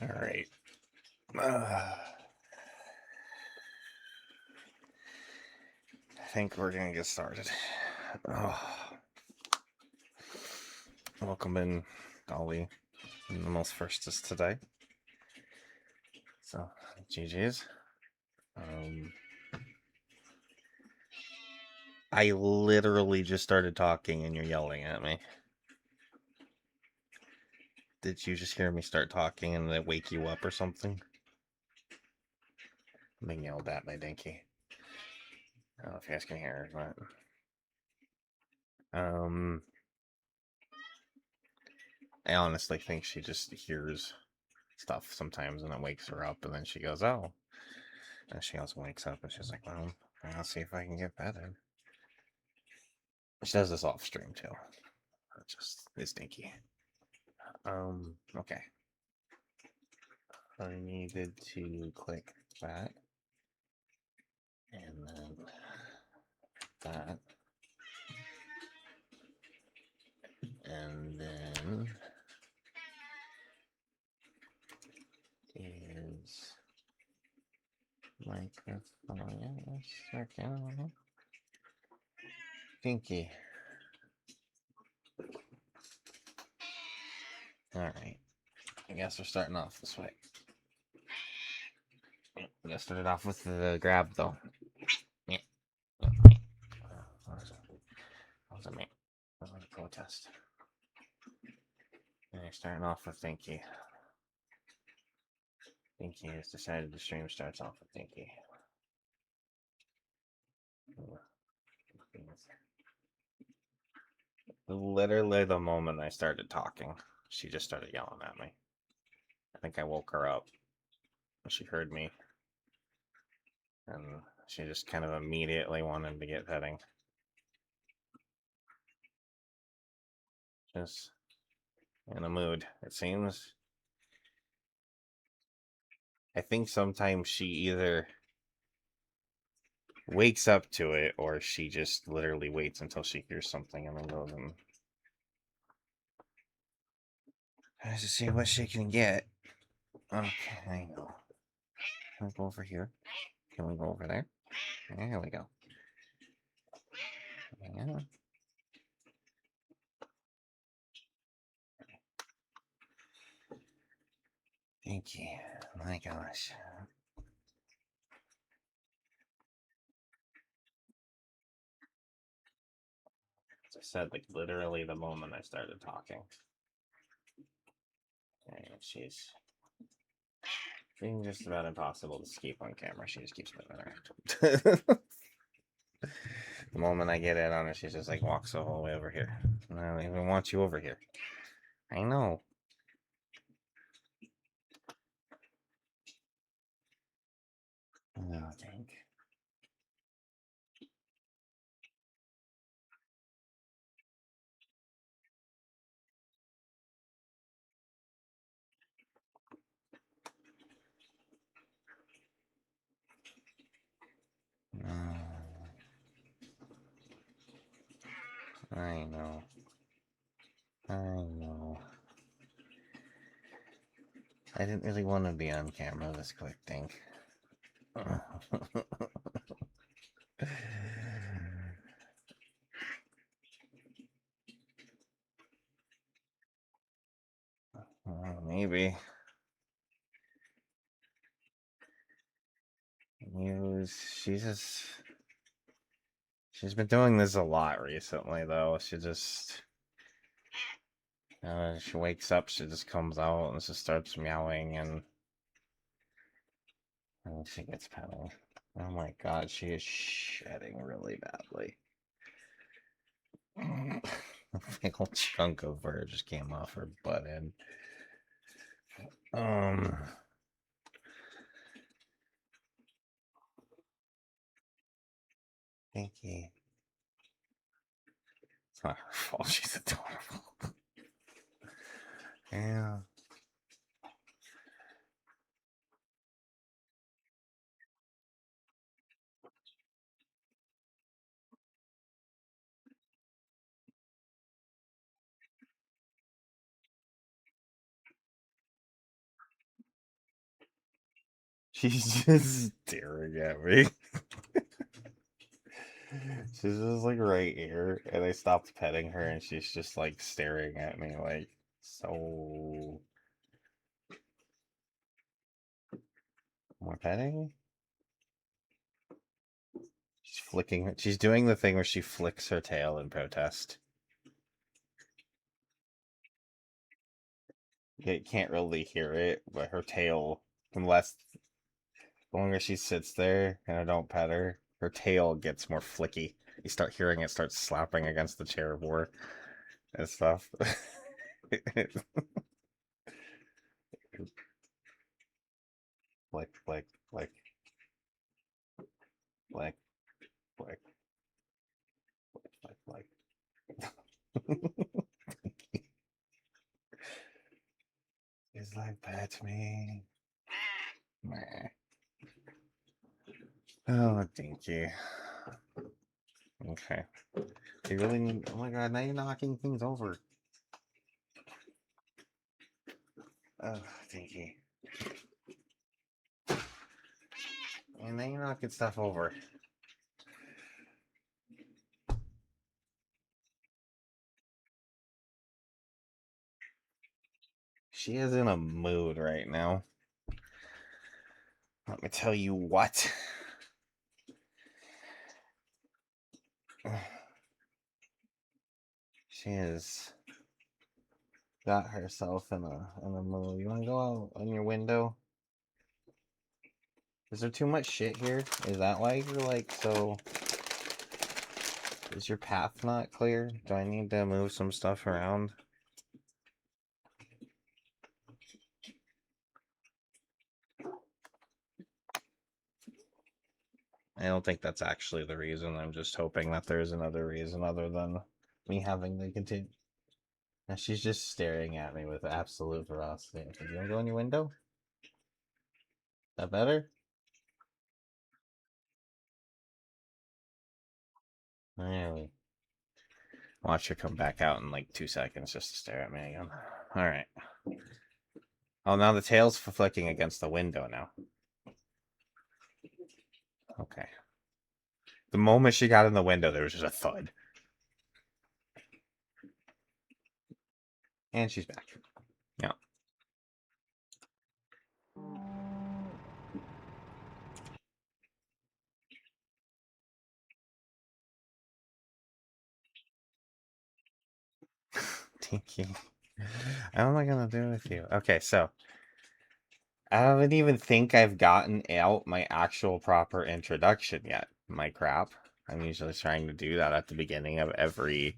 All right. I think we're gonna get started. Welcome in, Dolly, the most firstest today. So, GG's. I literally just started talking and you're yelling at me. Did you just hear me start talking and it wake you up or something? I'm being yelled at by Dinky. I don't know if you guys can hear it, but I honestly think she just hears stuff sometimes and it wakes her up and then she goes, oh. And she also wakes up and she's like, well, I'll see if I can get better. She does this off stream too. It's Dinky. Okay. I needed to click that. And then that. And then is microphone. Second. Pinky. Alright. I guess we're starting off this way. We gotta start it off with the grab though. Yeah. What was it, mate? That was a protest. And you're starting off with Dinky. Dinky has decided the stream starts off with Dinky. Literally the moment I started talking, she just started yelling at me. I think I woke her up. She heard me. And she just kind of immediately wanted to get petting. Just in a mood, it seems. I think sometimes she either wakes up to it or she just literally waits until she hears something and then goes and tries to see what she can get. Okay, I know. Can we go over here? Can we go over there? There we go. Yeah. Thank you. My gosh. As I said, like literally the moment I started talking. And she's being just about impossible to keep on camera. She just keeps moving around. The moment I get in on her, she just like walks the whole way over here. I don't even want you over here. I know. Oh, dang. I know. I know. I didn't really want to be on camera this quick, Dink. Maybe. She's been doing this a lot recently, though. She wakes up, she just comes out and just starts meowing, and she gets petting. Oh my god, she is shedding really badly. A big old chunk of her just came off her butt end. Thank you. It's not her fault, she's adorable. Yeah. She's just staring at me. She's just like right here, and I stopped petting her, and she's just like staring at me like, so. More petting? She's flicking. She's doing the thing where she flicks her tail in protest. You can't really hear it, but her tail, unless the longer she sits there and I don't pet her, her tail gets more flicky. You start hearing it start slapping against the chair more and stuff. Flick, flick, flick, flick, flick, flick, flick. He's like, pet me. Meh. Oh, Dinky. Okay. You really need. Oh my god, now you're knocking things over. Oh, Dinky. And now you're knocking stuff over. She is in a mood right now. Let me tell you what. She has got herself in a mood. You wanna go out on your window? Is there too much shit here? Is that why you're like so? Is your path not clear? Do I need to move some stuff around? I don't think that's actually the reason. I'm just hoping that there's another reason other than me having to continue. And she's just staring at me with absolute ferocity. Do you want to go in your window? That better? Really? Watch her come back out in like 2 seconds just to stare at me again. Alright. Oh, now the tail's flicking against the window now. Okay. The moment she got in the window, there was just a thud. And she's back. Yeah. Tinky. How am I gonna do with you? Okay, so I don't even think I've gotten out my actual proper introduction yet. My crap. I'm usually trying to do that at the beginning of every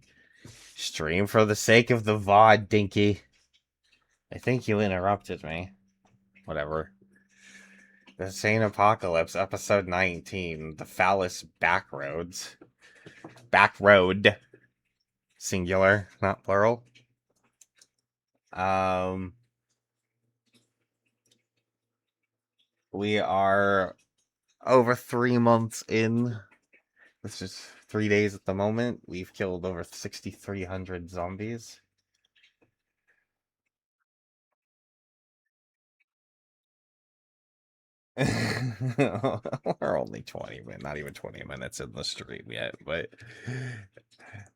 stream for the sake of the VOD, Dinky. I think you interrupted me. Whatever. The Sane Apocalypse, episode 19, the Fallas Backroads. Backroad. Singular, not plural. We are over 3 months in. This is 3 days at the moment. We've killed over 6,300 zombies. We're only 20 minutes, not even 20 minutes in the stream yet, but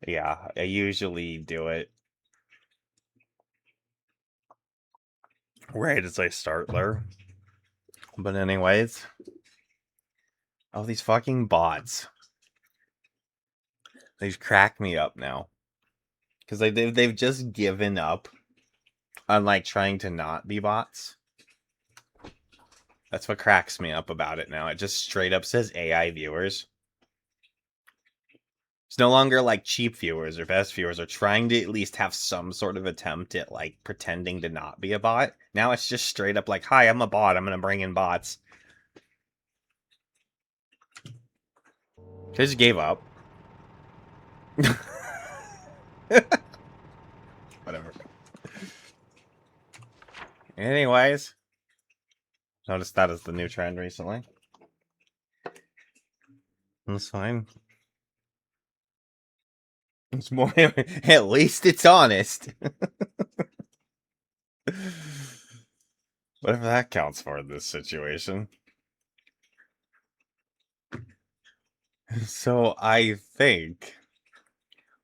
yeah, I usually do it right as I start there. But anyways, oh, these fucking bots. They've cracked me up now. Because they've just given up on like trying to not be bots. That's what cracks me up about it now. It just straight up says AI viewers. It's no longer like cheap viewers or best viewers are trying to at least have some sort of attempt at like pretending to not be a bot. Now it's just straight up like, hi, I'm a bot. I'm going to bring in bots. I just gave up. Whatever. Anyways, notice that is the new trend recently. That's fine. It's more. At least it's honest. Whatever that counts for in this situation. So I think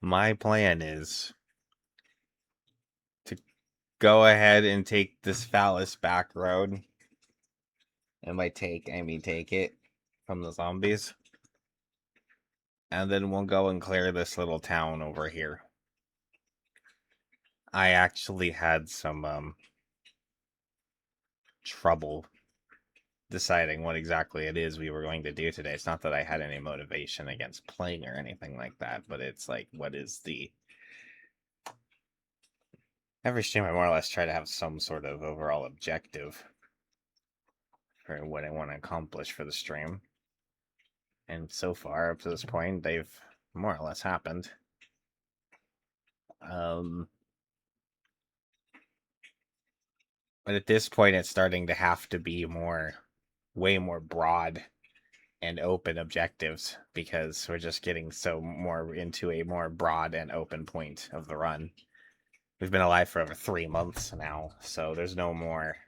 my plan is to go ahead and take this Fallas Backroad. And by take, I mean take it from the zombies. And then we'll go and clear this little town over here. I actually had some trouble deciding what exactly it is we were going to do today. It's not that I had any motivation against playing or anything like that, but it's like, what is the... Every stream I more or less try to have some sort of overall objective for what I want to accomplish for the stream. And so far, up to this point, they've more or less happened. But at this point, it's starting to have to be way more broad and open objectives because we're just getting so more into a more broad and open point of the run. We've been alive for over 3 months now, so there's no more.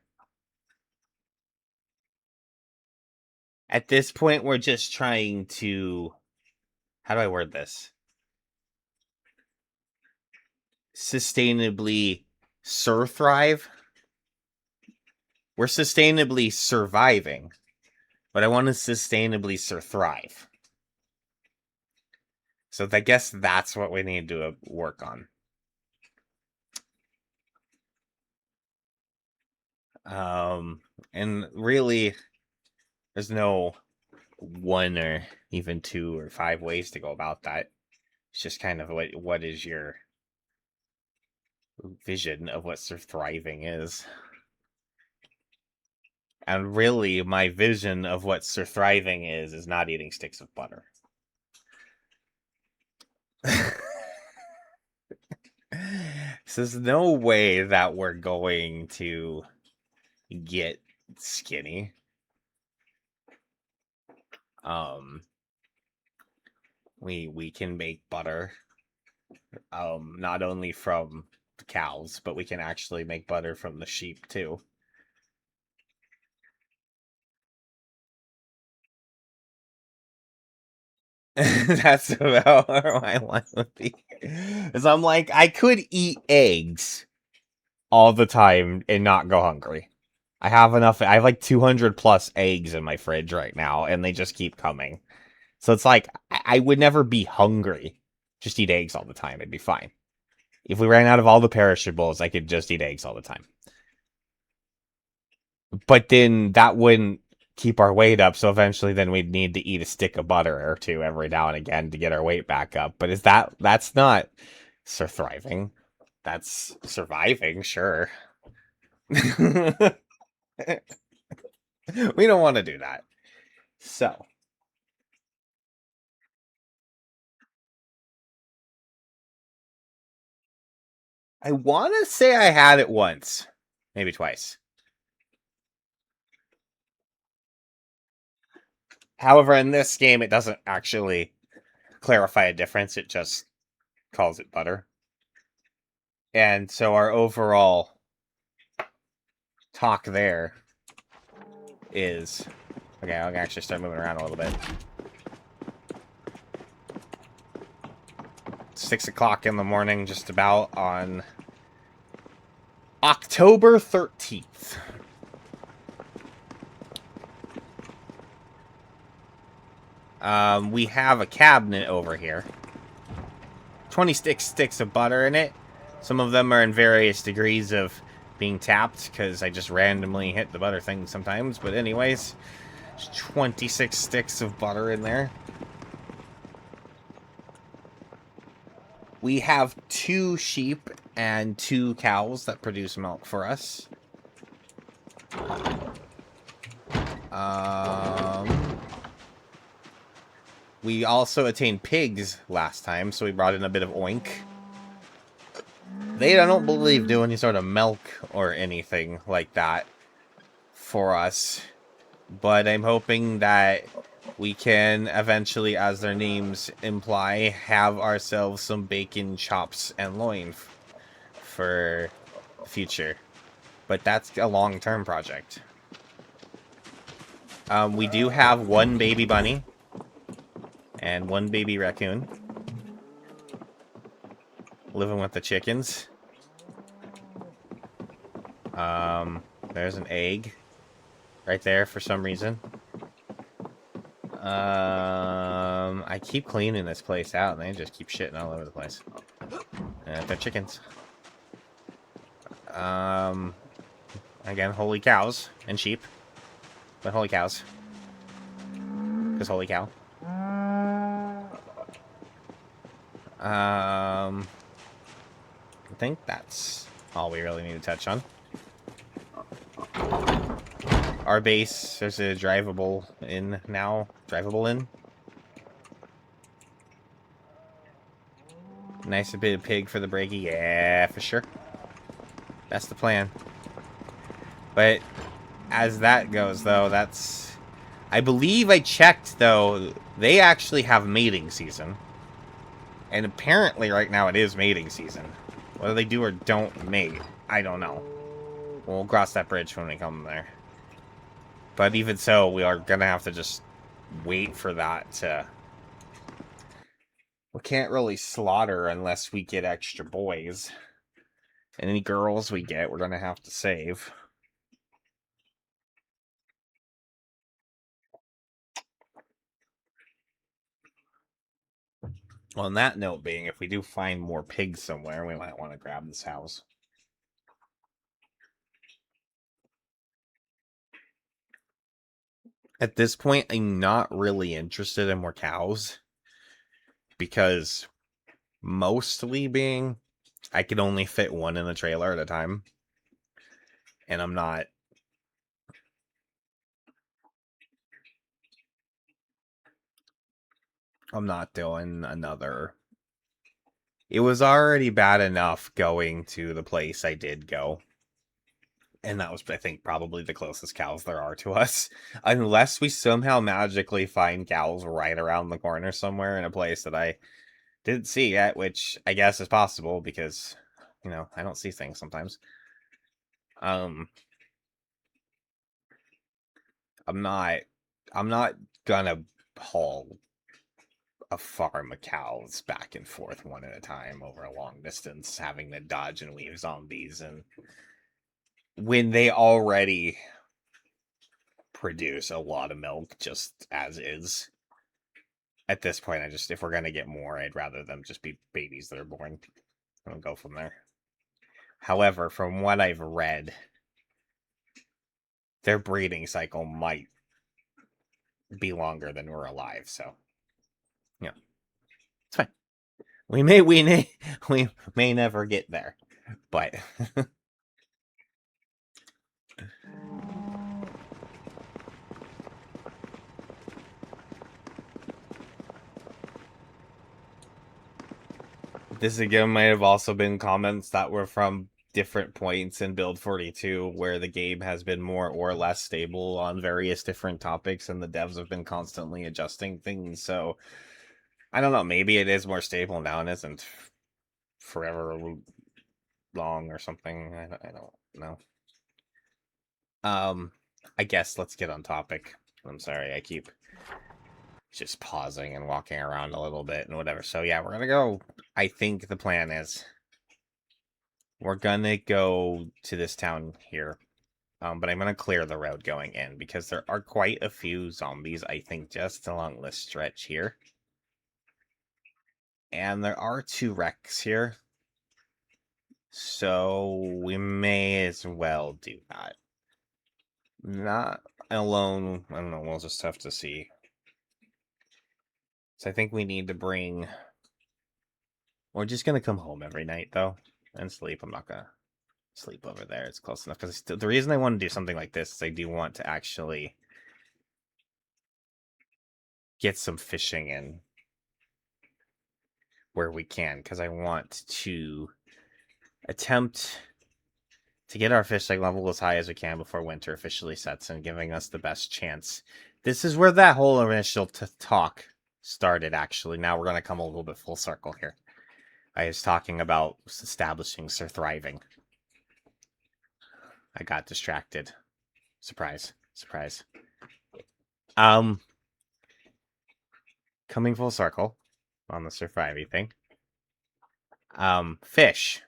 At this point, we're just trying to... How do I word this? Sustainably thrive. We're sustainably surviving, but I want to sustainably thrive. So I guess that's what we need to work on. And really, there's no 1 or even 2 or 5 ways to go about that. It's just kind of what is your vision of what thriving is. And really, my vision of what thriving is not eating sticks of butter. So there's no way that we're going to get skinny. We can make butter. Not only from the cows, but we can actually make butter from the sheep too. That's about where my line would be. Because I'm like, I could eat eggs all the time and not go hungry. I have enough. I have like 200 plus eggs in my fridge right now, and they just keep coming. So it's like, I would never be hungry. Just eat eggs all the time. It'd be fine. If we ran out of all the perishables, I could just eat eggs all the time. But then that wouldn't keep our weight up, so eventually then we'd need to eat a stick of butter or 2 every now and again to get our weight back up. But that's not thriving. That's surviving, sure. We don't want to do that. So I want to say I had it once, maybe twice. However, in this game, it doesn't actually clarify a difference. It just calls it butter. And so our overall talk there is... Okay, I'll actually start moving around a little bit. 6 o'clock in the morning, just about, on October 13th. We have a cabinet over here. 26 sticks of butter in it. Some of them are in various degrees of being tapped, because I just randomly hit the butter thing sometimes. But anyways, 26 sticks of butter in there. We have 2 sheep and 2 cows that produce milk for us. We also attained pigs last time, so we brought in a bit of oink. They, I don't believe, do any sort of milk or anything like that for us. But I'm hoping that we can eventually, as their names imply, have ourselves some bacon, chops, and loin for the future. But that's a long-term project. We do have 1 baby bunny. And one baby raccoon. Living with the chickens. There's an egg. Right there for some reason. I keep cleaning this place out and they just keep shitting all over the place. They're chickens. Again, holy cows and sheep. But holy cows. Because holy cow. I think that's all we really need to touch on. Our base, there's a drivable in now. Drivable in. Nice a bit of pig for the breaky. Yeah, for sure. That's the plan. But as that goes, though, that's... I believe I checked, though, they actually have mating season. And apparently right now it is mating season. Whether they do or don't mate, I don't know. We'll cross that bridge when we come there. But even so, we are going to have to just wait for that to... We can't really slaughter unless we get extra boys. And any girls we get, we're going to have to save. Well, on that note being, if we do find more pigs somewhere, we might want to grab this house. At this point, I'm not really interested in more cows. Because mostly being, I could only fit one in the trailer at a time. And I'm not... I'm not doing another... It was already bad enough going to the place I did go. And that was, I think, probably the closest cows there are to us. Unless we somehow magically find cows right around the corner somewhere in a place that I didn't see yet, which I guess is possible because, you know, I don't see things sometimes. I'm not gonna haul a farm of cows back and forth one at a time over a long distance, having to dodge and weave zombies, and when they already produce a lot of milk just as is. At this point, if we're gonna get more, I'd rather them just be babies that are born and go from there. However, from what I've read, their breeding cycle might be longer than we're alive, so yeah, it's fine. We may never get there, but this again might have also been comments that were from different points in build 42 where the game has been more or less stable on various different topics and the devs have been constantly adjusting things, so I don't know, maybe it is more stable now and isn't forever long or something. I don't know. I guess let's get on topic. I'm sorry, I keep just pausing and walking around a little bit and whatever. So yeah, we're gonna go. I think the plan is we're gonna go to this town here. But I'm gonna clear the road going in because there are quite a few zombies, I think, just along this stretch here. And there are 2 wrecks here. So we may as well do that. Not alone. I don't know, we'll just have to see. So I think we need to bring... We're just gonna come home every night, though, and sleep. I'm not gonna sleep over there. It's close enough. Because the reason I want to do something like this is I do want to actually get some fishing in where we can. Because I want to attempt to get our fishing level as high as we can before winter officially sets in, giving us the best chance. This is where that whole initial talk started, actually. Now we're going to come a little bit full circle here. I was talking about establishing Sir Thriving. I got distracted. Surprise. Surprise. coming full circle on the surviving thing. Fish.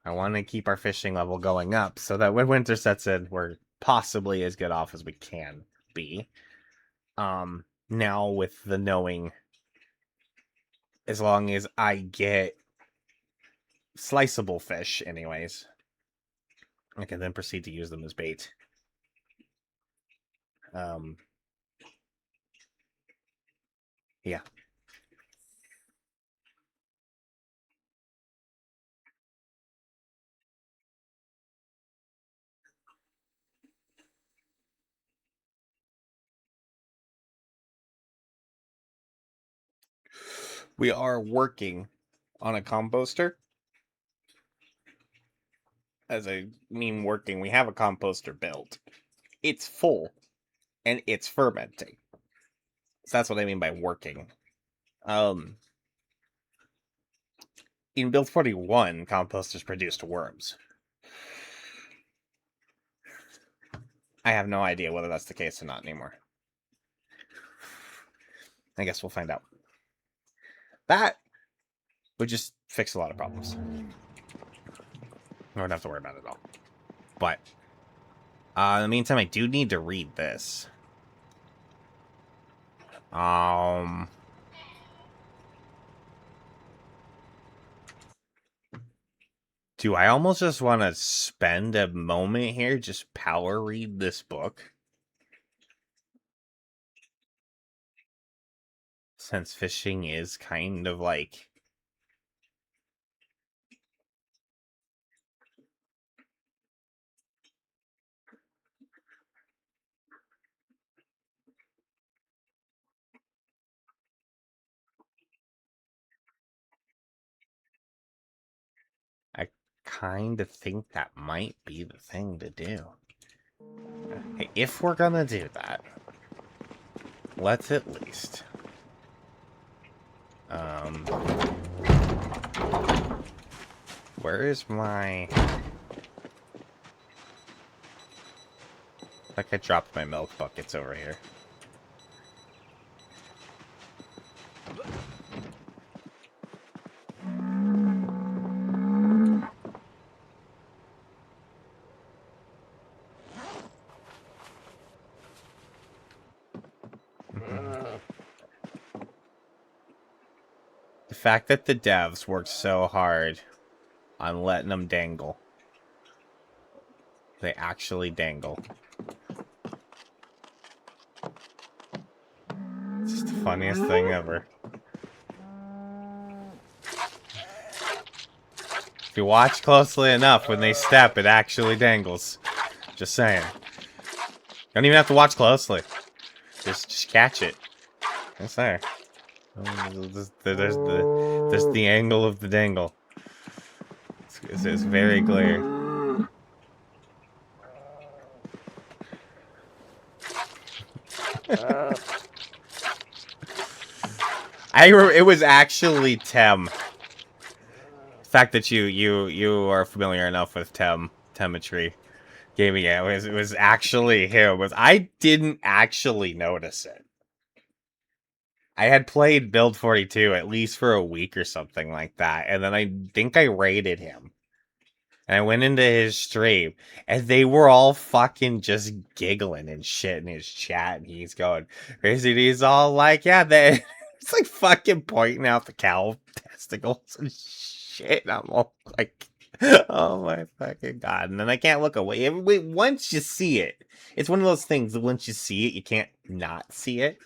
I want to keep our fishing level going up so that when winter sets in, we're possibly as good off as we can be. Now with the knowing, as long as I get sliceable fish, anyways, I can then proceed to use them as bait. Yeah. We are working on a composter. As I mean working, we have a composter built. It's full, and it's fermenting. So that's what I mean by working. In build 41, composters produced worms. I have no idea whether that's the case or not anymore. I guess we'll find out. That would just fix a lot of problems. I wouldn't have to worry about it at all. But, in the meantime, I do need to read this. Do I almost just want to spend a moment here, just power read this book? Since fishing is kind of like... I kind of think that might be the thing to do. Hey, if we're gonna do that, let's at least... where is my... Like I dropped my milk buckets over here. The fact that the devs worked so hard on letting them dangle. They actually dangle. It's just the funniest thing ever. If you watch closely enough, when they step, it actually dangles. Just saying. You don't even have to watch closely. Just catch it. It's there. There's the angle of the dangle. It's very clear. It was actually Tem. The fact that you are familiar enough with Temetry gave me it was actually him. I didn't actually notice it. I had played Build 42 at least for a week or something like that, and then I think I raided him. And I went into his stream, and they were all fucking just giggling and shit in his chat, and he's going crazy. He's all like, yeah, it's like fucking pointing out the cow testicles and shit. And I'm all like, oh my fucking god. And then I can't look away. Once you see it, it's one of those things that once you see it, you can't not see it.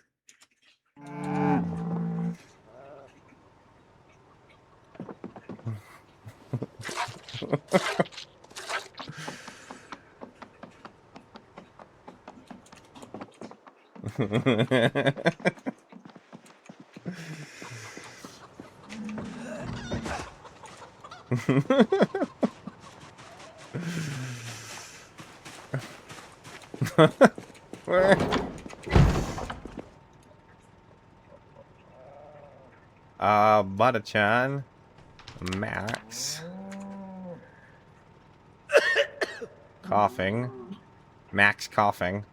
Butterchan, Max, coughing, Max coughing.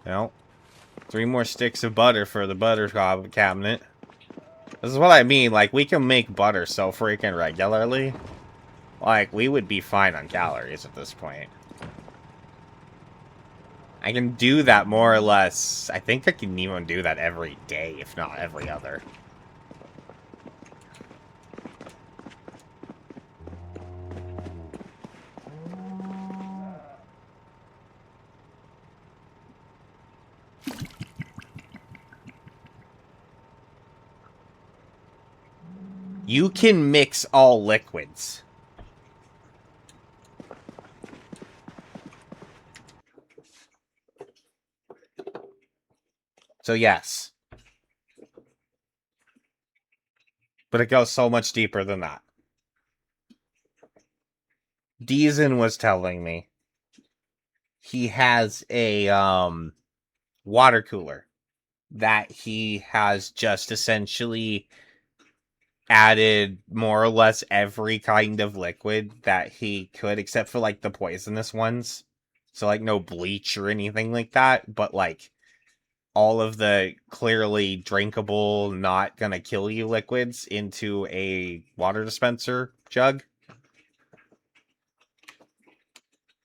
No. 3 more sticks of butter for the butter cabinet. This is what I mean. Like, we can make butter so freaking regularly. Like, we would be fine on calories at this point. I can do that more or less. I think I can even do that every day, if not every other. You can mix all liquids. So yes. But it goes so much deeper than that. Deezen was telling me he has a water cooler that he has just essentially added more or less every kind of liquid that he could, except for like the poisonous ones. So like no bleach or anything like that, but like all of the clearly drinkable, not gonna kill you liquids into a water dispenser jug.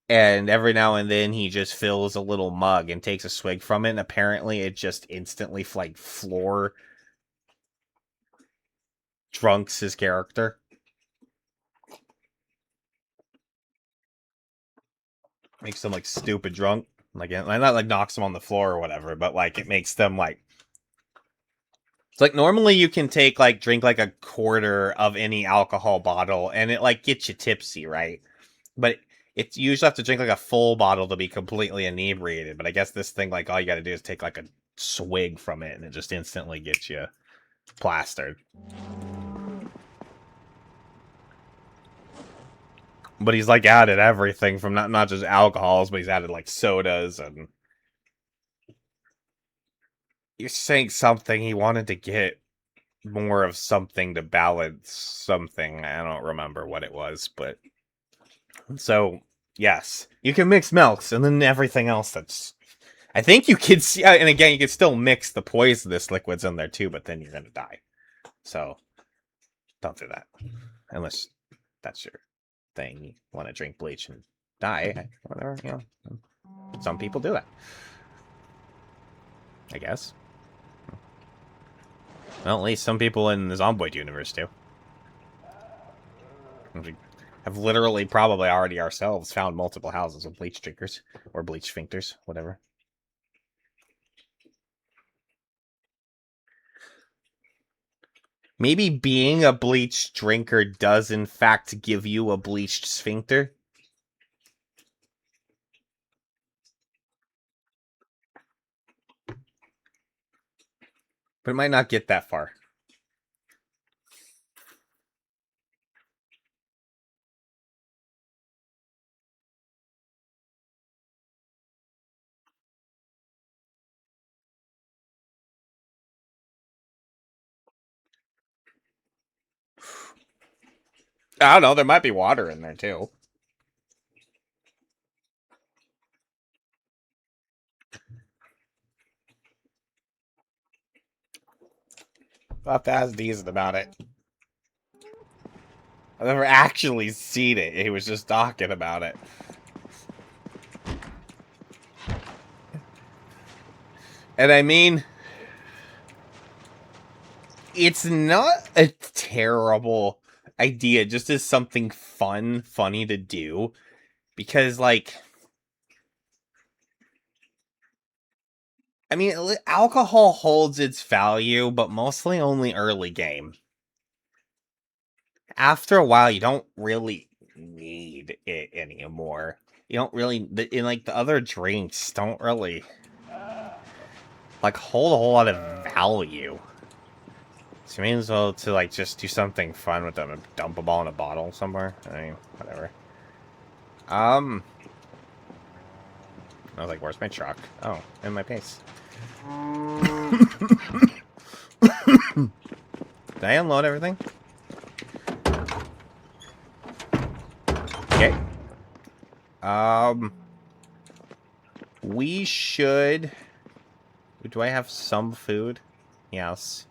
And every now and then he just fills a little mug and takes a swig from it, and apparently it just instantly like floor drunks his character. Makes them like stupid drunk. Like, not like knocks them on the floor or whatever, but like it makes them like. It's like normally you can take like drink like a quarter of any alcohol bottle and it like gets you tipsy, right? But it's you usually have to drink like a full bottle to be completely inebriated. But I guess this thing, like all you got to do is take like a swig from it and it just instantly gets you plastered. But he's like added everything from not just alcohols, but he's added like sodas and. You're saying something he wanted to get more of something to balance something. I don't remember what it was, but so yes, you can mix milks and then everything else that's. I think you could see, and again, you could still mix the poisonous liquids in there too, but then you're gonna die. So don't do that unless that's your thing. You want to drink bleach and die, whatever. You know, some people do that. I guess. Well, at least some people in the Zomboid universe do. We have literally probably already ourselves found multiple houses of bleach drinkers. Or bleach sphincters, whatever. Maybe being a bleach drinker does in fact give you a bleached sphincter. But it might not get that far. I don't know, there might be water in there too. I'll have to ask Deezen about it. I've never actually seen it. He was just talking about it. And I mean, it's not a terrible idea, just as something funny to do. Because, like, I mean, alcohol holds its value, but mostly only early game. After a while, you don't really need it anymore. You don't really, in like the other drinks, don't really like hold a whole lot of value. So you may as well to like just do something fun with them and dump a ball in a bottle somewhere. I mean, whatever. I was like, where's my truck? Oh, in my pace. Did I unload everything? Okay. We should Do I have some food? Yes.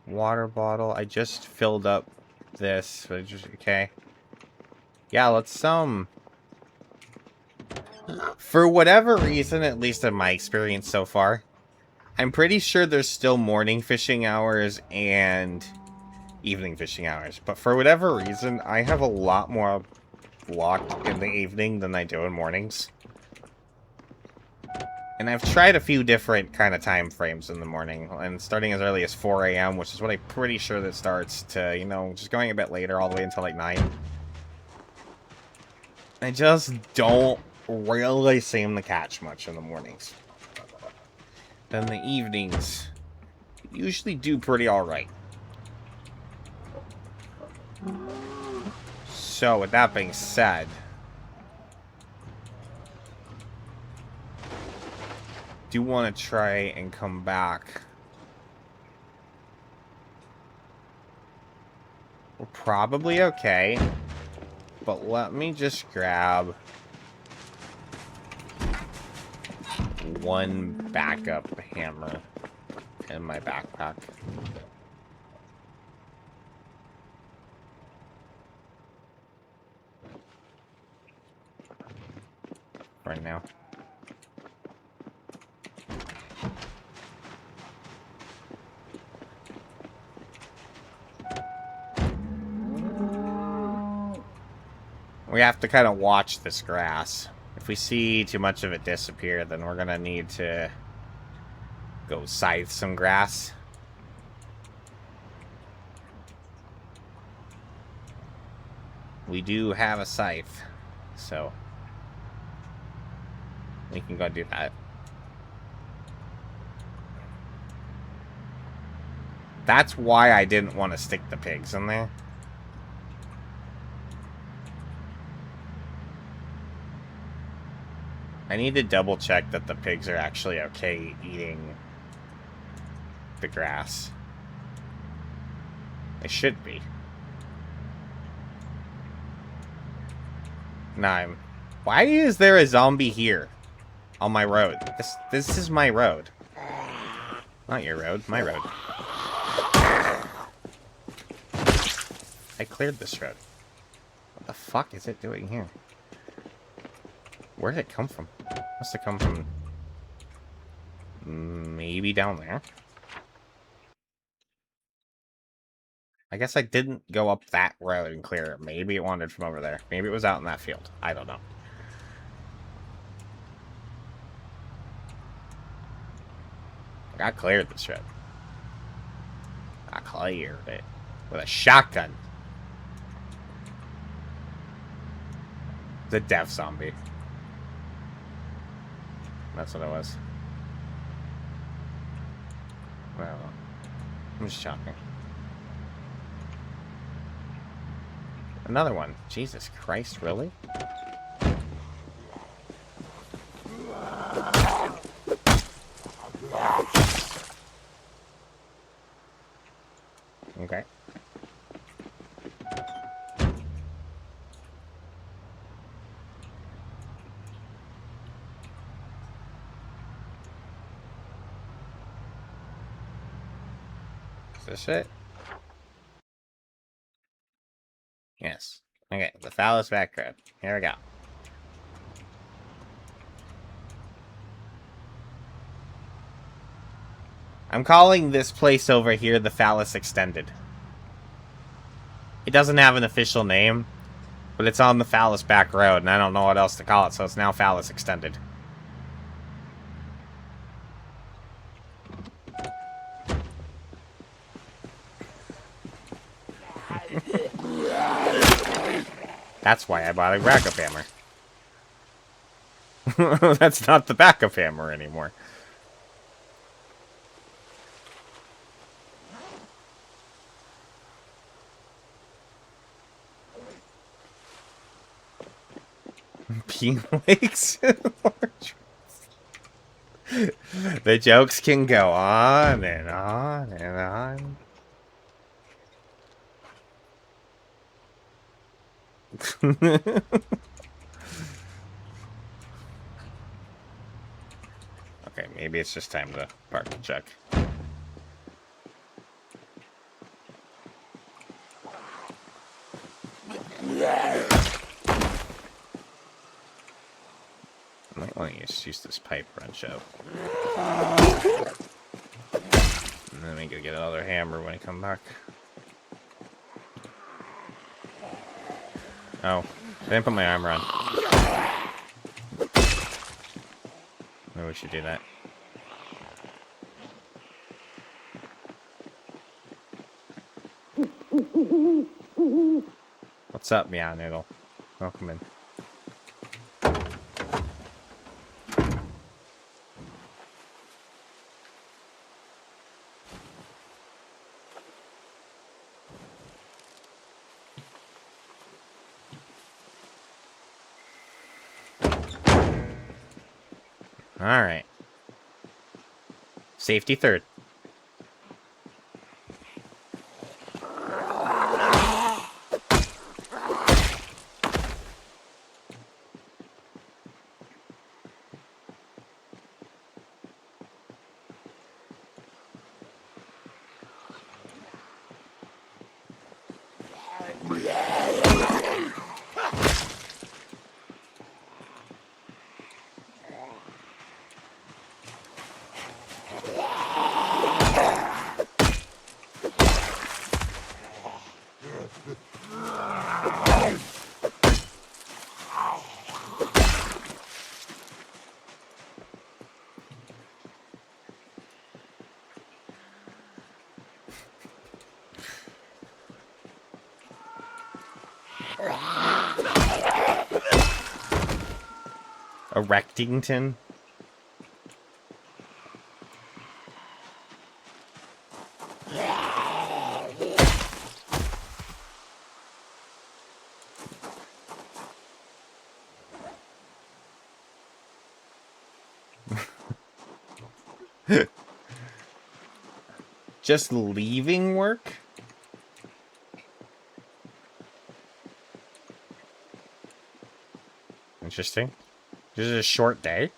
Water bottle. I just filled up this. Okay. Yeah, let's for whatever reason, at least in my experience so far, I'm pretty sure there's still morning fishing hours and evening fishing hours. But for whatever reason, I have a lot more luck in the evening than I do in mornings. And I've tried a few different kind of time frames in the morning, and starting as early as 4 a.m., which is what I'm pretty sure that starts, to, you know, just going a bit later, all the way until like 9. I just don't really seem to catch much in the mornings. Then the evenings usually do pretty alright. So, with that being said, do want to try and come back. We're probably okay, but let me just grab one backup hammer in my backpack. Right now. We have to kind of watch this grass. If we see too much of it disappear, then we're gonna need to go scythe some grass. We do have a scythe, so we can go do that. That's why I didn't want to stick the pigs in there. I need to double check that the pigs are actually okay eating the grass. They should be. No, why is there a zombie here? On my road. This is my road. Not your road, my road. I cleared this road. What the fuck is it doing here? Where did it come from? Must have come from... maybe down there? I guess I didn't go up that road and clear it. Maybe it wandered from over there. Maybe it was out in that field. I don't know. I cleared this road. I cleared it. With a shotgun. The death zombie. That's what it was. Well, I'm just shocking. Another one. Jesus Christ, really? Okay. Is this it? Yes. Okay, the Fallas Backroad. Here we go. I'm calling this place over here the Fallas Extended. It doesn't have an official name, but it's on the Fallas Backroad, and I don't know what else to call it, so it's now Fallas Extended. That's why I bought a backup hammer. That's not the backup hammer anymore. Pea Lakes. The jokes can go on and on and on. Okay, maybe it's just time to park and check. I might want to use this pipe wrench out. And then we gotta get another hammer when I come back. Oh, I didn't put my armor on. Maybe we should do that. What's up, Meow Noodle? Welcome in. Alright. Safety third. A Rectington? Just leaving work? Interesting. This is a short day.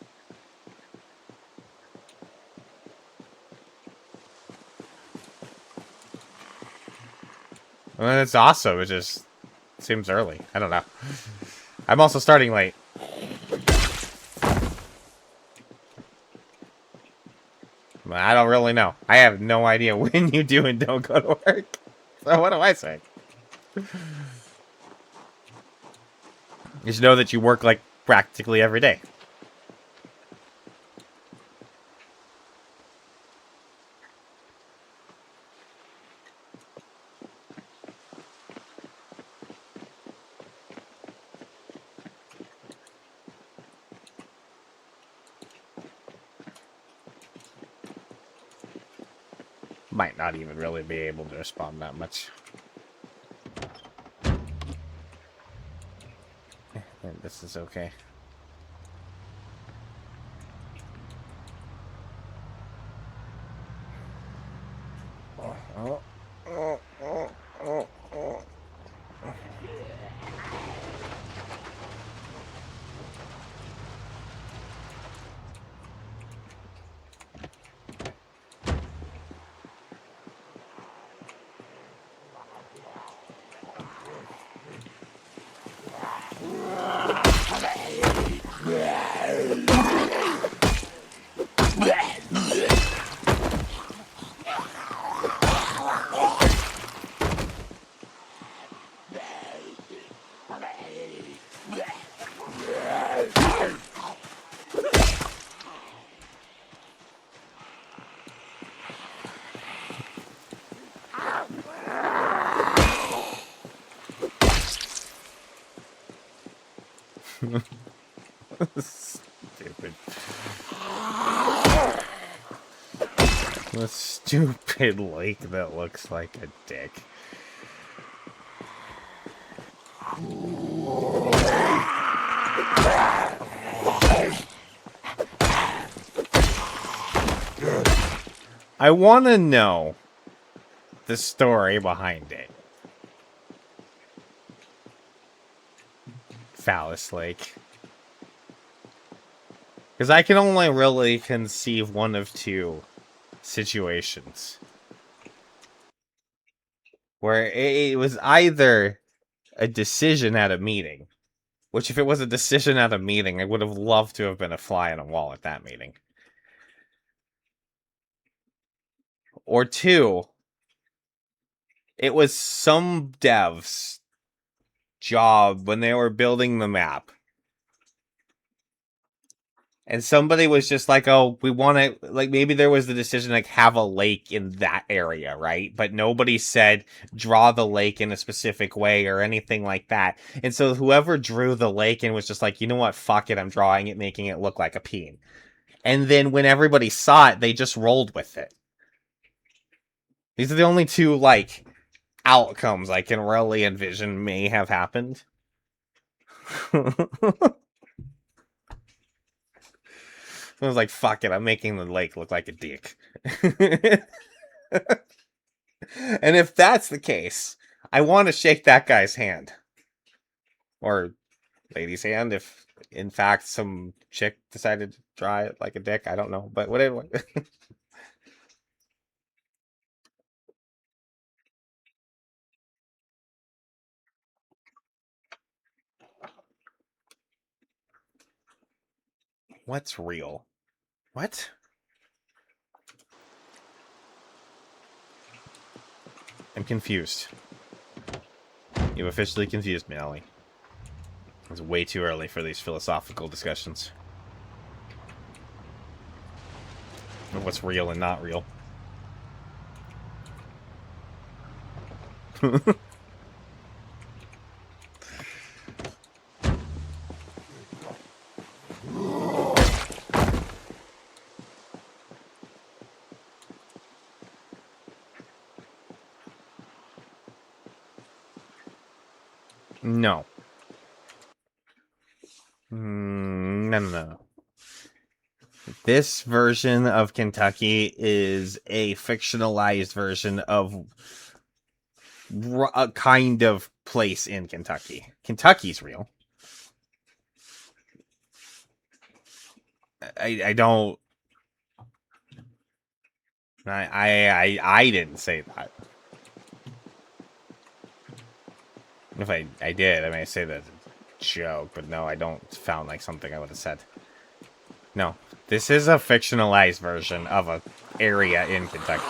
Well, that's awesome. It just seems early. I don't know. I'm also starting late. I don't really know. I have no idea when you do and don't go to work. So what do I say? Just know that you work like practically every day. Might not even really be able to respond that much. This is okay. Stupid. The stupid lake that looks like a dick. I want to know the story behind it. Fallas Lake. Because I can only really conceive one of two situations. Where it was either a decision at a meeting, which if it was a decision at a meeting, I would have loved to have been a fly on a wall at that meeting. Or two, it was some dev's job when they were building the map. And somebody was just like, oh, we want to, like, maybe there was the decision, like, have a lake in that area, right? But nobody said draw the lake in a specific way or anything like that. And so whoever drew the lake and was just like, you know what, fuck it, I'm drawing it, making it look like a peen. And then when everybody saw it, they just rolled with it. These are the only two, like, outcomes I can really envision may have happened. I was like, fuck it, I'm making the lake look like a dick. And if that's the case, I want to shake that guy's hand. Or lady's hand, if in fact some chick decided to draw it like a dick. I don't know, but whatever. What's real? What? I'm confused. You've officially confused me, Ollie. It's way too early for these philosophical discussions. Of what's real and not real. No. No. This version of Kentucky is a fictionalized version of a kind of place in Kentucky. Kentucky's real. I don't. I didn't say that. If I did, I may say that joke, but no, I don't sound like something I would have said. No, this is a fictionalized version of a area in Kentucky.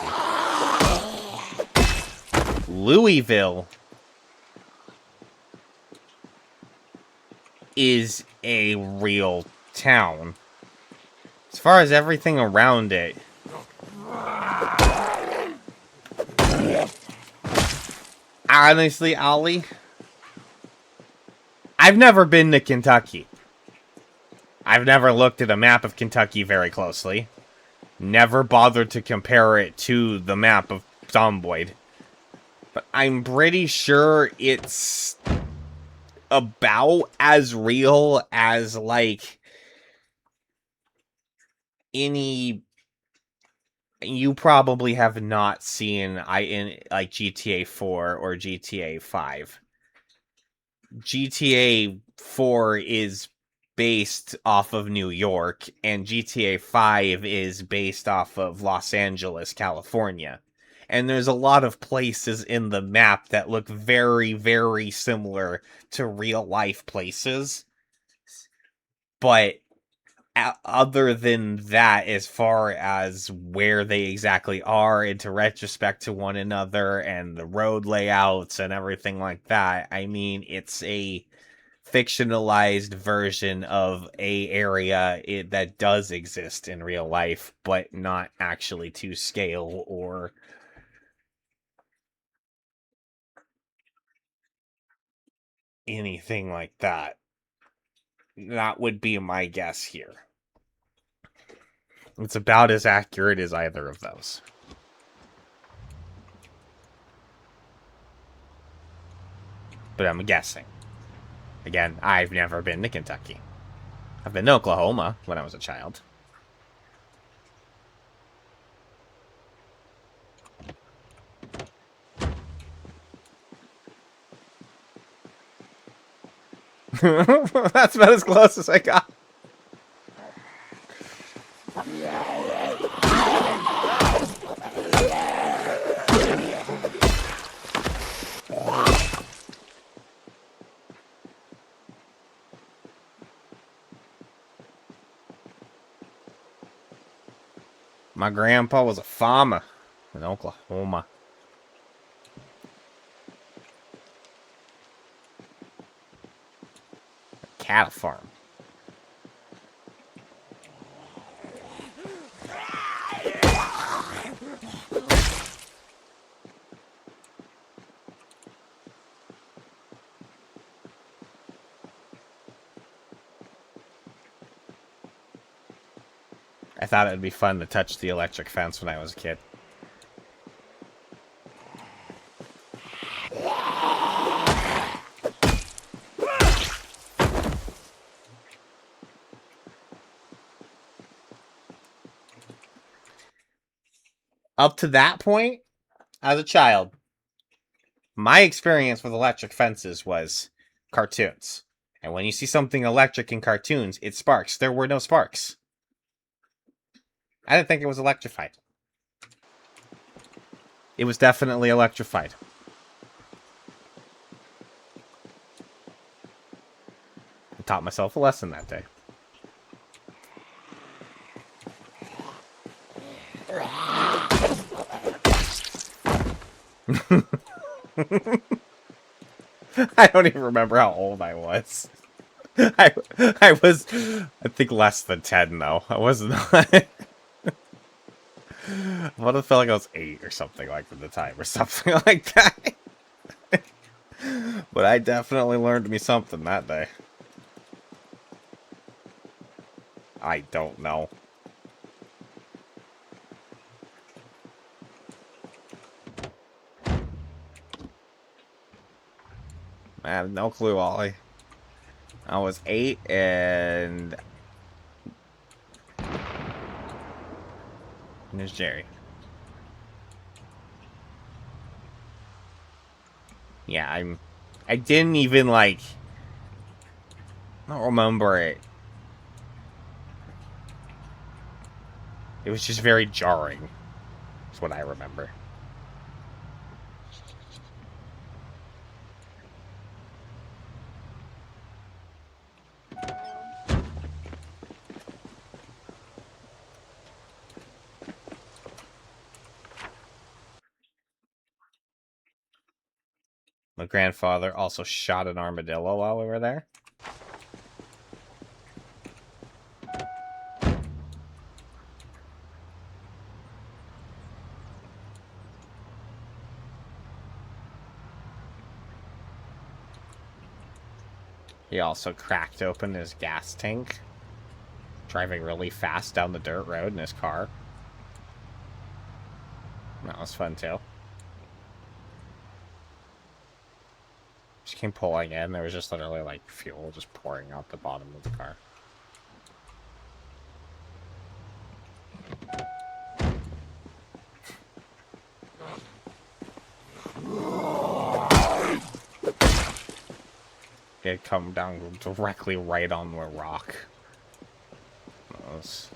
Louisville is a real town. As far as everything around it, honestly, Ollie, I've never been to Kentucky. I've never looked at a map of Kentucky very closely. Never bothered to compare it to the map of Zomboid. But I'm pretty sure it's about as real as, like, any... You probably have not seen in like GTA 4 or GTA 5. GTA 4 is based off of New York, and GTA 5 is based off of Los Angeles, California. And there's a lot of places in the map that look very, very similar to real life places. But other than that, as far as where they exactly are into retrospect to one another and the road layouts and everything like that, I mean, it's a fictionalized version of a area that does exist in real life, but not actually to scale or anything like that. That would be my guess here. It's about as accurate as either of those. But I'm guessing. Again, I've never been to Kentucky. I've been to Oklahoma when I was a child. That's about as close as I got. My grandpa was a farmer in Oklahoma. A cattle farm. I thought it'd be fun to touch the electric fence when I was a kid. Up to that point, as a child, my experience with electric fences was cartoons. And when you see something electric in cartoons, it sparks. There were no sparks. I didn't think it was electrified. It was definitely electrified. I taught myself a lesson that day. I don't even remember how old I was. I was, I think, less than 10, though. I wasn't. I would have felt like I was 8 or something like at the time, or something like that. But I definitely learned me something that day. I don't know. I have no clue, Ollie. I was 8 and there's Jerry. Yeah, I didn't even, like, I don't remember it. It was just very jarring. That's what I remember. My grandfather also shot an armadillo while we were there. He also cracked open his gas tank, driving really fast down the dirt road in his car. That was fun, too. Just came pulling in. There was just literally, like, fuel just pouring out the bottom of the car. It had come down directly right on the rock. That was...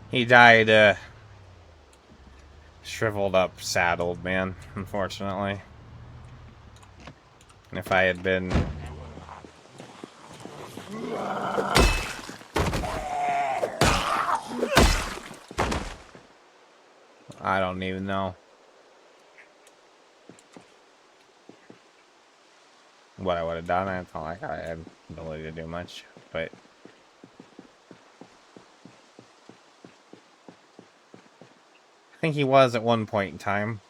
He died, shriveled up, sad old man, unfortunately. And if I had been... I don't even know what I would have done. I felt like I had the ability to do much, but... I think he was at one point in time.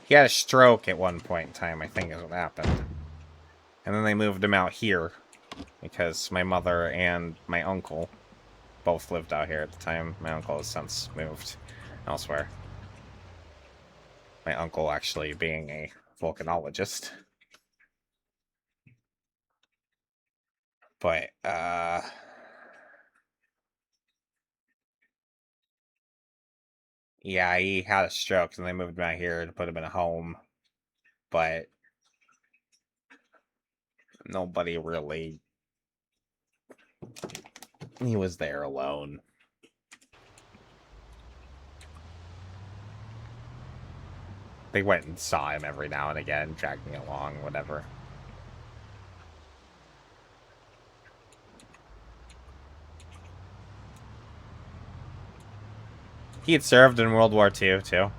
He had a stroke at one point in time, I think is what happened. And then they moved him out here because my mother and my uncle both lived out here at the time. My uncle has since moved elsewhere. My uncle actually being a volcanologist. But, yeah, he had a stroke and they moved him out here to put him in a home. But nobody really... He was there alone. They went and saw him every now and again, dragging along, whatever. He had served in World War II, too.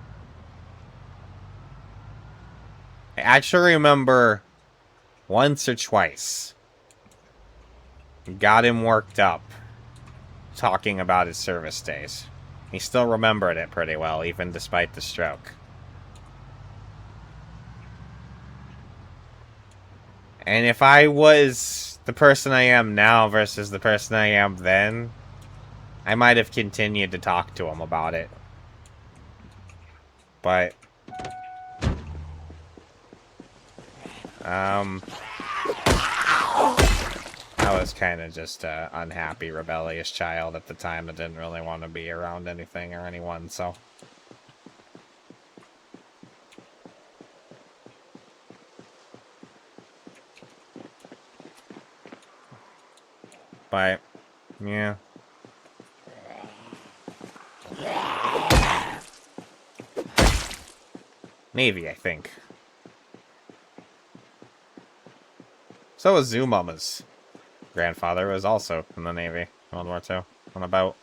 I actually remember once or twice got him worked up talking about his service days. He still remembered it pretty well, even despite the stroke. And if I was the person I am now versus the person I am then, I might have continued to talk to him about it. But I was kind of just an unhappy, rebellious child at the time that didn't really want to be around anything or anyone, so. But, yeah. Navy, I think. So was Zumama's grandfather was also in the Navy, World War II, on a boat.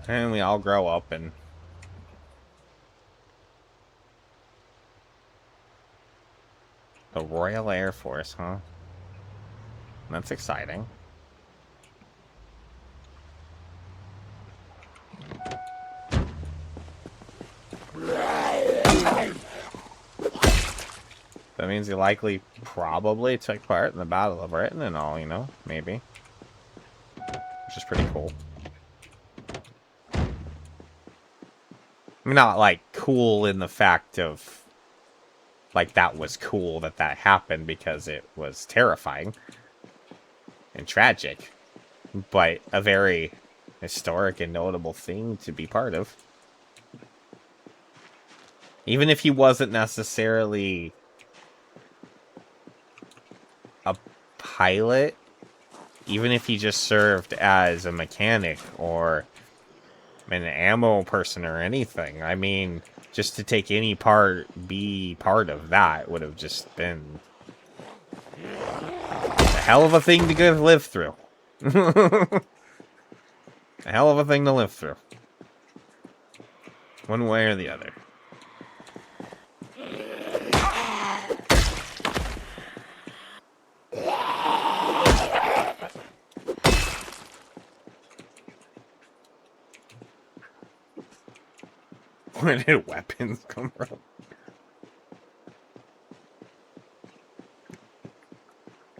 And we all grow up and the Royal Air Force, huh? That's exciting. That means he likely probably took part in the Battle of Britain and all, you know? Maybe. Which is pretty cool. I mean, not, like, cool in the fact of, like, that was cool that that happened because it was terrifying and tragic. But a very historic and notable thing to be part of. Even if he wasn't necessarily a pilot, even if he just served as a mechanic or an ammo person or anything, I mean, just to take any part, be part of that would have just been a hell of a thing to live through. A hell of a thing to live through. One way or the other. Where did weapons come from?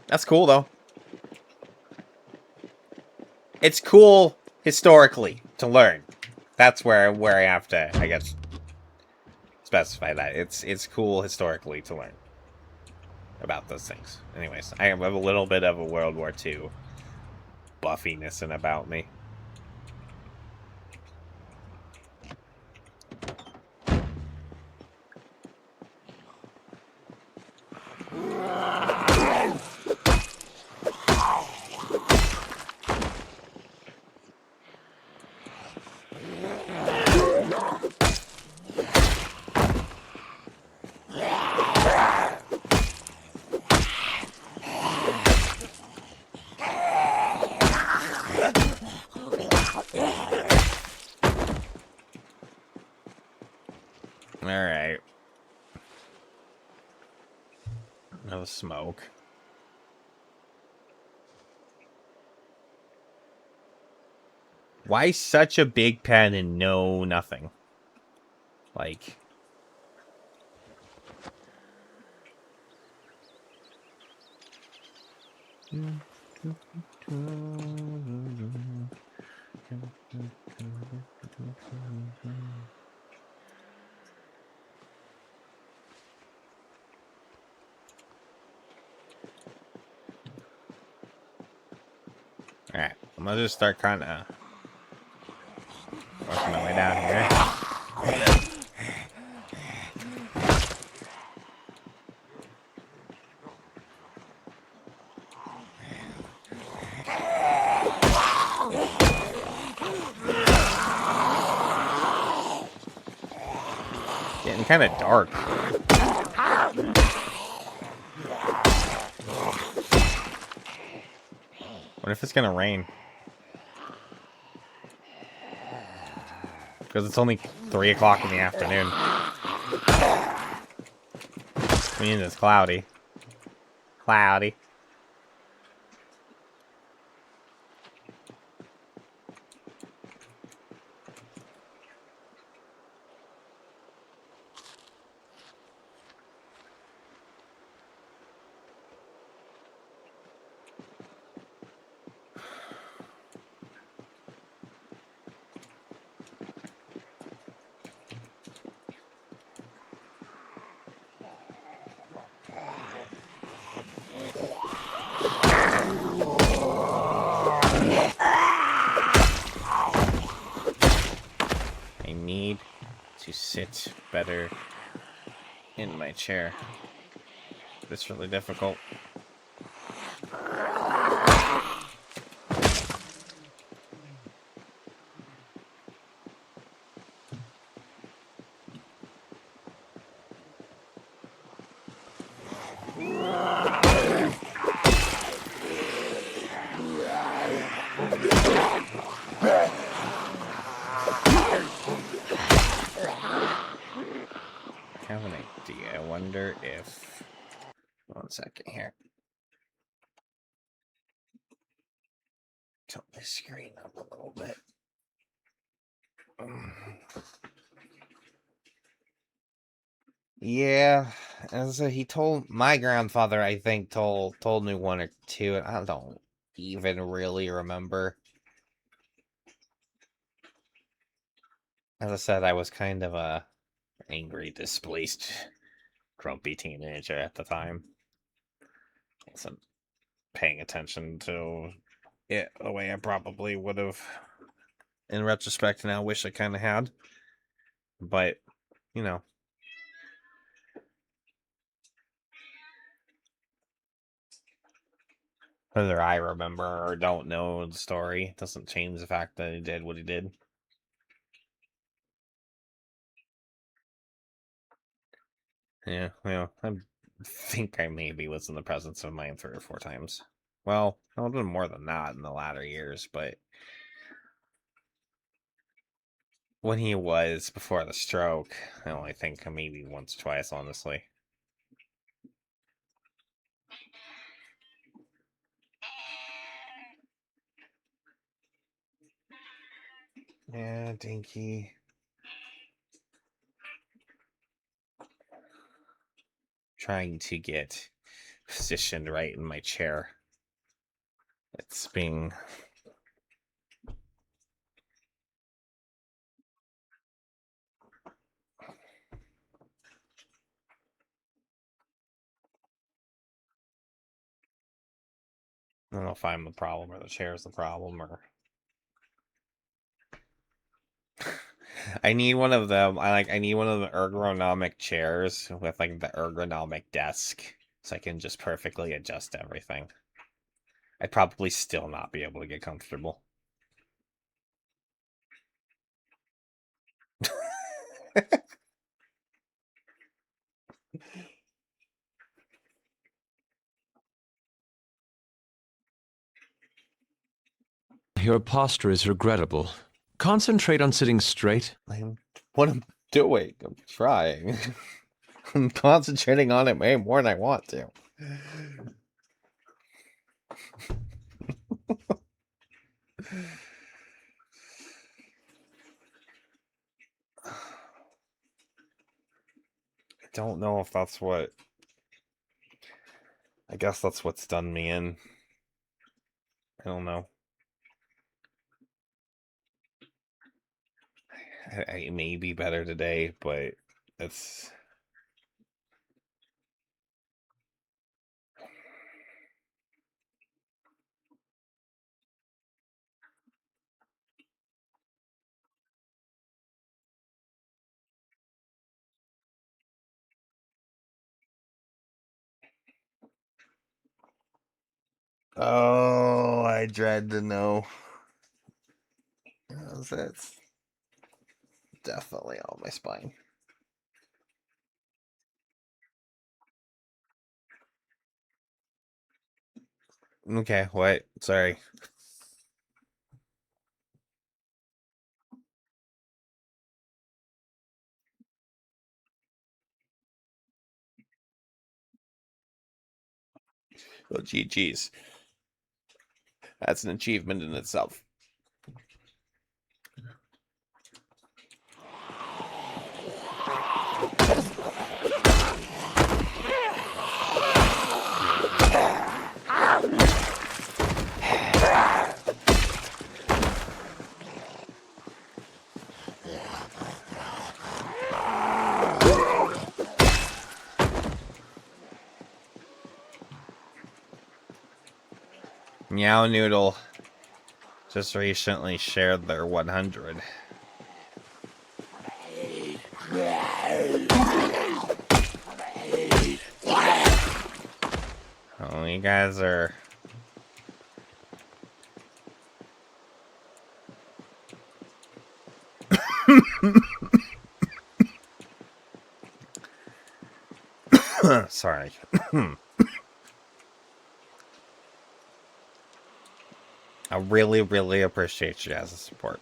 That's cool, though. It's cool historically to learn. That's where I have to, I guess, specify that. It's cool historically to learn about those things. Anyways, I have a little bit of a World War II buffiness and about me. Alright. No smoke. Why such a big pen and no nothing? Like, Alright, I'm gonna just start kind of working my way down here. Getting kind of dark. What if it's gonna rain? Because it's only 3 o'clock in the afternoon. I mean, it's cloudy. Cloudy. I need to sit better in my chair. It's really difficult. I have an idea. I wonder if... 1 second here. Tilt my screen up a little bit. Yeah, as he told my grandfather, I think told me 1 or 2, and I don't even really remember. As I said, I was kind of a angry, displaced, grumpy teenager at the time. Wasn't paying attention to it the way I probably would have. In retrospect, now I wish I kind of had. But, you know. Whether I remember or don't know the story doesn't change the fact that he did what he did. Yeah, well, I think I maybe was in the presence of mind 3 or 4 times. Well, I would have been more than that in the latter years, but when he was before the stroke, I only think maybe once or twice, honestly. Yeah, Dinky. Trying to get positioned right in my chair. It's being... I don't know if I'm the problem or the chair's the problem or... I need one of them. I need one of the ergonomic chairs with like the ergonomic desk so I can just perfectly adjust everything. I'd probably still not be able to get comfortable. Your posture is regrettable. Concentrate on sitting straight. What I'm doing, I'm trying. I'm concentrating on it way more than I want to. I don't know if that's what... I guess that's what's done me in. I don't know. It may be better today, but it's. Oh, I dread to know. That's definitely on my spine. Okay, what? Sorry. Oh, GG's. That's an achievement in itself. Meow Noodle just recently shared their 100. Oh, you guys are. Sorry. I really, really appreciate you guys' support.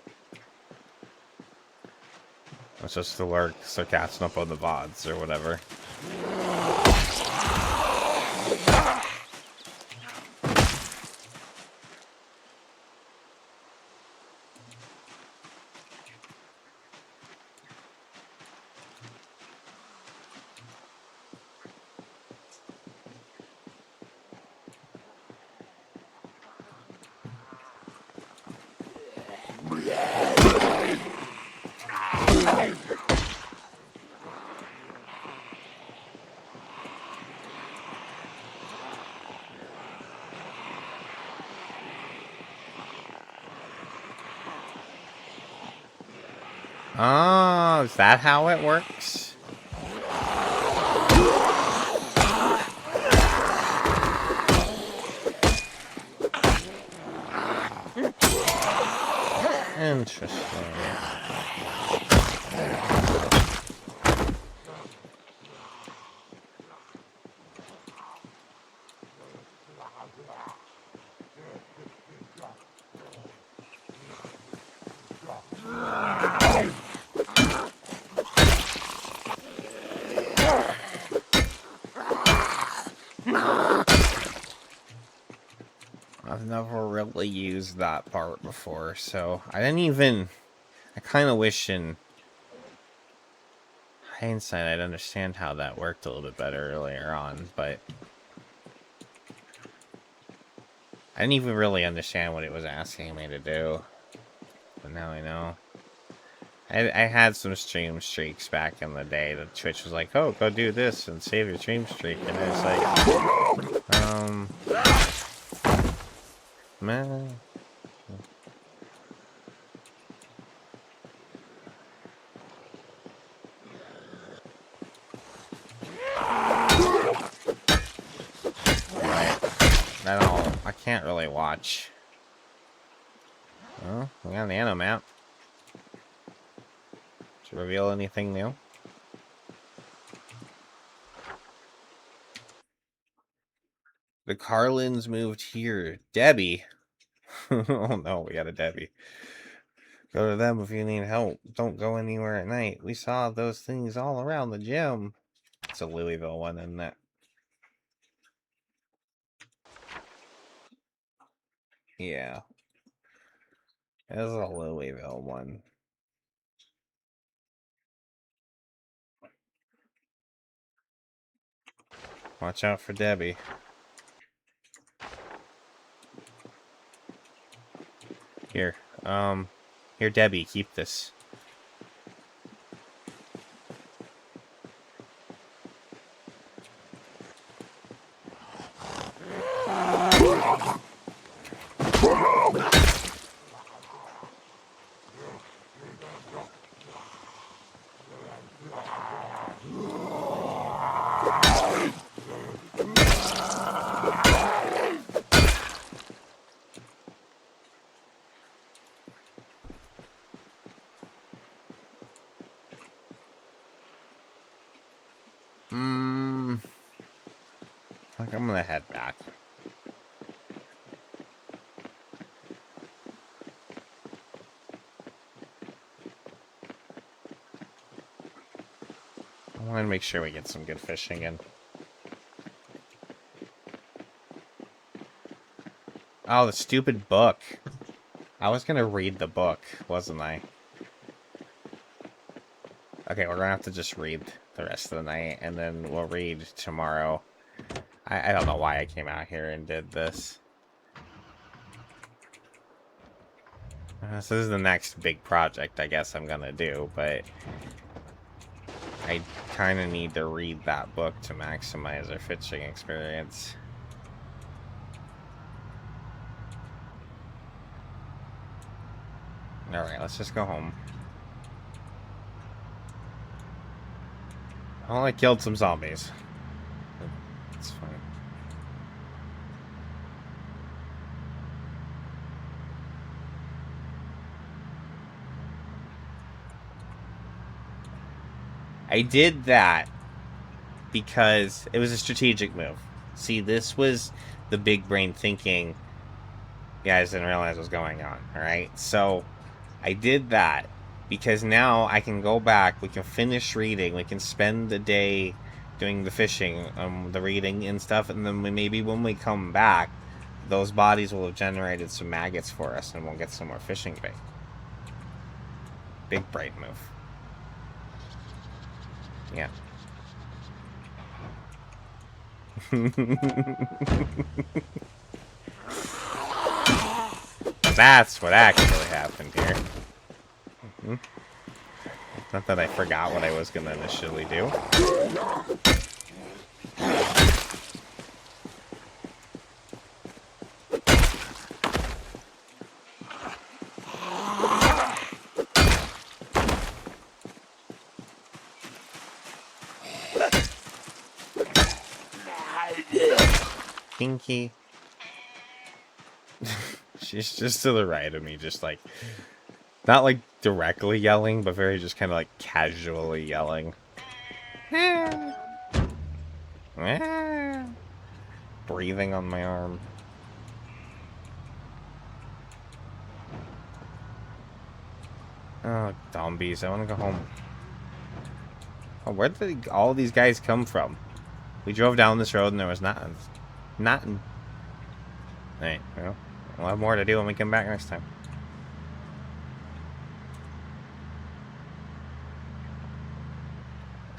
It's just to lurk, so catching up on the VODs or whatever. Oh, is that how it works? Interesting. I've never really used that part before, so I didn't even. I kind of wish in hindsight I'd understand how that worked a little bit better earlier on, but I didn't even really understand what it was asking me to do. But now I know. I had some stream streaks back in the day that Twitch was like, oh, go do this and save your stream streak. And it's like, man. I can't really watch. Oh, we got an nano map. To reveal anything new? The Carlins moved here. Debbie. Oh no, we got a Debbie. Go to them if you need help. Don't go anywhere at night. We saw those things all around the gym. It's a Louisville one, isn't it? Yeah. It's a Louisville one. Watch out for Debbie. Here. Here, Debbie, keep this. I think I'm gonna head back. I want to make sure we get some good fishing in. Oh, the stupid book. I was gonna read the book, wasn't I? Okay, we're gonna have to just read the rest of the night, and then we'll read tomorrow. I don't know why I came out here and did this. So this is the next big project I guess I'm gonna do, but I kind of need to read that book to maximize our fishing experience. Alright, let's just go home. I only killed some zombies. It's fine. I did that because it was a strategic move. See, this was the big brain thinking. You guys didn't realize what was going on, alright? So, I did that because now I can go back, we can finish reading, we can spend the day doing the fishing, the reading and stuff, and then maybe when we come back, those bodies will have generated some maggots for us, and we'll get some more fishing bait. Big brain move. Yeah. That's what actually happened here. Not that I forgot what I was gonna initially do. Pinky. She's just to the right of me, just like, not like directly yelling, but very just kind of like casually yelling. Breathing on my arm. Oh, zombies. I want to go home. Oh, where did all these guys come from? We drove down this road and there was nothing. Nothing. Hey, well, we'll have more to do when we come back next time.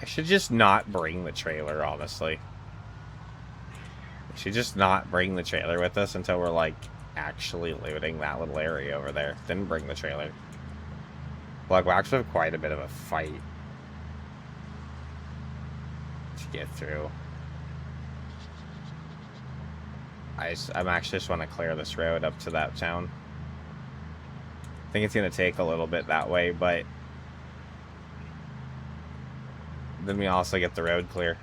I should just not bring the trailer, honestly. We should just not bring the trailer with us until we're, like, actually looting that little area over there. Then bring the trailer. Like, we'll actually have quite a bit of a fight to get through. I'm actually just want to clear this road up to that town. I think it's going to take a little bit that way, but then we also get the road clear.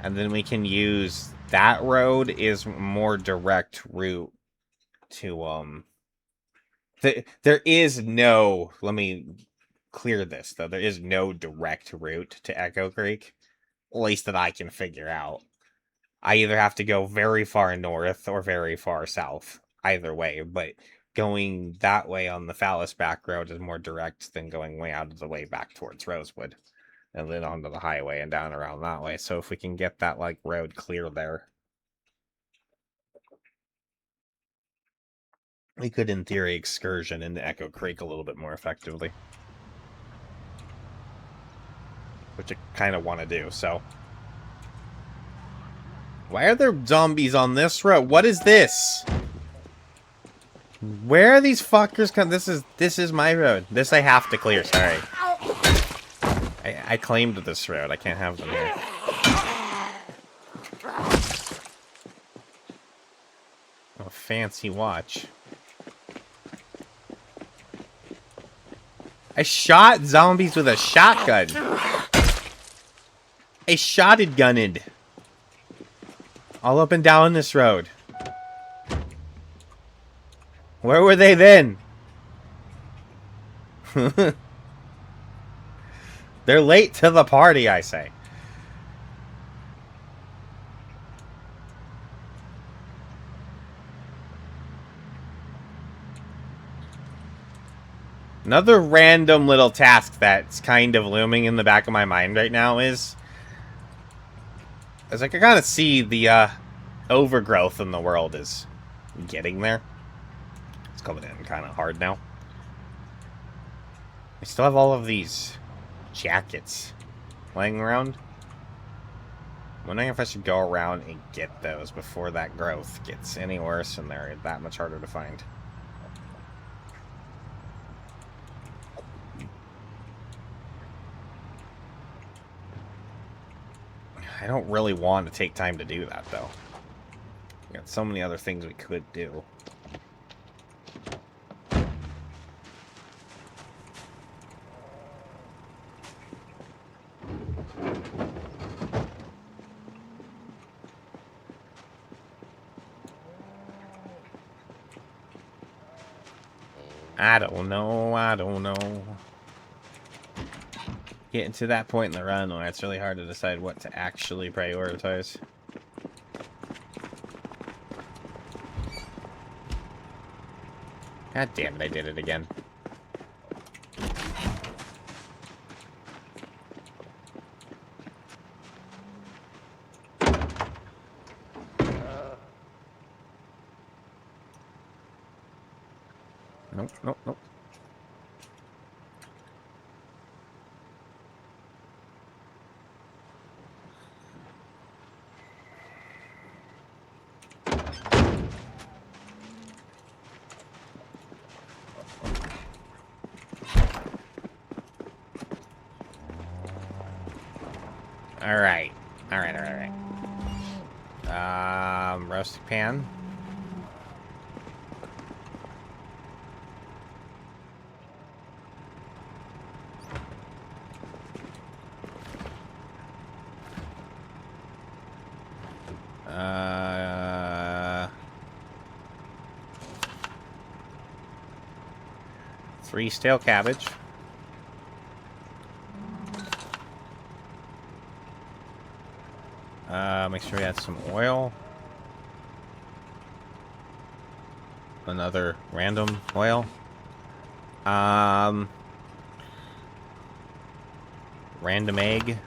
And then we can use that road is more direct route to there is no, let me clear this though, there is no direct route to Echo Creek, at least that I can figure out. I either have to go very far north or very far south, either way, but going that way on the Fallas Backroad is more direct than going way out of the way back towards Rosewood. And then onto the highway and down around that way. So if we can get that, like, road clear there, we could, in theory, excursion into Echo Creek a little bit more effectively. Which I kind of want to do, so. Why are there zombies on this road? What is this? Where are these fuckers come? This is my road. This I have to clear. Sorry. I claimed this road. I can't have them here. Oh, fancy watch. I shot zombies with a shotgun. I shotted gunned. All up and down this road. Where were they then? They're late to the party, I say. Another random little task that's kind of looming in the back of my mind right now is like I kind of see the overgrowth in the world is getting there. It's coming in kind of hard now. I still have all of these jackets laying around. I'm wondering if I should go around and get those before that growth gets any worse and they're that much harder to find. I don't really want to take time to do that, though. We got so many other things we could do. I don't know. Getting to that point in the run where it's really hard to decide what to actually prioritize. God damn it, I did it again. Nope. Alright. Roasting pan. Three stale cabbage. Make sure we add some oil. Another random oil. Random egg.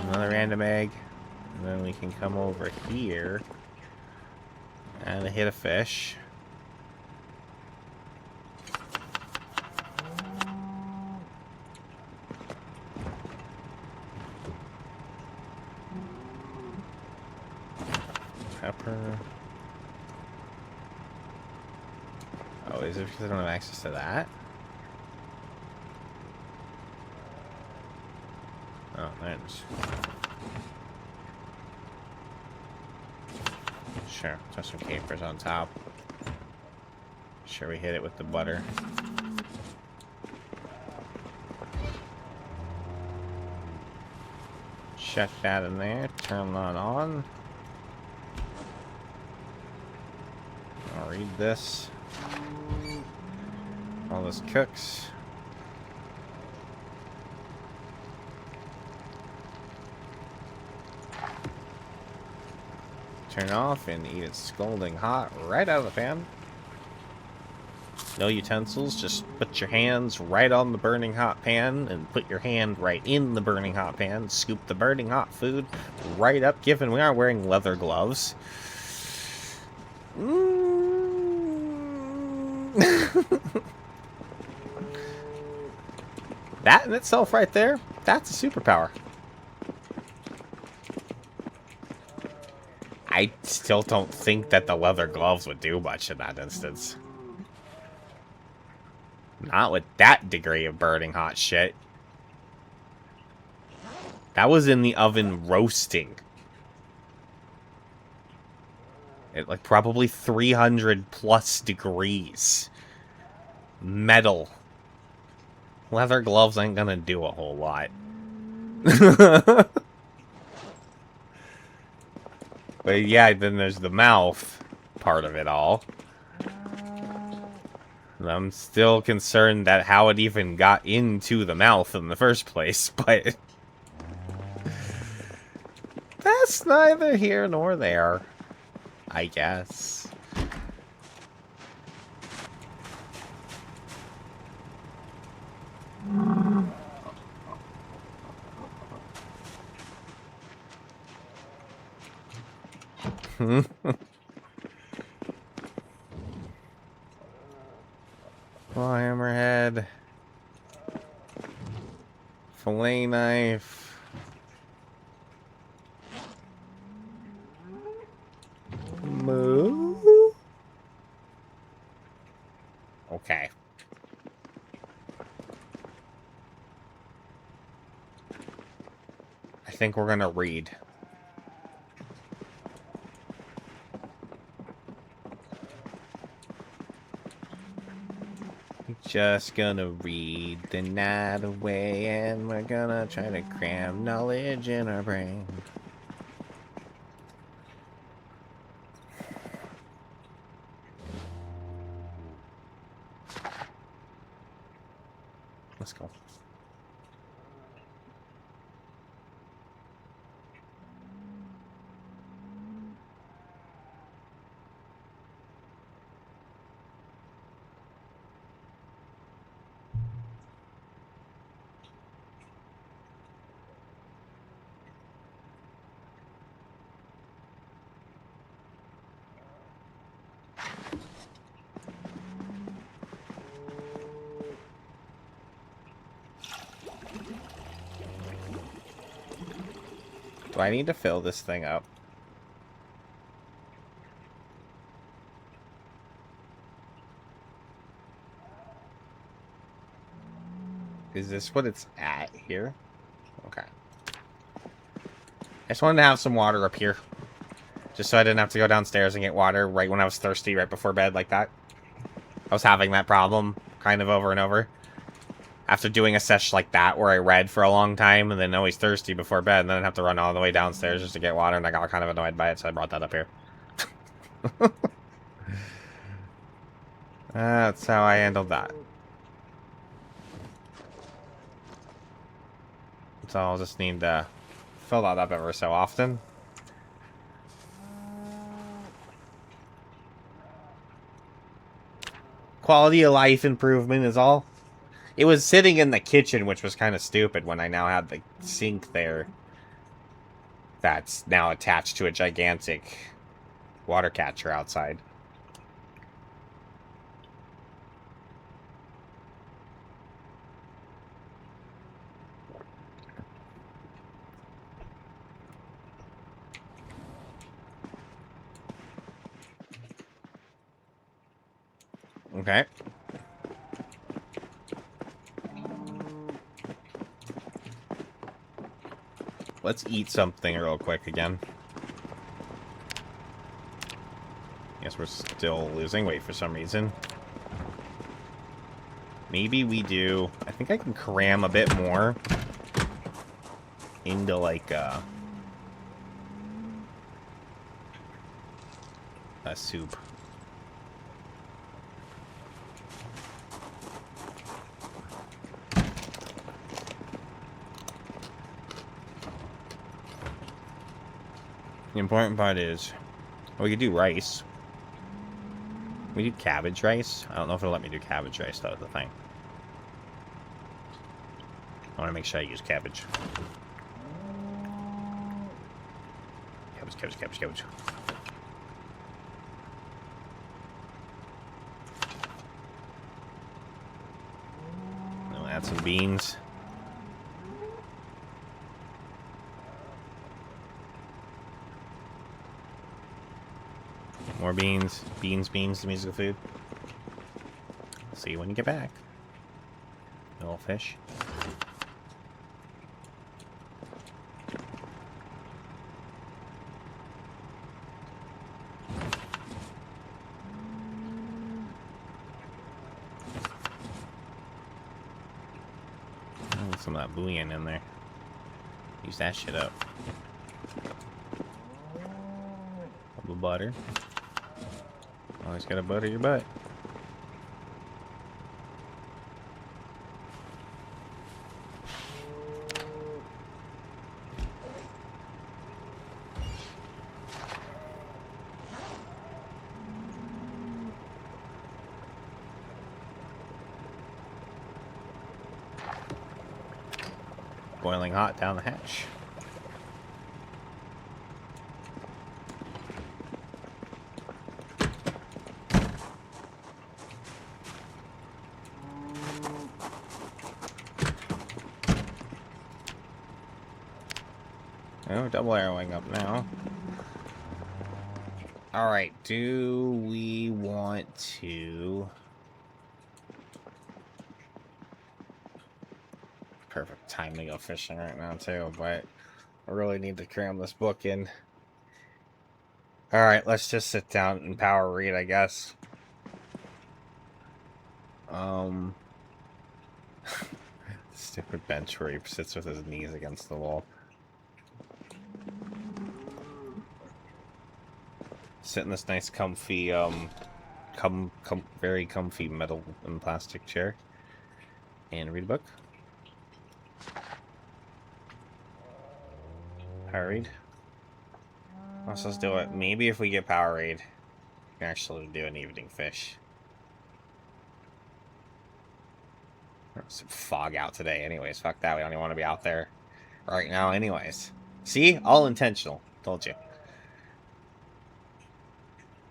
Another random egg. And then we can come over here and hit a fish. Pepper. Oh, is it because I don't have access to that? Oh, thanks. Sure, throw some capers on top. Sure, we hit it with the butter. Shut that in there. Turn that on. I'll read this. All this cooks. Turn off and eat it scalding hot right out of the pan. No utensils, just put your hands right on the burning hot pan and put your hand right in the burning hot pan. Scoop the burning hot food right up, given we aren't wearing leather gloves. That in itself right there, that's a superpower. I still don't think that the leather gloves would do much in that instance. Not with that degree of burning hot shit. That was in the oven roasting. At like probably 300 plus degrees. Metal. Leather gloves ain't gonna do a whole lot. But yeah, then there's the mouth part of it all. And I'm still concerned that how it even got into the mouth in the first place, but that's neither here nor there, I guess. Oh, hammerhead. Fillet knife. Moo. Okay. I think we're gonna read. Just gonna read the night away, and we're gonna try to cram knowledge in our brain. Let's go. Do I need to fill this thing up? Is this what it's at here? Okay. I just wanted to have some water up here. Just so I didn't have to go downstairs and get water right when I was thirsty right before bed like that. I was having that problem kind of over and over. After doing a sesh like that where I read for a long time and then always thirsty before bed, and then I'd have to run all the way downstairs just to get water, and I got kind of annoyed by it, so I brought that up here. That's how I handled that. So I'll just need to fill that up ever so often. Quality of life improvement is all. It was sitting in the kitchen, which was kind of stupid when I now had the sink there. That's now attached to a gigantic water catcher outside. Okay. Let's eat something real quick again. Guess we're still losing weight for some reason. Maybe we do... I think I can cram a bit more into, like, a soup. The important part is, we could do rice. We do cabbage rice. I don't know if it'll let me do cabbage rice, though, is the thing. I want to make sure I use cabbage. Cabbage, cabbage, cabbage, cabbage. I'll add some beans. More beans. Beans, beans, the musical food. See you when you get back. Little fish. Oh, some of that bouillon in there. Use that shit up. Couple butter. Always gotta butter your butt. Boiling hot down the hatch. Oh, double arrowing up now. Alright, do we want to... Perfect time to go fishing right now, too, but I really need to cram this book in. Alright, let's just sit down and power read, I guess. Stupid bench where he sits with his knees against the wall. Sit in this nice, comfy, very comfy metal and plastic chair. And read a book. Power read. Let's just do it. Maybe if we get power read, we can actually do an evening fish. Some fog out today anyways. Fuck that. We don't even want to be out there right now anyways. See? All intentional. Told you.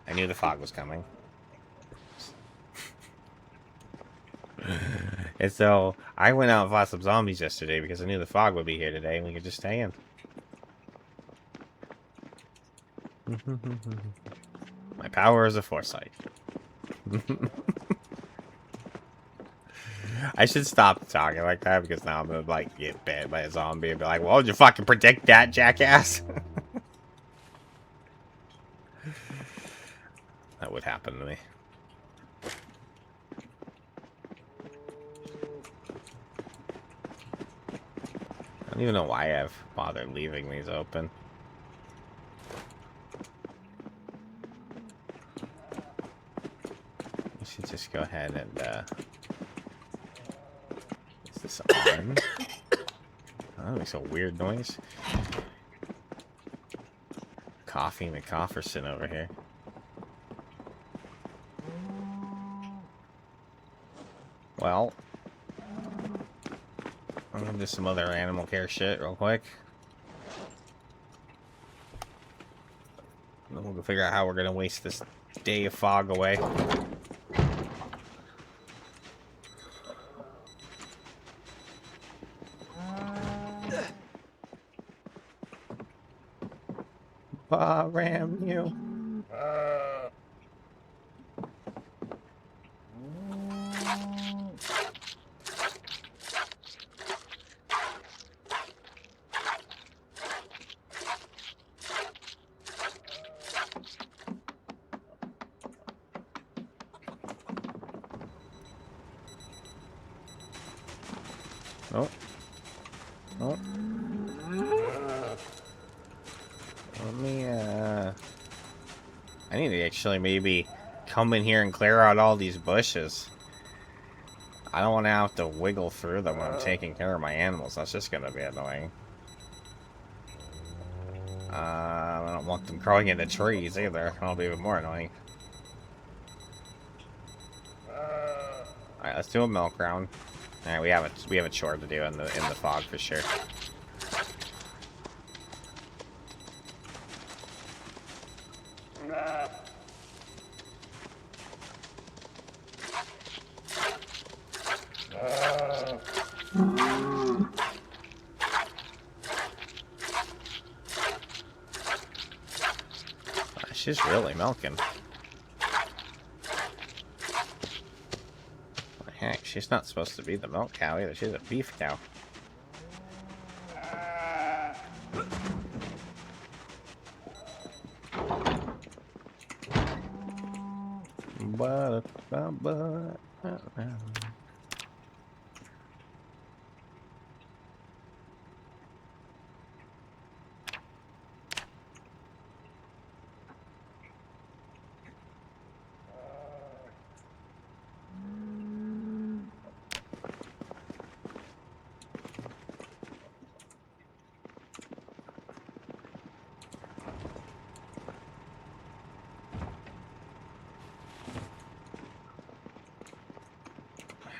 I knew the fog was coming. And so, I went out and fought some zombies yesterday because I knew the fog would be here today and we could just stay in. My power is a foresight. I should stop talking like that because now I'm gonna like get bit by a zombie and be like, well, did you fucking predict that, jackass? That would happen to me. I don't even know why I've bothered leaving these open. We should just go ahead and is this on? Oh, that makes a weird noise. Coffee McCofferson over here. Well, I'm gonna do some other animal care shit real quick. Then we'll figure out how we're gonna waste this day of fog away. Ram you. Oh. Oh. Let me, I need to actually maybe come in here and clear out all these bushes. I don't want to have to wiggle through them when I'm taking care of my animals. That's just going to be annoying. I don't want them crawling into trees either. That'll be even more annoying. Alright, let's do a milk round. Alright, we have a chore to do in the fog for sure. she's really milking. Heck, she's not supposed to be the milk cow either. She's a beef cow.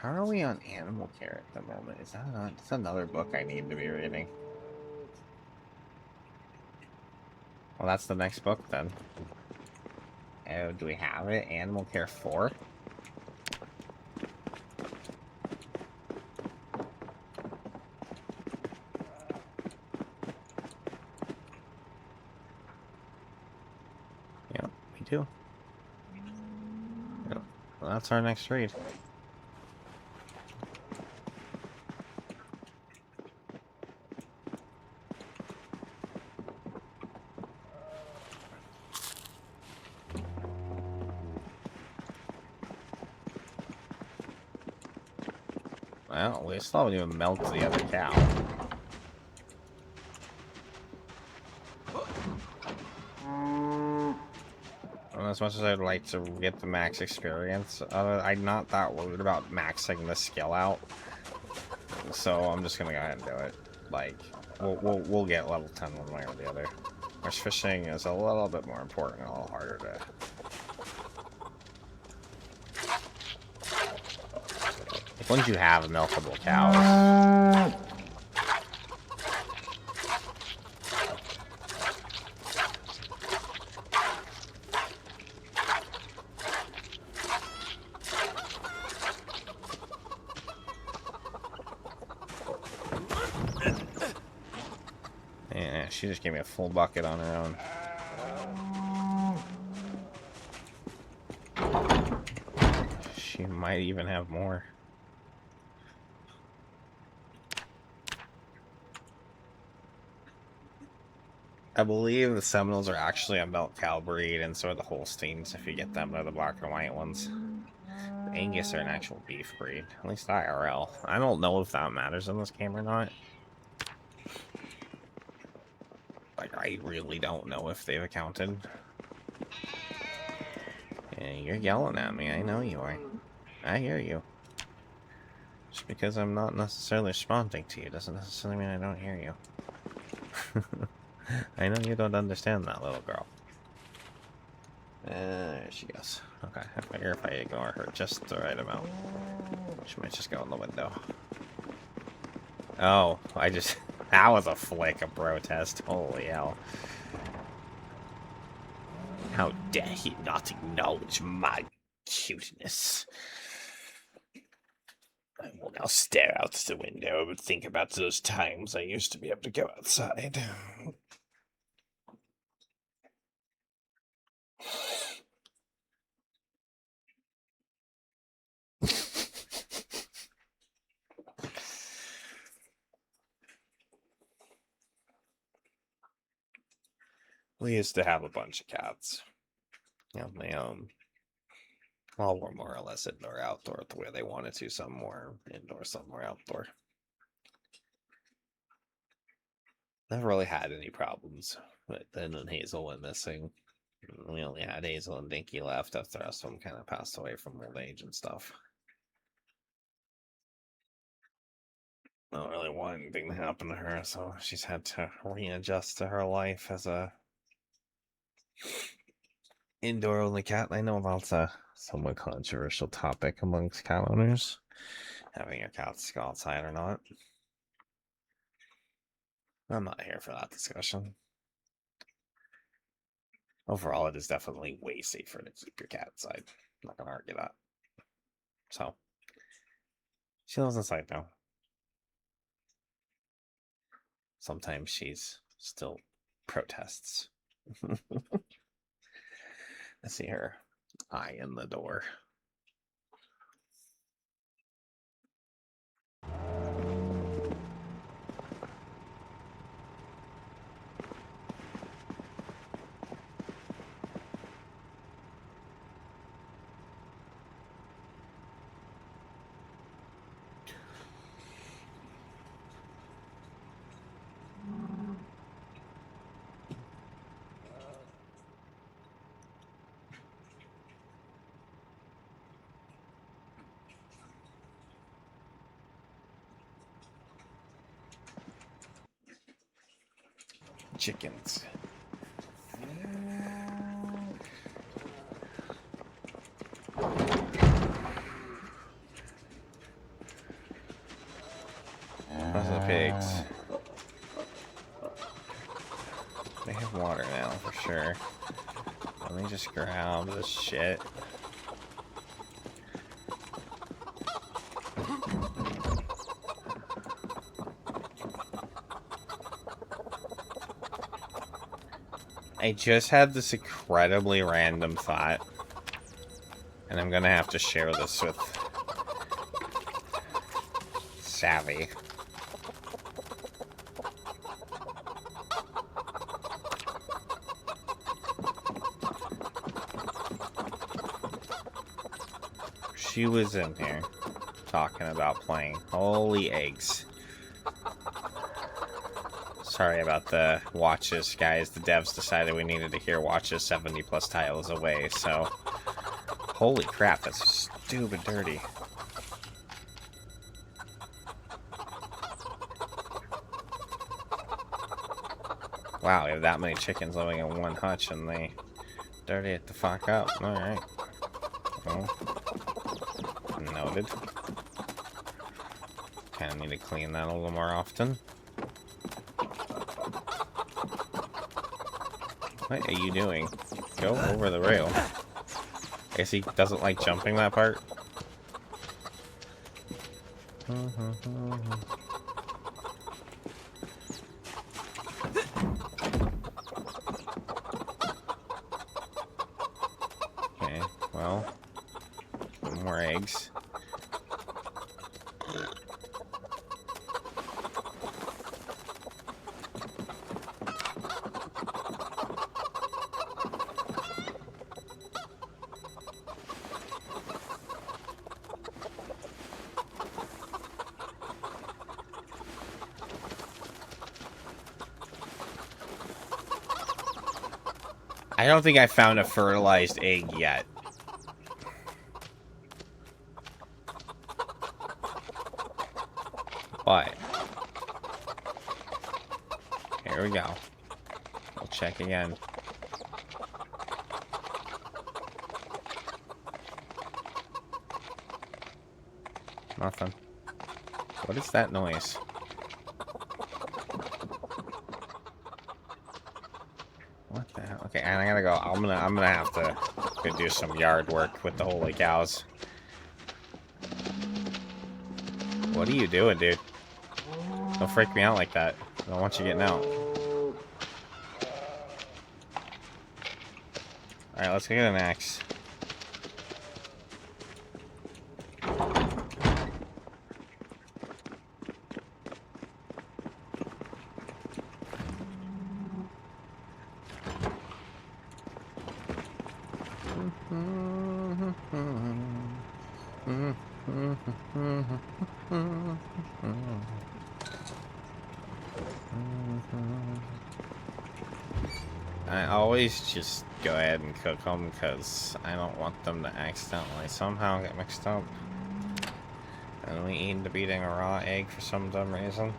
How are we on animal care at the moment? Is that not? That's another book I need to be reading. Well, that's the next book then. Oh, do we have it? Animal Care 4? Yeah, we do. Yep. Well, that's our next read. Well, we still haven't even milked the other cow. And as much as I'd like to get the max experience, I'm not that worried about maxing the skill out. So I'm just gonna go ahead and do it. Like, we'll get level 10 one way or the other. Whereas fishing is a little bit more important and a little harder to... Like, once you have milkable cows... Yeah, she just gave me a full bucket on her own. She might even have more. I believe the Seminoles are actually a milk cow breed, and so are the Holsteins, if you get them. They're the black and white ones. The Angus are an actual beef breed, at least IRL. I don't know if that matters in this game or not. Like, I really don't know if they've accounted. Yeah, you're yelling at me, I know you are. I hear you. Just because I'm not necessarily responding to you doesn't necessarily mean I don't hear you. I know you don't understand that, little girl. There she goes. Okay, I figure if I ignore her just the right amount, she might just go in the window. Oh, I just... That was a flick of protest. Holy hell. How dare he not acknowledge my cuteness? I will now stare out the window and think about those times I used to be able to go outside. We used to have a bunch of cats. You know, they all were more or less indoor outdoor the way they wanted to. Some more indoor, some more outdoor. Never really had any problems. But then when Hazel went missing, we only had Hazel and Dinky left after the rest of them kind of passed away from old age and stuff. I don't really want anything to happen to her, so she's had to readjust to her life as a indoor only cat. I know that's a somewhat controversial topic amongst cat owners, having your cats go outside or not. I'm not here for that discussion. Overall, it is definitely way safer to keep your cat inside. I'm not gonna argue that. So, she lives inside now. Sometimes she's still protests. I see her eye in the door. Chickens. Those are the pigs. They have water now, for sure. Let me just grab this shit. I just had this incredibly random thought, and I'm gonna have to share this with Savvy. She was in here talking about playing. Holy eggs. Sorry about the watches, guys. The devs decided we needed to hear watches 70 plus tiles away, so... Holy crap, that's stupid dirty. Wow, we have that many chickens living in one hutch and they dirty it the fuck up. Alright. Well, noted. Kinda need to clean that a little more often. What are you doing? Go over the rail. I guess he doesn't like jumping that part. Okay, well, more eggs. I don't think I found a fertilized egg yet. But here we go. We'll check again. Nothing. What is that noise? What the hell? Okay, and I gotta go. I'm gonna have to go do some yard work with the holy cows. What are you doing, dude? Don't freak me out like that. I don't want you getting out. Alright, let's go get an axe. I always just go ahead and cook them because I don't want them to accidentally somehow get mixed up. And we end up eating a raw egg for some dumb reason.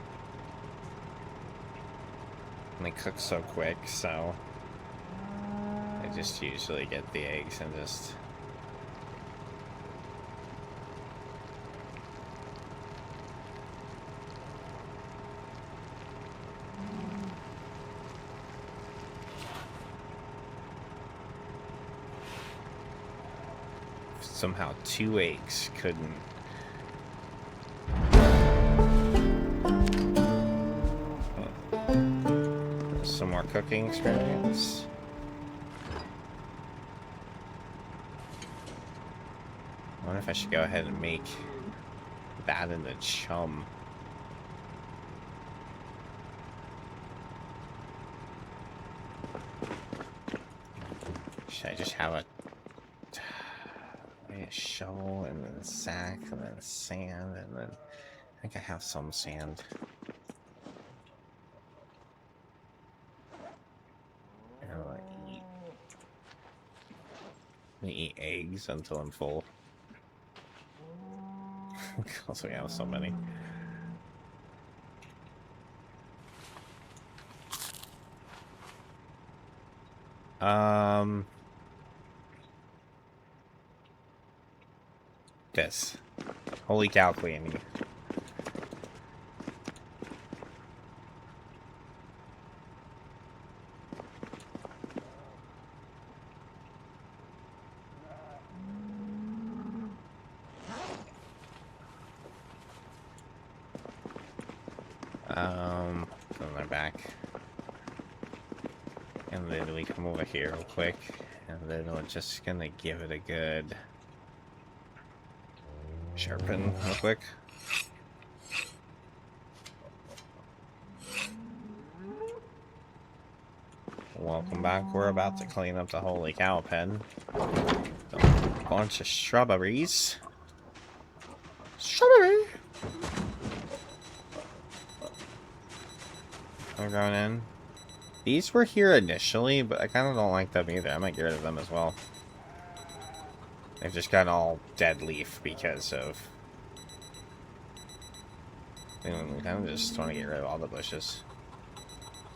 And they cook so quick, so I just usually get the eggs and just... Somehow 2 eggs couldn't. Some more cooking experience. I wonder if I should go ahead and make that into chum. Should I just have a shovel and then a sack and then sand and then I think I have some sand. And I'll like eat eggs until I'm full. Because we have so many. This. Holy cow, Queenie. Then they're back. And then we come over here real quick. And then we're just gonna give it a good sharpen real quick. Welcome back. We're about to clean up the holy cow pen. A bunch of strawberries. Strawberry! I'm going in. These were here initially, but I kind of don't like them either. I might get rid of them as well. They've just got all dead leaf because of... We kind of just want to get rid of all the bushes.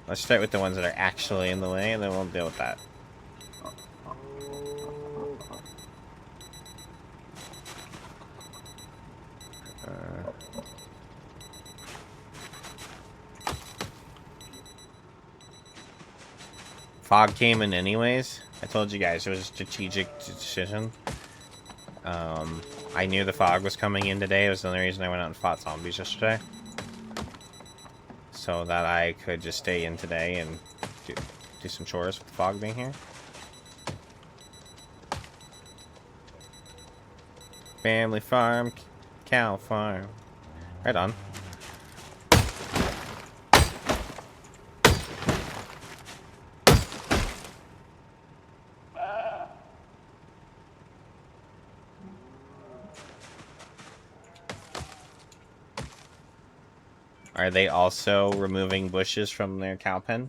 Let's start with the ones that are actually in the way, and then we'll deal with that. Fog came in anyways. I told you guys it was a strategic decision. I knew the fog was coming in today. It was the only reason I went out and fought zombies yesterday. So that I could just stay in today and do some chores with the fog being here. Family farm, cow farm. Right on. Are they also removing bushes from their cow pen?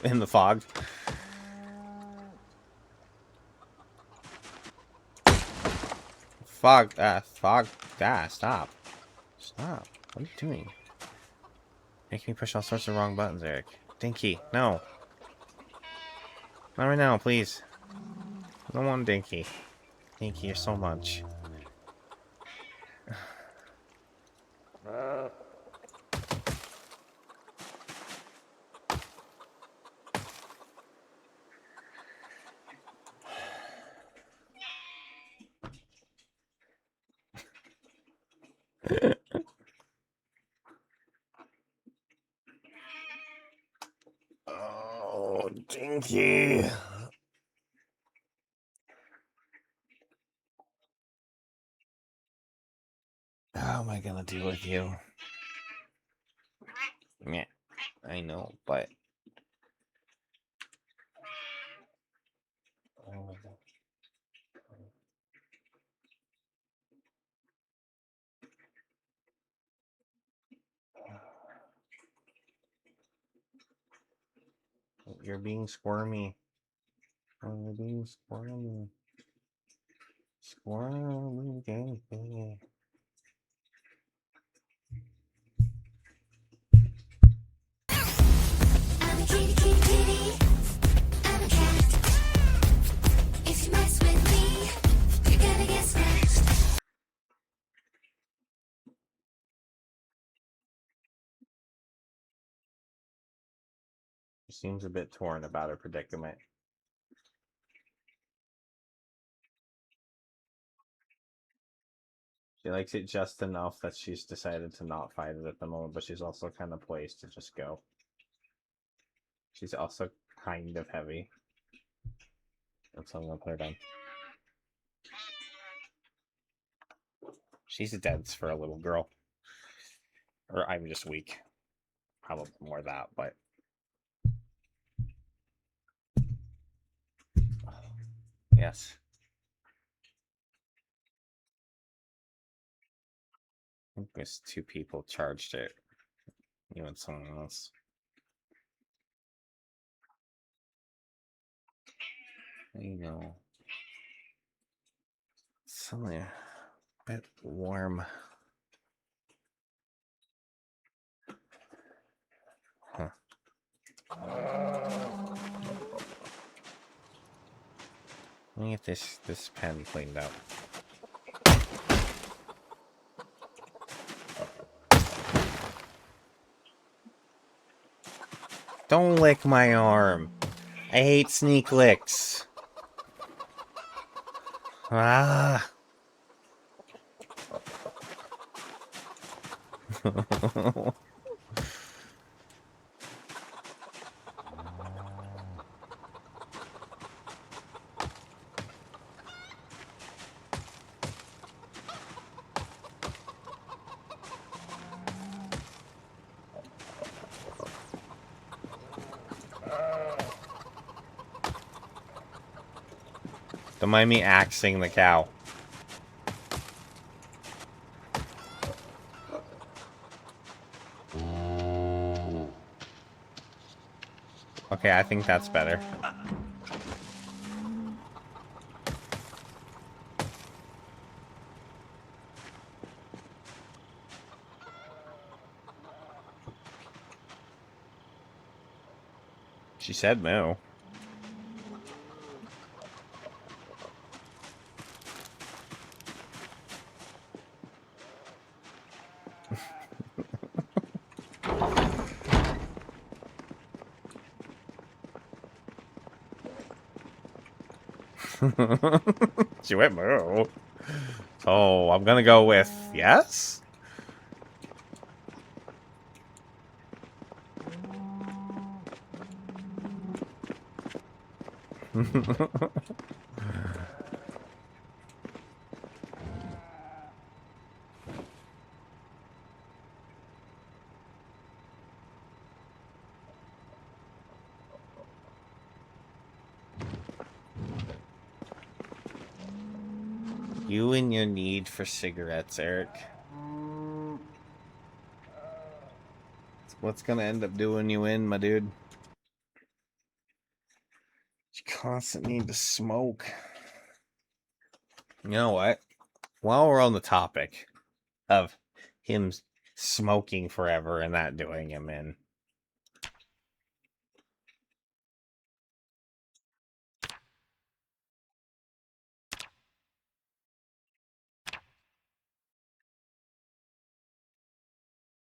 In the fog? Stop. Stop. Stop. What are you doing? Making me push all sorts of wrong buttons, Eric. Dinky, no. Not right now, please. I don't want Dinky. Thank you so much. Oh, Dinky. How am I gonna deal with you? Yeah, I know, but... You're being squirmy. Oh, you're being squirmy. Squirmy, Dinky. I'm a kitty, kitty, kitty. I'm a cat. If you mess with me, you're gonna get smashed. She seems a bit torn about her predicament. She likes it just enough that she's decided to not fight it at the moment, but she's also kind of poised to just go. She's also kind of heavy. And so I'm gonna put her down. She's dense for a little girl. Or I'm just weak. Probably more that, but yes. I think there's 2 people charged it. You and someone else. There you go. Suddenly a bit warm. Huh. Let me get this pen cleaned up. Don't lick my arm. I hate sneak licks. Ah. Don't mind me axing the cow. Okay, I think that's better. She said moo. She went moo. So I'm gonna go with yes. You and your need for cigarettes, Eric. What's gonna end up doing you in, my dude? You constantly need to smoke. You know what? While we're on the topic of him smoking forever and that doing him in.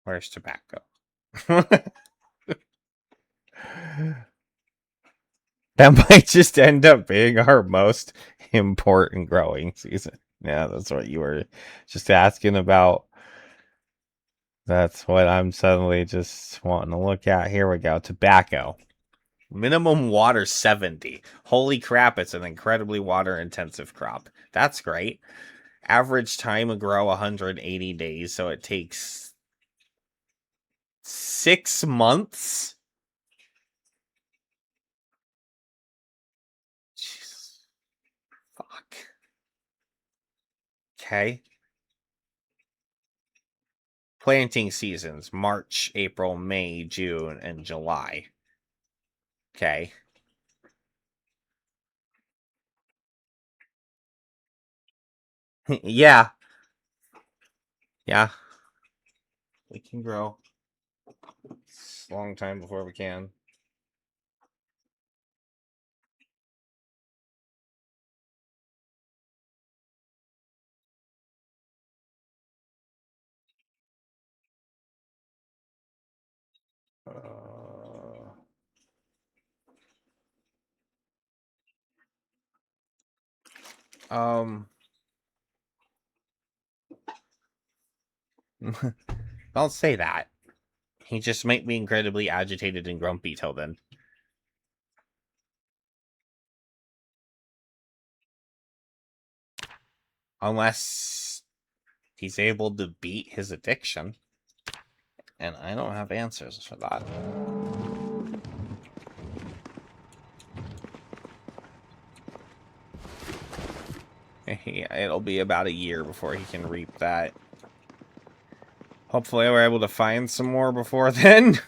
Where's tobacco? That might just end up being our most important growing season. Yeah, that's what you were just asking about. That's what I'm suddenly just wanting to look at. Here we go. Tobacco. Minimum water 70. Holy crap, it's an incredibly water intensive crop. That's great. Average time to grow 180 days, so it takes 6 months. Jesus. Fuck. Okay. Planting seasons: March, April, May, June, and July. Okay. Yeah. Yeah. We can grow. It's a long time before we can. Um. Don't say that. He just might be incredibly agitated and grumpy till then. Unless he's able to beat his addiction. And I don't have answers for that. It'll be about a year before he can reap that. Hopefully we're able to find some more before then.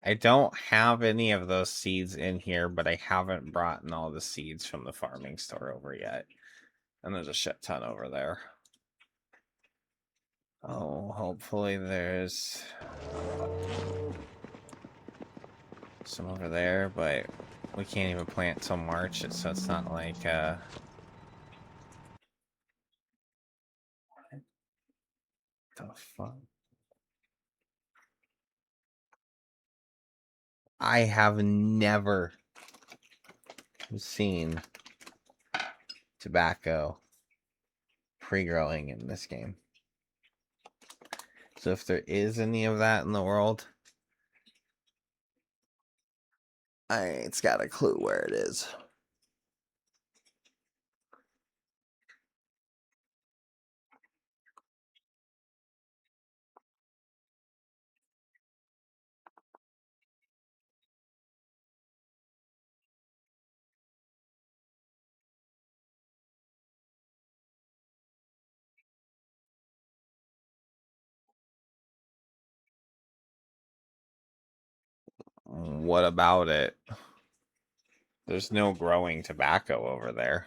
I don't have any of those seeds in here, but I haven't brought in all the seeds from the farming store over yet. And there's a shit ton over there. Oh, hopefully there's some over there, but we can't even plant till March, so it's not like, the fuck? I have never seen tobacco pre-growing in this game. So if there is any of that in the world, it's got a clue where it is. What about it? There's no growing tobacco over there.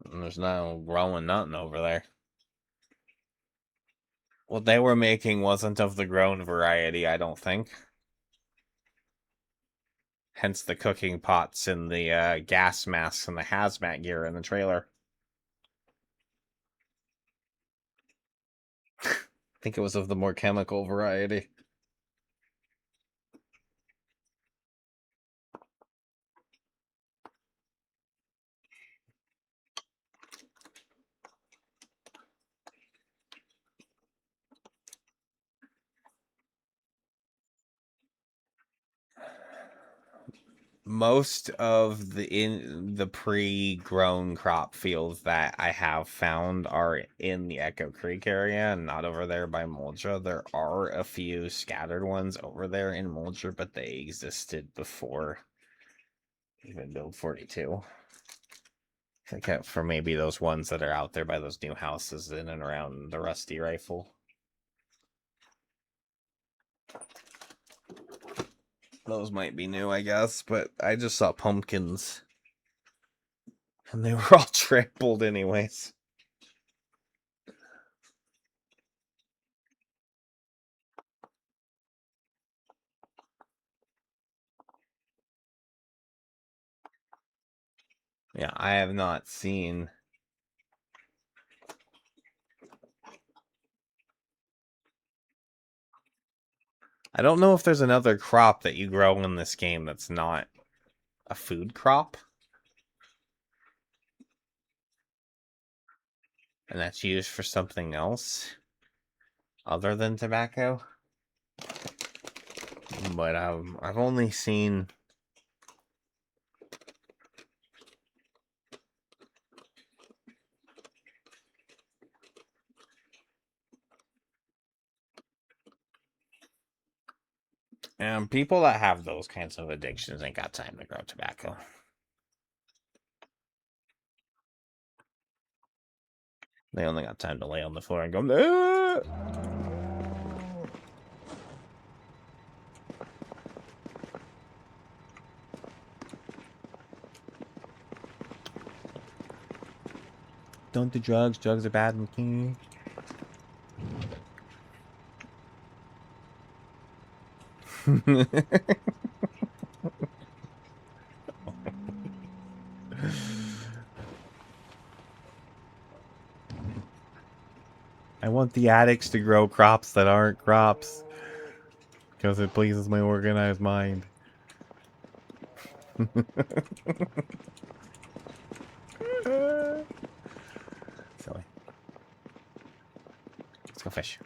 And there's no growing nothing over there. What they were making wasn't of the grown variety, I don't think. Hence the cooking pots and the gas masks and the hazmat gear in the trailer. I think it was of the more chemical variety. Most of the pre-grown crop fields that I have found are in the Echo Creek area and not over there by Muldra. There are a few scattered ones over there in Muldra, but they existed before even Build 42. Except for maybe those ones that are out there by those new houses in and around the Rusty Rifle. Those might be new, I guess, but I just saw pumpkins. And they were all trampled anyways. Yeah, I have not seen... I don't know if there's another crop that you grow in this game that's not a food crop. And that's used for something else other than tobacco. But I've only seen... And people that have those kinds of addictions ain't got time to grow tobacco. They only got time to lay on the floor and go, "Ah!" Don't do drugs. Drugs are bad and king. want the attics to grow crops that aren't crops. Because it pleases my organized mind. Silly. Let's go fish.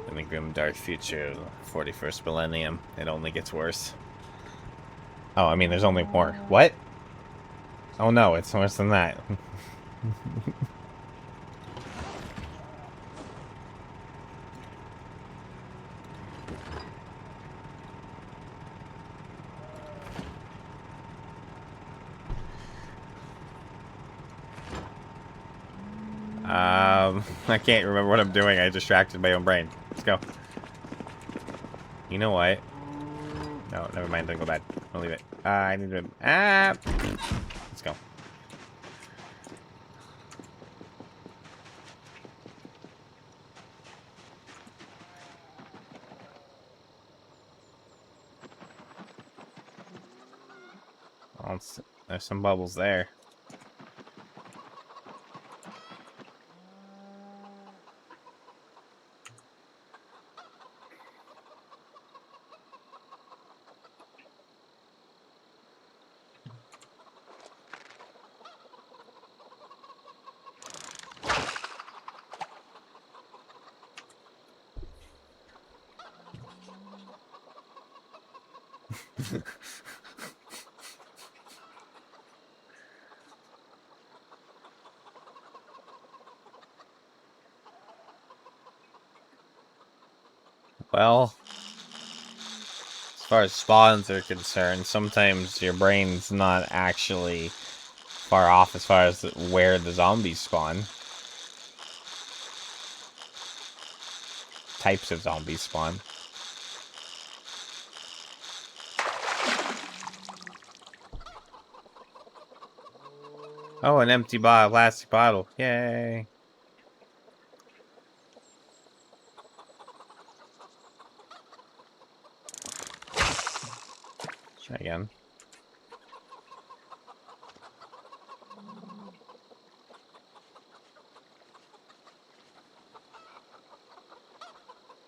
In the grim dark future of the 41st millennium, it only gets worse. Oh, I mean, there's only more. What? Oh no, it's worse than that. I can't remember what I'm doing. I distracted my own brain. Let's go. You know what? No, never mind. Don't go bad. I'll leave it. I need to... Let's go. Oh, there's some bubbles there. Well, as far as spawns are concerned, sometimes your brain's not actually far off as far as where the zombies spawn. Types of zombies spawn. Oh, an empty bottle, plastic bottle. Yay. Try again.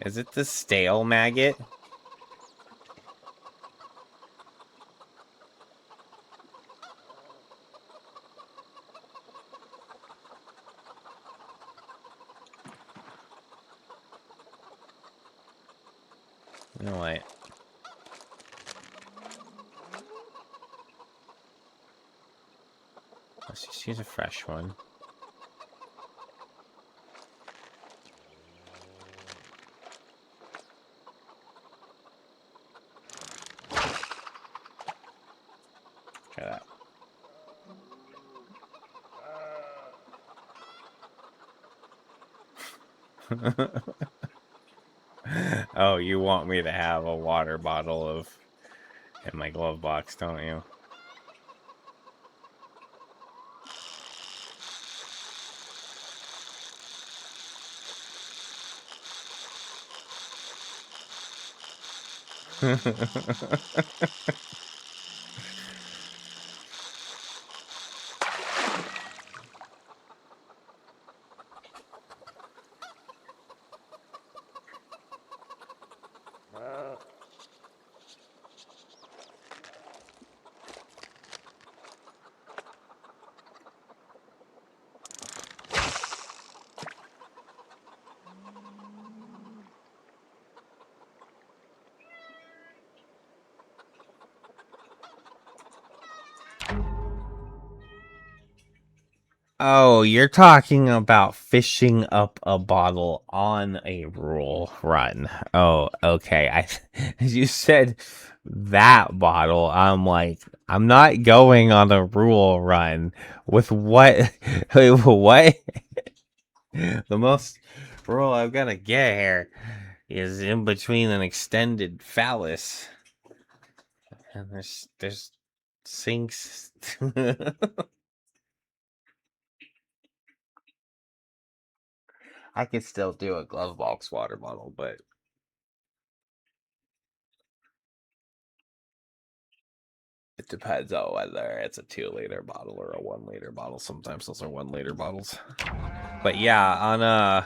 Is it the stale maggot? You know what? Let's just use a fresh one. Try that. Oh, you want me to have a water bottle in my glove box, don't you? Oh, you're talking about fishing up a bottle on a rural run. Oh, okay. As you said that bottle, I'm like, I'm not going on a rural run with what? What? The most rural I'm gonna get here is in between an extended phallus, and there's sinks. I could still do a glove box water bottle, but it depends on whether it's a 2-liter bottle or a 1-liter bottle. Sometimes those are 1-liter bottles. But yeah, on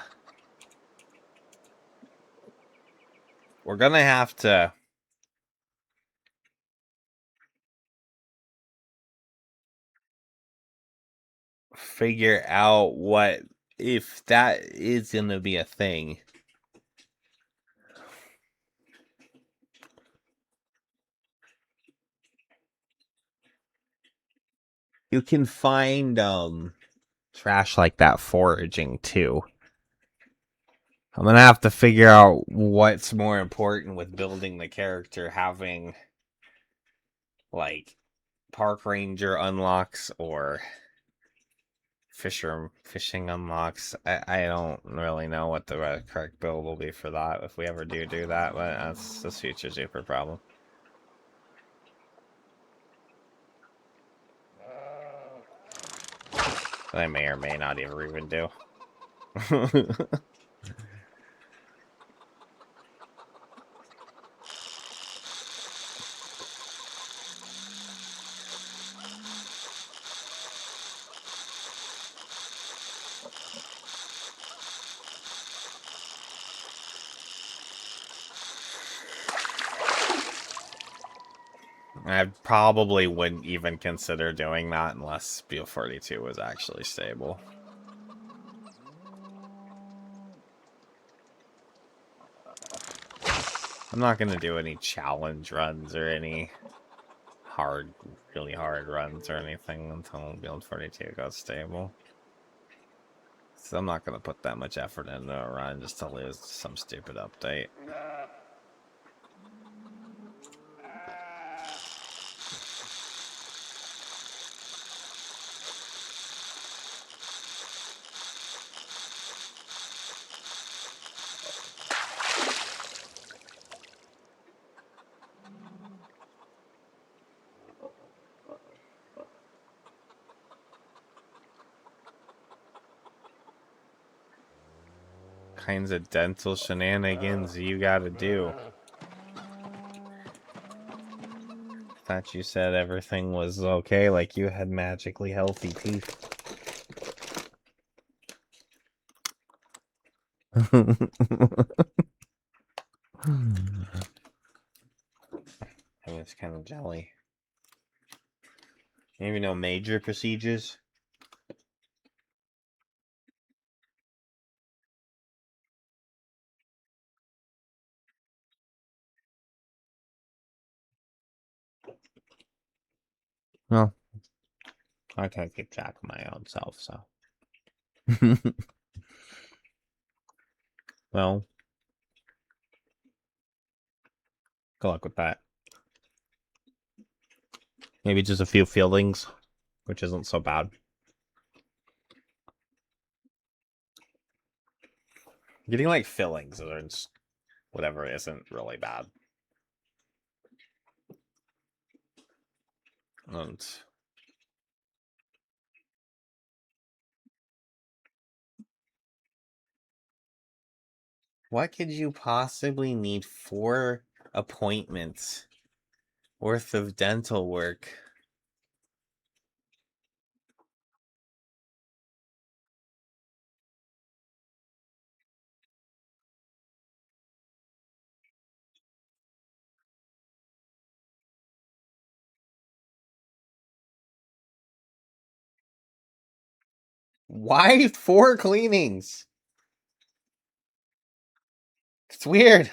we're gonna have to figure out what if that is gonna be a thing. You can find trash like that foraging too. I'm gonna have to figure out what's more important with building the character, having like park ranger unlocks or fishing unlocks. I don't really know what the correct build will be for that if we ever do that, but that's a future super problem. I may or may not even do. I probably wouldn't even consider doing that unless BO42 was actually stable. I'm not gonna do any challenge runs or any really hard runs or anything until build 42 goes stable. So I'm not gonna put that much effort into a run just to lose some stupid update. Kinds of dental shenanigans you gotta do. Thought you said everything was okay, like you had magically healthy teeth. I mean, it's kind of jelly. Maybe no major procedures. Well, I can't keep track of my own self, so. Well, good luck with that. Maybe just a few fillings, which isn't so bad. Getting like fillings or whatever isn't really bad. And what could you possibly need 4 appointments worth of dental work? Why 4 cleanings? It's weird.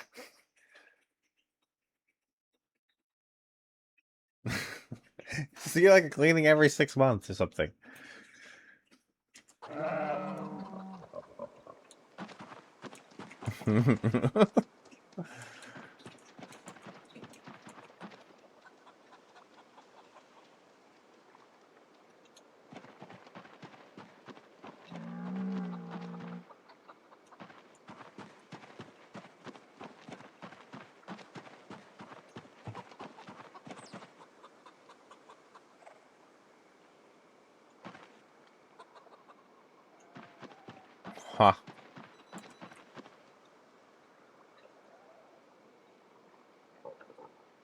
So you're like cleaning every 6 months or something. Huh.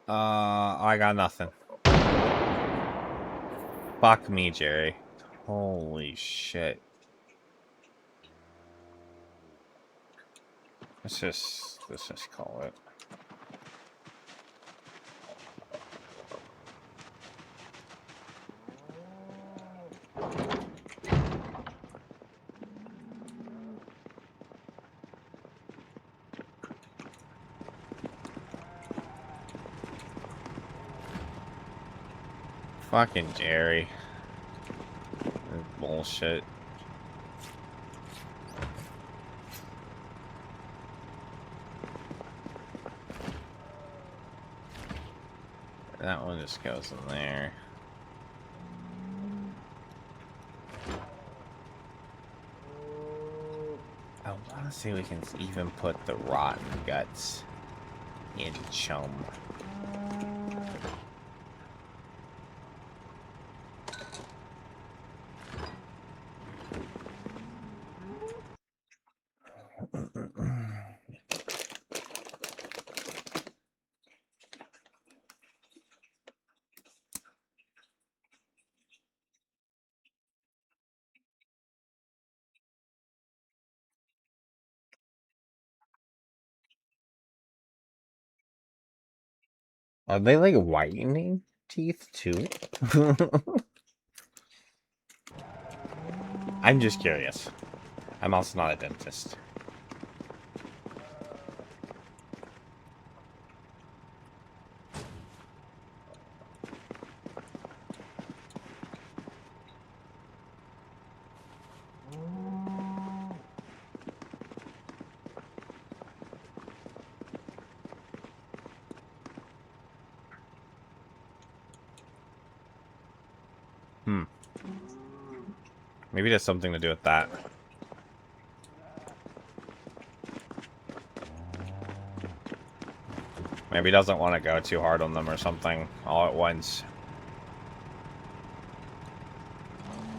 I got nothing. Fuck me, Jerry. Holy shit. Let's just call it. Fucking Jerry. This bullshit. That one just goes in there. I want to see if we can even put the rotten guts in chum. Are they like whitening teeth too? I'm just curious. I'm also not a dentist. Maybe it has something to do with that. Maybe he doesn't want to go too hard on them or something all at once.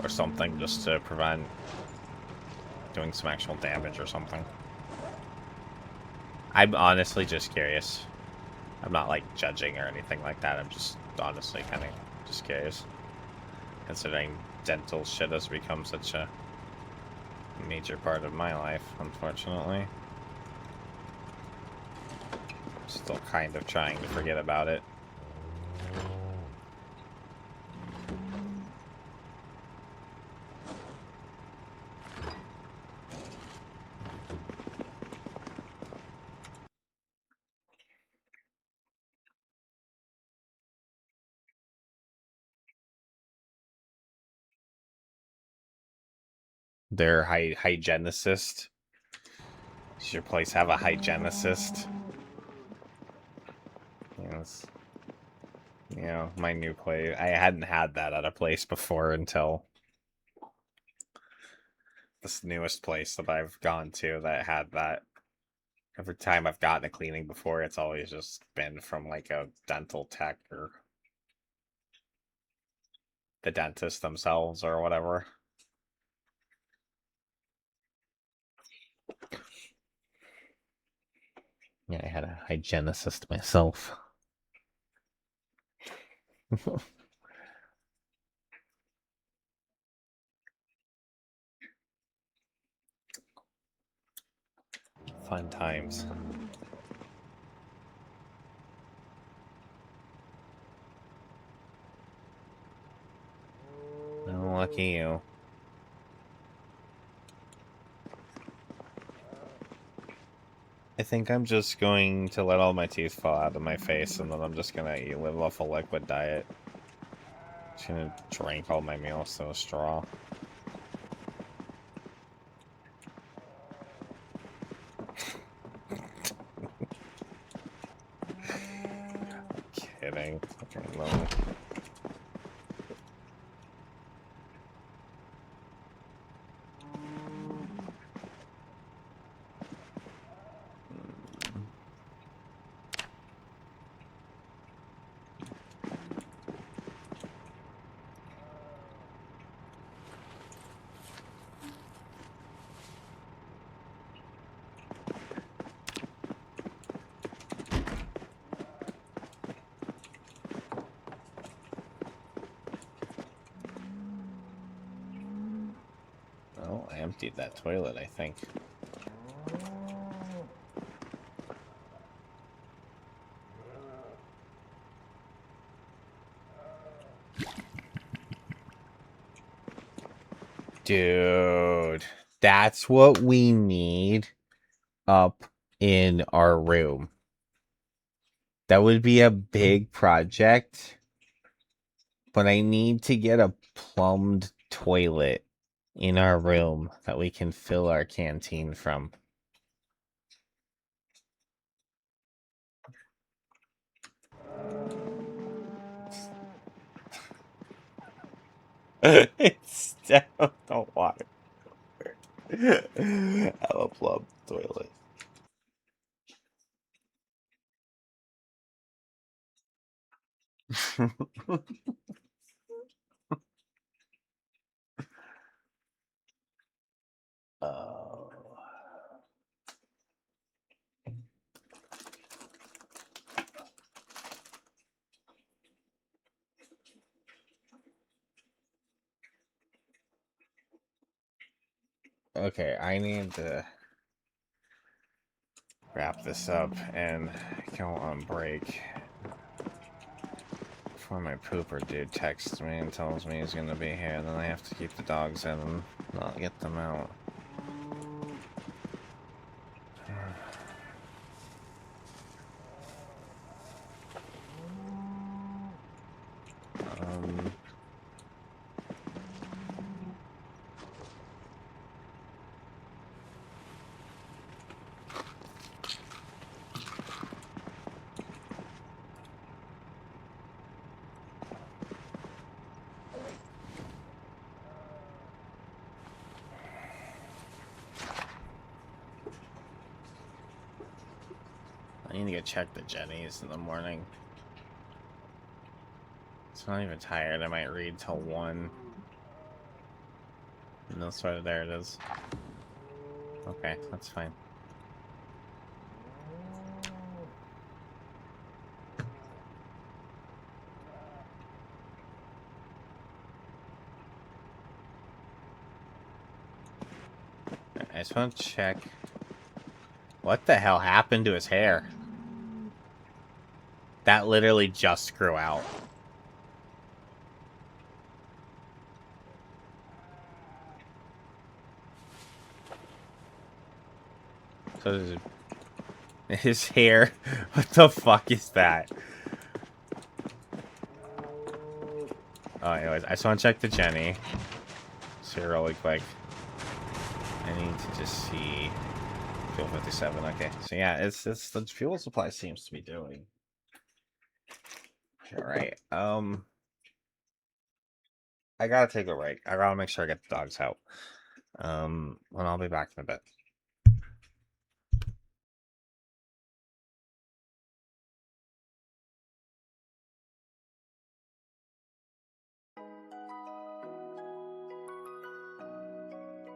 Or something just to prevent doing some actual damage or something. I'm honestly just curious. I'm not like judging or anything like that. I'm just honestly kind of just curious. Considering dental shit has become such a major part of my life, unfortunately. Still kind of trying to forget about it. Their hygienicist. Does your place have a hygienicist? Yes. You know, my new place. I hadn't had that at a place before until this newest place that I've gone to that had that. Every time I've gotten a cleaning before, it's always just been from like a dental tech or the dentist themselves or whatever. Yeah, I had a hygienist myself. Fun times. Oh, lucky you. I think I'm just going to let all my teeth fall out of my face, and then I'm just gonna live off a liquid diet. Just gonna drink all my meals through a straw. Kidding. Okay, no. emptied that toilet, I think. Dude, that's what we need up in our room. That would be a big project, but I need to get a plumbed toilet in our room that we can fill our canteen from. It's down the water. Have a plumbed toilet. Oh. Okay, I need to wrap this up and go on break before my pooper dude texts me and tells me he's gonna be here. Then I have to keep the dogs in and not get them out. I need to go check the Jennies in the morning. It's not even tired. I might read till 1. No sweater. There it is. Okay, that's fine. I just want to check. What the hell happened to his hair? That literally just grew out. So his hair. What the fuck is that? Oh, anyways, I just want to check the Jenny. See her really quick. I need to just see. Fuel 57. Okay, so yeah, it's the fuel supply seems to be doing. All right. I gotta take a break. I gotta make sure I get the dogs out. And I'll be back in a bit.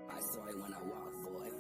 I saw it when I walked, boy.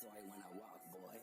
saw it when I walk, boy.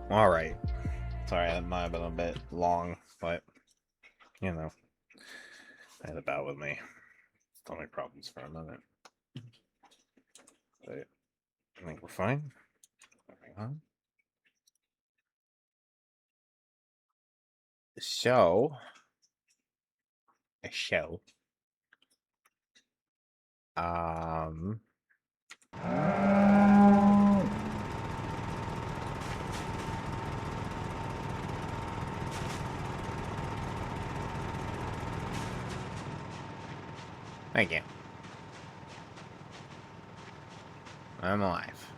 Alright. Sorry, that might have been a bit long, but, you know, I had a bout with my stomach problems for a minute. But I think we're fine. Moving on. So, a show. Um, Thank you. I'm alive.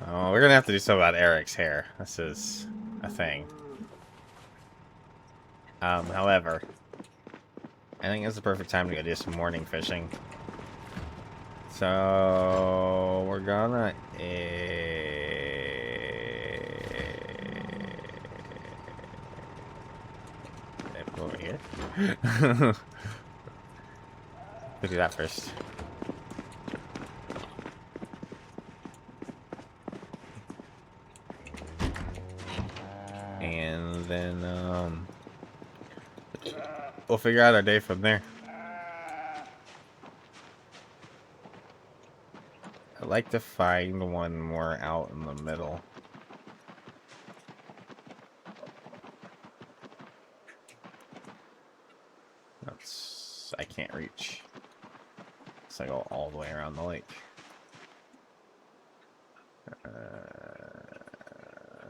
Oh, we're gonna have to do something about Eric's hair. This is a thing. However, I think it's the perfect time to go do some morning fishing. So we're gonna over here. We'll do that first. And then we'll figure out our day from there. I'd like to find one more out in the middle. I can't reach. So I go all the way around the lake.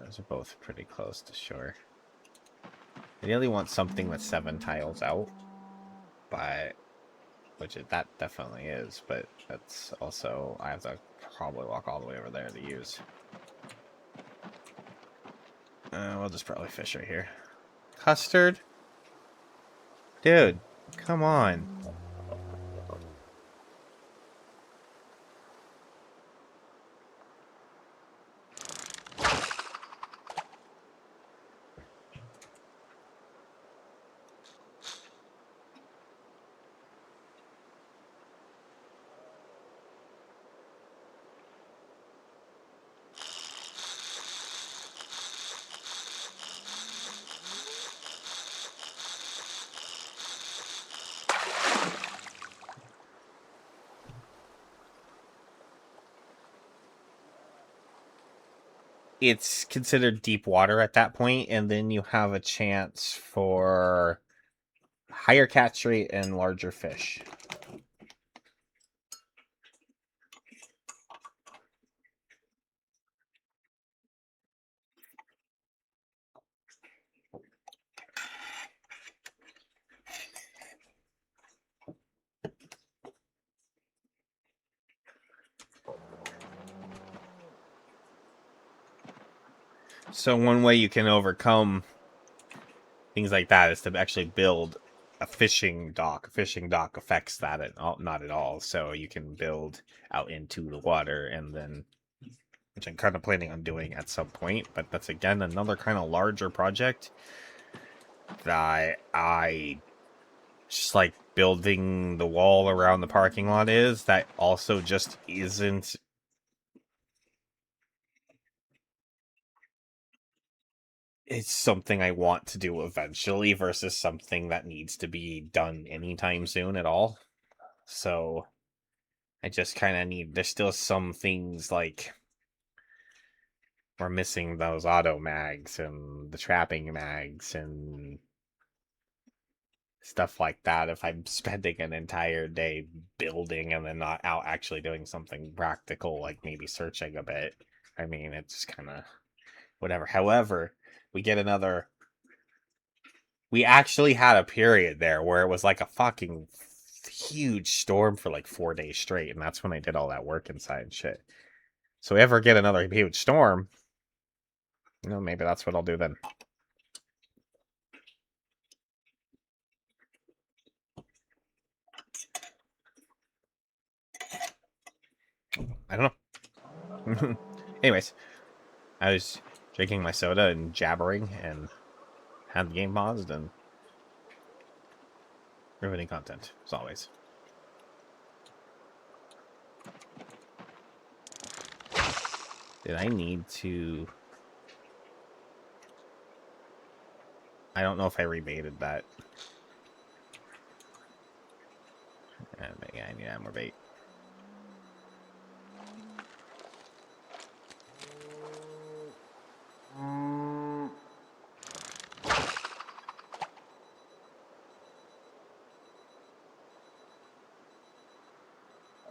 Those are both pretty close to shore. I really want something that's 7 tiles out, but that definitely is. But that's also I have to probably walk all the way over there to use. We'll just probably fish right here. Custard, dude, come on. It's considered deep water at that point, and then you have a chance for higher catch rate and larger fish. So one way you can overcome things like that is to actually build a fishing dock. A fishing dock affects that not at all. So you can build out into the water, and then, which I'm kind of planning on doing at some point. But that's again another kind of larger project that I just like building the wall around the parking lot is. That also just isn't. It's something I want to do eventually versus something that needs to be done anytime soon at all. So I just kind of need, there's still some things like we're missing those auto mags and the trapping mags and stuff like that. If I'm spending an entire day building and then not out actually doing something practical, like maybe searching a bit, I mean, it's just kind of whatever. However, we actually had a period there where it was like a fucking huge storm for like 4 days straight, and that's when I did all that work inside and shit. So we ever get another huge storm, maybe that's what I'll do then. I don't know. Anyways, I was drinking my soda and jabbering and had the game paused and riveting content, as always. Did I need to... I don't know if I rebaited that. Yeah, I need to add more bait.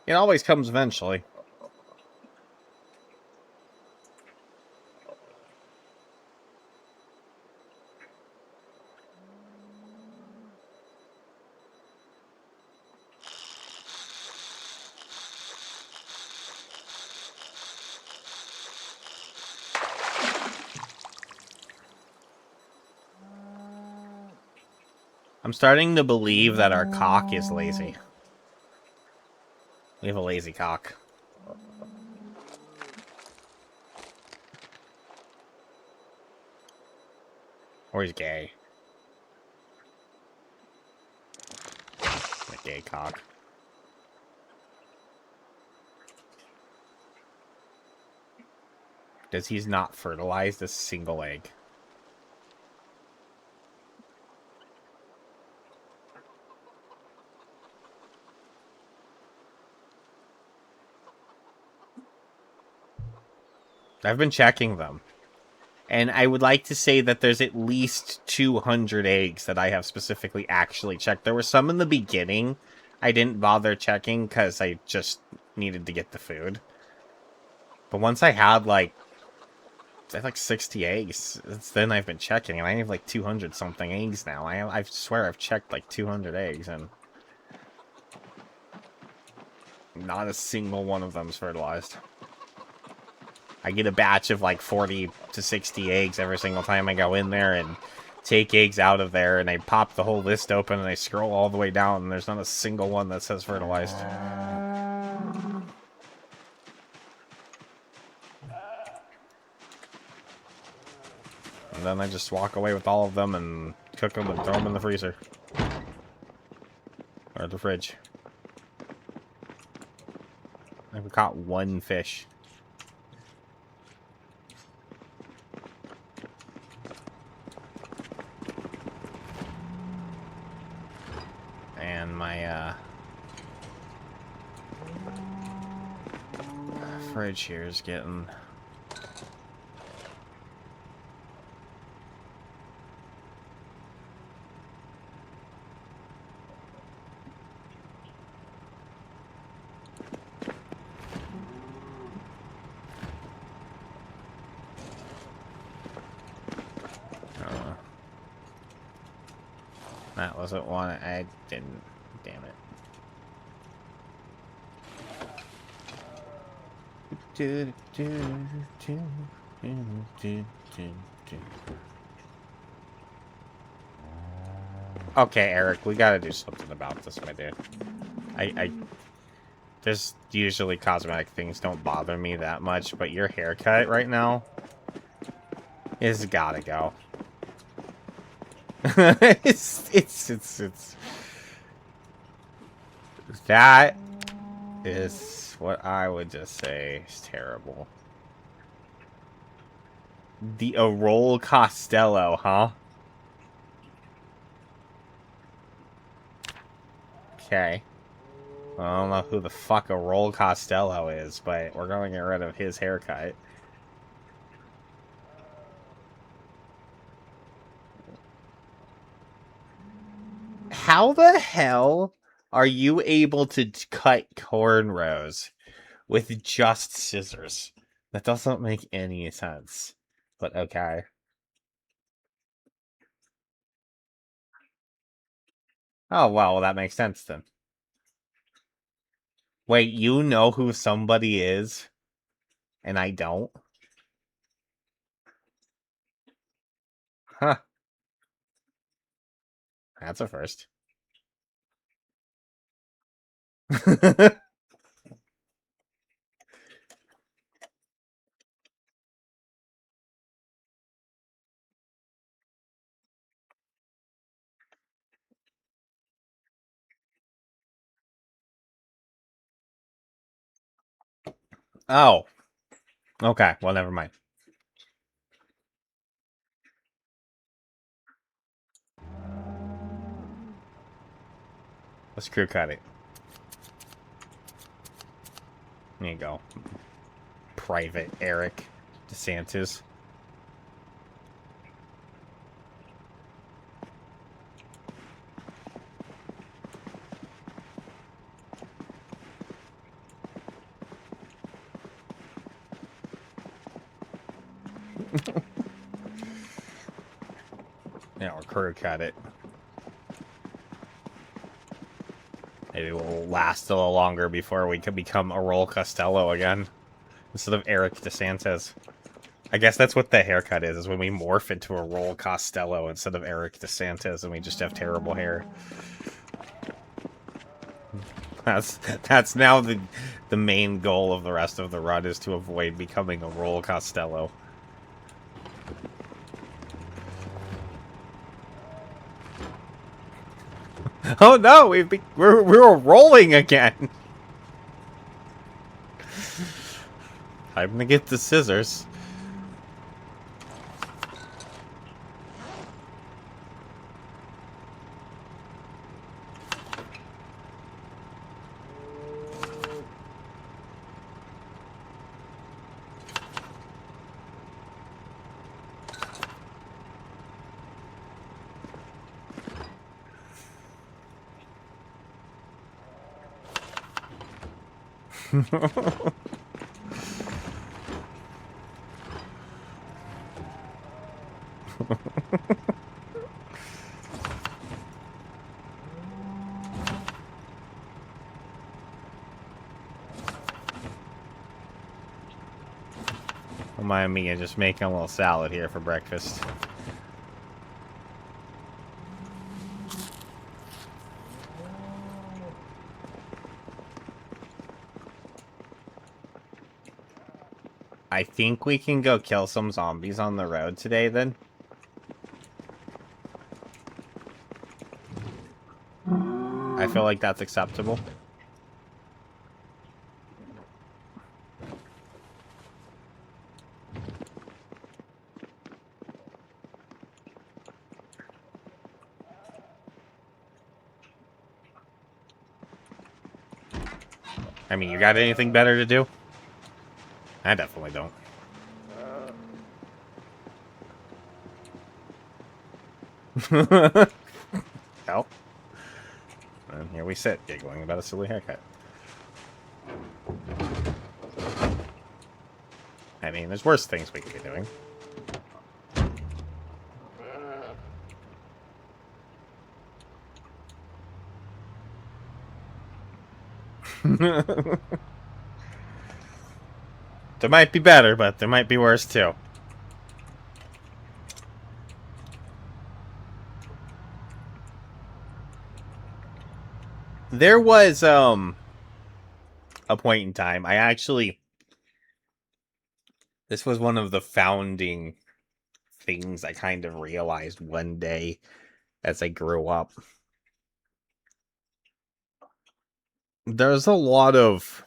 It always comes eventually. I'm starting to believe that our cock is lazy. We have a lazy cock. Or he's gay. A gay cock. Does he's not fertilized a single egg? I've been checking them. And I would like to say that there's at least 200 eggs that I have specifically actually checked. There were some in the beginning I didn't bother checking because I just needed to get the food. But once I had like 60 eggs, then I've been checking, and I have like 200 something eggs now. I swear I've checked like 200 eggs, and not a single one of them's fertilized. I get a batch of like 40 to 60 eggs every single time I go in there and take eggs out of there, and I pop the whole list open and I scroll all the way down, and there's not a single one that says fertilized. And then I just walk away with all of them and cook them and throw them in the freezer. Or the fridge. I've caught one fish. And my, fridge here is getting... That wasn't one I didn't. Damn it. Okay, Eric, we gotta do something about this, my dude. There's usually cosmetic things don't bother me that much, but your haircut right now is gotta go. it's that is what I would just say is terrible. The Roll Costello, huh? Okay. Well, I don't know who the fuck a Roll Costello is, but we're going to get rid of his haircut. How the hell are you able to cut cornrows with just scissors? That doesn't make any sense. But okay. Oh, well, that makes sense then. Wait, you know who somebody is, and I don't? Huh. That's a first. Oh. Okay, well, never mind. Let's crew cut it. There you go. Private Eric DeSantis. Yeah, or crew cut it. Maybe we'll last a little longer before we can become Aurora Costello again. Instead of Eric DeSantis. I guess that's what the haircut is when we morph into Aurora Costello instead of Eric DeSantis and we just have terrible hair. That's now the main goal of the rest of the run is to avoid becoming Aurora Costello. Oh no, we're rolling again. Time to get the scissors. Don't mind me, I'm just making a little salad here for breakfast. I think we can go kill some zombies on the road today, then. I feel like that's acceptable. I mean, you got anything better to do? I definitely don't. Hell. And here we sit, giggling about a silly haircut. I mean, there's worse things we could be doing. There might be better, but there might be worse too. There was a point in time this was one of the founding things I kind of realized one day as I grew up. There's a lot of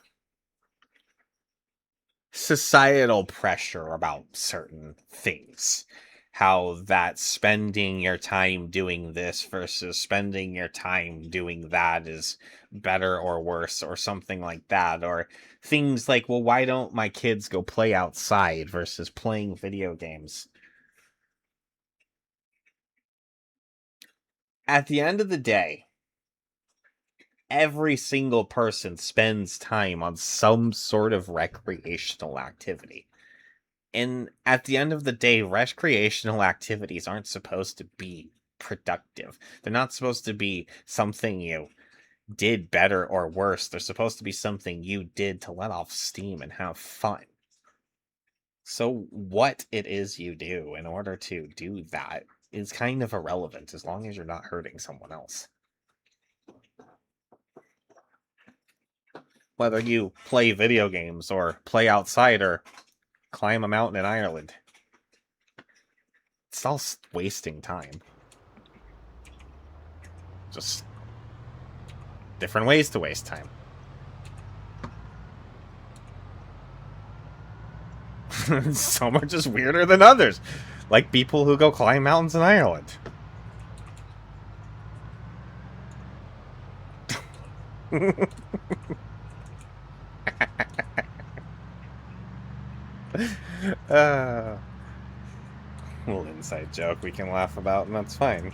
societal pressure about certain things. How that spending your time doing this versus spending your time doing that is better or worse or something like that. Or things like, well, why don't my kids go play outside versus playing video games? At the end of the day, every single person spends time on some sort of recreational activity. And at the end of the day, recreational activities aren't supposed to be productive. They're not supposed to be something you did better or worse. They're supposed to be something you did to let off steam and have fun. So what it is you do in order to do that is kind of irrelevant as long as you're not hurting someone else. Whether you play video games or play outside or climb a mountain in Ireland. It's all wasting time. Just different ways to waste time. Some are just weirder than others. Like people who go climb mountains in Ireland. uh, little inside joke we can laugh about, and that's fine.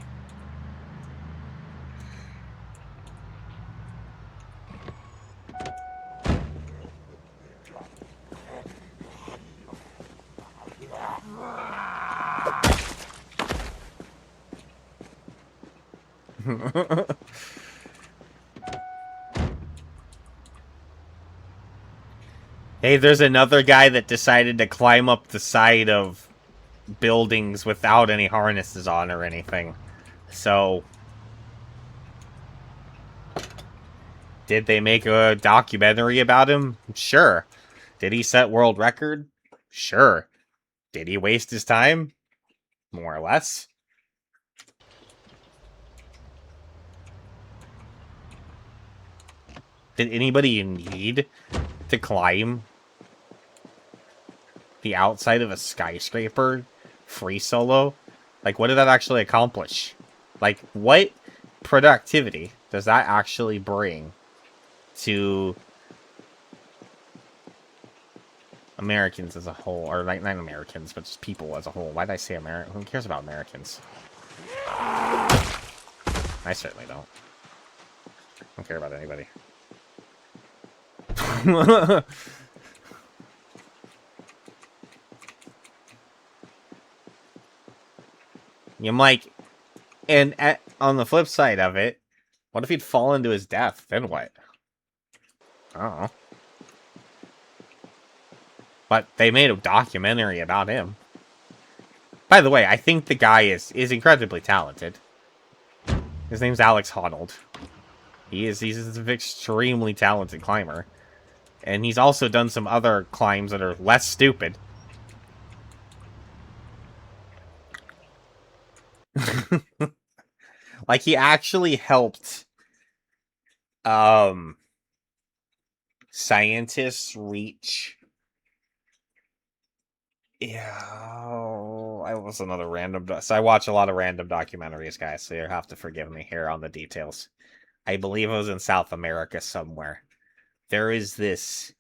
Hey, there's another guy that decided to climb up the side of buildings without any harnesses on or anything. So, did they make a documentary about him? Sure. Did he set world record? Sure. Did he waste his time? More or less. Did anybody need to climb the outside of a skyscraper free solo? Like, what did that actually accomplish? Like, what productivity does that actually bring to Americans as a whole? Or, like, not Americans, but just people as a whole. Why did I say American? Who cares about Americans? I certainly don't. I don't care about anybody. I'm like, and on the flip side of it, what if he'd fallen to his death? Then what? I don't know. But they made a documentary about him. By the way, I think the guy is incredibly talented. His name's Alex Honnold. He's an extremely talented climber. And he's also done some other climbs that are less stupid. Like, he actually helped scientists reach... Yeah, I was another random... So I watch a lot of random documentaries, guys, so you'll have to forgive me here on the details. I believe it was in South America somewhere. There is this...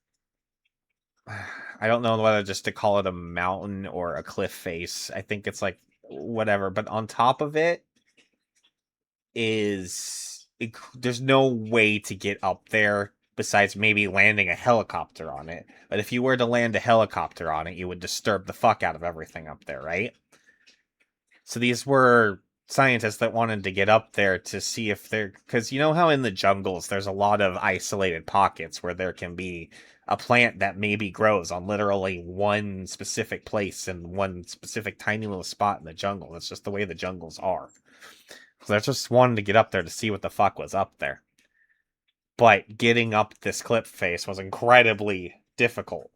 I don't know whether just to call it a mountain or a cliff face. I think it's like, whatever. But on top of it is... there's no way to get up there besides maybe landing a helicopter on it. But if you were to land a helicopter on it, you would disturb the fuck out of everything up there, right? So these were scientists that wanted to get up there to see if they're... Because you know how in the jungles there's a lot of isolated pockets where there can be a plant that maybe grows on literally one specific place in one specific tiny little spot in the jungle. That's just the way the jungles are. So I just wanted to get up there to see what the fuck was up there. But getting up this cliff face was incredibly difficult.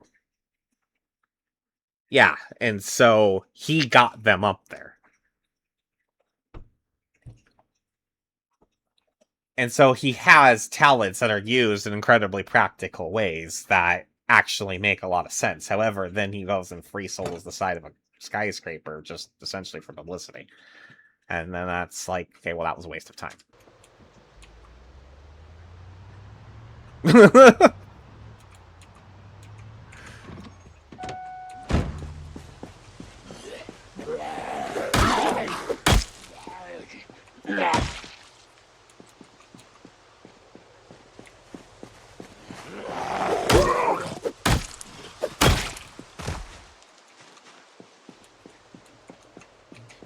Yeah, and so he got them up there. And so he has talents that are used in incredibly practical ways that actually make a lot of sense. However, then he goes and free solos the side of a skyscraper just essentially for publicity. And then that's like, okay, well, that was a waste of time.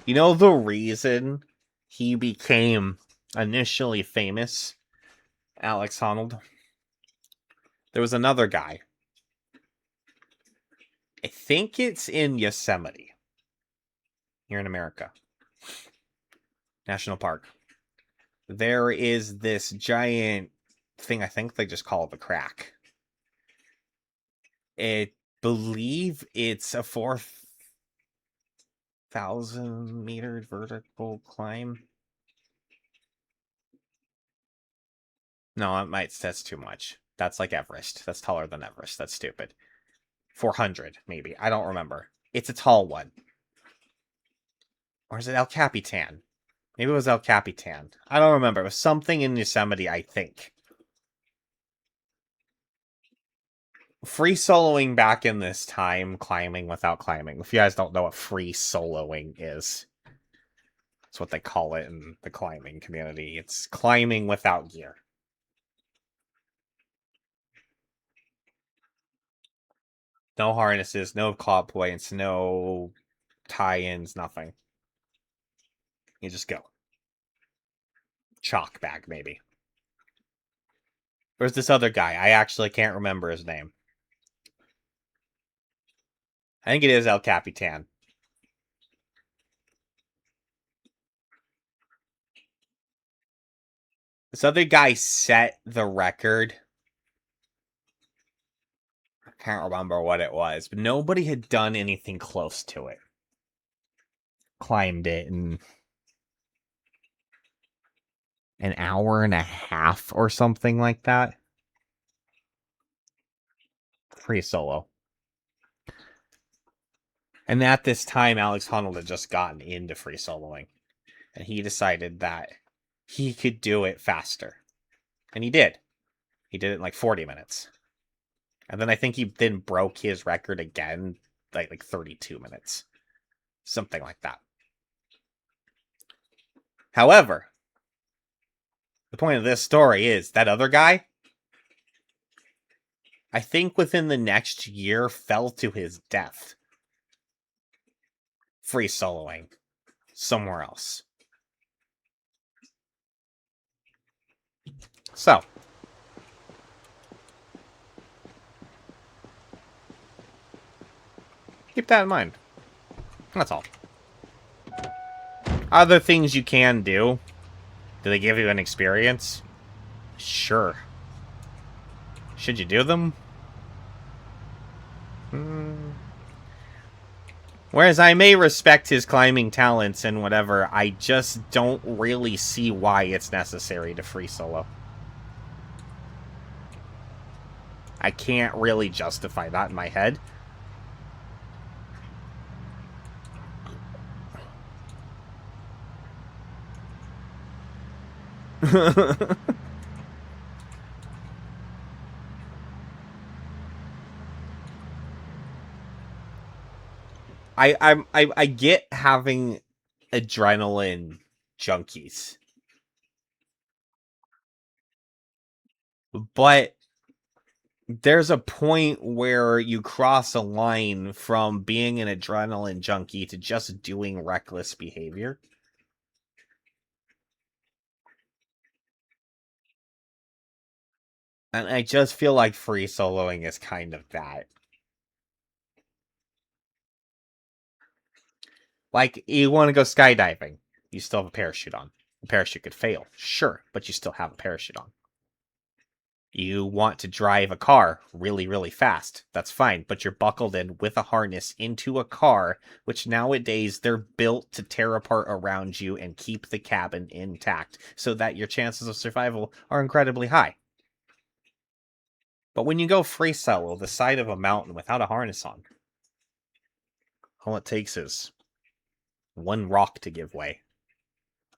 You know the reason he became initially famous, Alex Honnold? There was another guy. I think it's in Yosemite. Here in America. National Park. There is this giant thing, I think they just call it the crack. I believe it's a 4,000-meter vertical climb. No, that's too much. That's like Everest. That's taller than Everest. That's stupid. 400, maybe. I don't remember. It's a tall one. Or is it El Capitan? Maybe it was El Capitan. I don't remember. It was something in Yosemite, I think. Free soloing back in this time, climbing without climbing. If you guys don't know what free soloing is, that's what they call it in the climbing community. It's climbing without gear. No harnesses, no claw points, no tie-ins, nothing. You just go. Chalk bag, maybe. There's this other guy. I actually can't remember his name. I think it is El Capitan. This other guy set the record. I can't remember what it was, but nobody had done anything close to it. Climbed it in an hour and a half or something like that. Free solo. And at this time, Alex Honnold had just gotten into free soloing. And he decided that he could do it faster. And he did. He did it in like 40 minutes. And then I think he then broke his record again, like 32 minutes. Something like that. However, the point of this story is that other guy, I think within the next year, fell to his death. Free soloing. Somewhere else. So. Keep that in mind. That's all. Other things you can do. Do they give you an experience? Sure. Should you do them? Whereas I may respect his climbing talents and whatever, I just don't really see why it's necessary to free solo. I can't really justify that in my head. I get having adrenaline junkies, but there's a point where you cross a line from being an adrenaline junkie to just doing reckless behavior. And I just feel like free soloing is kind of that. Like, you want to go skydiving. You still have a parachute on. The parachute could fail. Sure, but you still have a parachute on. You want to drive a car really, really fast. That's fine, but you're buckled in with a harness into a car, which nowadays they're built to tear apart around you and keep the cabin intact so that your chances of survival are incredibly high. But when you go free solo the side of a mountain without a harness on, all it takes is one rock to give way.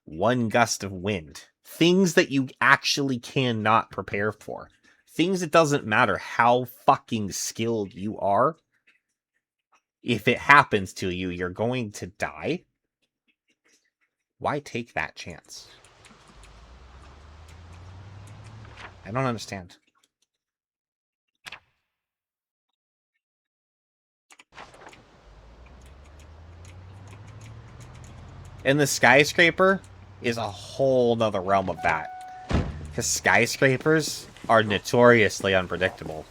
One gust of wind. Things that you actually cannot prepare for. Things it doesn't matter how fucking skilled you are. If it happens to you, you're going to die. Why take that chance? I don't understand. And the skyscraper is a whole nother realm of that. Because skyscrapers are notoriously unpredictable.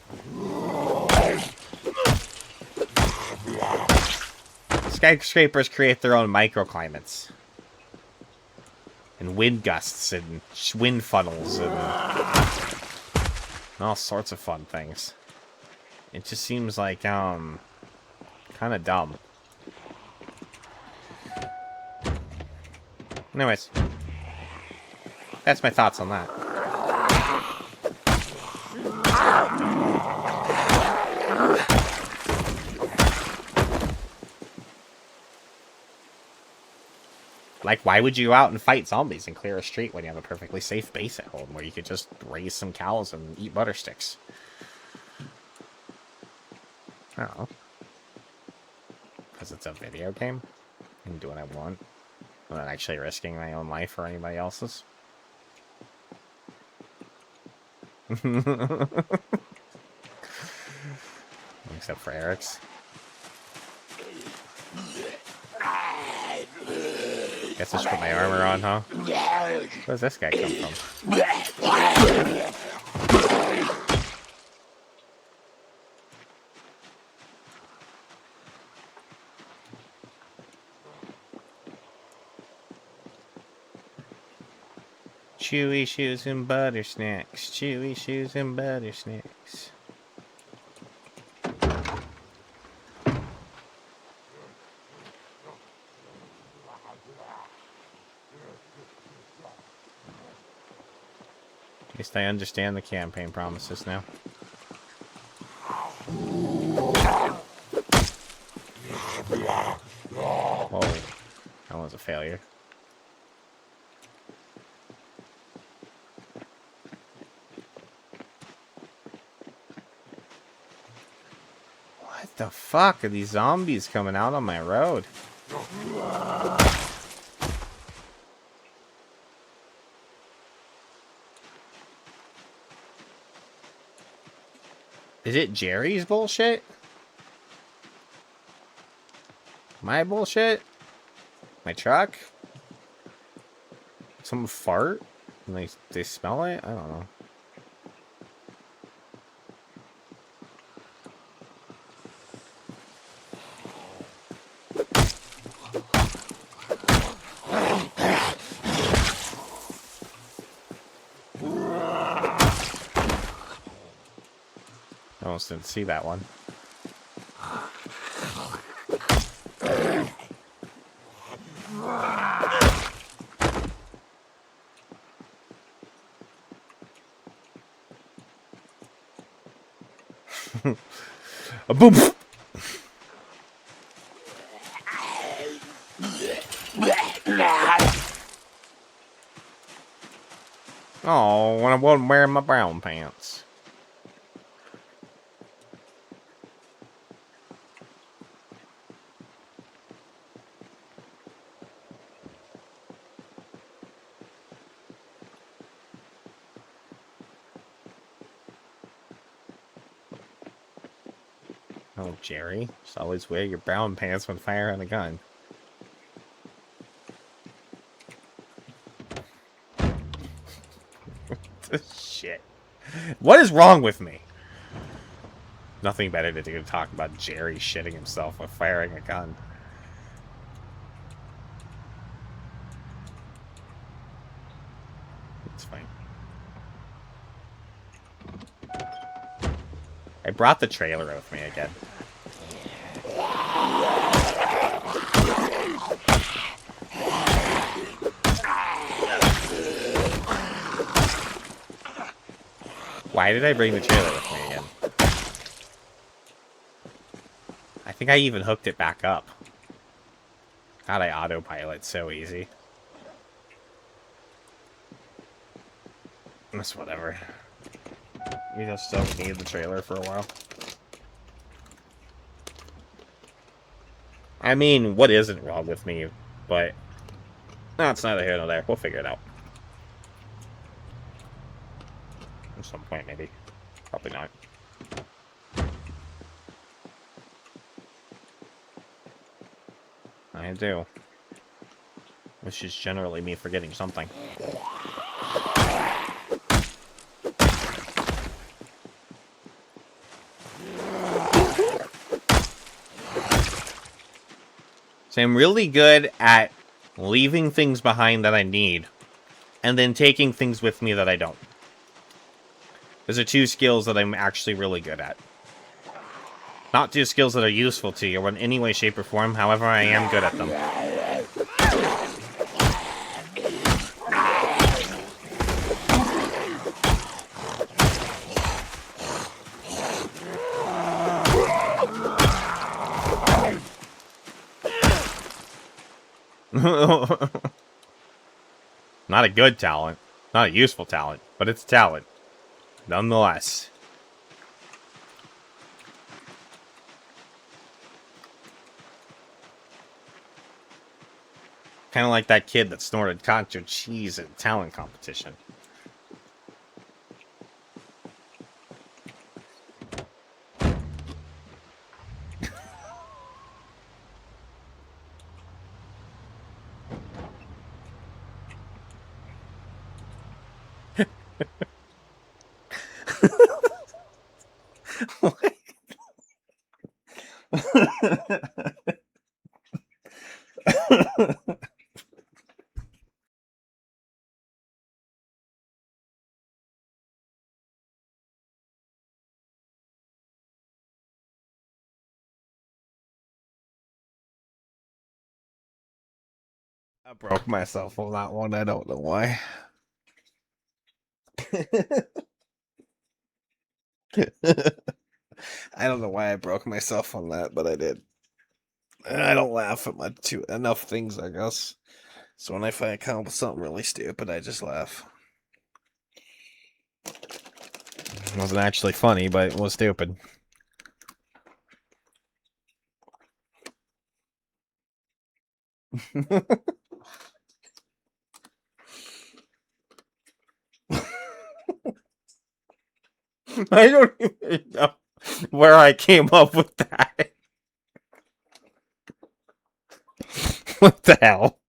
Skyscrapers create their own microclimates. And wind gusts and wind funnels and all sorts of fun things. It just seems like, kind of dumb. Anyways, that's my thoughts on that. Like, why would you go out and fight zombies and clear a street when you have a perfectly safe base at home where you could just raise some cows and eat butter sticks? I don't know. Because it's a video game? I can do what I want. I'm not actually risking my own life or anybody else's. Except for Eric's. Guess I should put my armor on, huh? Where does this guy come from? Chewy shoes and butter snacks. Chewy shoes and butter snacks. At least I understand the campaign promises now. Whoa. That was a failure. What the fuck are these zombies coming out on my road? Is it Jerry's bullshit? My bullshit? My truck? Some fart? And they smell it? I don't know. I almost didn't see that one. A boom! Oh, when I wasn't wearing my brown pants. Oh, Jerry, just always wear your brown pants when firing a gun. Shit. What is wrong with me? Nothing better to do to talk about Jerry shitting himself while firing a gun. It's fine. I brought the trailer with me again. Why did I bring the trailer with me again? I think I even hooked it back up. God, I autopilot so easy. That's whatever. We just still need the trailer for a while. I mean, what isn't wrong with me? But no, it's neither here nor there. We'll figure it out. At some point, maybe. Probably not. I do. Which is generally me forgetting something. So I'm really good at leaving things behind that I need, and then taking things with me that I don't. Those are two skills that I'm actually really good at. Not two skills that are useful to you in any way, shape, or form, however I am good at them. Not a good talent. Not a useful talent. But it's a talent. Nonetheless. Kind of like that kid that snorted concho cheese at a talent competition. I broke myself on that one. I don't know why. I don't know why I broke myself on that, but I did. I don't laugh at enough things, I guess. So when I find come up with something really stupid, I just laugh. It wasn't actually funny, but it was stupid. I don't even know where I came up with that. What the hell?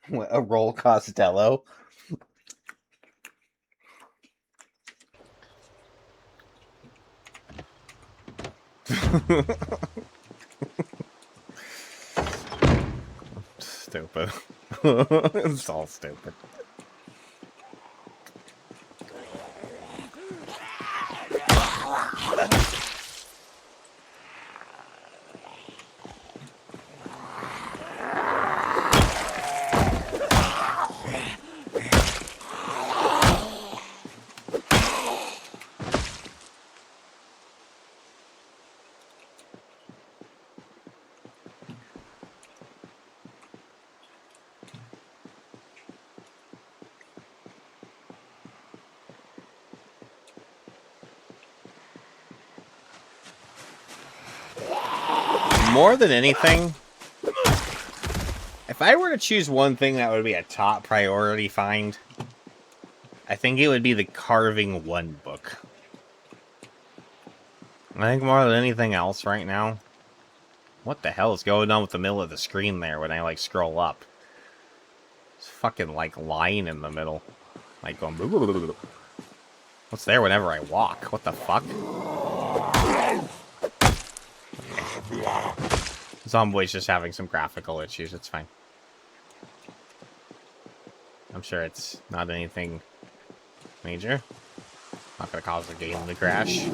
What, a roll Costello? Stupid. It's all stupid. More than anything, if I were to choose one thing that would be a top priority find, I think it would be the Carving 1 book. I think more than anything else right now. What the hell is going on with the middle of the screen there when I, like, scroll up? It's fucking, like, line in the middle. Like, going... What's there whenever I walk? What the fuck? Zomboy's just having some graphical issues. It's fine. I'm sure it's not anything major. Not gonna cause the game to crash.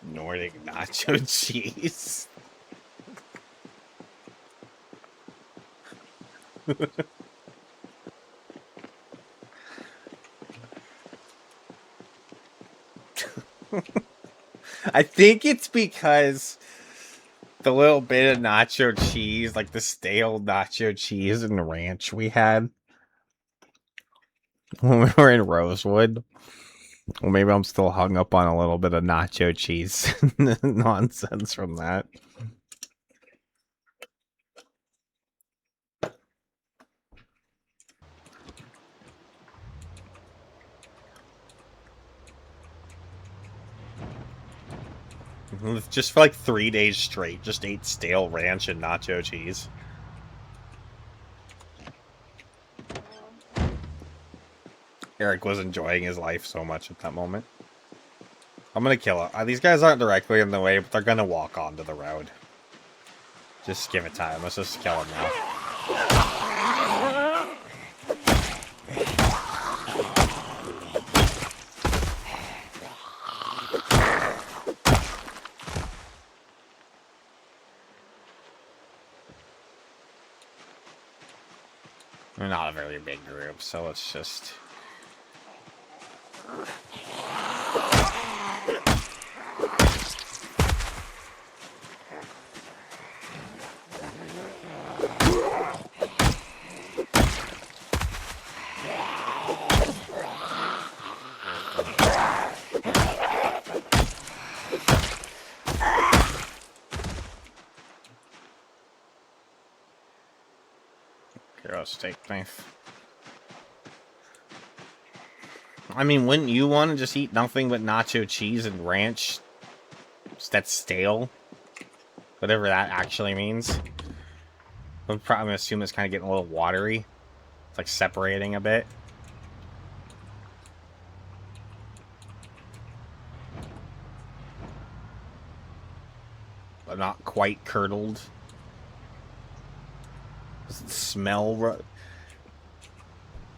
Nordic nacho cheese. I think it's because the little bit of nacho cheese, like the stale nacho cheese and ranch we had when we were in Rosewood. Well, maybe I'm still hung up on a little bit of nacho cheese nonsense from that. Just for like 3 days straight, just ate stale ranch and nacho cheese. Eric was enjoying his life so much at that moment. I'm gonna kill it. These guys aren't directly in the way, but they're gonna walk onto the road. Just give it time. Let's just kill him now. We're not a very big group, so let's just... Hero steak knife. I mean, wouldn't you want to just eat nothing but nacho cheese and ranch that's stale? Whatever that actually means. I'm probably gonna assume it's kind of getting a little watery. It's like separating a bit. But not quite curdled. Does it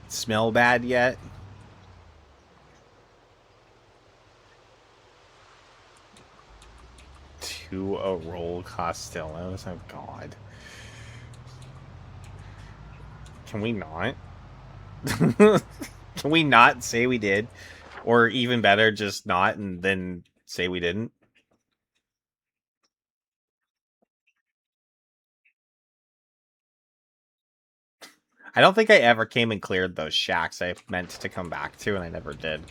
smell bad yet? To a roll Costellos. Oh god. Can we not? Can we not say we did? Or even better, just not and then say we didn't? I don't think I ever came and cleared those shacks I meant to come back to, and I never did.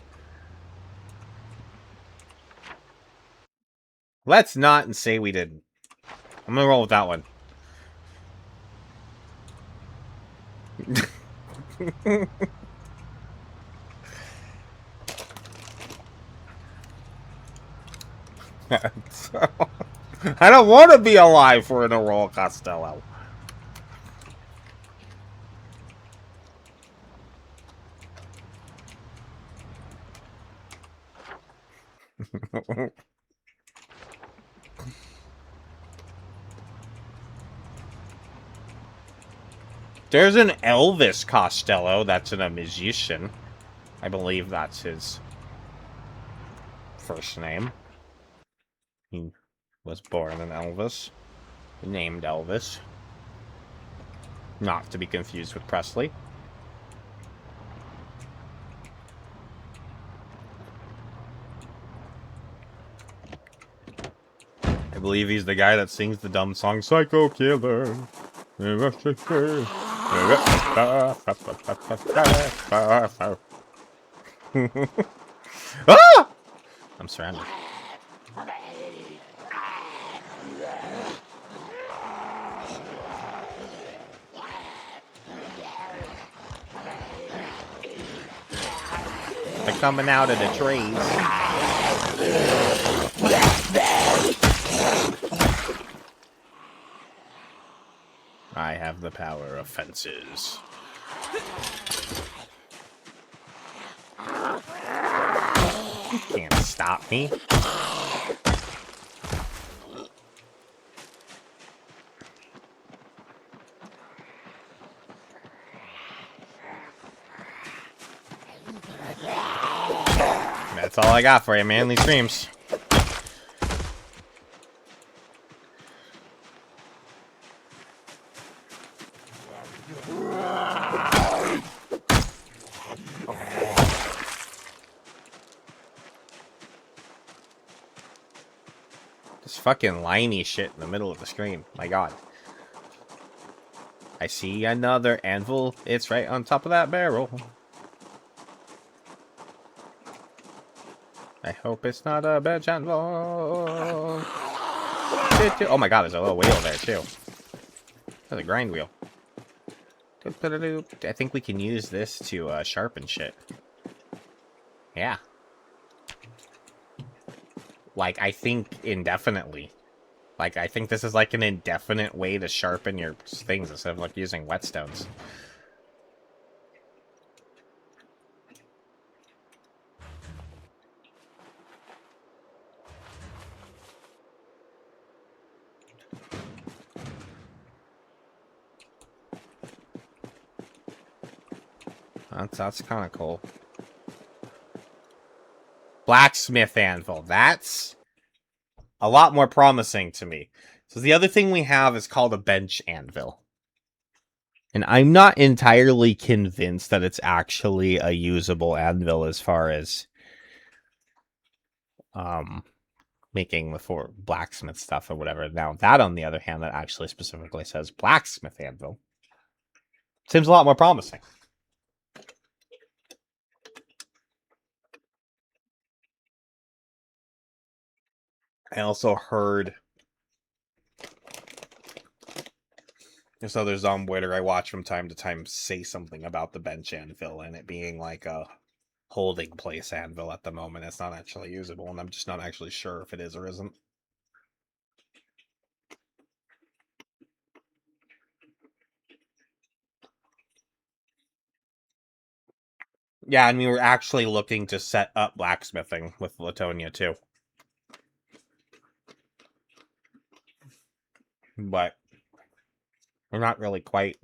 Let's not and say we didn't. I'm gonna roll with that one. I don't want to be alive for an Aurora Costello. There's an Elvis Costello that's a musician. I believe that's his first name. He was born in Elvis. Named Elvis. Not to be confused with Presley. I believe he's the guy that sings the dumb song Psycho Killer. Ah! I'm surrounded. They're coming out of the trees. I have the power of fences. You can't stop me. That's all I got for you, man. These streams. This fucking liney shit in the middle of the screen. My god. I see another anvil. It's right on top of that barrel. I hope it's not a bench anvil. Oh my god, there's a little wheel there too. There's a grind wheel. I think we can use this to sharpen shit. Yeah. Like, I think indefinitely. Like, I think this is like an indefinite way to sharpen your things instead of like using whetstones. That's kind of cool. Blacksmith anvil. That's a lot more promising to me. So the other thing we have is called a bench anvil. And I'm not entirely convinced that it's actually a usable anvil as far as making the for blacksmith stuff or whatever. Now that, on the other hand, that actually specifically says blacksmith anvil. Seems a lot more promising. I also heard this other zomboider I watch from time to time say something about the bench anvil and it being like a holding place anvil at the moment. It's not actually usable, and I'm just not actually sure if it is or isn't. Yeah, and we were actually looking to set up blacksmithing with Latonia too. But we're not really quite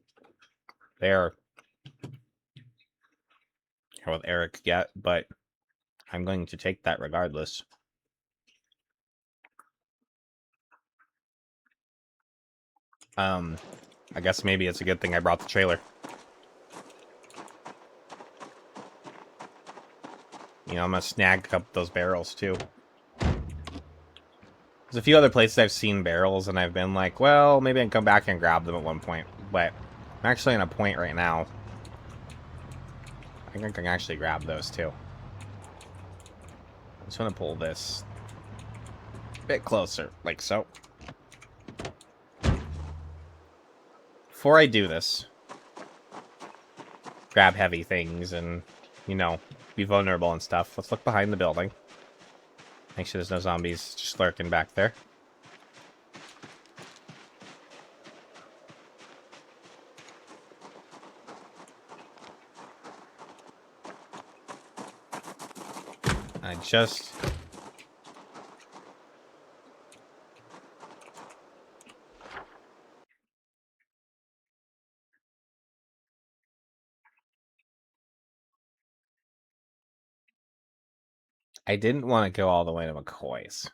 there with Eric yet, but I'm going to take that regardless. I guess maybe it's a good thing I brought the trailer. You know, I'm gonna snag a couple of those barrels too. There's a few other places I've seen barrels and I've been like, well, maybe I can come back and grab them at one point. But I'm actually in a point right now. I think I can actually grab those too. I just want to pull this a bit closer, like so. Before I do this, grab heavy things and, you know, be vulnerable and stuff, let's look behind the building. Make sure there's no zombies just lurking back there. I didn't want to go all the way to McCoy's,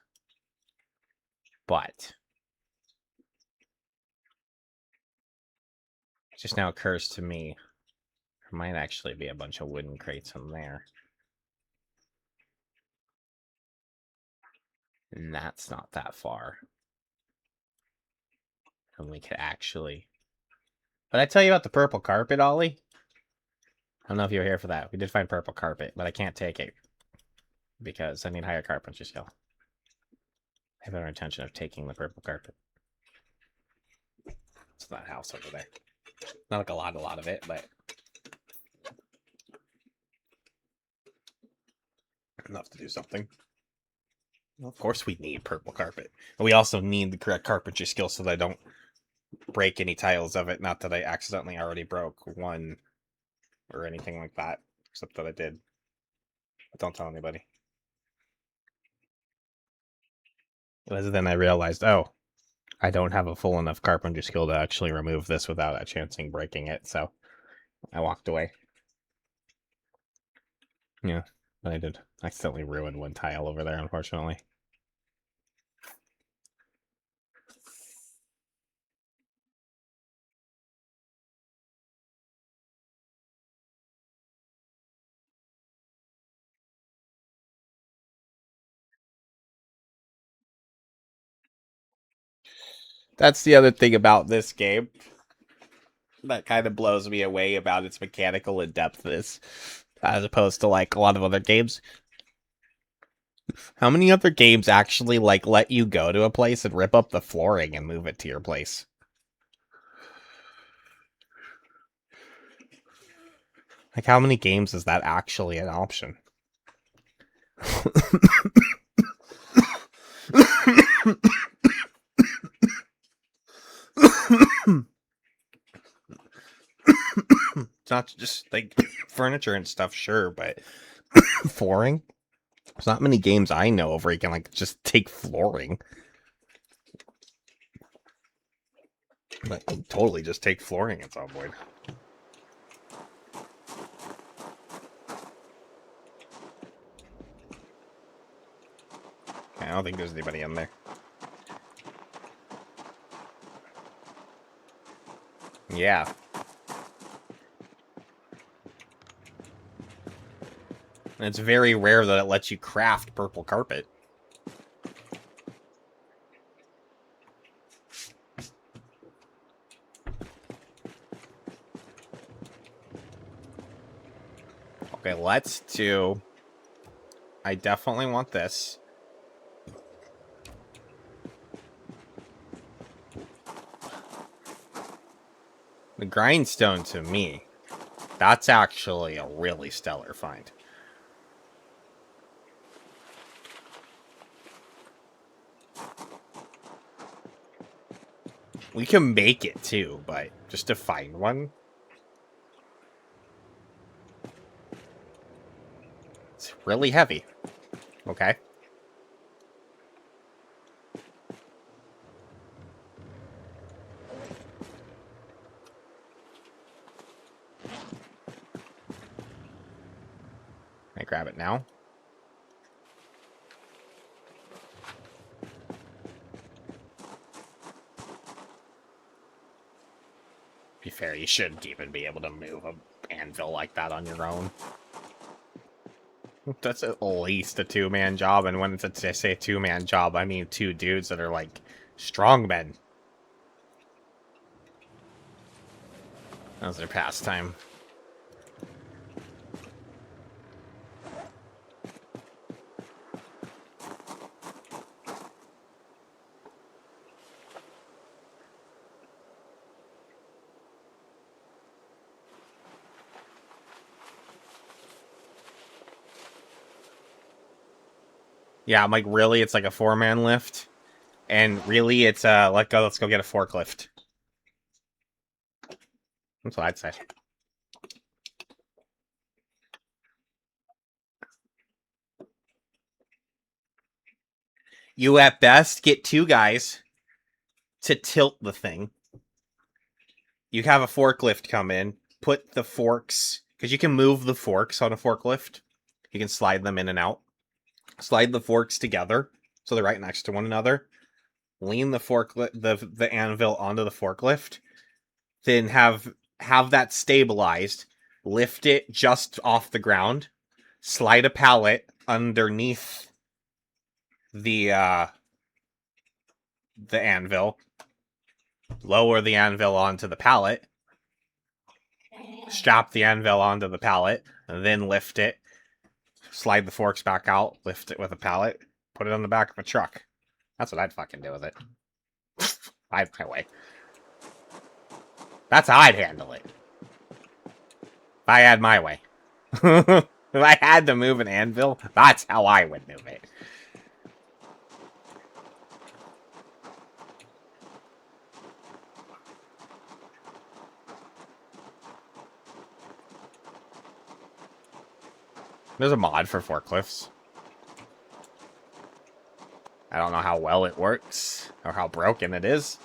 but it just now occurs to me there might actually be a bunch of wooden crates in there. And that's not that far. And we could actually... But I tell you about the purple carpet, Ollie? I don't know if you were here for that. We did find purple carpet, but I can't take it. Because I need higher carpentry skill. I have no intention of taking the purple carpet. It's that house over there. Not like a lot of it, but... enough to do something. Well, of course we need purple carpet. But we also need the correct carpentry skill so that I don't break any tiles of it. Not that I accidentally already broke one or anything like that. Except that I did. But don't tell anybody. But then I realized, oh, I don't have a full enough carpentry skill to actually remove this without chancing breaking it. So I walked away. Yeah, but I did accidentally ruin one tile over there, unfortunately. That's the other thing about this game that kind of blows me away about its mechanical in-depthness, as opposed to like a lot of other games. How many other games actually like let you go to a place and rip up the flooring and move it to your place? Like, how many games is that actually an option? It's not just like furniture and stuff, sure, but flooring? There's not many games I know of where you can like just take flooring. Like, totally just take flooring at some point. I don't think there's anybody in there. Yeah. And it's very rare that it lets you craft purple carpet. Okay, let's do... I definitely want this. The grindstone, to me, that's actually a really stellar find. We can make it, too, but just to find one... It's really heavy. Okay. Can I grab it now? To be fair, you shouldn't even be able to move an anvil like that on your own. That's at least a two-man job, and when I say two-man job, I mean two dudes that are, like, strongmen. That was their pastime. Yeah, I'm like, really? It's like a four-man lift? And really, it's, let's go get a forklift. That's what I'd say. You, at best, get two guys to tilt the thing. You have a forklift come in, put the forks... Because you can move the forks on a forklift. You can slide them in and out. Slide the forks together, so they're right next to one another. Lean the the anvil onto the forklift. Then have that stabilized. Lift it just off the ground. Slide a pallet underneath the anvil. Lower the anvil onto the pallet. Strap the anvil onto the pallet. And then lift it. Slide the forks back out. Lift it with a pallet. Put it on the back of a truck. That's what I'd fucking do with it. I had my way. That's how I'd handle it. If I had my way. If I had to move an anvil, that's how I would move it. There's a mod for forklifts. I don't know how well it works, or how broken it is.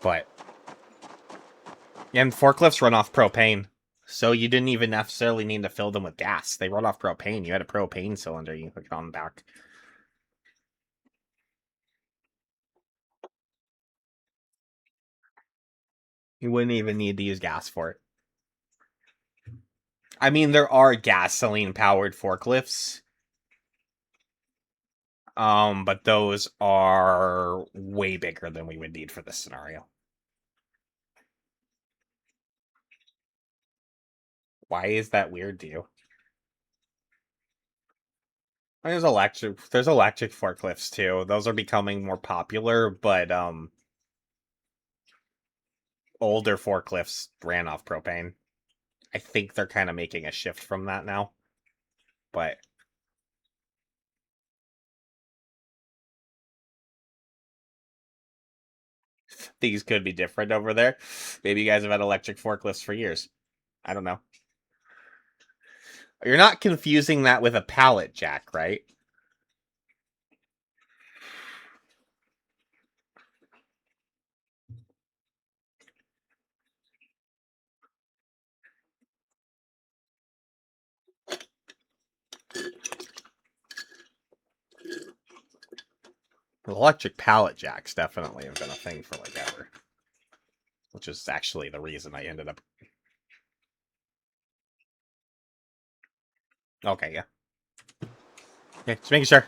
But... and forklifts run off propane. So you didn't even necessarily need to fill them with gas. They run off propane. You had a propane cylinder, you hook it on the back. You wouldn't even need to use gas for it. I mean, there are gasoline-powered forklifts. But those are way bigger than we would need for this scenario. Why is that weird to you? There's electric forklifts too. Those are becoming more popular, but older forklifts ran off propane. I think they're kind of making a shift from that now. But these could be different over there. Maybe you guys have had electric forklifts for years. I don't know. You're not confusing that with a pallet jack, right? Electric pallet jacks definitely have been a thing for like ever. Which is actually the reason I ended up Okay, yeah. Okay, just making sure.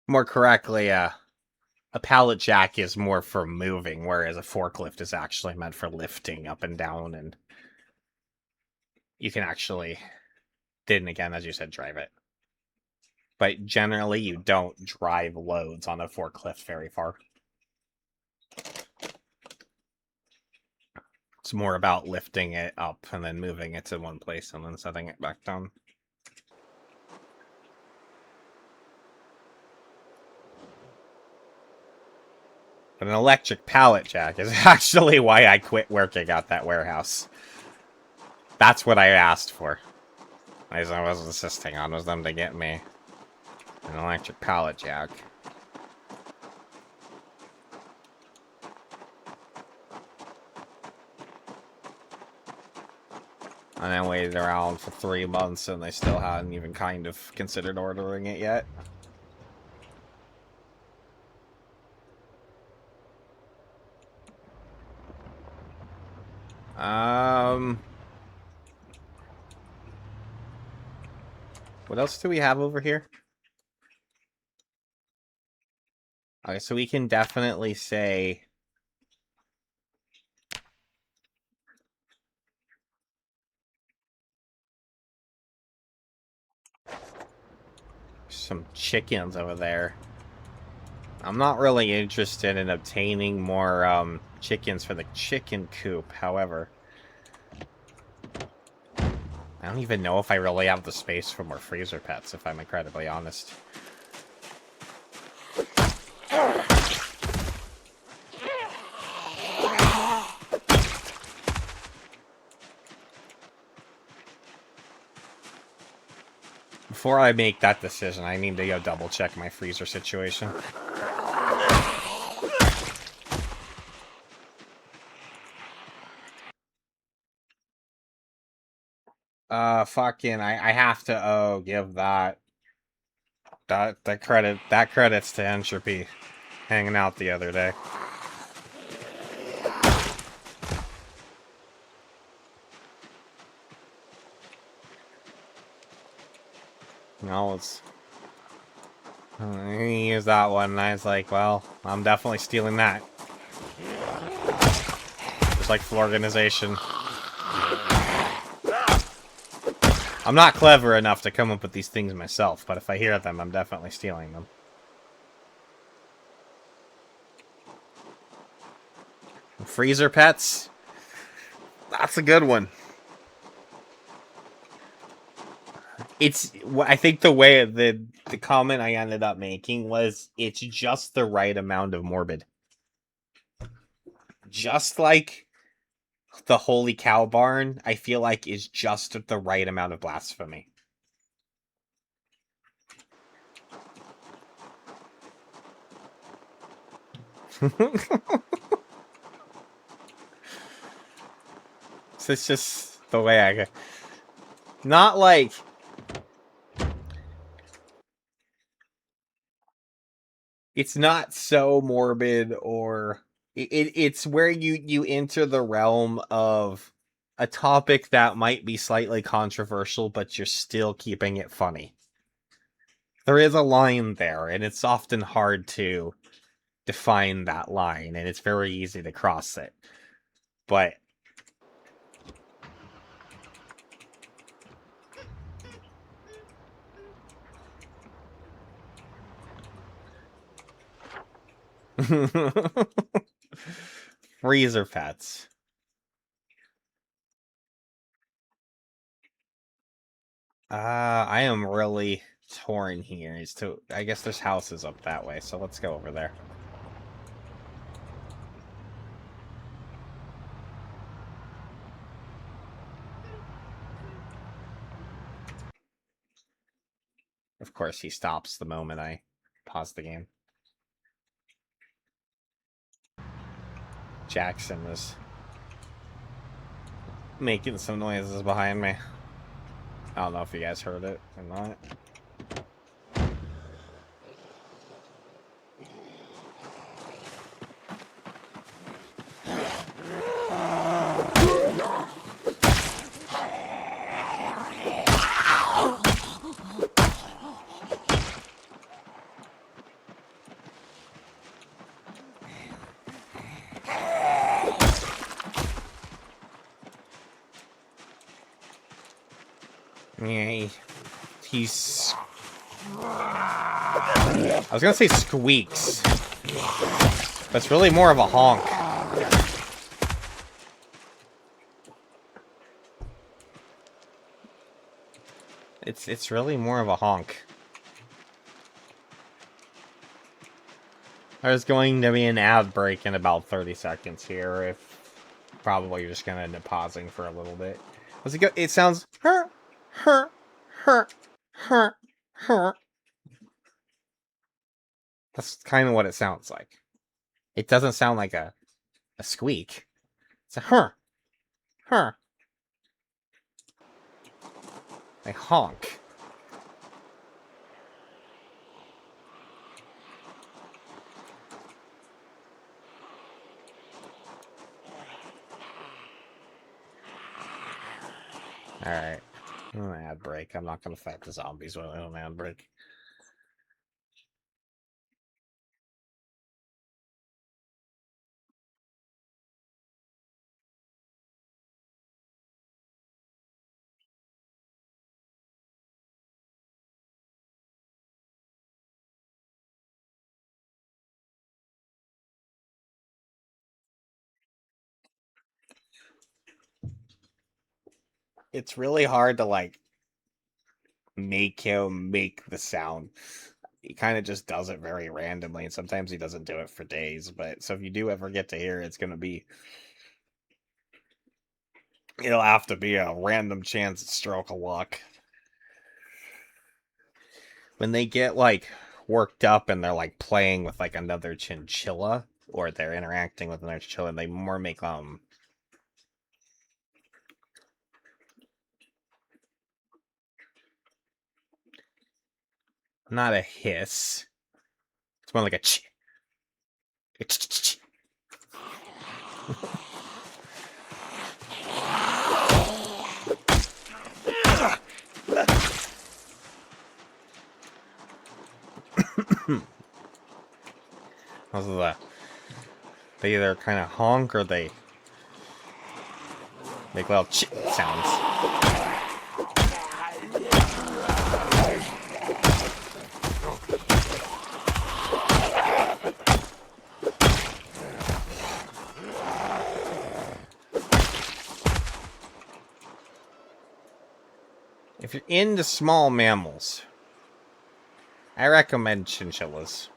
More correctly, a pallet jack is more for moving, whereas a forklift is actually meant for lifting up and down, and you can actually, then again, as you said, drive it. But generally, you don't drive loads on a forklift very far. It's more about lifting it up and then moving it to one place and then setting it back down. But an electric pallet jack is actually why I quit working at that warehouse. That's what I asked for. As I was insisting on, was them to get me an electric pallet jack. And I waited around for 3 months and they still hadn't even kind of considered ordering it yet. What else do we have over here? Okay, so we can definitely say some chickens over there. I'm not really interested in obtaining more chickens for the chicken coop, however. I don't even know if I really have the space for more freezer pets, if I'm incredibly honest. Before I make that decision, I need to go double check my freezer situation. Fucking, I have to, give that credits to Entropy hanging out the other day. No, it's... He used that one, and I was like, well, I'm definitely stealing that. Just like full organization. I'm not clever enough to come up with these things myself, but if I hear them, I'm definitely stealing them. Freezer pets? That's a good one. It's, I think the way, the comment I ended up making was, it's just the right amount of morbid. Just like the Holy Cow Barn, I feel like is just the right amount of blasphemy. So it's just the way I go. Not like... It's not so morbid, or... It's where you enter the realm of a topic that might be slightly controversial, but you're still keeping it funny. There is a line there, and it's often hard to define that line, and it's very easy to cross it. But... Freezer pets. I am really torn here as to... I guess there's houses up that way, so let's go over there. Of course, he stops the moment I pause the game. Jackson is making some noises behind me. I don't know if you guys heard it or not. Yeah, he's... I was gonna say squeaks. But it's really more of a honk. It's really more of a honk. There's going to be an ad break in about 30 seconds here. If probably you're just gonna end up pausing for a little bit. Does it go? It sounds her. That's kind of what it sounds like. It doesn't sound like a squeak. It's a her. A honk. Alright. Ad break. I'm not gonna fight the zombies with an ad break. It's really hard to, like, make him make the sound. He kind of just does it very randomly, and sometimes he doesn't do it for days. But so if you do ever get to hear it, it's gonna be... It'll have to be a random chance stroke of luck. When they get, like, worked up and they're, like, playing with, like, another chinchilla, or they're interacting with another chinchilla, they more make, not a hiss. It's more like a ch. Those are they either kind of honk or they make little ch sounds. If you're into small mammals, I recommend chinchillas.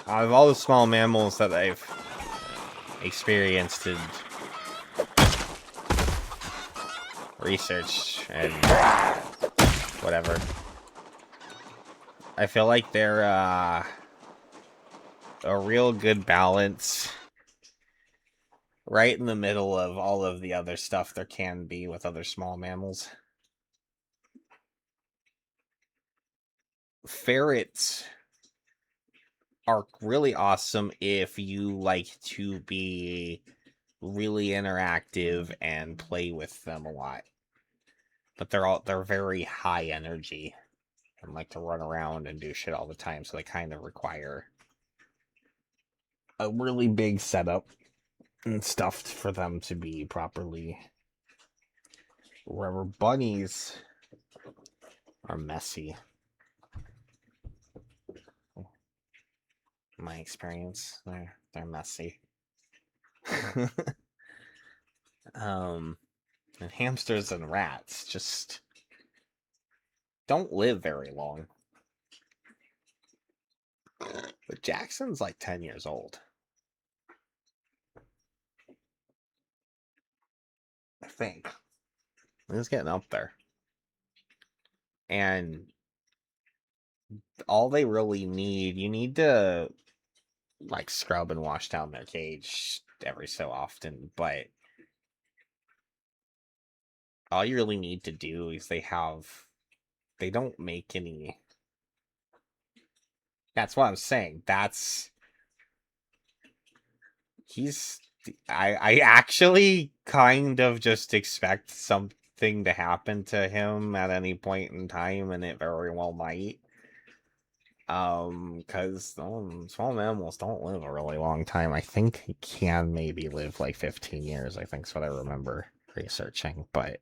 Out of all the small mammals that I've experienced and researched and whatever, I feel like they're a real good balance, right in the middle of all of the other stuff there can be with other small mammals. Ferrets are really awesome if you like to be really interactive and play with them a lot. But they're very high energy and like to run around and do shit all the time, so they kind of require a really big setup and stuff for them to be properly. Rubber bunnies are messy. My experience, they're messy. And hamsters and rats just don't live very long. But Jackson's like 10 years old, I think. He's getting up there. And all they really need, you need to like scrub and wash down their cage every so often, but all you really need to do is they don't make any. That's what I'm saying. I actually kind of just expect something to happen to him at any point in time, and it very well might. Because small animals don't live a really long time. I think he can maybe live like 15 years, I think is what I remember researching, but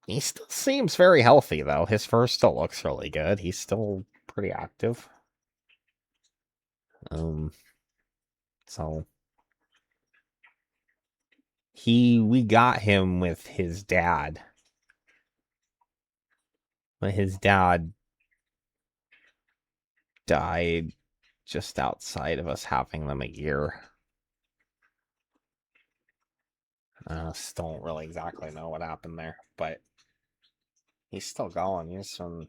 he still seems very healthy, though. His fur still looks really good. He's still pretty active. So we got him with his dad. But his dad died just outside of us having them a year. Still don't really exactly know what happened there, but he's still going. He's from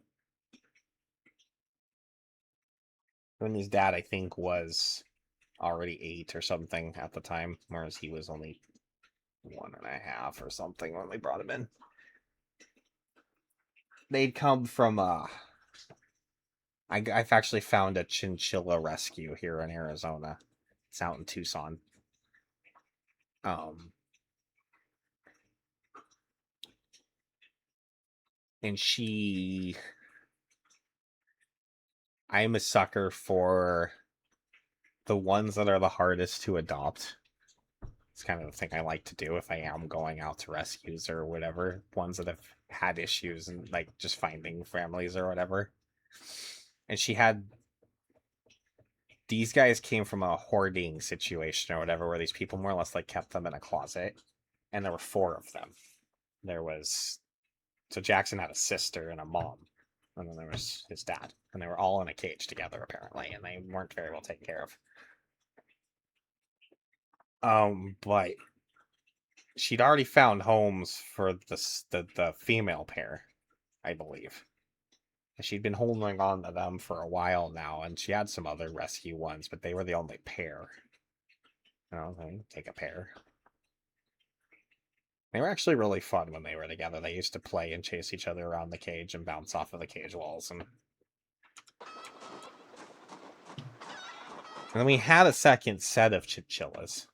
when his dad, I think, was already 8 or something at the time, whereas he was only 1.5 or something when we brought him in. They'd come from I've actually found a chinchilla rescue here in Arizona. It's out in Tucson. And I'm a sucker for the ones that are the hardest to adopt. It's kind of the thing I like to do if I am going out to rescues or whatever. Ones that have had issues and like just finding families or whatever. And these guys came from a hoarding situation or whatever, where these people more or less like kept them in a closet. And there were 4 of them. So Jackson had a sister and a mom. And then there was his dad. And they were all in a cage together, apparently. And they weren't very well taken care of. But she'd already found homes for the female pair, I believe. And she'd been holding on to them for a while now, and she had some other rescue ones, but they were the only pair. Take a pair. They were actually really fun when they were together. They used to play and chase each other around the cage and bounce off of the cage walls. And then we had a second set of chinchillas.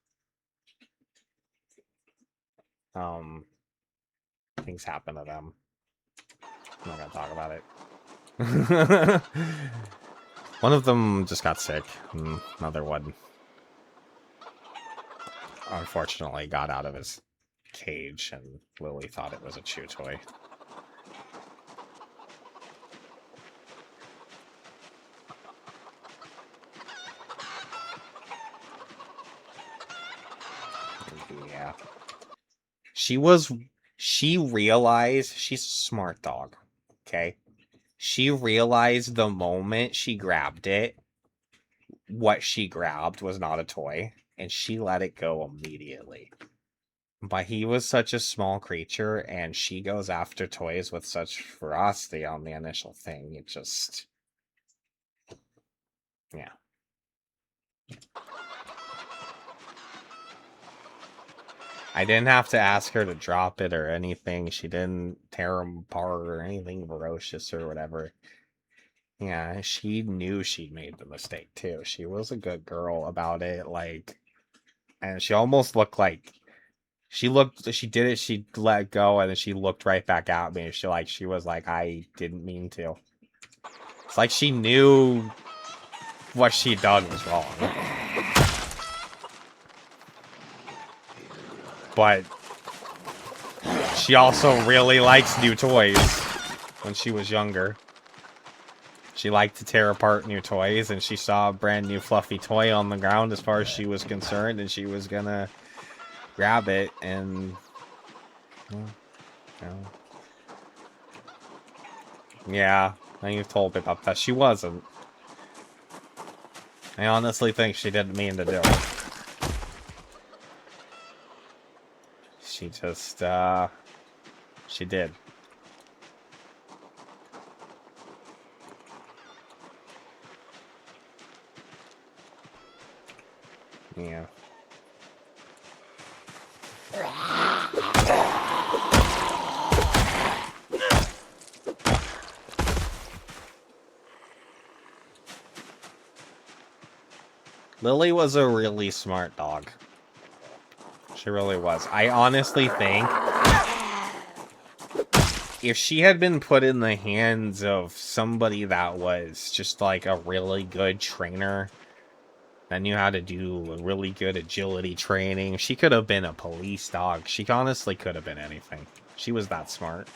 Things happen to them. I'm not gonna talk about it. One of them just got sick. Another one, unfortunately, got out of his cage, and Lily thought it was a chew toy. Yeah. She realized, she's a smart dog, okay? She realized the moment she grabbed it, what she grabbed was not a toy, and she let it go immediately. But he was such a small creature, and she goes after toys with such ferocity on the initial thing. It just... yeah. I didn't have to ask her to drop it or anything. She didn't tear them apart or anything ferocious or whatever. Yeah, she knew she'd made the mistake, too. She was a good girl about it, like... And she almost looked like... She did it, she let go, and then she looked right back at me. She was like, I didn't mean to. It's like she knew what she'd done was wrong. But she also really likes new toys when she was younger. She liked to tear apart new toys, and she saw a brand new fluffy toy on the ground as far as she was concerned, and she was gonna grab it, and... Yeah, you've told me about that. She wasn't. I honestly think she didn't mean to do it. She just, she did. Yeah. Lily was a really smart dog. She really was. I honestly think if she had been put in the hands of somebody that was just like a really good trainer, that knew how to do really good agility training, she could have been a police dog. She honestly could have been anything. She was that smart.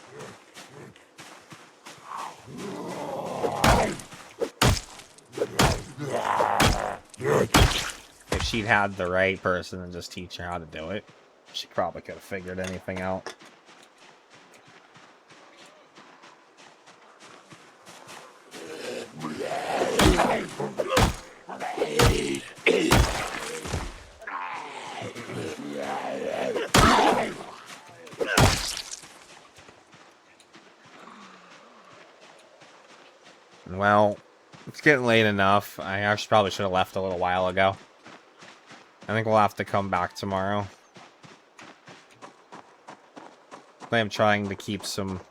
If she'd had the right person and just teach her how to do it, she probably could have figured anything out. Well, it's getting late enough. I actually probably should have left a little while ago. I think we'll have to come back tomorrow. I'm trying to keep some...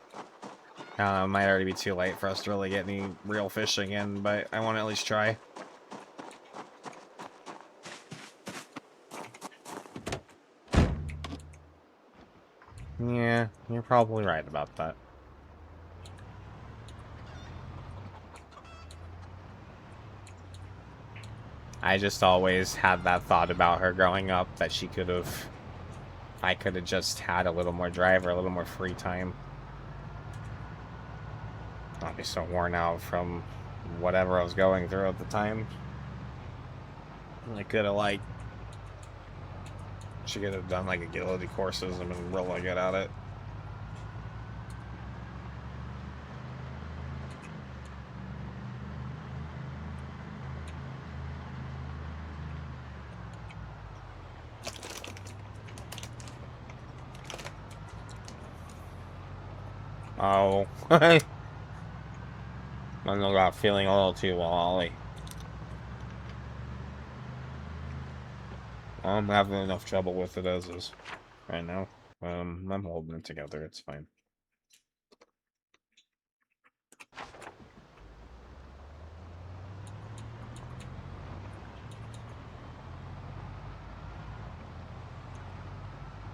it might already be too late for us to really get any real fishing in, but I want to at least try. Yeah, you're probably right about that. I just always had that thought about her growing up, that she could have... I could have just had a little more drive or a little more free time. I'd be so worn out from whatever I was going through at the time. I could have, like... She could have done, like, agility courses and been really good at it. Oh. I got feeling a little too lolly. I'm having enough trouble with it as is right now. I'm holding it together, it's fine.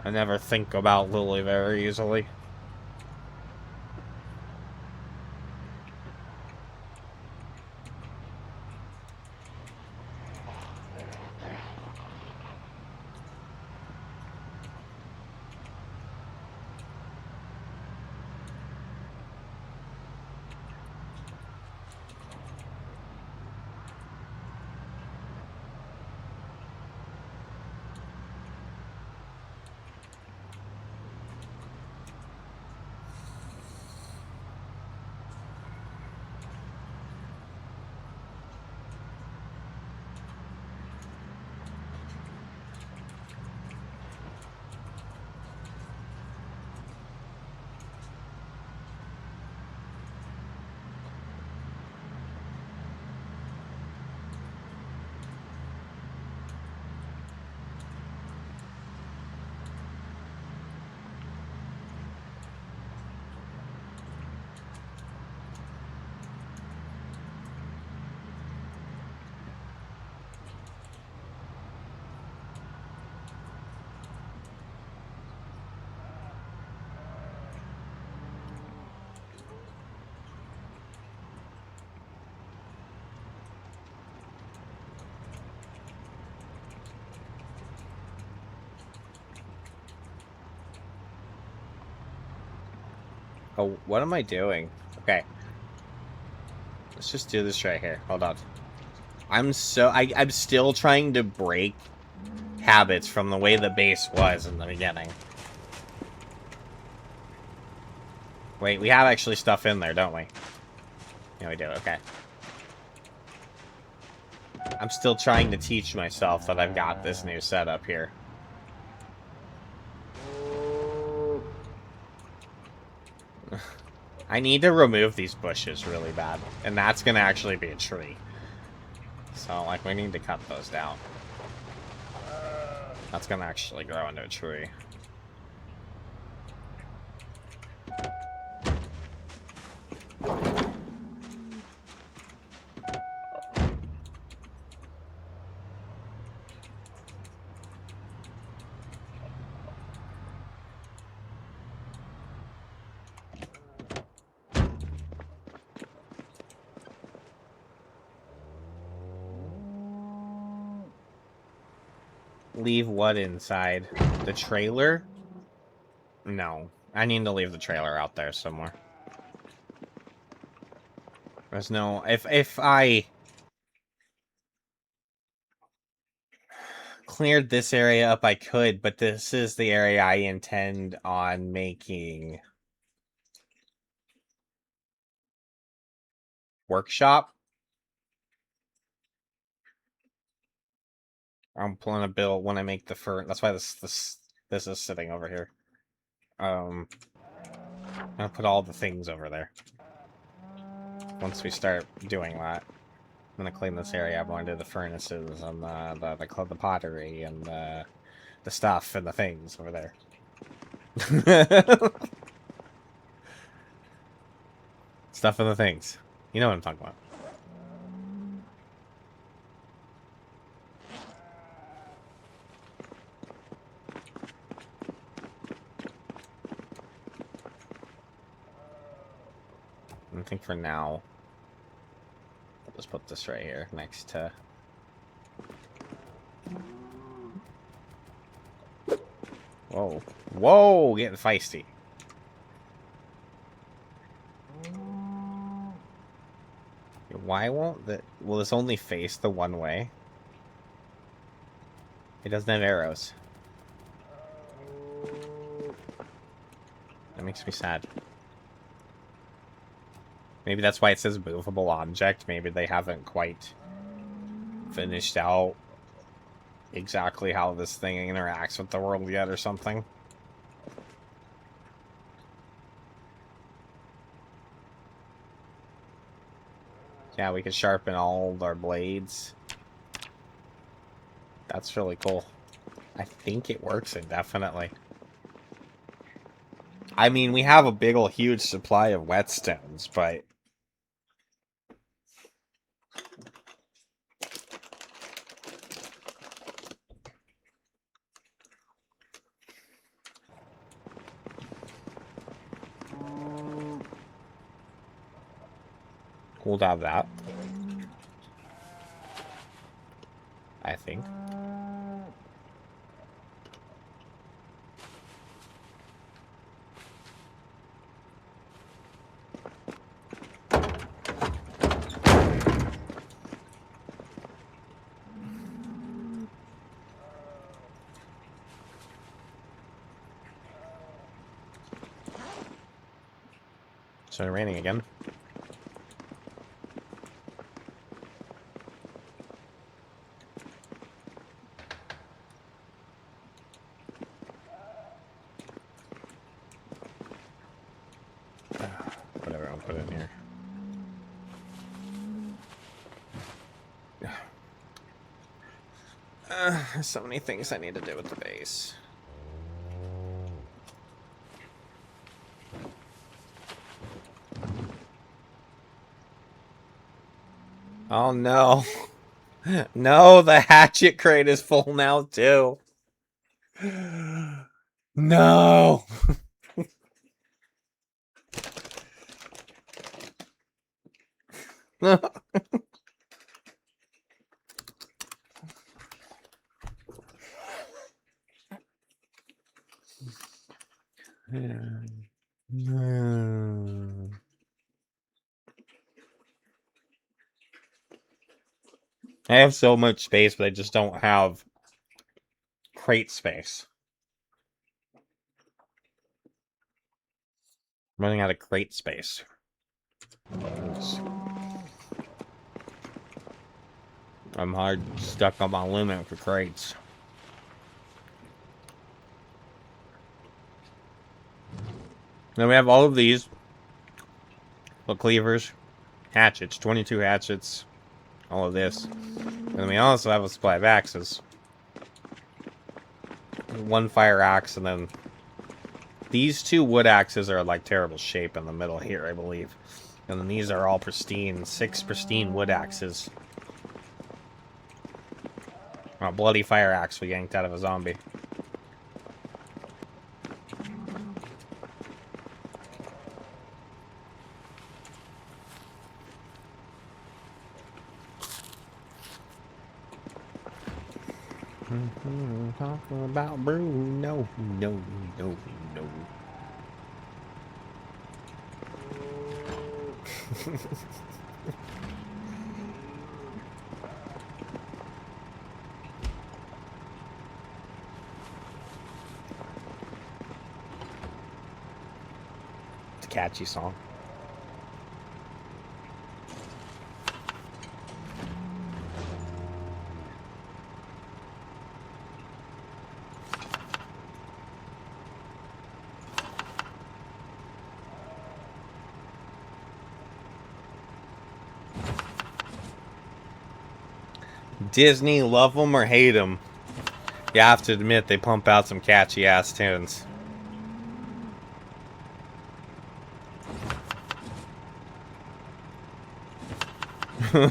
I never think about Lily very easily. Oh, what am I doing? Okay. Let's just do this right here. Hold on. I'm still trying to break habits from the way the base was in the beginning. Wait, we have actually stuff in there, don't we? Yeah, we do. Okay. I'm still trying to teach myself that I've got this new setup here. I need to remove these bushes really bad. And that's going to actually be a tree. So, like, we need to cut those down. That's going to actually grow into a tree. leave what inside? The trailer? No. I need to leave the trailer out there somewhere. There's no... If I cleared this area up, I could, but this is the area I intend on making workshop. I'm pulling a bill when I make the fur. That's why this is sitting over here. I'm gonna put all the things over there. Once we start doing that, I'm gonna clean this area. I'm going to do the furnaces and the pottery and the stuff and the things over there. Stuff and the things. You know what I'm talking about. I think for now, I'll just put this right here next to... Whoa. Whoa! Getting feisty. Why won't the... Will this only face the one way? It doesn't have arrows. That makes me sad. Maybe that's why it says movable object. Maybe they haven't quite finished out exactly how this thing interacts with the world yet or something. Yeah, we can sharpen all our blades. That's really cool. I think it works indefinitely. I mean, we have a big ol' huge supply of whetstones, but... Cool to have that. I think. So raining again. Whatever, I'll put it in here. There's so many things I need to do with the base. Oh no. No, the hatchet crate is full now too. No. I have so much space, but I just don't have crate space. I'm running out of crate space. I'm hard stuck on my limit for crates. Then we have all of these. Little cleavers. Hatchets. 22 hatchets. All of this. And then we also have a supply of axes. One fire axe, and then these two wood axes are like terrible shape in the middle here, I believe. And then these are all pristine. 6 pristine wood axes. A bloody fire axe we yanked out of a zombie. Talking about Bruno. No, no, no. It's a catchy song. Disney, love them or hate them, you have to admit they pump out some catchy ass tunes. They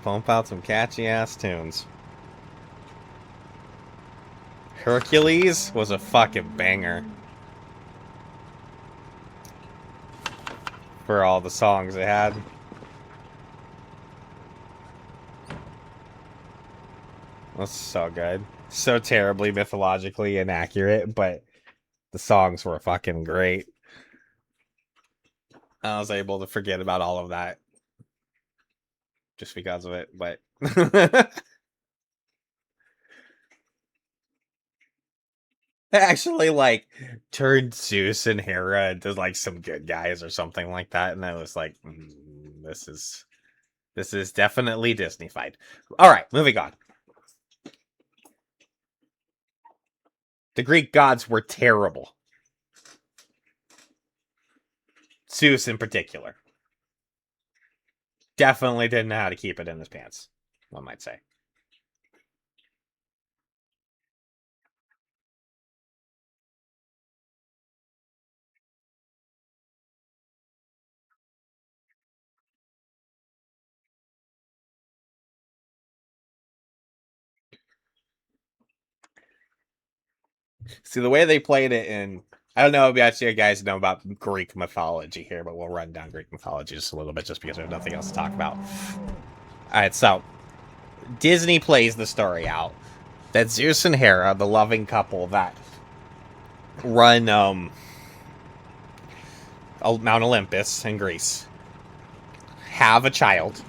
pump out some catchy ass tunes. Hercules was a fucking banger. For all the songs it had. That's so good. So terribly mythologically inaccurate, but the songs were fucking great. I was able to forget about all of that. Just because of it, but... actually, like, turned Zeus and Hera into, like, some good guys or something like that, and I was like, this is definitely Disney-fied. Alright, moving on. The Greek gods were terrible. Zeus in particular. Definitely didn't know how to keep it in his pants, one might say. See, the way they played it in... I don't know if you guys know about Greek mythology here, but we'll run down Greek mythology just a little bit just because we have nothing else to talk about. Alright, so... Disney plays the story out that Zeus and Hera, the loving couple that run Mount Olympus in Greece, have a child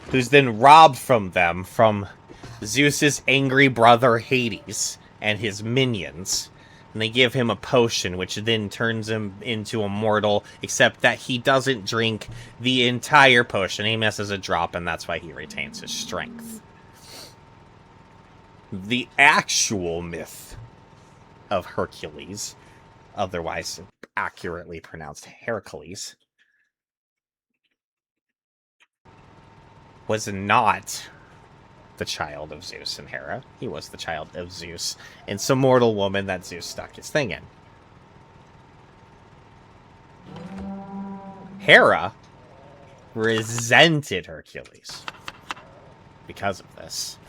who's then robbed from them from Zeus's angry brother Hades and his minions. And they give him a potion, which then turns him into immortal, except that he doesn't drink the entire potion. He misses a drop, and that's why he retains his strength. The actual myth of Hercules, otherwise accurately pronounced Heracles, was not the child of Zeus and Hera. He was the child of Zeus and some mortal woman that Zeus stuck his thing in. Hera resented Hercules because of this,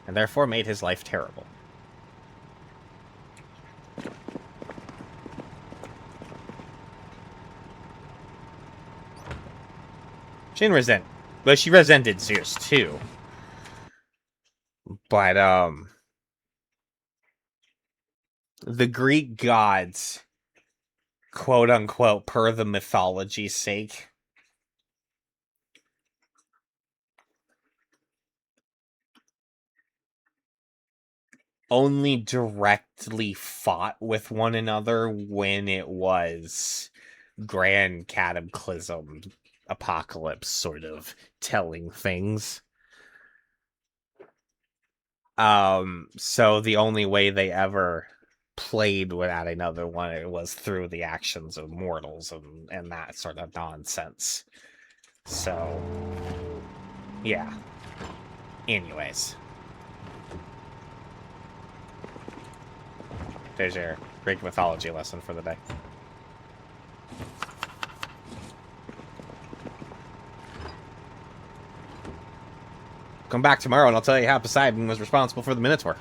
and therefore made his life terrible. She didn't resent, but she resented Zeus too. But, the Greek gods, quote unquote, per the mythology's sake, only directly fought with one another when it was grand cataclysm, apocalypse sort of telling things. So the only way they ever played without another one, it was through the actions of mortals and that sort of nonsense. So, yeah. Anyways. There's your Greek mythology lesson for the day. Come back tomorrow and I'll tell you how Poseidon was responsible for the Minotaur.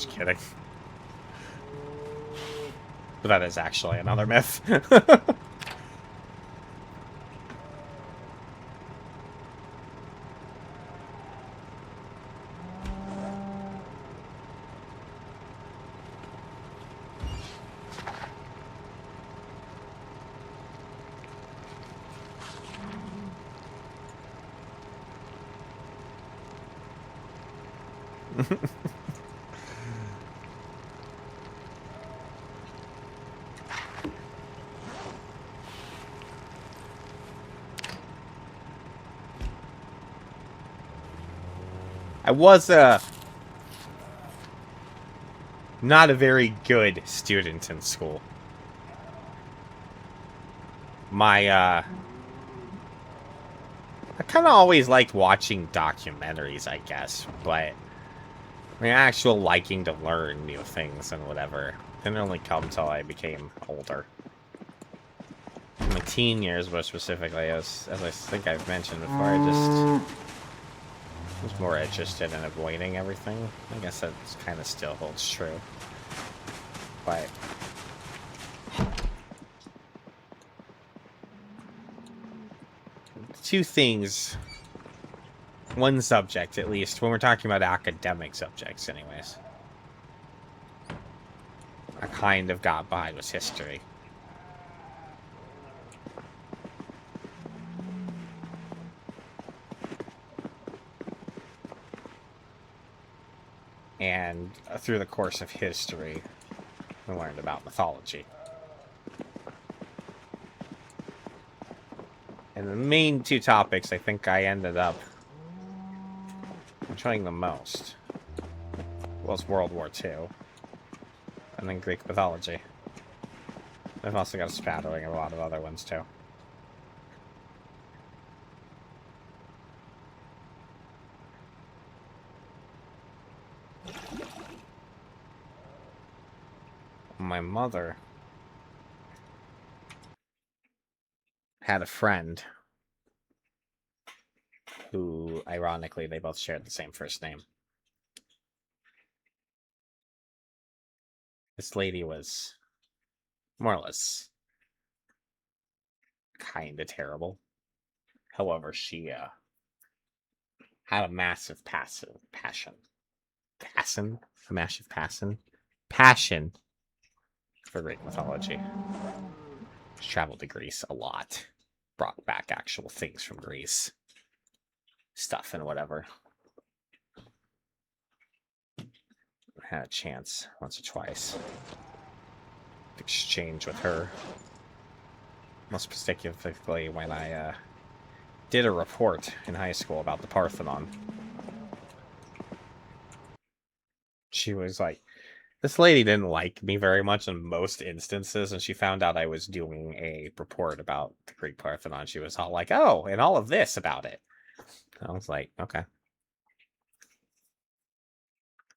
Just kidding. But that is actually another myth. I was not a very good student in school. I kind of always liked watching documentaries, I guess, but my actual liking to learn new things and whatever didn't really come till I became older. In my teen years, more specifically, as I think I've mentioned before, I just was more interested in avoiding everything. I guess that kind of still holds true. But two things, one subject at least, when we're talking about academic subjects anyways, I kind of got by was history. And through the course of history, I learned about mythology. And the main two topics I think I ended up enjoying the most was World War II and then Greek mythology. I've also got a spattering of a lot of other ones too. My mother had a friend who, ironically, they both shared the same first name. This lady was more or less kind of terrible. However, she had a massive passion for Greek mythology. She traveled to Greece a lot. Brought back actual things from Greece. Stuff and whatever. Had a chance once or twice to exchange with her. Most specifically when I did a report in high school about the Parthenon. She was like, this lady didn't like me very much in most instances, and she found out I was doing a report about the Greek Parthenon. She was all like, oh, and all of this about it. I was like, okay.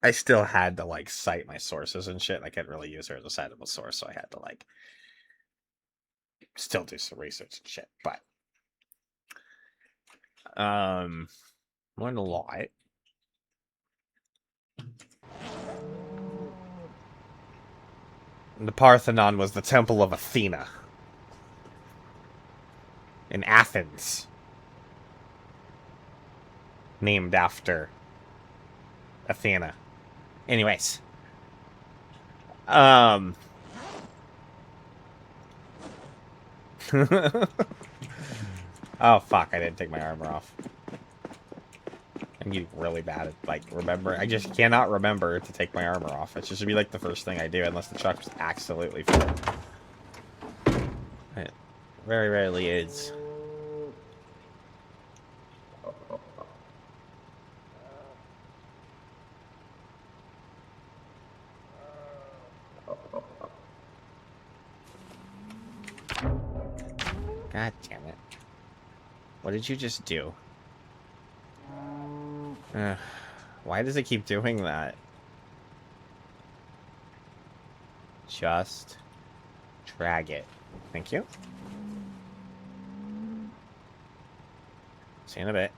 I still had to, like, cite my sources and shit. I couldn't really use her as a citable source, so I had to, like, still do some research and shit. But, learned a lot. The Parthenon was the temple of Athena in Athens, named after Athena. Anyways, oh fuck, I didn't take my armor off. I'm getting really bad at, like, remember. I just cannot remember to take my armor off. It should be, like, the first thing I do, unless the truck's absolutely full. It very rarely is. God damn it. What did you just do? Why does it keep doing that? Just drag it. Thank you. See you in a bit.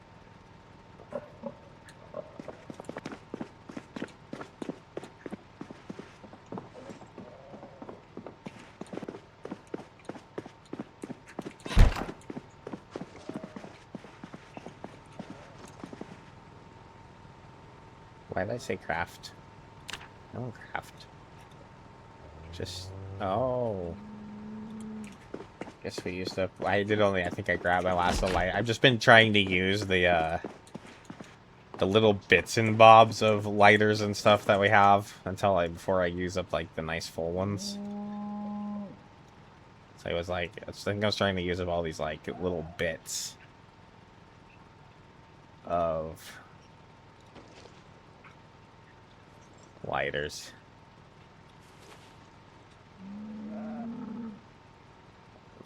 Why did I say craft? No craft. Just... Oh. Guess we used up... I think I grabbed my last light. I've just been trying to use the little bits and bobs of lighters and stuff that we have before I use up, like, the nice full ones. So it was like... I think I was trying to use up all these, like, little bits of lighters.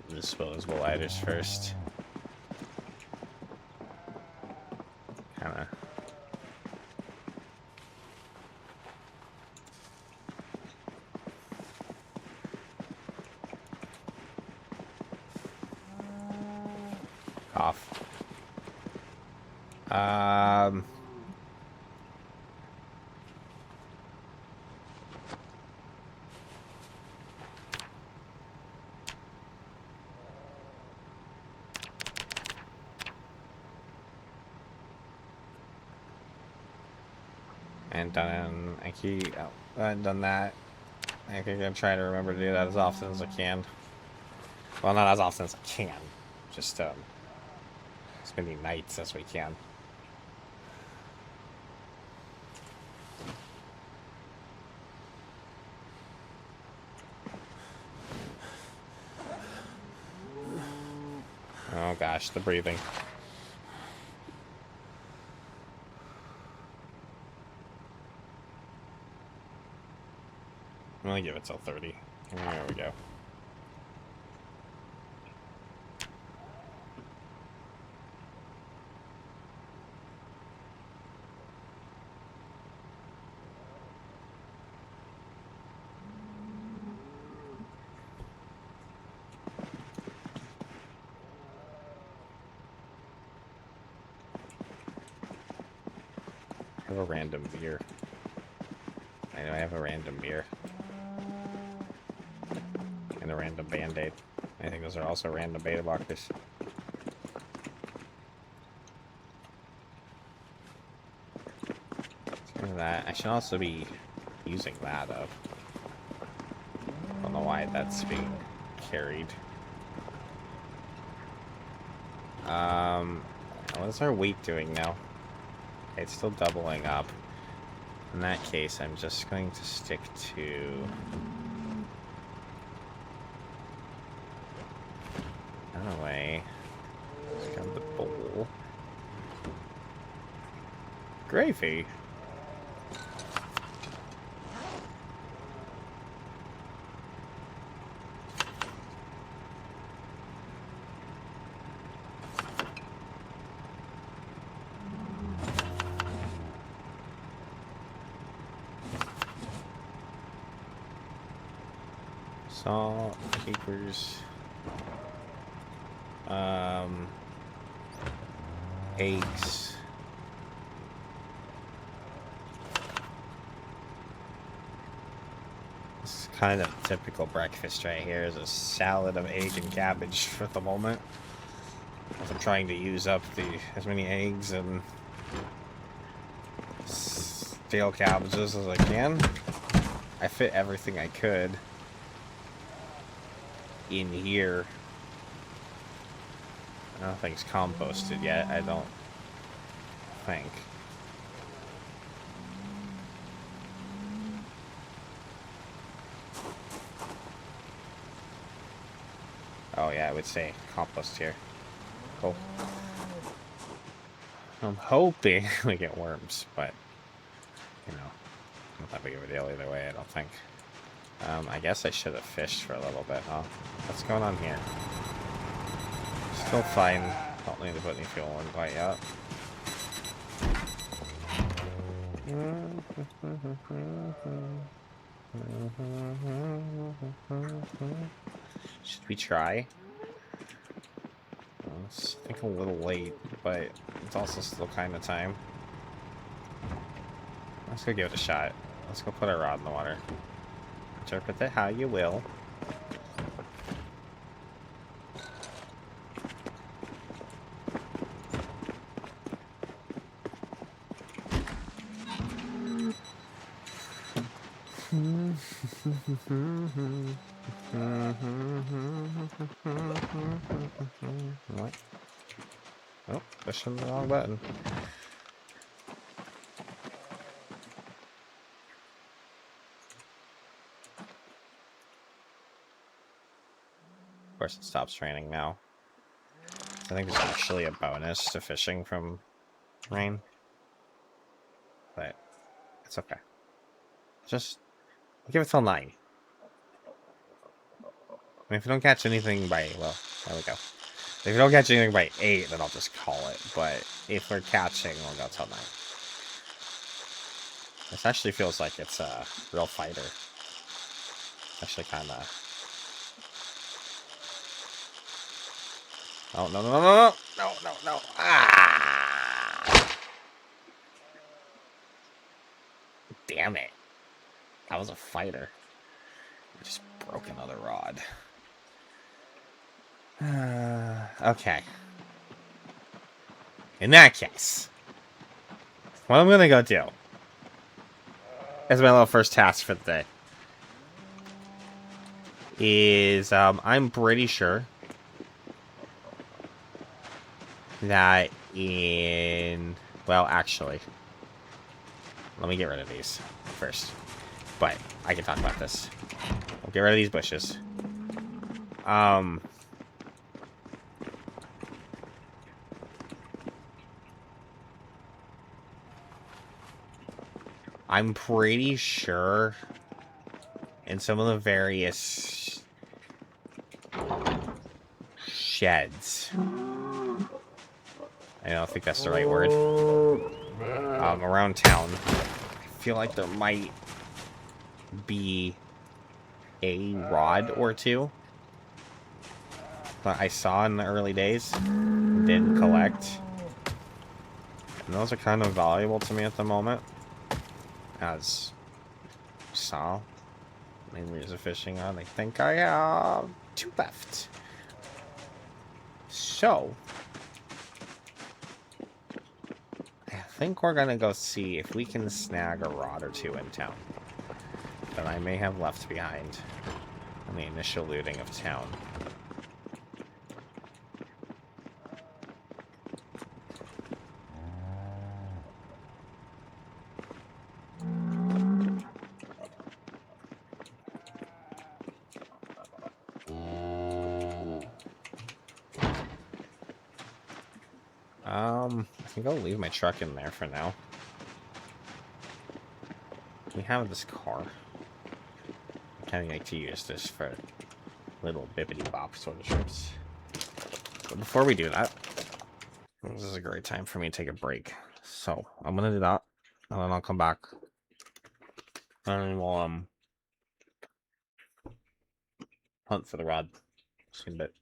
Disposable lighters first. Kinda. Cough. And done. Done that. I think I'm gonna try to remember to do that as often as I can. Well, not as often as I can. Just as many nights as we can. Oh gosh, the breathing. I'm gonna give it till 30. There we go. I have a random beer. I know I have a random beer. And a random band-aid. I think those are also random beta blockers. That I should also be using that up. I don't know why that's being carried. What is our weight doing now? Okay, it's still doubling up. In that case, I'm just going to stick to... Anyway, let's grab the bowl. Gravy. Salt, capers, eggs, this is kind of typical breakfast right here, is a salad of egg and cabbage for the moment. As I'm trying to use up as many eggs and stale cabbages as I can. I fit everything I could in here. Nothing's composted yet, I don't think. Oh yeah, I would say compost here. Cool. I'm hoping we get worms, but you know, not that big of a deal either way, I don't think. I guess I should have fished for a little bit, huh? What's going on here? Still fine. Don't need to put any fuel in quite yet. Should we try? Well, it's I think a little late, but it's also still kind of time. Let's go give it a shot. Let's go put our rod in the water. Interpret it how you will. What? Oh, pushing the wrong button. Of course, it stops raining now. I think there's actually a bonus to fishing from rain, but it's okay. Just give it till 9. I mean, if you don't catch anything by, well, there we go. If you don't catch anything by 8, then I'll just call it. But if we're catching, we'll go till 9. This actually feels like it's a real fighter. Actually, kind of. Oh, no, no, no, no, no, no, no, no. Ah! Damn it. That was a fighter. I just broke another rod. Okay. In that case, what I'm gonna go do as my little first task for the day is I'm pretty sure that well, actually, let me get rid of these first. But I can talk about this. I'll get rid of these bushes. I'm pretty sure in some of the various sheds, I don't think that's the right word, around town, I feel like there might be a rod or two that I saw in the early days, didn't collect. And those are kind of valuable to me at the moment, as you saw, mainly as a fishing rod. I think I have 2 left. So, I think we're gonna go see if we can snag a rod or 2 in town that I may have left behind in the initial looting of town. I think I'll leave my truck in there for now. We have this car. I kind of like to use this for little bippity-bop sort of trips. But before we do that, this is a great time for me to take a break. So, I'm gonna do that, and then I'll come back. And we'll, hunt for the rod. See you in a bit.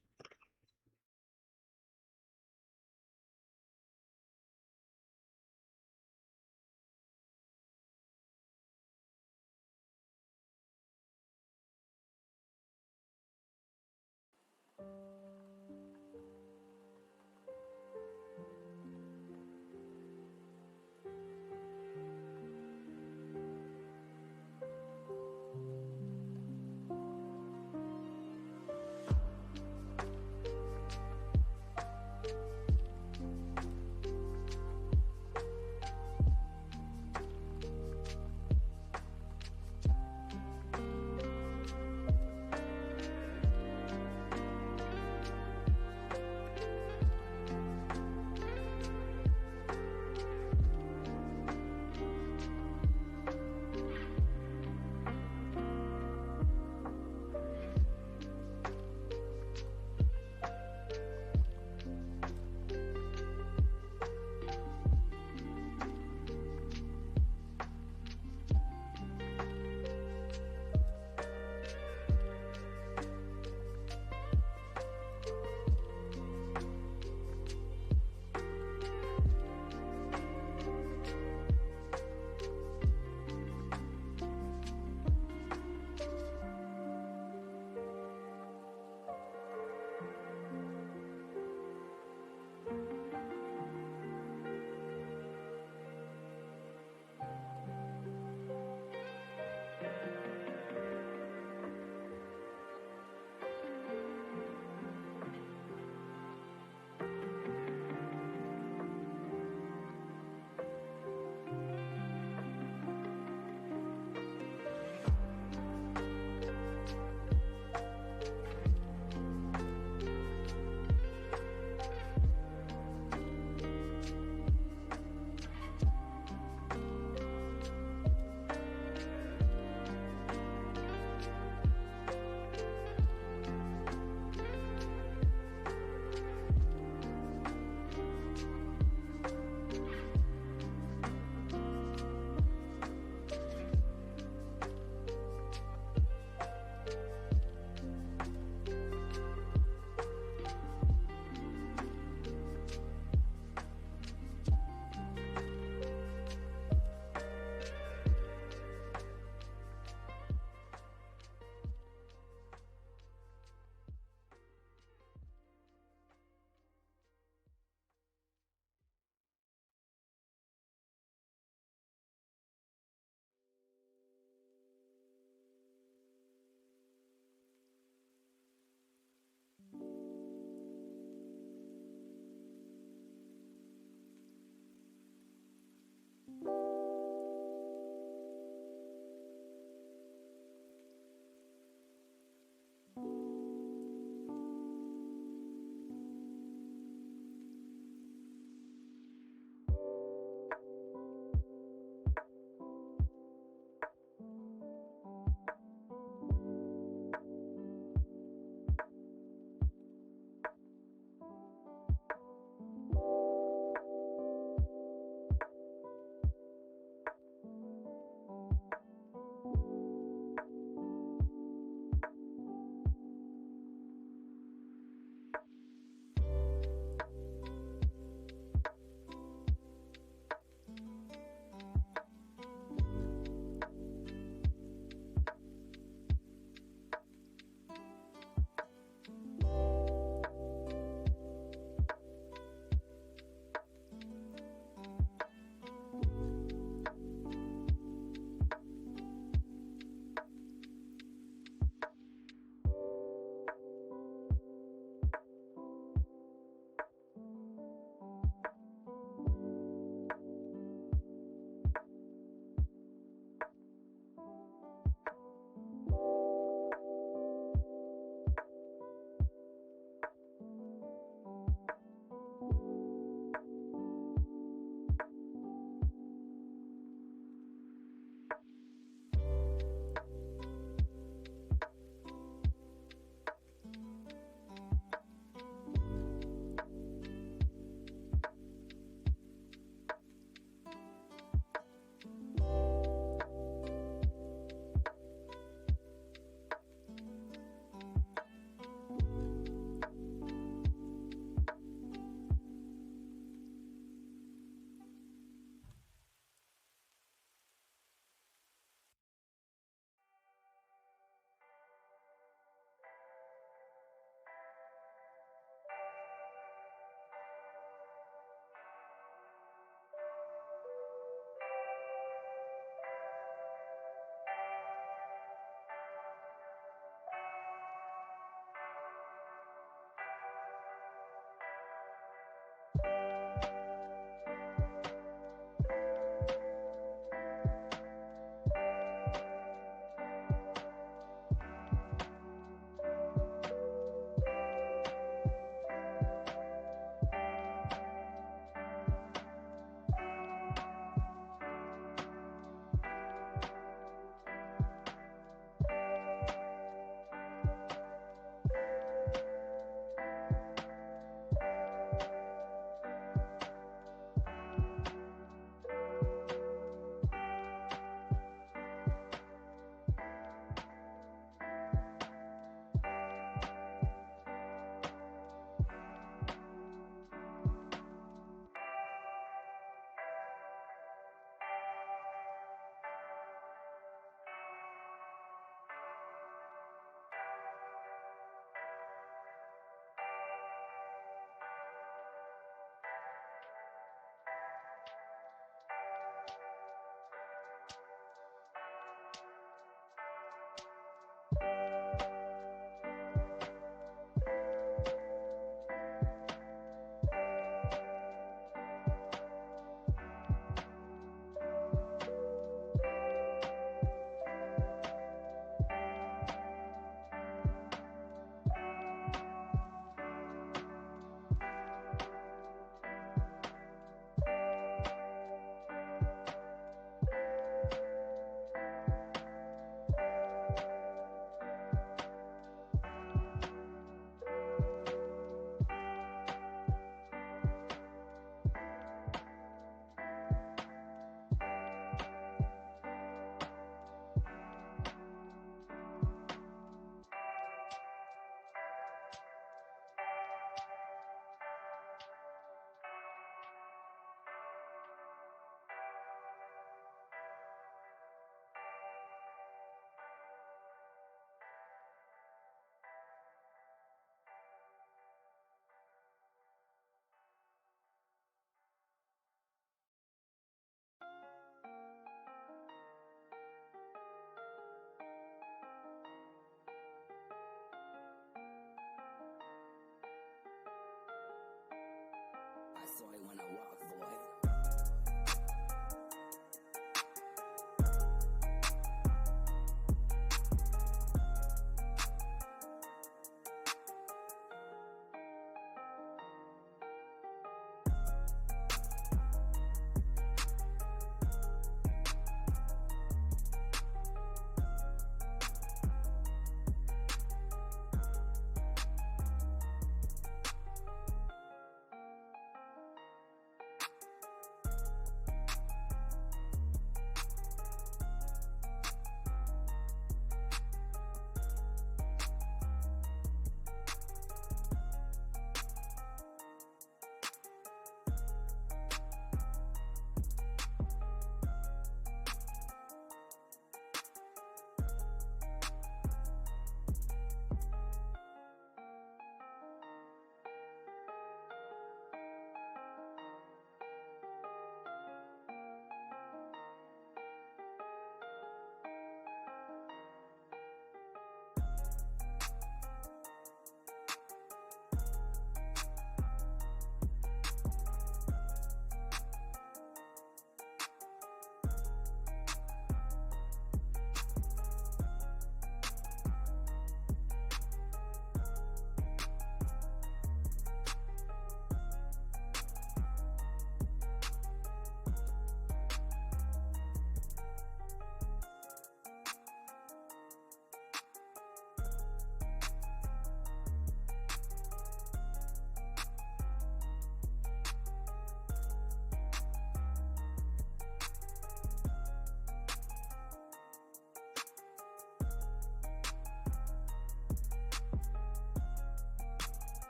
saw it when I walk, boy.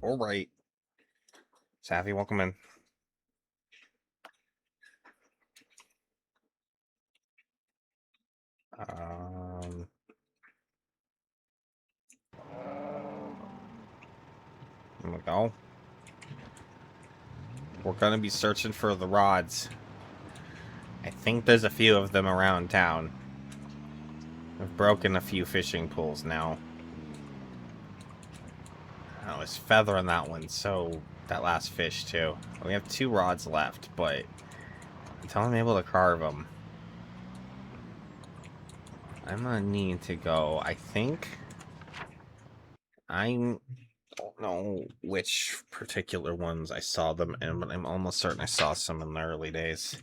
All right. Savvy, welcome in. go. We're gonna be searching for the rods. I think there's a few of them around town. I've broken a few fishing pools now. I was feathering that one, so that last fish too. We have 2 rods left, but until I'm able to carve them, I'm gonna need to go. I think I don't know which particular ones I saw them in, but I'm almost certain I saw some in the early days.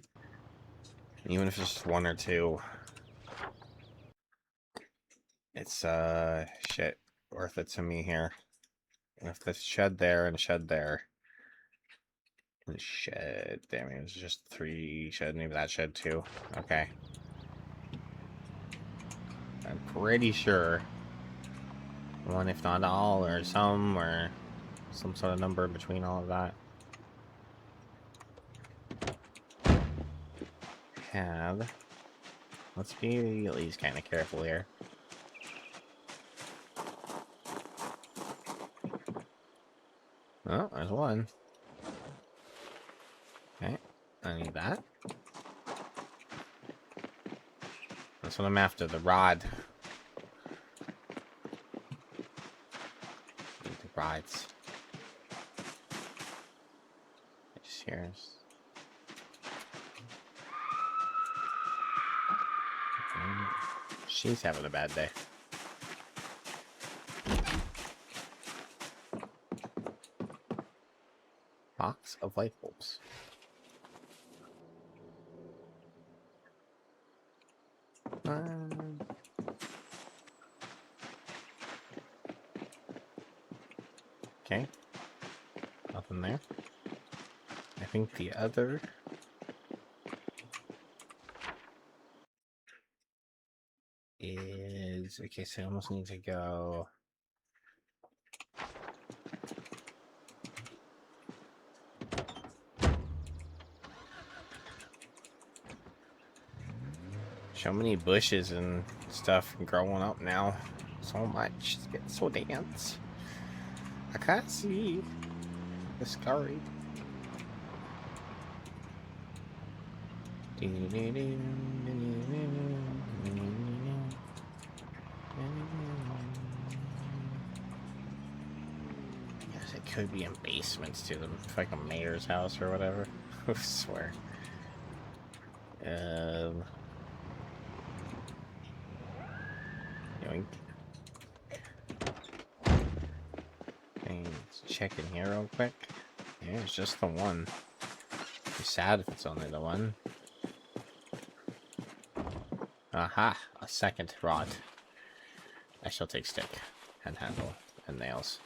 Even if it's just 1 or 2. It's shit worth it to me here. If the shed there and shed there. And shed, damn it, it was just 3 shed, maybe that shed too. Okay. I'm pretty sure 1, if not all, or some sort of number between all of that. Let's be at least kind of careful here. Oh, there's 1. Okay, I need that. That's what I'm after, the rod. Need the rods. Just here's. She's having a bad day. Box of light bulbs. Okay. Nothing there. I think the other is okay, so I almost need to go. So many bushes and stuff growing up now. So much. It's getting so dense. I can't see the scurry. Yes, it could be in basements too. It's like a mayor's house or whatever. I swear. Yoink. Okay, let's check in here real quick. Yeah, it's just the 1. Be sad if it's only the 1. Aha! A second rod. I shall take stick and handle and nails.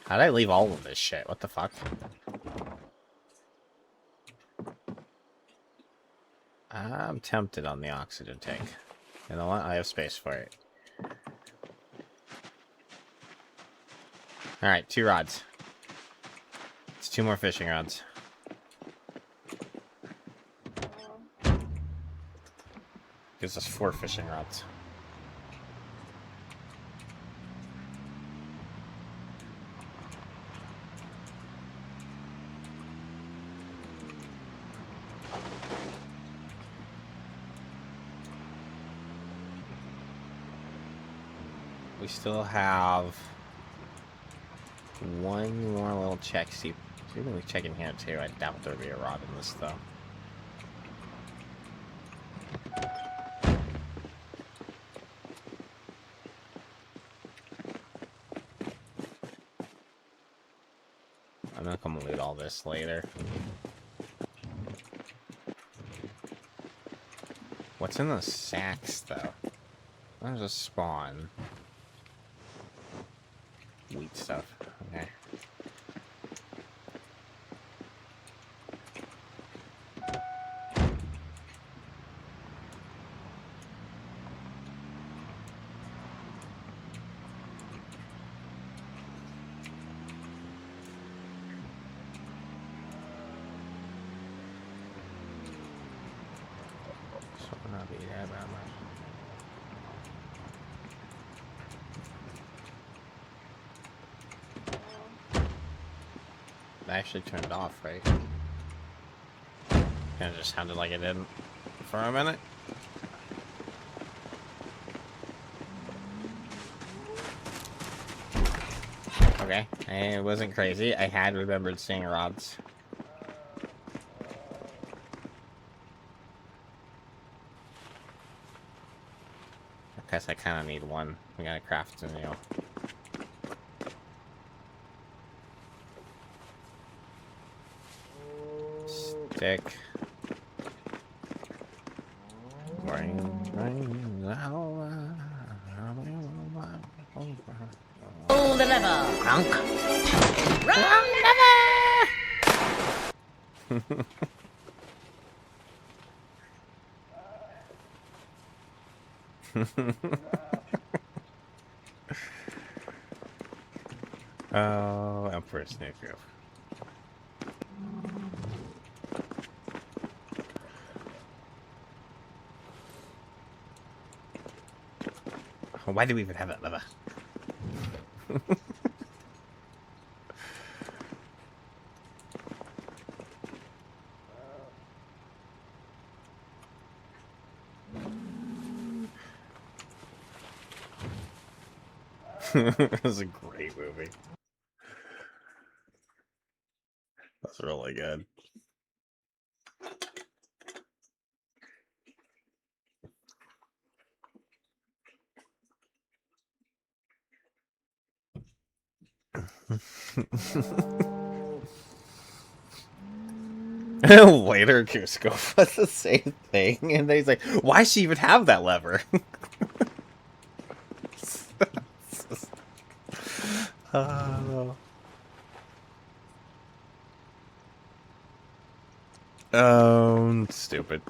How'd I leave all of this shit? What the fuck? I'm tempted on the oxygen tank. You know what? I have space for it. Alright, 2 rods. It's 2 more fishing rods. Gives us 4 fishing rods. We still have 1 more little check. See, we can check in here too. I doubt there'll be a rod in this though. I'm gonna come loot all this later. What's in the sacks though? There's a spawn. Wheat stuff. Okay. So not be that bad. actually turned off, right? Kind of just sounded like it didn't for a minute. Okay, it wasn't crazy. I had remembered seeing rods. I guess I kind of need one. We gotta craft a new stick. Pull the lever, Kronk. Wrong lever! Oh, Emperor's New Groove. Why do we even have that lever? It was a great movie. That's really good. Later, Cusco was the same thing, and then he's like, "Why does she even have that lever?" Oh. Stupid.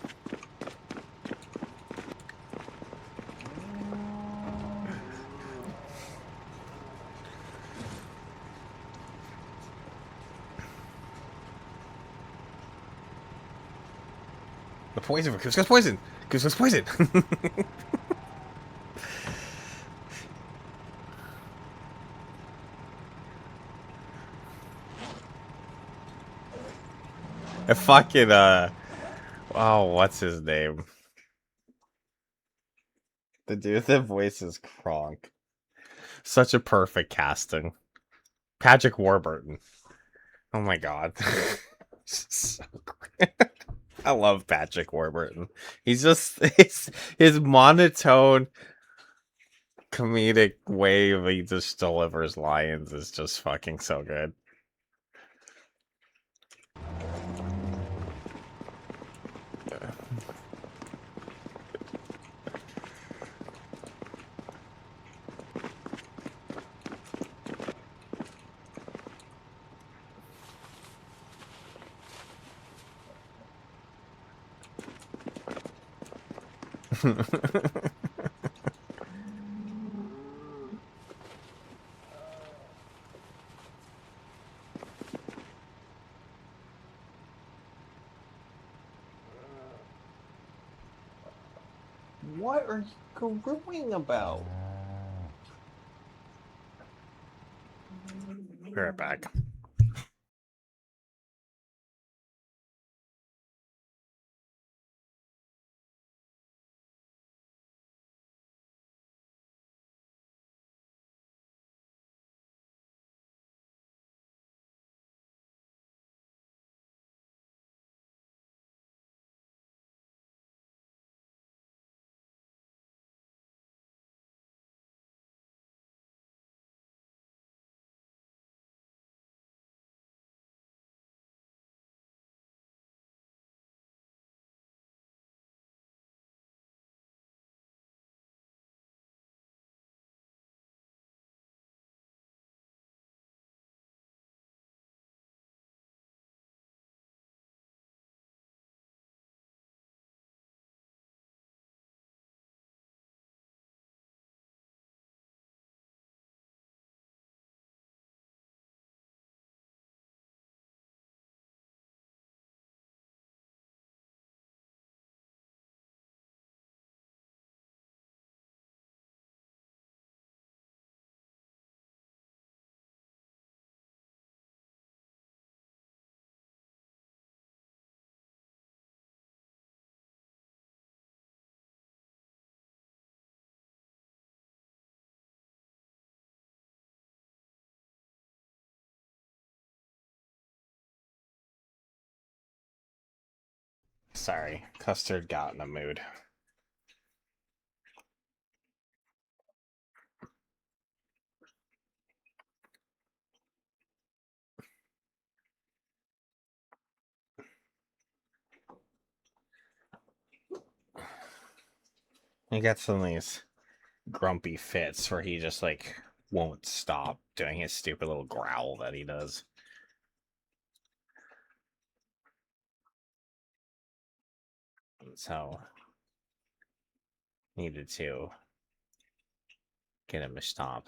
The poison for Cusco's poison! Cusco's poison! A fucking, oh, what's his name? The dude with the voice is Kronk. Such a perfect casting. Patrick Warburton. Oh my god. So great. I love Patrick Warburton. He's just his monotone comedic way he just delivers lines is just fucking so good. What are you going about? Be right back. Sorry, Custard got in a mood. He gets in these grumpy fits where he just like won't stop doing his stupid little growl that he does. So needed to get him to stop.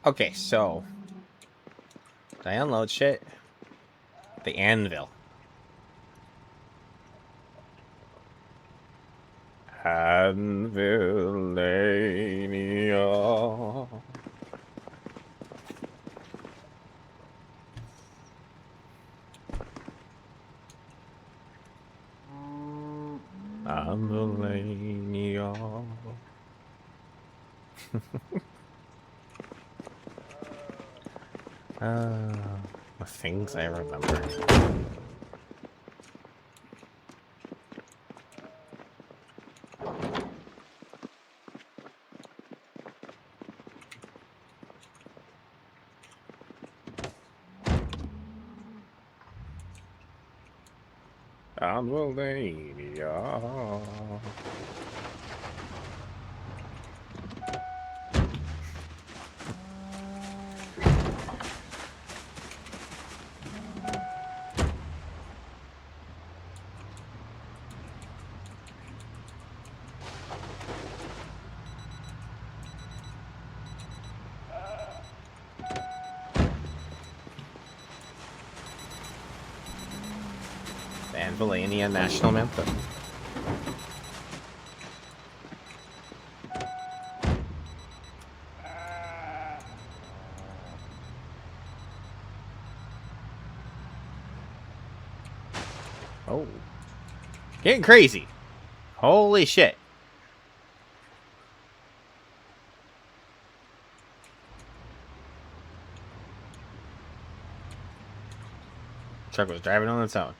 Okay, so did I unload shit? The anvil. Anvilania. Anvilania. The things I remember. Anvilania. The Anvilania National Anthem. Oh. Getting crazy. Holy shit. Truck was driving on its own.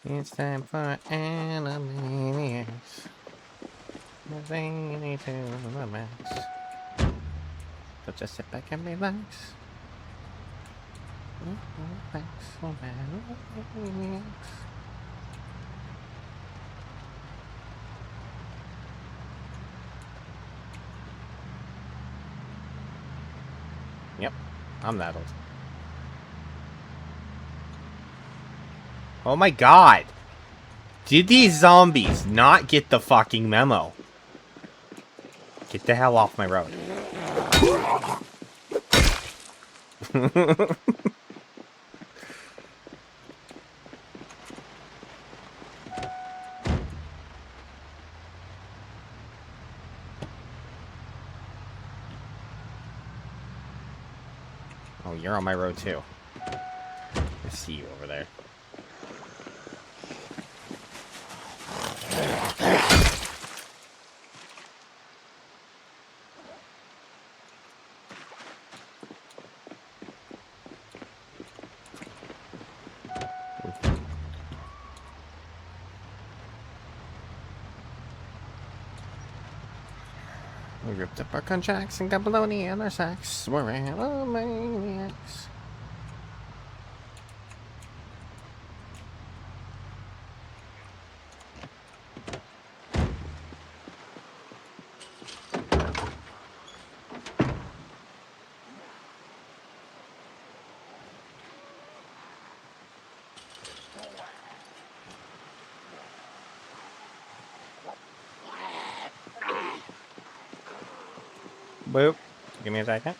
It's time for Animaniacs. Zany to the max. So just sit back and relax. Relax, relax. Yep, I'm that old. Oh my god! Did these zombies not get the fucking memo? Get the hell off my road. Oh, you're on my road too. I see you over there. We ripped up our contracts and got baloney on our sacks. We're animaniacs. Boop. Give me a second.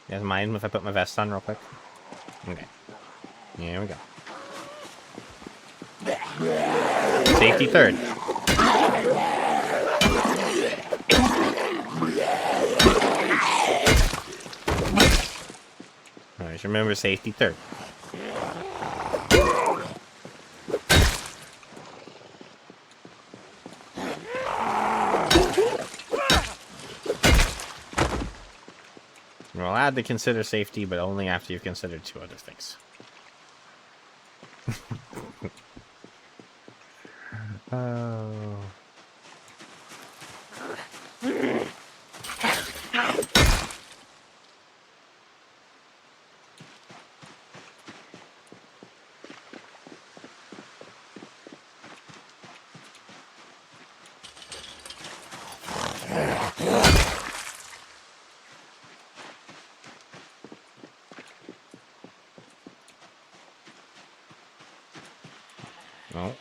You guys mind if I put my vest on real quick? Okay. Here we go. Safety third. Always remember safety third. You're allowed to consider safety, but only after you've considered 2 other things. Oh. No.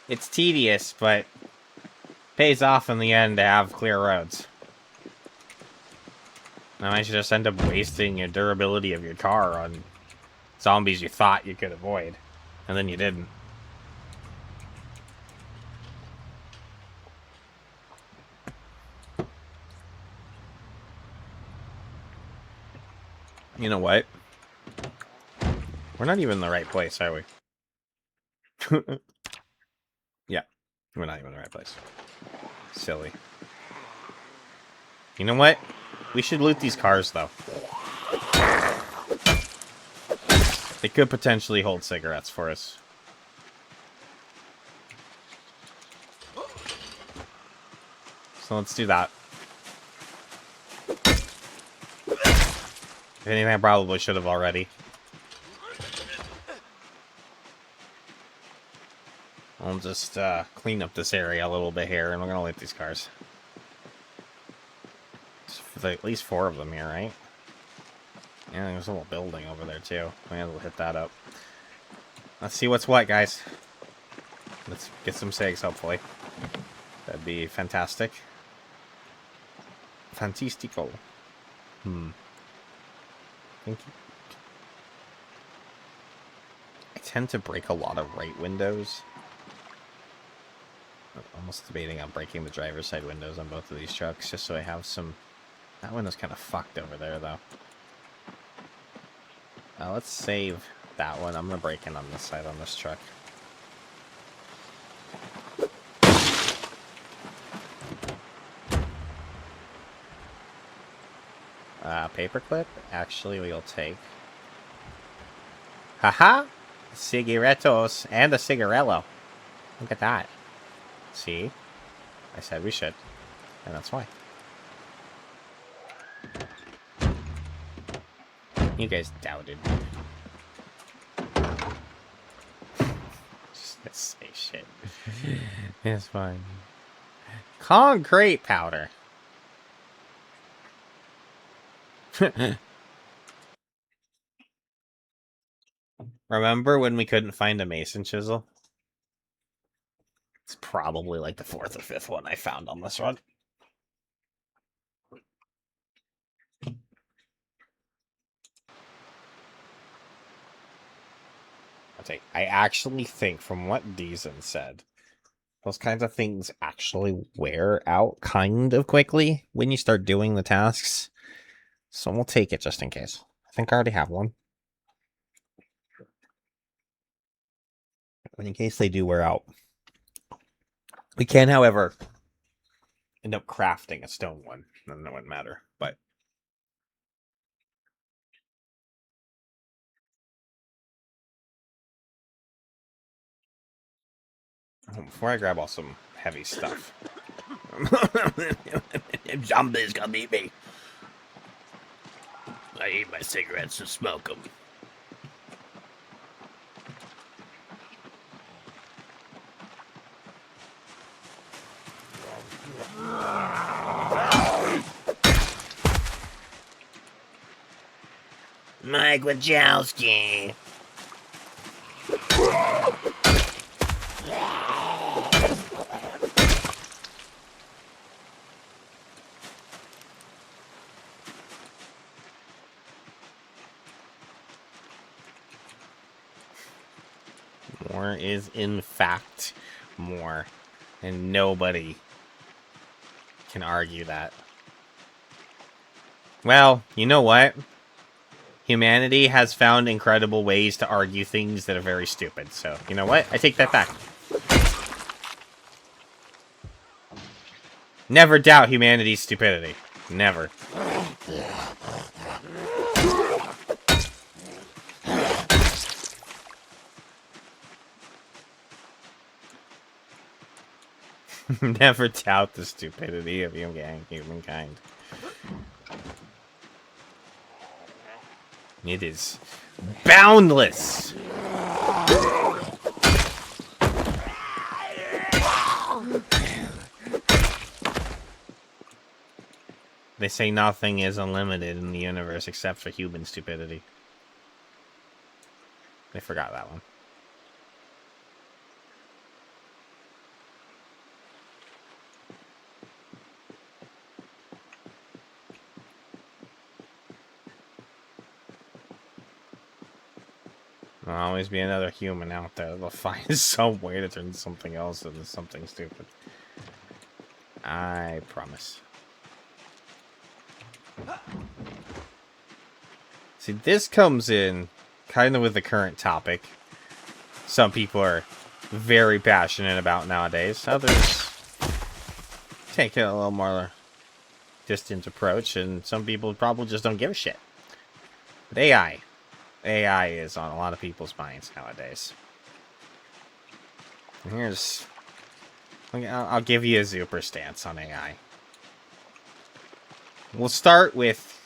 It's tedious, but pays off in the end to have clear roads. Now I should just end up wasting your durability of your car on zombies you thought you could avoid, and then you didn't. You know what? We're not even in the right place, are we? Yeah, we're not even in the right place. Silly. You know what? We should loot these cars, though. They could potentially hold cigarettes for us. So let's do that. If anything, I probably should have already. I'll just clean up this area a little bit here, and we're gonna loot these cars. There's at least 4 of them here, right? Yeah, there's a little building over there, too. We might as well hit that up. Let's see what's what, guys. Let's get some SIGs, hopefully. That'd be fantastic. Fantastico. Thank you. I tend to break a lot of right windows. I'm almost debating on breaking the driver's side windows on both of these trucks, just so I have some... That window's kind of fucked over there, though. Let's save that one. I'm going to break in on this side on this truck. Paperclip? Actually, we'll take... Haha! Cigarettos and a cigarello. Look at that. See? I said we should. And that's why. You guys doubted. Just to say shit. It's fine. Concrete powder. Remember when we couldn't find a mason chisel? It's probably like the 4th or 5th one I found on this run. I actually think, from what Deason said, those kinds of things actually wear out kind of quickly when you start doing the tasks. So we'll take it just in case. I think I already have one. But in case they do wear out. We can, however, end up crafting a stone one. Then that wouldn't matter, but... Before I grab all some heavy stuff. Zombies gonna eat me. I eat my cigarettes and smoke them. Mike Wachowski. More is, in fact, more. And nobody can argue that. Well, you know what? Humanity has found incredible ways to argue things that are very stupid. So, you know what? I take that back. Never doubt humanity's stupidity. Never. Never doubt the stupidity of humankind. It is boundless. They say nothing is unlimited in the universe except for human stupidity. They forgot that one. There'll always be another human out there that'll find some way to turn something else into something stupid. I promise. See, this comes in kind of with the current topic. Some people are very passionate about nowadays. Others take a little more distant approach, and some people probably just don't give a shit. But AI. AI is on a lot of people's minds nowadays. And here's... I'll give you a super stance on AI. We'll start with...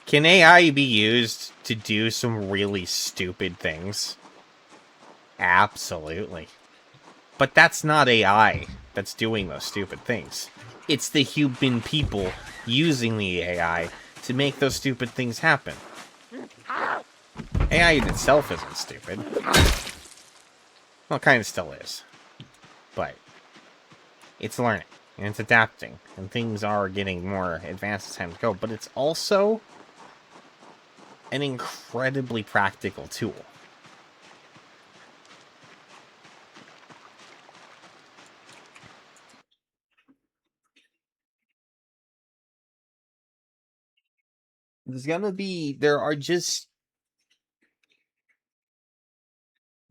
Can AI be used to do some really stupid things? Absolutely. But that's not AI that's doing those stupid things. It's the human people using the AI to make those stupid things happen. AI in itself isn't stupid. Well, it kind of still is. But it's learning, and it's adapting, and things are getting more advanced as time to go. But it's also an incredibly practical tool. There are just...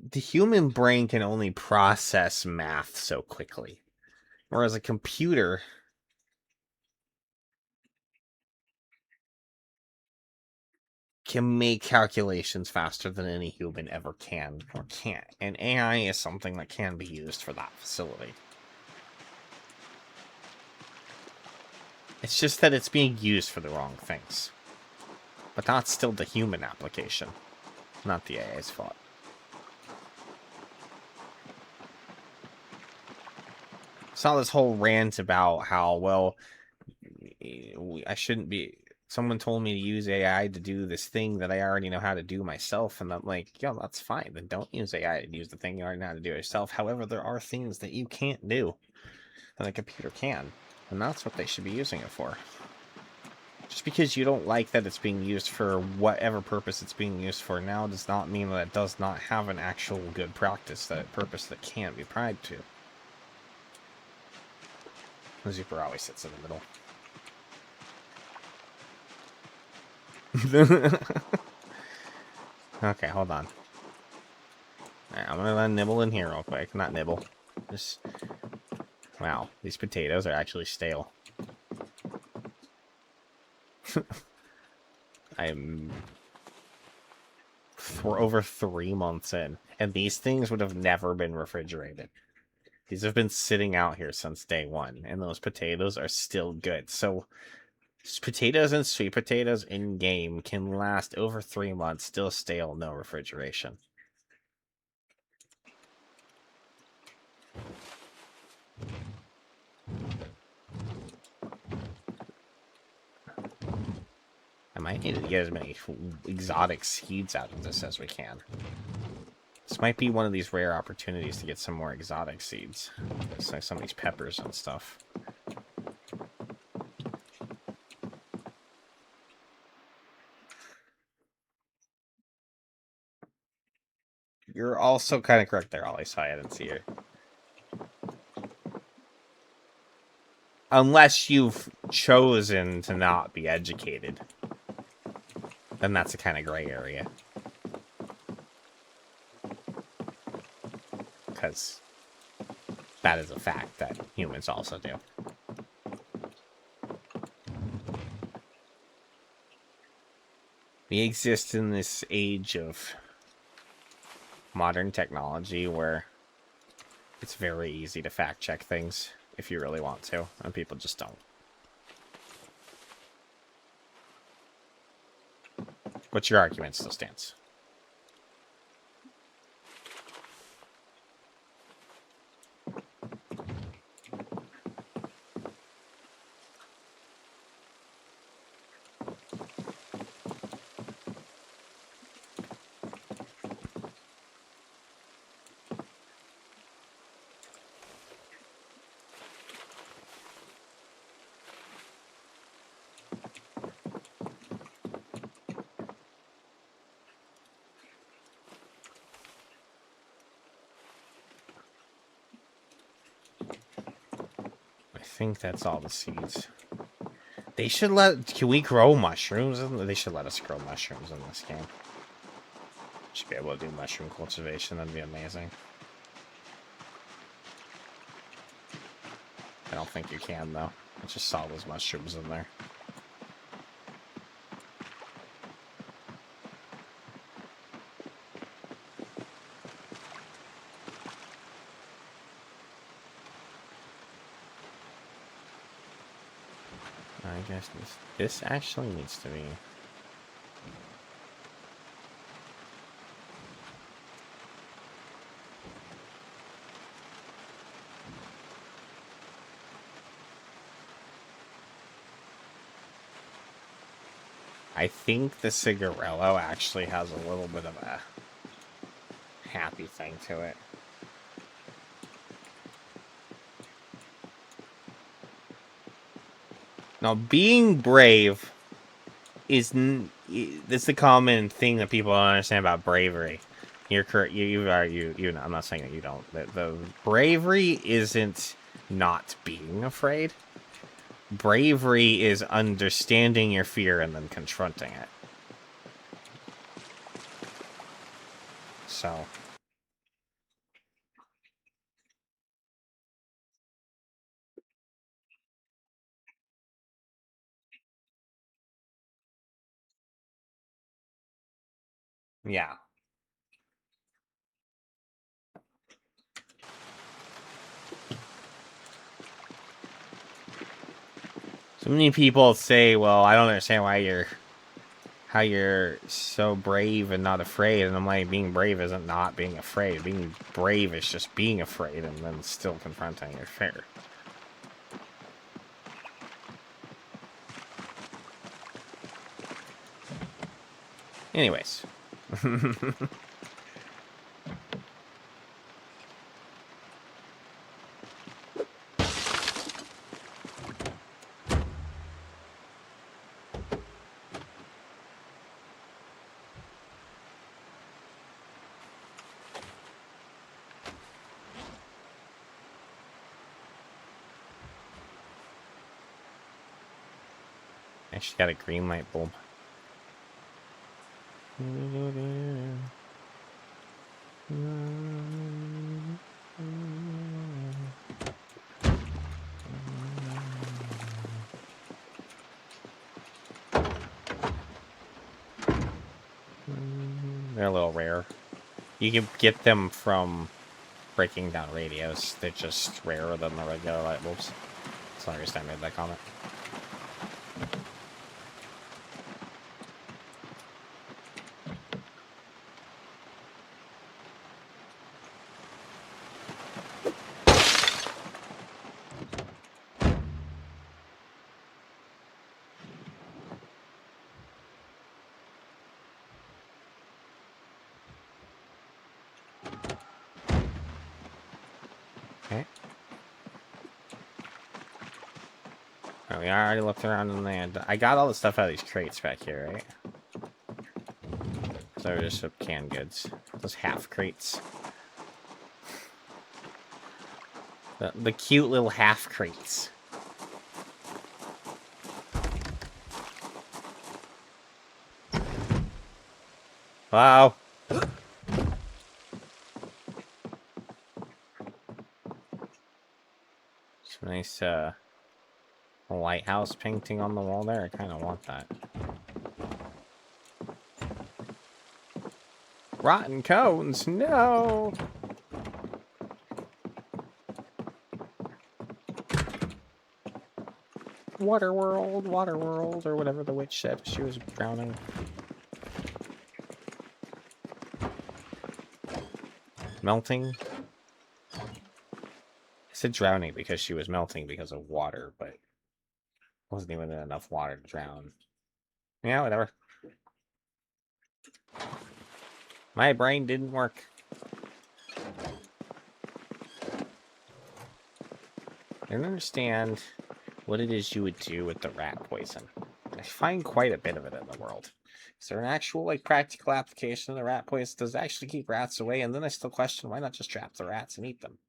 The human brain can only process math so quickly. Whereas a computer can make calculations faster than any human ever can or can't. And AI is something that can be used for that facility. It's just that it's being used for the wrong things. But that's still the human application, not the AI's fault. Saw this whole rant about how, well, I shouldn't be... Someone told me to use AI to do this thing that I already know how to do myself, and I'm like, yeah, that's fine. Then don't use AI to use the thing you already know how to do yourself. However, there are things that you can't do that a computer can, and that's what they should be using it for. Just because you don't like that it's being used for whatever purpose it's being used for now does not mean that it does not have an actual good practice, that purpose that can be applied to. The Zooper always sits in the middle. Okay, hold on. Alright, I'm gonna let nibble in here real quick. Not nibble. Just... Wow, these potatoes are actually stale. I'm... over 3 months in, and these things would have never been refrigerated. These have been sitting out here since day one, and those potatoes are still good. So... potatoes and sweet potatoes in game can last over 3 months, still stale, no refrigeration. might need to get as many exotic seeds out of this as we can. This might be one of these rare opportunities to get some more exotic seeds. It's like some of these peppers and stuff. You're also kind of correct there, Ollie. Sorry, I didn't see you. Unless you've chosen to not be educated, then that's a kind of gray area. Because that is a fact that humans also do. We exist in this age of modern technology where it's very easy to fact check things if you really want to, and people just don't. But your argument still stands. I think that's all the seeds. They should can we grow mushrooms? They should let us grow mushrooms in this game. Should be able to do mushroom cultivation, that'd be amazing. I don't think you can, though. I just saw those mushrooms in there. I guess this actually needs to be... I think the cigarello actually has a little bit of a happy thing to it. Now, being brave is the common thing that people don't understand about bravery. You're correct. You know, I'm not saying that you don't. The bravery isn't not being afraid. Bravery is understanding your fear and then confronting it. So. Yeah. So many people say, well, I don't understand why how you're so brave and not afraid. And I'm like, being brave isn't not being afraid. Being brave is just being afraid and then still confronting your fear. Anyways. Actually got a green light bulb. They're a little rare. You can get them from breaking down radios. They're just rarer than the regular light bulbs. That's the only reason I made that comment. Okay. Oh, we already looked around in there. I got all the stuff out of these crates back here, right? So they're just canned goods. Those half crates. The cute little half crates. Wow. It's a nice lighthouse painting on the wall there. I kind of want that. Rotten cones, no! Waterworld, or whatever the witch said. She was drowning. Melting. I said drowning because she was melting because of water, but wasn't even enough water to drown. Yeah, whatever. My brain didn't work. I don't understand what it is you would do with the rat poison. I find quite a bit of it in the world. Is there an actual, like, practical application of the rat poison? Does it actually keep rats away? And then I still question, why not just trap the rats and eat them?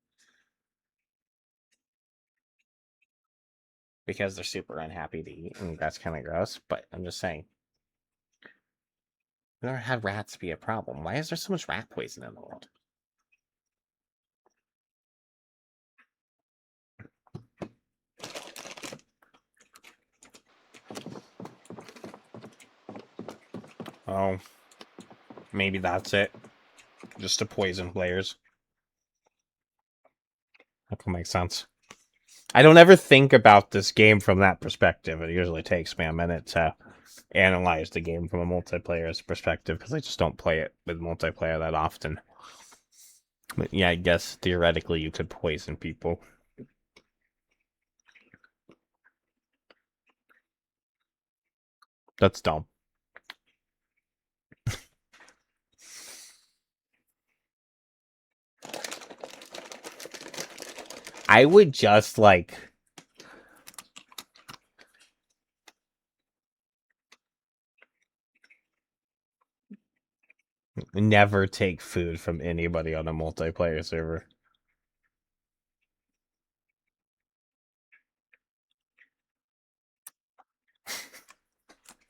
Because they're super unhappy to eat, and that's kind of gross, but I'm just saying. We've never had rats be a problem. Why is there so much rat poison in the world? Oh, maybe that's it. Just to poison players. That could make sense. I don't ever think about this game from that perspective. It usually takes me a minute to analyze the game from a multiplayer's perspective because I just don't play it with multiplayer that often. But yeah, I guess theoretically you could poison people. That's dumb. I would just like never take food from anybody on a multiplayer server.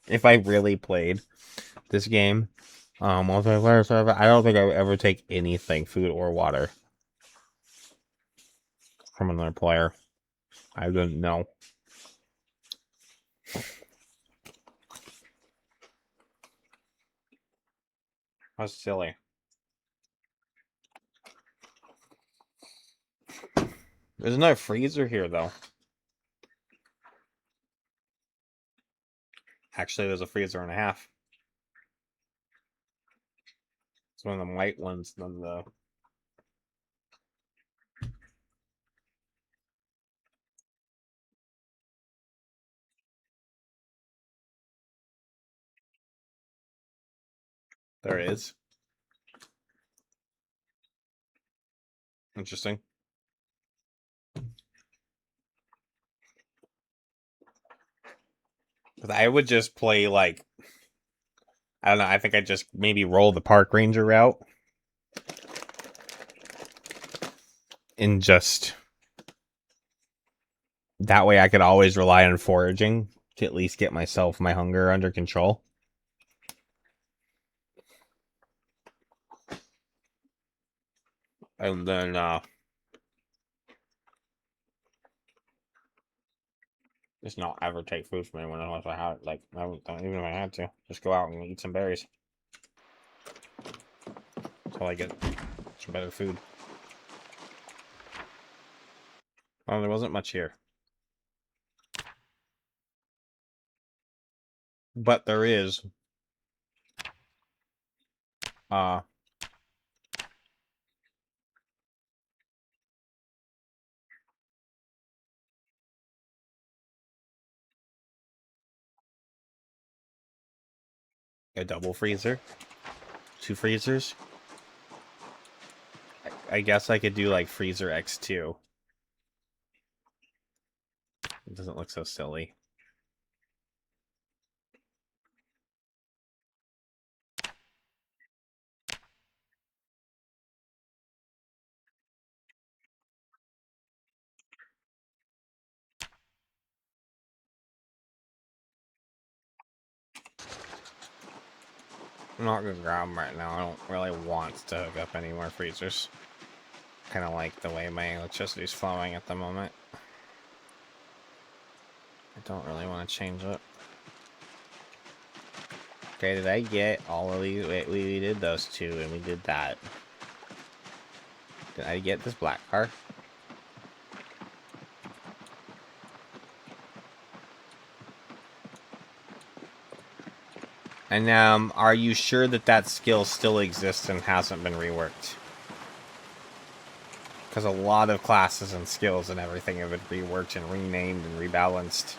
If I really played this game, multiplayer server, I don't think I would ever take anything, food or water, from another player. I don't know. That's silly. There's no freezer here, though. Actually, there's a freezer and a half. It's one of the white ones, than the... There is. Interesting. But I would just play, like... I don't know, I think I'd just maybe roll the park ranger route. And just... That way I could always rely on foraging to at least get myself, my hunger under control. And then, just not ever take food from anyone unless I have, like, I don't, even if I had to. Just go out and eat some berries. Until I get some better food. Well, there wasn't much here. But there is. A double freezer. 2 freezers. I guess I could do like freezer X2. It doesn't look so silly. I'm not gonna grab them right now. I don't really want to hook up any more freezers. Kind of like the way my electricity is flowing at the moment. I don't really want to change it. Okay, did I get all of these? Wait, we did those two, and we did that. Did I get this black car? And are you sure that that skill still exists and hasn't been reworked? Because a lot of classes and skills and everything have been reworked and renamed and rebalanced.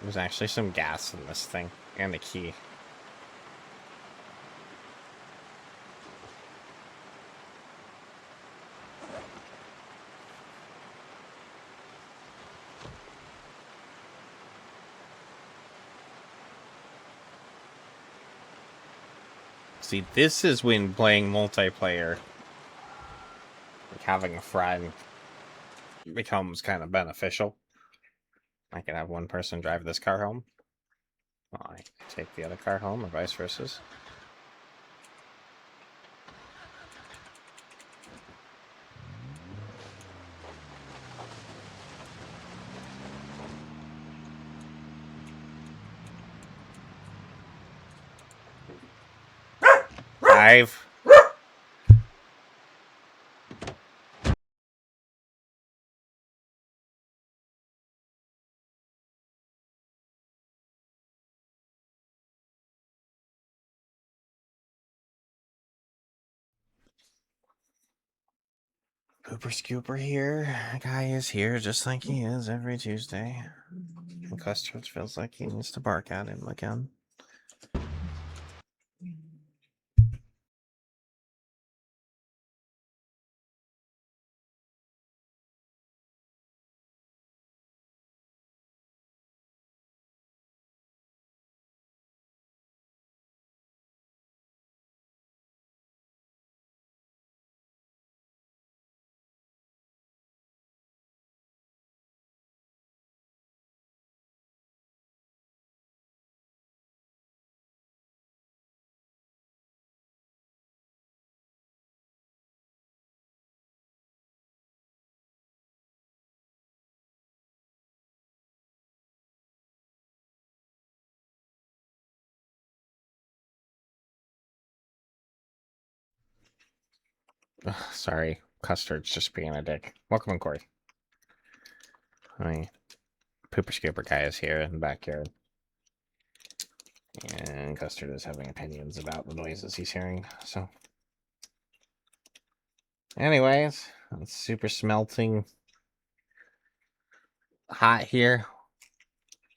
There's actually some gas in this thing, and a key. See, this is when playing multiplayer, like having a friend, becomes kind of beneficial. I can have one person drive this car home. I take the other car home, or vice versa. Drive. Pooper Scooper here. Guy is here just like he is every Tuesday. And Custard feels like he needs to bark at him again. Ugh, sorry, Custard's just being a dick. Welcome in, Corey. My Pooper Scooper guy is here in the backyard. And Custard is having opinions about the noises he's hearing, so. Anyways, it's super smelting hot here.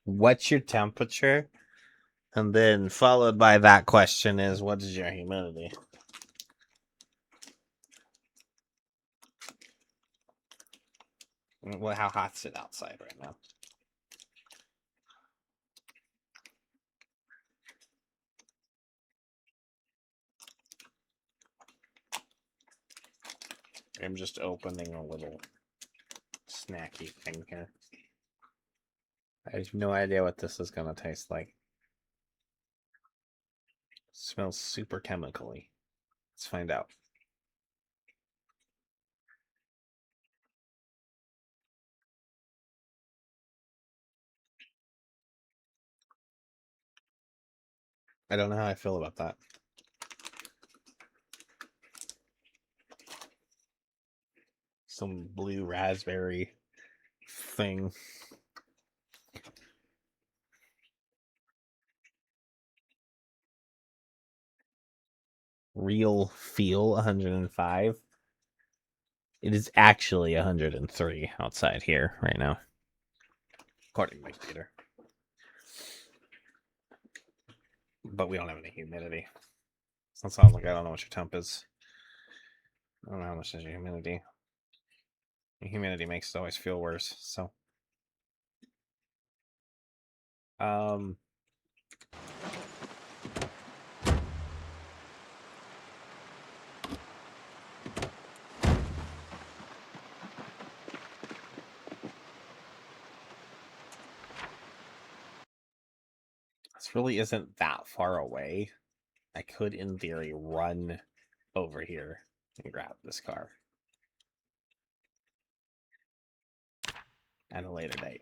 What's your temperature? And then followed by that question is, what is your humidity? Well, how hot's it outside right now? I'm just opening a little snacky thing here. I have no idea what this is gonna taste like. It smells super chemically. Let's find out. I don't know how I feel about that. Some blue raspberry thing. real feel 105. It is actually 103 outside here right now, according to my computer. But we don't have any humidity. So it sounds like I don't know what your temp is. I don't know how much is your humidity. Your humidity makes it always feel worse, so. This really isn't that far away. I could, in theory, run over here and grab this car at a later date.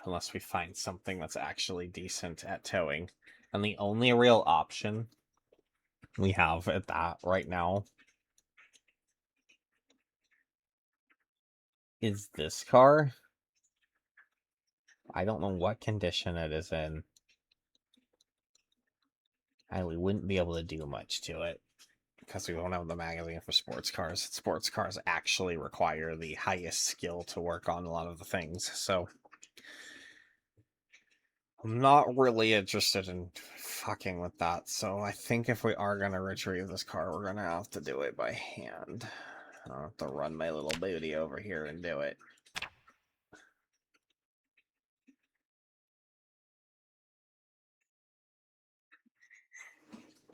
Unless we find something that's actually decent at towing. And the only real option we have at that right now is this car. I don't know what condition it is in. And we wouldn't be able to do much to it because we don't have the magazine for sports cars. Sports cars actually require the highest skill to work on a lot of the things, so I'm not really interested in fucking with that. So I think if we are gonna retrieve this car, we're gonna have to do it by hand. I'll have to run my little booty over here and do it.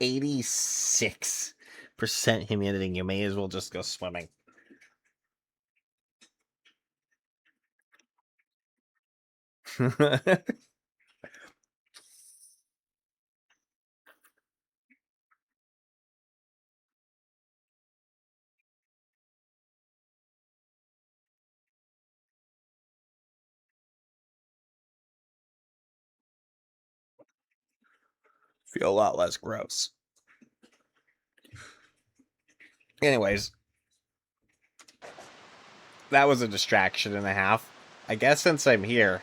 %86 humidity. You may as well just go swimming. Feel a lot less gross. Anyways, that was a distraction and a half. I guess since I'm here,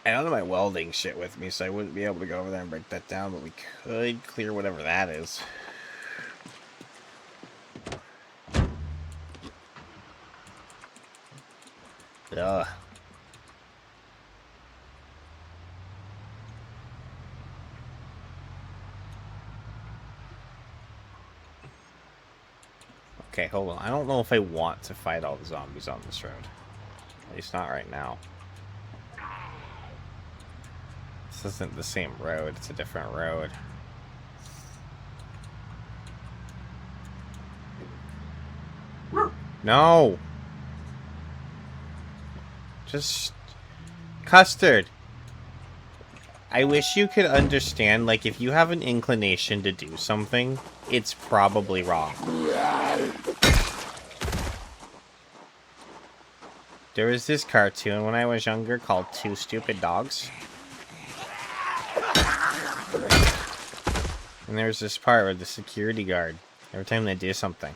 I don't have my welding shit with me, so I wouldn't be able to go over there and break that down, but we could clear whatever that is. Ugh. Okay, hold on. I don't know if I want to fight all the zombies on this road. At least not right now. This isn't the same road. It's a different road. No! Just... Custard! I wish you could understand, like, if you have an inclination to do something, it's probably wrong. There was this cartoon when I was younger called Two Stupid Dogs. And there's this part where the security guard, every time they do something,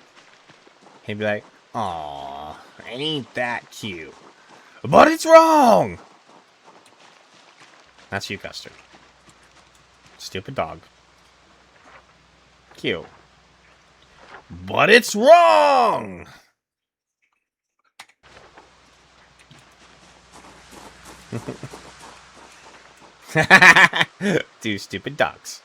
he'd be like, "Aw, ain't that cute? But it's wrong!" That's you, Custard. Stupid dog. Cute. But it's wrong! Two stupid dogs.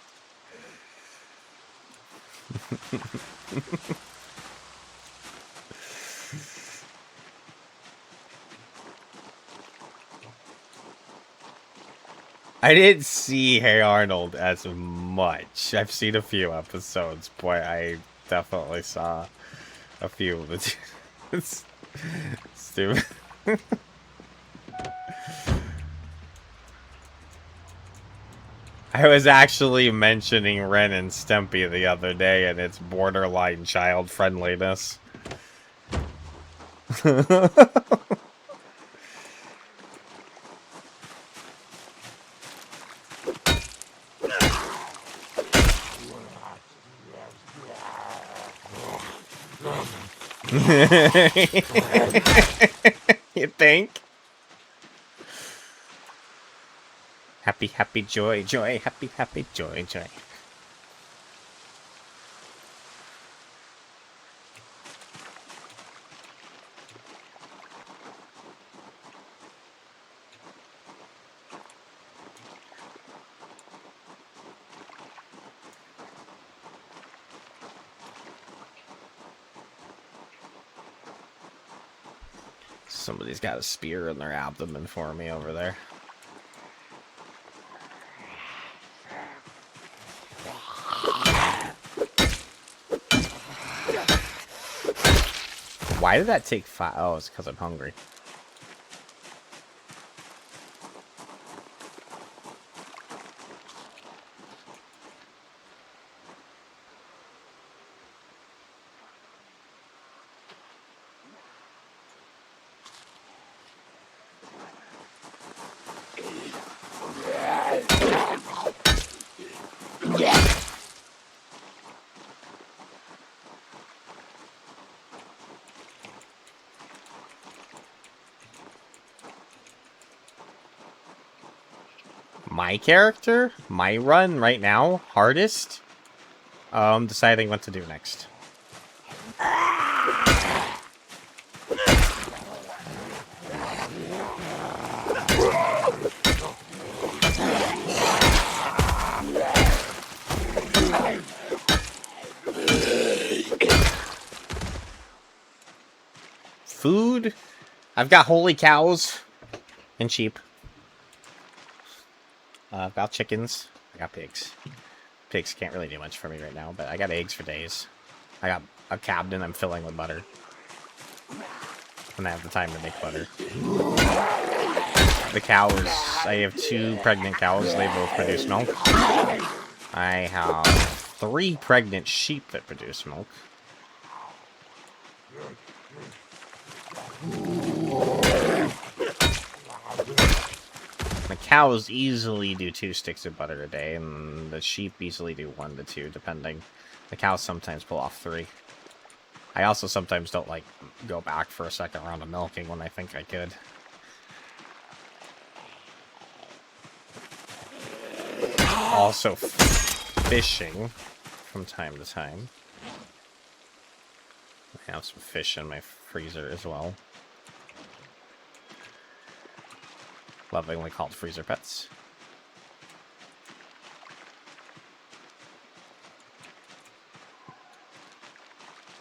I didn't see Hey Arnold as much. I've seen a few episodes, but I definitely saw a few of the it's stupid. I was actually mentioning Ren and Stimpy the other day and its borderline child friendliness. You think? Happy, happy, joy, joy, happy, happy, joy, joy. Somebody's got a spear in their abdomen for me over there. Why did that take 5? Oh, it's because I'm hungry. My character, my run right now, hardest. Deciding what to do next. Food. I've got holy cows and sheep. I've got chickens. I got pigs. Pigs can't really do much for me right now, but I got eggs for days. I got a cabinet I'm filling with butter. When I have the time to make butter. The cows, I have 2 pregnant cows. They both produce milk. I have 3 pregnant sheep that produce milk. The cows easily do 2 sticks of butter a day, and the sheep easily do 1 to 2, depending. The cows sometimes pull off 3. I also sometimes don't, like, go back for a second round of milking when I think I could. Also, fishing from time to time. I have some fish in my freezer as well. Lovingly called freezer pets.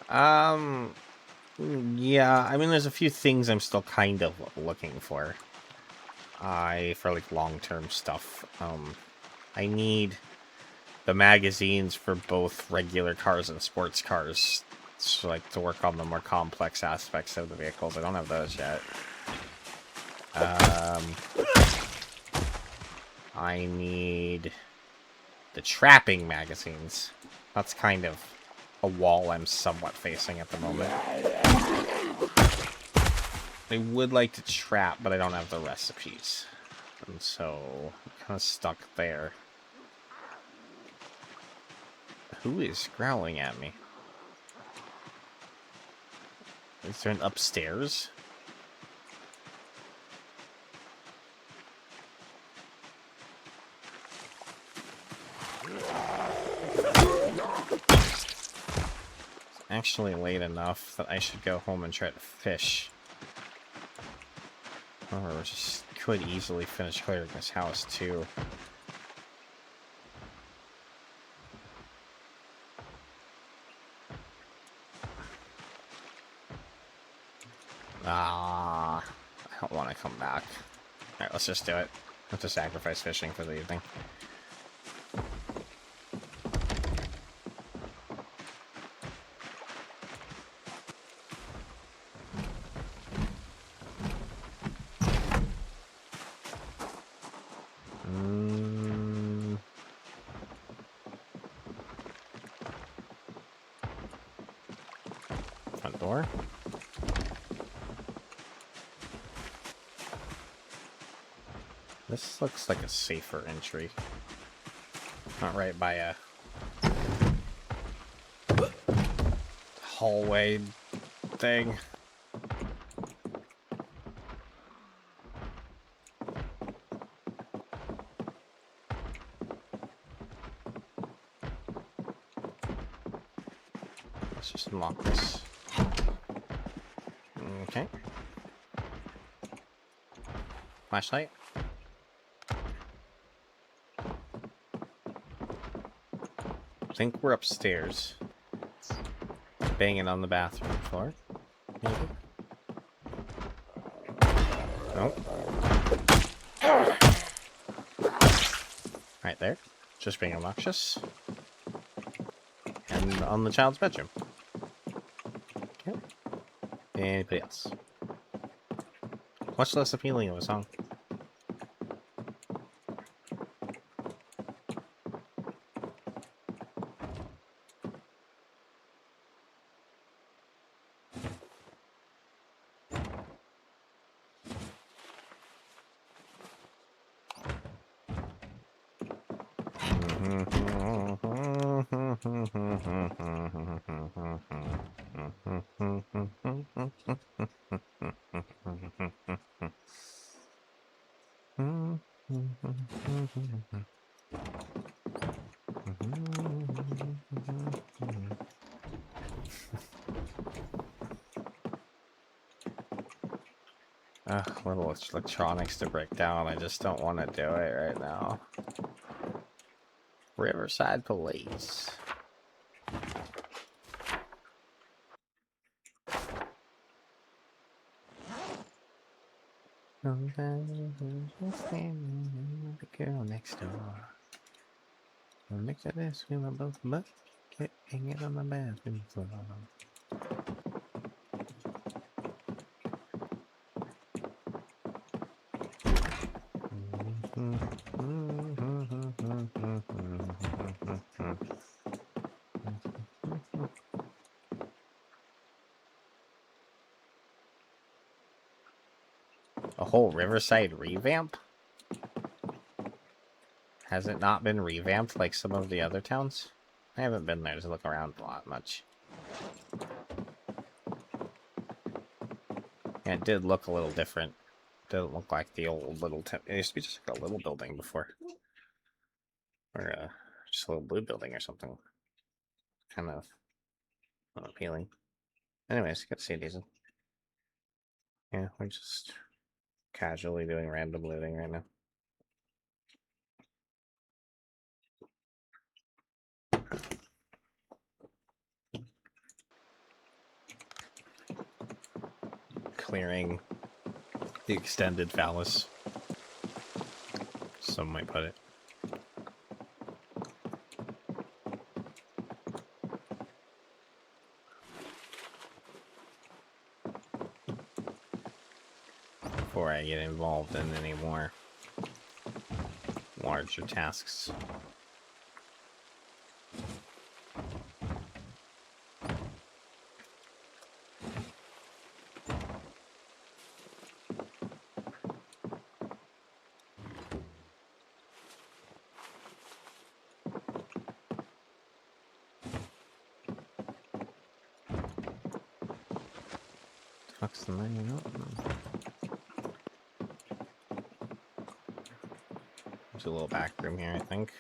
Yeah, I mean, there's a few things I'm still kind of looking for. For like long-term stuff. I need the magazines for both regular cars and sports cars, so like to work on the more complex aspects of the vehicles. I don't have those yet. I need the trapping magazines. That's kind of a wall I'm somewhat facing at the moment. I would like to trap, but I don't have the recipes. And so, I'm kind of stuck there. Who is growling at me? Is there an upstairs? It's actually late enough that I should go home and try to fish. Or just could easily finish clearing this house too. I don't want to come back. Alright, let's just do it. Let's just sacrifice fishing for the evening. Front door. This looks like a safer entry. Not right by a hallway thing. Let's just unlock this. Okay. Flashlight. I think we're upstairs. Banging on the bathroom floor. Maybe. Nope. Right there. Just being obnoxious. And on the child's bedroom. Okay. Anybody else? Much less appealing of a song. Little electronics to break down. I just don't want to do it right now. Riverside Police. The girl next door. Next to this, we were both butt getting it on the bathroom floor. A whole Riverside revamp? Has it not been revamped like some of the other towns? I haven't been there to look around a lot much. Yeah, it did look a little different. Didn't look like the old little it used to be just like a little building before. Or just a little blue building or something. Kind of unappealing. Anyways, good to see Diesel. Yeah, we're just casually doing random looting right now. Clearing the extended phallus. Some might put it. Before I get involved in any more larger tasks. Fuck's the money out? There's a little back room here, I think.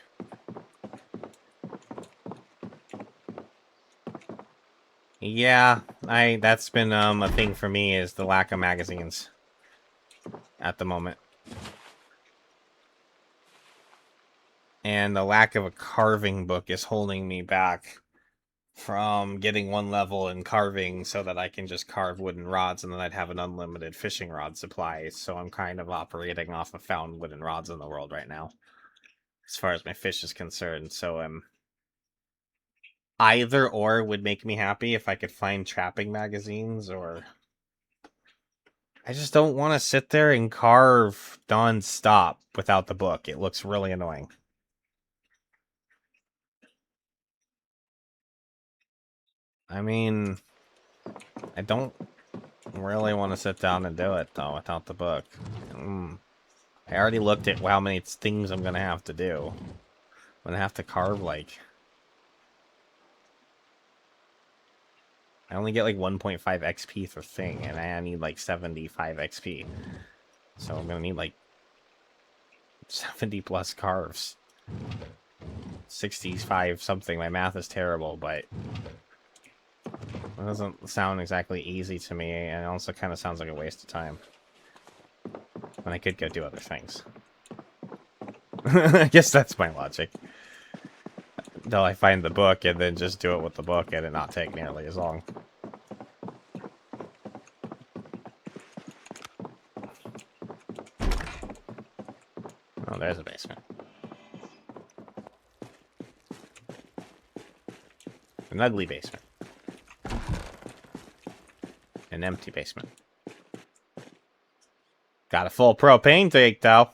Yeah, that's been a thing for me, is the lack of magazines at the moment. And the lack of a carving book is holding me back from getting one level in carving so that I can just carve wooden rods, and then I'd have an unlimited fishing rod supply. So I'm kind of operating off of found wooden rods in the world right now, as far as my fish is concerned. So either or would make me happy if I could find trapping magazines, or I just don't want to sit there and carve non-stop without the book. It looks really annoying. I mean, I don't really want to sit down and do it, though, without the book. I already looked at how many things I'm going to have to do. I'm going to have to carve, like... I only get, like, 1.5 XP for thing, and I need, like, 75 XP. So I'm going to need, like, 70 plus carves. 65 something. My math is terrible, but... It doesn't sound exactly easy to me, and it also kind of sounds like a waste of time. When I could go do other things. I guess that's my logic. Until I find the book, and then just do it with the book, and it not take nearly as long. Oh, there's a basement. An ugly basement. An empty basement. Got a full propane tank, though.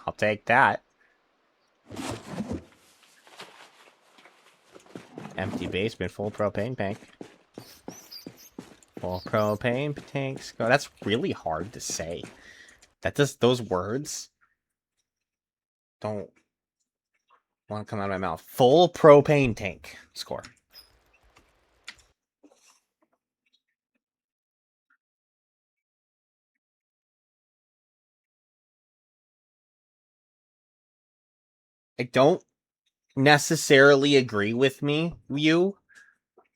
I'll take that. Empty basement, full propane tank. Full propane tanks. Oh, that's really hard to say. Those words don't want to come out of my mouth. Full propane tank. Score. I don't necessarily agree with you.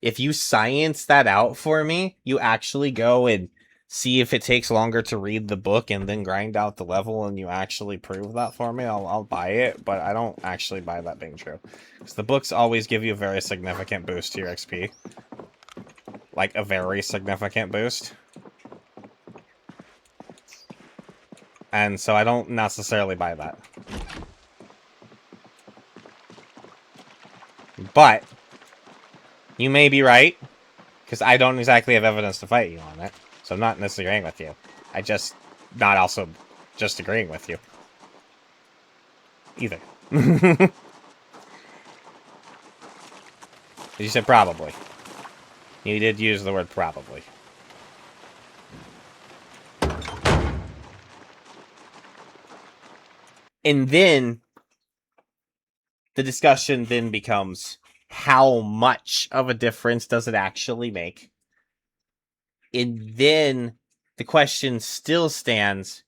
If you science that out for me, you actually go and see if it takes longer to read the book and then grind out the level, and you actually prove that for me, I'll buy it, but I don't actually buy that being true. Because the books always give you a very significant boost to your XP. Like, a very significant boost. And so I don't necessarily buy that. But you may be right, because I don't exactly have evidence to fight you on it. So I'm not disagreeing with you. I just not also just agreeing with you. Either. You said probably. You did use the word probably. And then the discussion then becomes, how much of a difference does it actually make? And then the question still stands,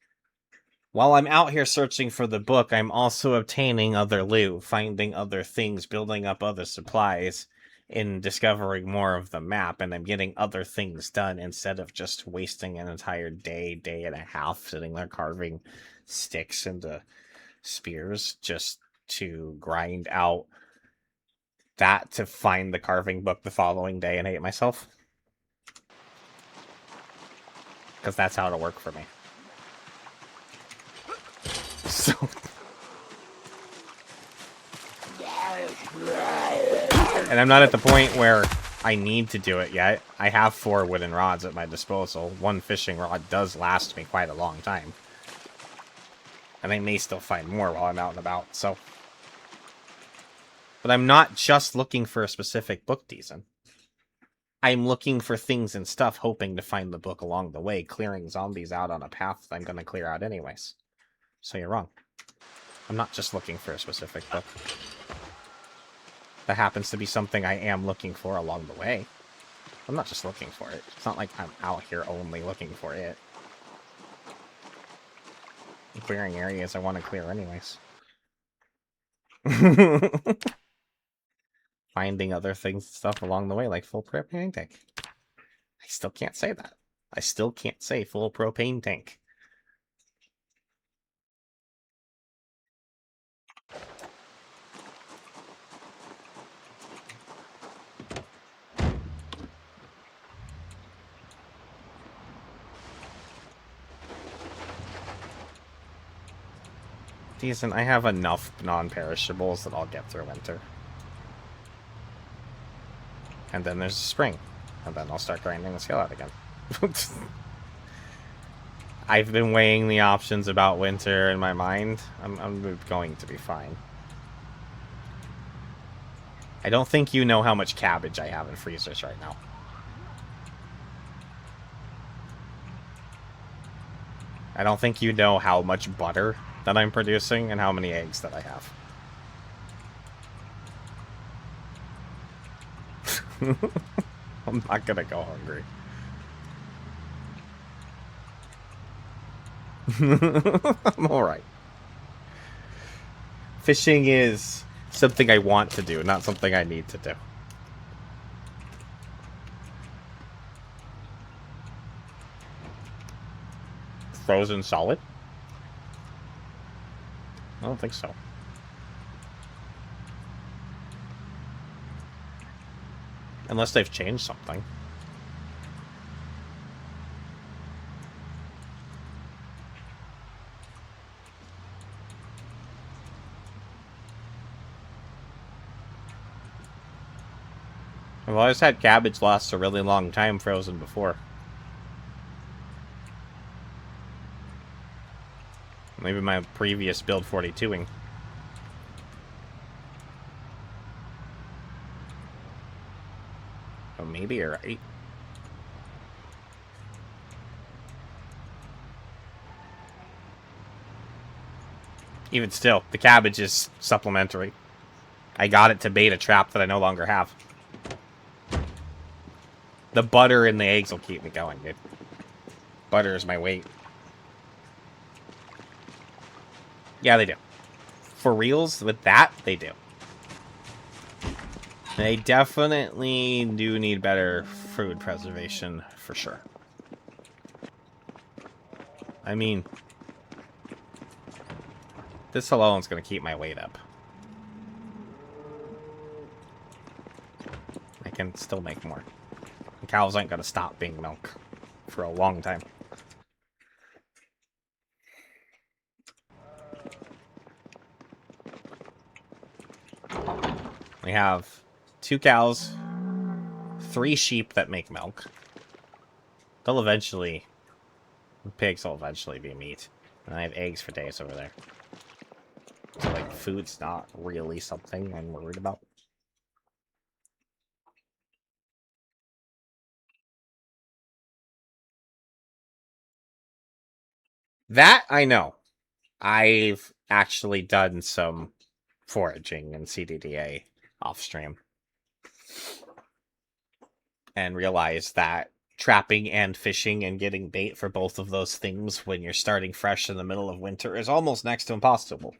while I'm out here searching for the book, I'm also obtaining other loot, finding other things, building up other supplies, and discovering more of the map, and I'm getting other things done instead of just wasting an entire day and a half sitting there carving sticks into spears just to grind out that to find the carving book the following day and hate myself. Because that's how it'll work for me. So... And I'm not at the point where I need to do it yet. I have 4 wooden rods at my disposal. 1 fishing rod does last me quite a long time. And I may still find more while I'm out and about, so... But I'm not just looking for a specific book, Deason. I'm looking for things and stuff, hoping to find the book along the way, clearing zombies out on a path that I'm going to clear out anyways. So you're wrong. I'm not just looking for a specific book. That happens to be something I am looking for along the way. I'm not just looking for it. It's not like I'm out here only looking for it. I'm clearing areas I want to clear anyways. Finding other things and stuff along the way, like full propane tank. I still can't say that. I still can't say full propane tank. Decent, I have enough non-perishables that I'll get through winter. And then there's spring. And then I'll start grinding the skill out again. I've been weighing the options about winter in my mind. I'm going to be fine. I don't think you know how much cabbage I have in freezers right now. I don't think you know how much butter that I'm producing and how many eggs that I have. I'm not gonna go hungry. I'm alright. Fishing is something I want to do, not something I need to do. frozen solid? I don't think so. Unless they've changed something. I've always had cabbage last a really long time frozen before. Maybe my previous build 42ing. Oh, maybe you're right. Even still, the cabbage is supplementary. I got it to bait a trap that I no longer have. The butter and the eggs will keep me going, dude. Butter is my weight. Yeah, they do. For reals, with that, they do. They definitely do need better food preservation, for sure. I mean, this alone's gonna keep my weight up. I can still make more. The cows aren't gonna stop being milk for a long time. We have 2 cows, 3 sheep that make milk. They'll eventually... Pigs will eventually be meat. And I have eggs for days over there. So, like, food's not really something I'm worried about. That, I know. I've actually done some foraging and CDDA off-stream. And realized that trapping and fishing and getting bait for both of those things when you're starting fresh in the middle of winter is almost next to impossible.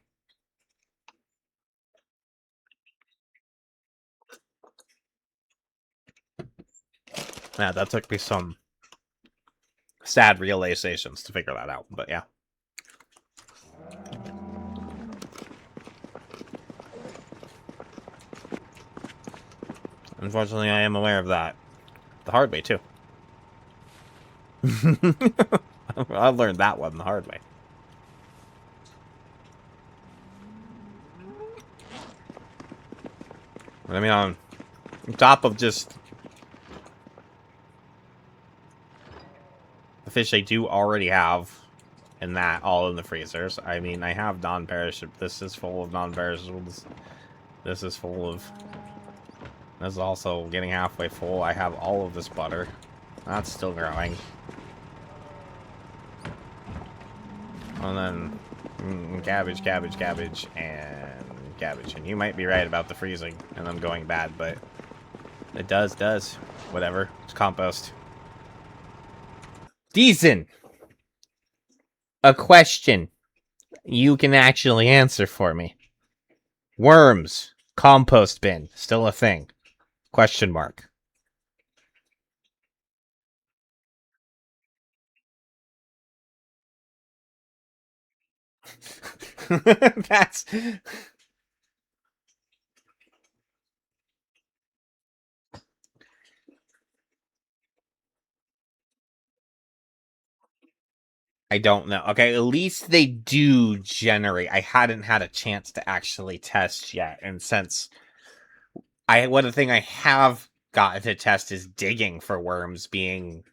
Yeah, that took me some sad realizations to figure that out, but yeah. Unfortunately, I am aware of that. The hard way, too. I learned that one the hard way. I mean, on top of just the fish I do already have, and that all in the freezers. I mean, I have non-perishable. This is full of non-perishables. This is full of... This is also getting halfway full. I have all of this butter. That's still growing. And then cabbage, cabbage, cabbage, and cabbage. And you might be right about the freezing and them going bad, but it does. Whatever. It's compost. Decent. A question you can actually answer for me. Worms. Compost bin. Still a thing. Question mark. That's... I don't know. Okay, at least they do generate. I hadn't had a chance to actually test yet, and since one thing I have gotten to test is digging for worms being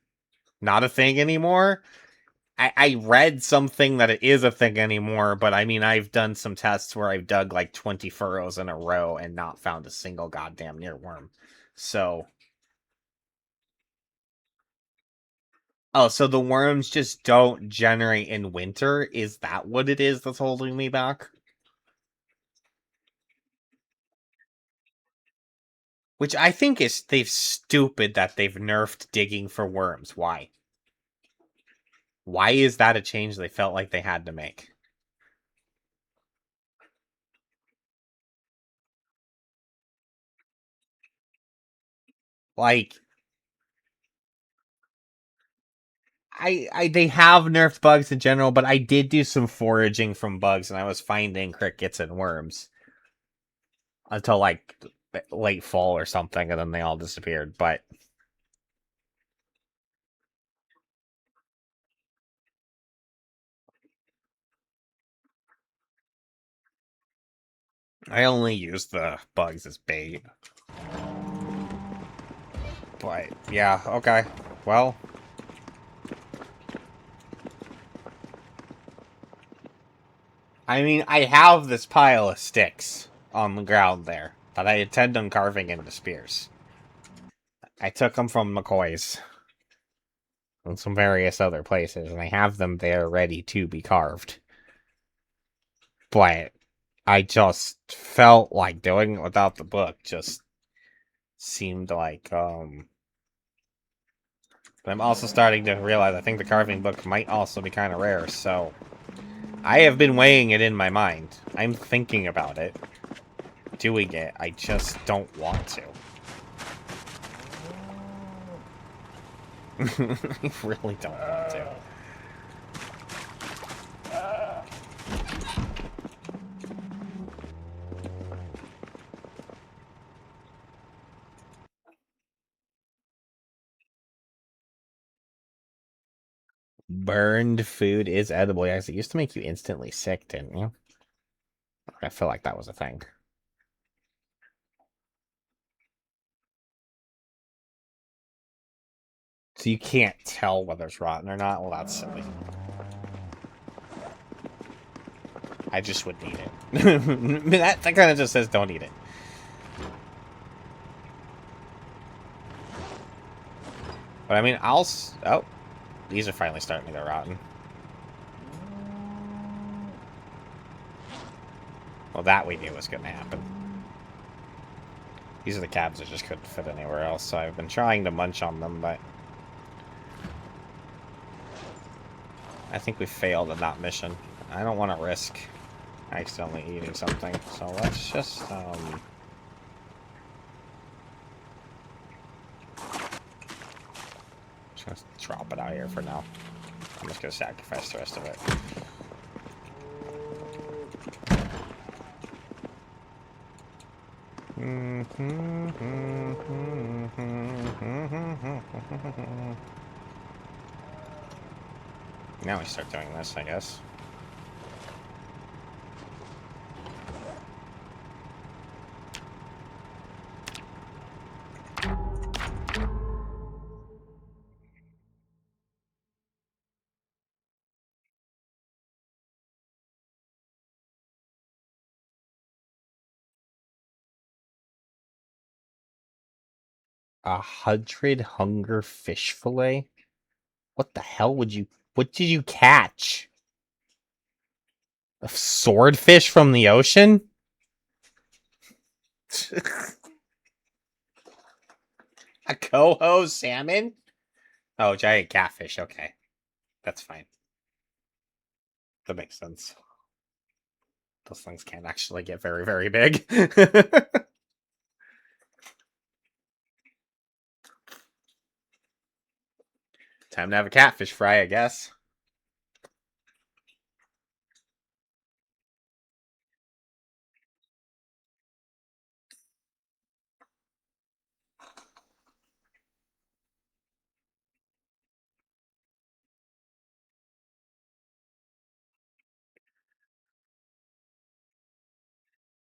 not a thing anymore. I read something that it is a thing anymore, but I mean, I've done some tests where I've dug like 20 furrows in a row and not found a single goddamn earworm. So... Oh, so the worms just don't generate in winter? Is that what it is that's holding me back? Which I think is they've stupid that they've nerfed digging for worms. Why? Why is that a change they felt like they had to make? Like, they have nerfed bugs in general, but I did do some foraging from bugs, and I was finding crickets and worms until like late fall or something, and then they all disappeared. But I only use the bugs as bait. But yeah, okay. Well, I mean, I have this pile of sticks on the ground there that I intend on carving into spears. I took them from McCoy's and some various other places, and I have them there ready to be carved. But I just felt like doing it without the book just seemed like, But I'm also starting to realize I think the carving book might also be kind of rare, so I have been weighing it in my mind. I'm thinking about it. Doing it, I just don't want to. I really don't want to. Burned food is edible. Yes, it used to make you instantly sick, didn't you? I feel like that was a thing. So you can't tell whether it's rotten or not? Well, that's silly. I just wouldn't eat it. that kind of just says don't eat it. But I mean, oh, these are finally starting to go rotten. Well, that we knew was going to happen. These are the cabs that just couldn't fit anywhere else, so I've been trying to munch on them, but I think we failed in that mission. I don't want to risk accidentally eating something, so let's just, just gonna drop it out here for now. I'm just gonna sacrifice the rest of it. Now we start doing this, I guess. A 100 hunger fish fillet? What the hell what did you catch? A swordfish from the ocean? A coho salmon? Oh, giant catfish, okay. That's fine. That makes sense. Those things can actually get very, very big. Time to have a catfish fry, I guess.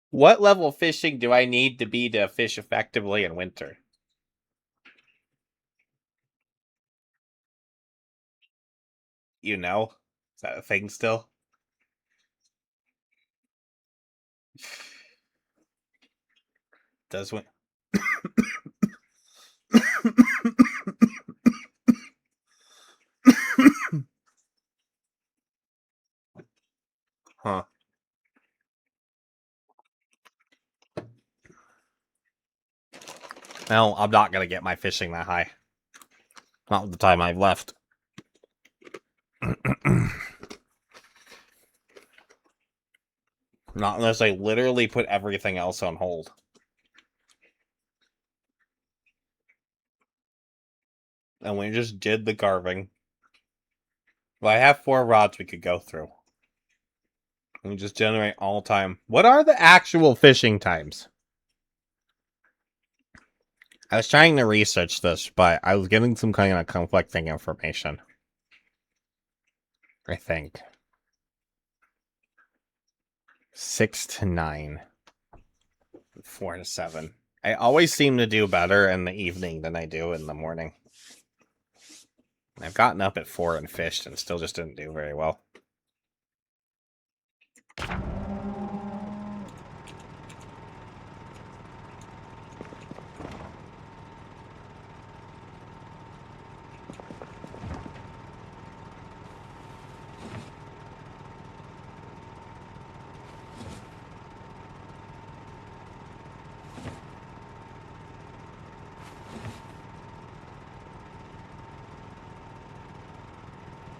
What level of fishing do I need to be to fish effectively in winter? You know? Is that a thing still? Does win. Huh. Well, I'm not gonna get my fishing that high. Not with the time I've left. Not unless I literally put everything else on hold. And we just did the carving. Well, I have 4 rods we could go through. And we just generate all time. What are the actual fishing times? I was trying to research this, but I was getting some kind of conflicting information. I think 6 to 9, 4 to 7. I always seem to do better in the evening than I do in the morning. I've gotten up at 4 and fished and still just didn't do very well.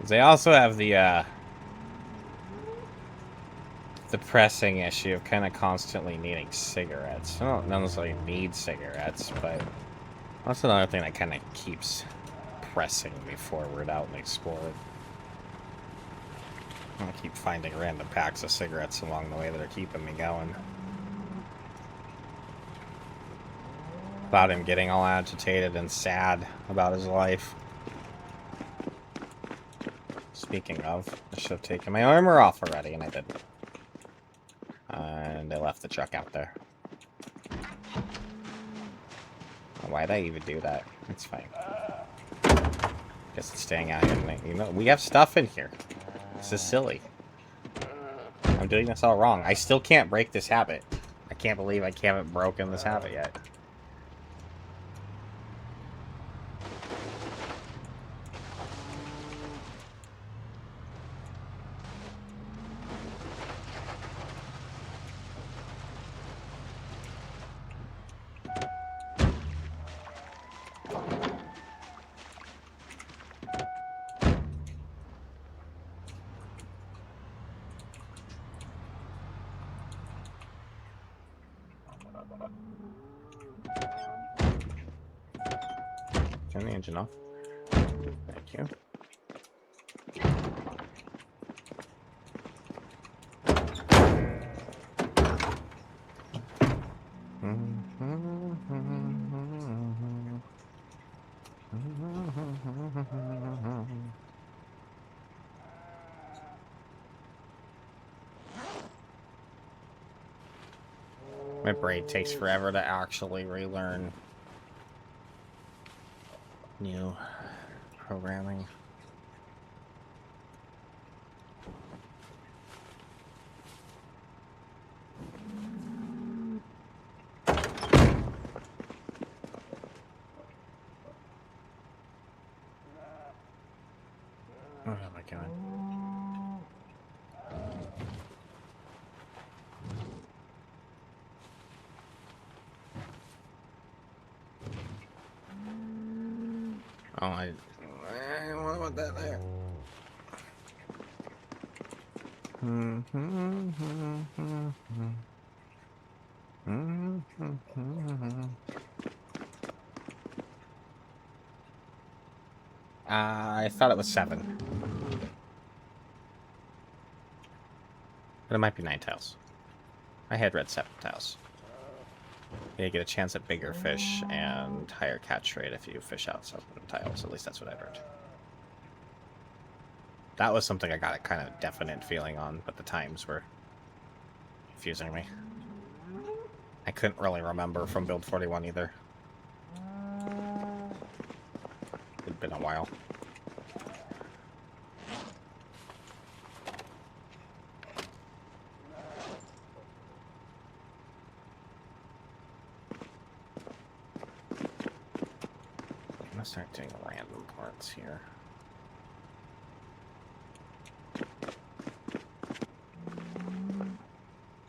They also have the pressing issue of kind of constantly needing cigarettes. I don't necessarily need cigarettes, but that's another thing that kind of keeps pressing me forward out and explore. I keep finding random packs of cigarettes along the way that are keeping me going. About him getting all agitated and sad about his life. Speaking of, I should have taken my armor off already, and I didn't. And I left the truck out there. Why'd I even do that? It's fine. Guess it's staying out here. You know, we have stuff in here. This is silly. I'm doing this all wrong. I still can't break this habit. I can't believe I haven't broken this habit yet. Turn the engine off. Thank you. My brain takes forever to actually relearn new programming. What am I doing? Oh, I what about that there? I thought it was 7. But it might be 9 tiles. I had read 7 tiles. You get a chance at bigger fish and higher catch rate if you fish out 7 tiles. At least that's what I heard. That was something I got a kind of definite feeling on, but the times were confusing me. I couldn't really remember from build 41 either. It'd been a while. I'm gonna start doing random parts here.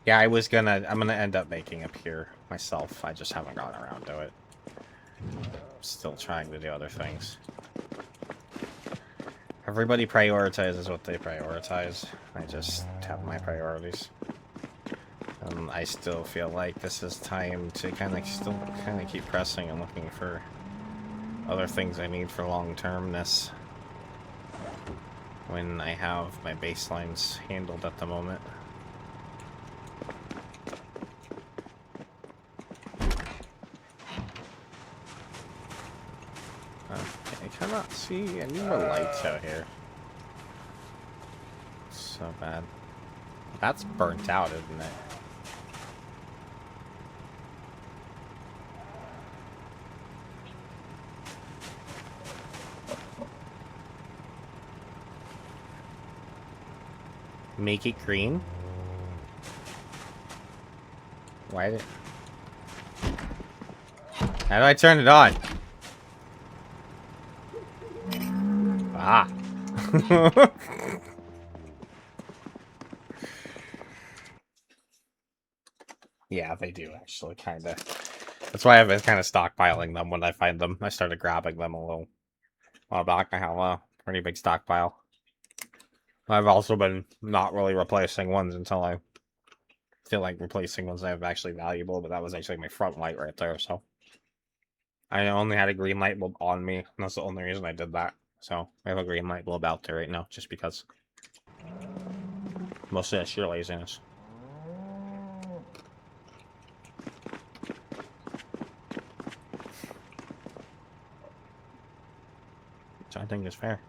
Yeah, I'm gonna end up making a pier myself. I just haven't gotten around to it. Still trying to do other things. Everybody prioritizes what they prioritize. I just have my priorities. I still feel like this is time to kind of keep pressing and looking for other things I need for long-termness. when I have my baselines handled at the moment. Okay, I cannot see any more lights out here. So bad. That's burnt out, isn't it? Make it green? Why did... How do I turn it on? Ah. Yeah, they do actually, kind of. That's why I've been kind of stockpiling them when I find them. I started grabbing them a little while back. I have a pretty big stockpile. I've also been not really replacing ones until I feel like replacing ones that are actually valuable, but that was actually my front light right there, so. I only had a green light bulb on me, and that's the only reason I did that. So, I have a green light bulb out there right now, just because. Mostly that's sheer laziness. Which I think is fair.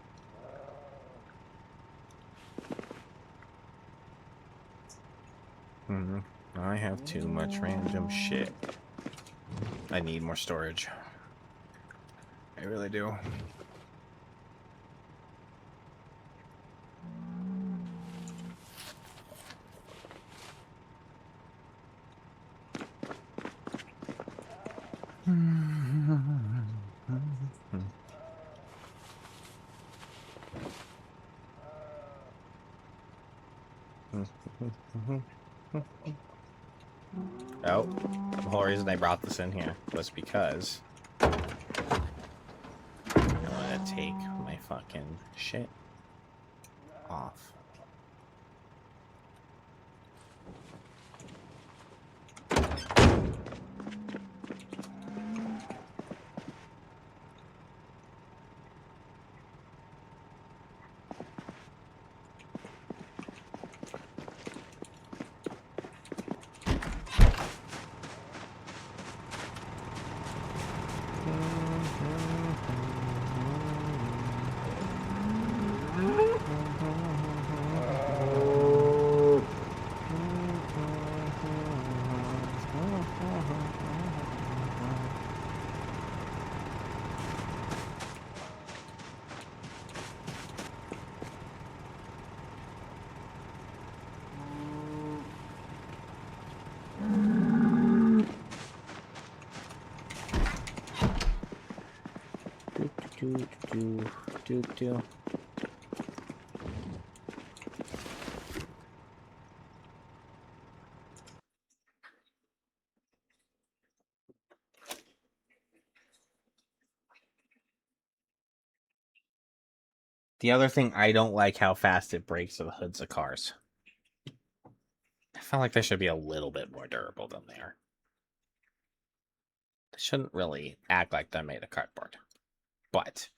I have too much random shit. I need more storage. I really do. Oh, the whole reason I brought this in here was because I want to take my fucking shit off. Do. The other thing, I don't like how fast it breaks the hoods of cars. I feel like they should be a little bit more durable than they are. They shouldn't really act like they're made of cardboard. But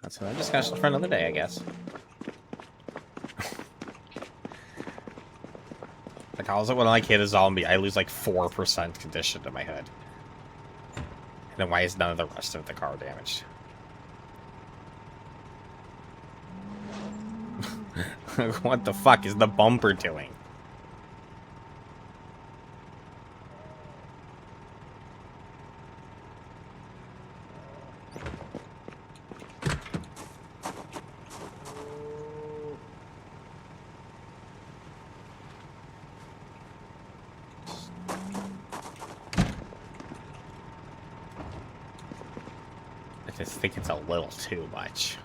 that's another discussion for another day, I guess. Like, how is it when I hit a zombie, I lose like 4% condition to my hood? And then why is none of the rest of the car damaged? What the fuck is the bumper doing? I just think it's a little too much.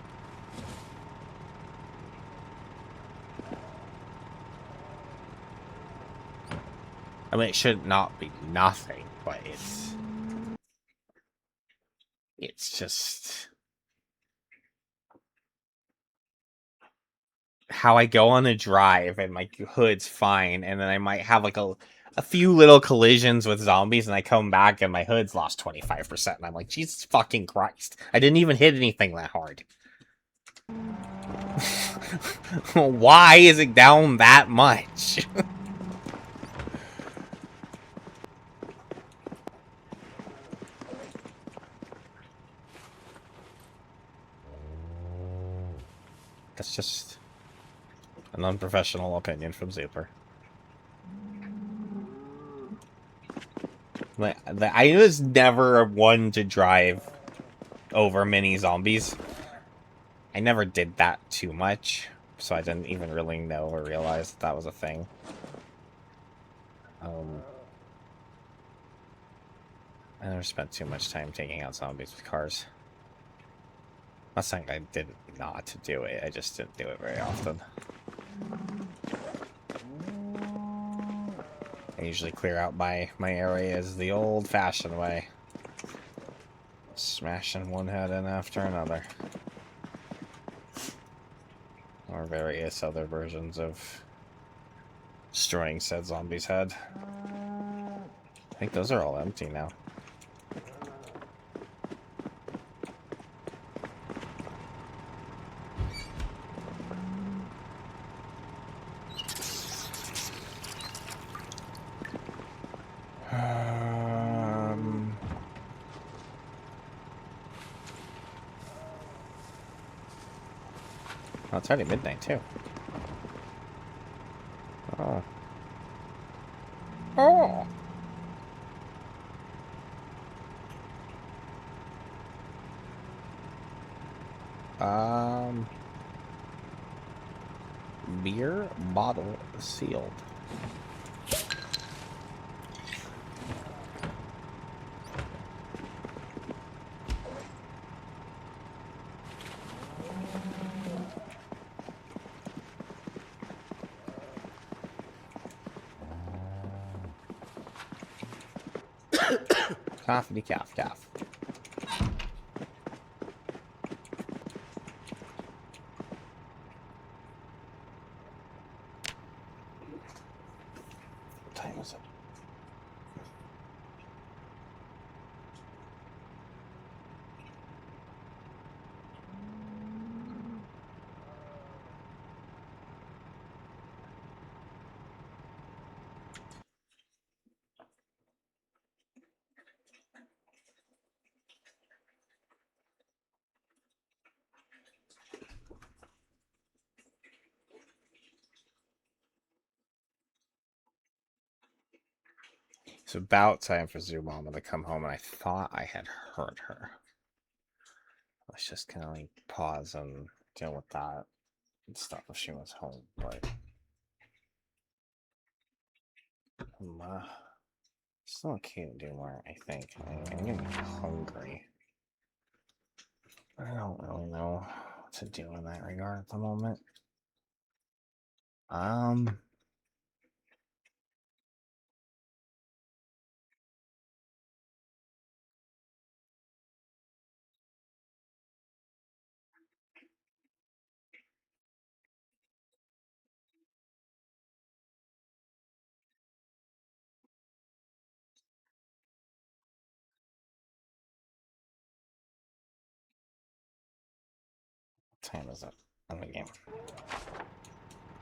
I mean, it should not be nothing, but it's just how I go on a drive and my hood's fine, and then I might have like a few little collisions with zombies, and I come back and my hood's lost 25%, and I'm like, Jesus fucking Christ. I didn't even hit anything that hard. Why is it down that much? That's just an unprofessional opinion from Zuper. I was never one to drive over mini zombies. I never did that too much, so I didn't even really know or realize that was a thing. I never spent too much time taking out zombies with cars. Not saying I did not do it, I just didn't do it very often. I usually clear out my areas the old-fashioned way. Smashing one head in after another. Or various other versions of destroying said zombie's head. I think those are all empty now. Oh, it's already midnight, too. Oh. Oh! Beer bottle sealed. Coffee, calf, calf. What time is it? It's about time for Zoo Mama to come home, and I thought I had heard her. Let's just kind of like pause and deal with that and stuff if she was home, but still okay to do more, I think. I'm getting hungry. I don't really know what to do in that regard at the moment. What time is it on the game?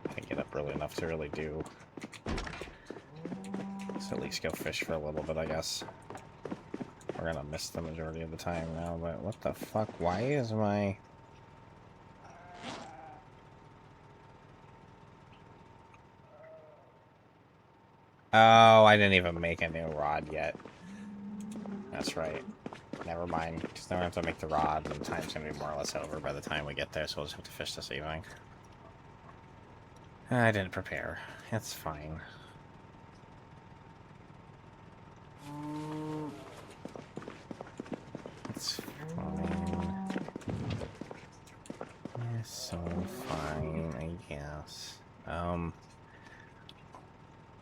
I get up early enough to really do. So at least go fish for a little bit, I guess. We're gonna miss the majority of the time now, but what the fuck? Why is my... Oh, I didn't even make a new rod yet. That's right. Never mind, because then we have to make the rod, and the time's gonna be more or less over by the time we get there, so we'll just have to fish this evening. I didn't prepare. It's fine. It's fine. It's so fine, I guess. I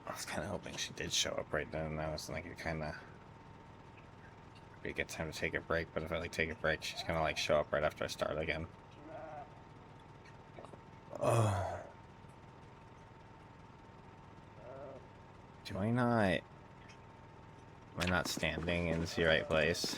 was kind of hoping she did show up right then. I was like, it kind of be a good time to take a break, but if I like take a break, she's gonna like show up right after I start again. Oh. Do I not... Am I not standing in the right place?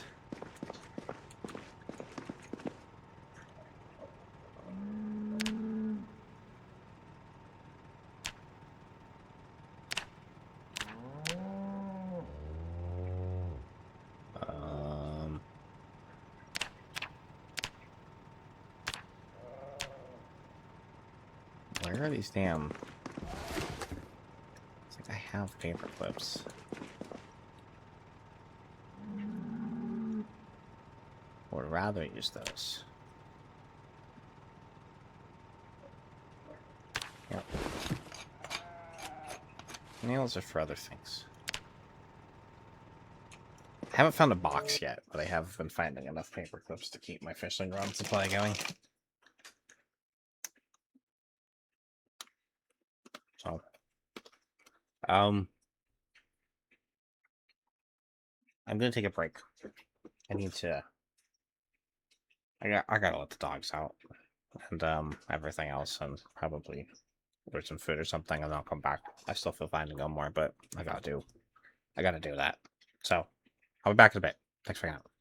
Where are these damn... It's like I have paper clips. Would rather use those. Yep. Nails are for other things. I haven't found a box yet, but I have been finding enough paper clips to keep my fishing rod supply going. So, I'm gonna take a break. I need to. I gotta let the dogs out and everything else, and probably order some food or something, and then I'll come back. I still feel fine to go more, but I gotta do that. So, I'll be back in a bit. Thanks for hanging out.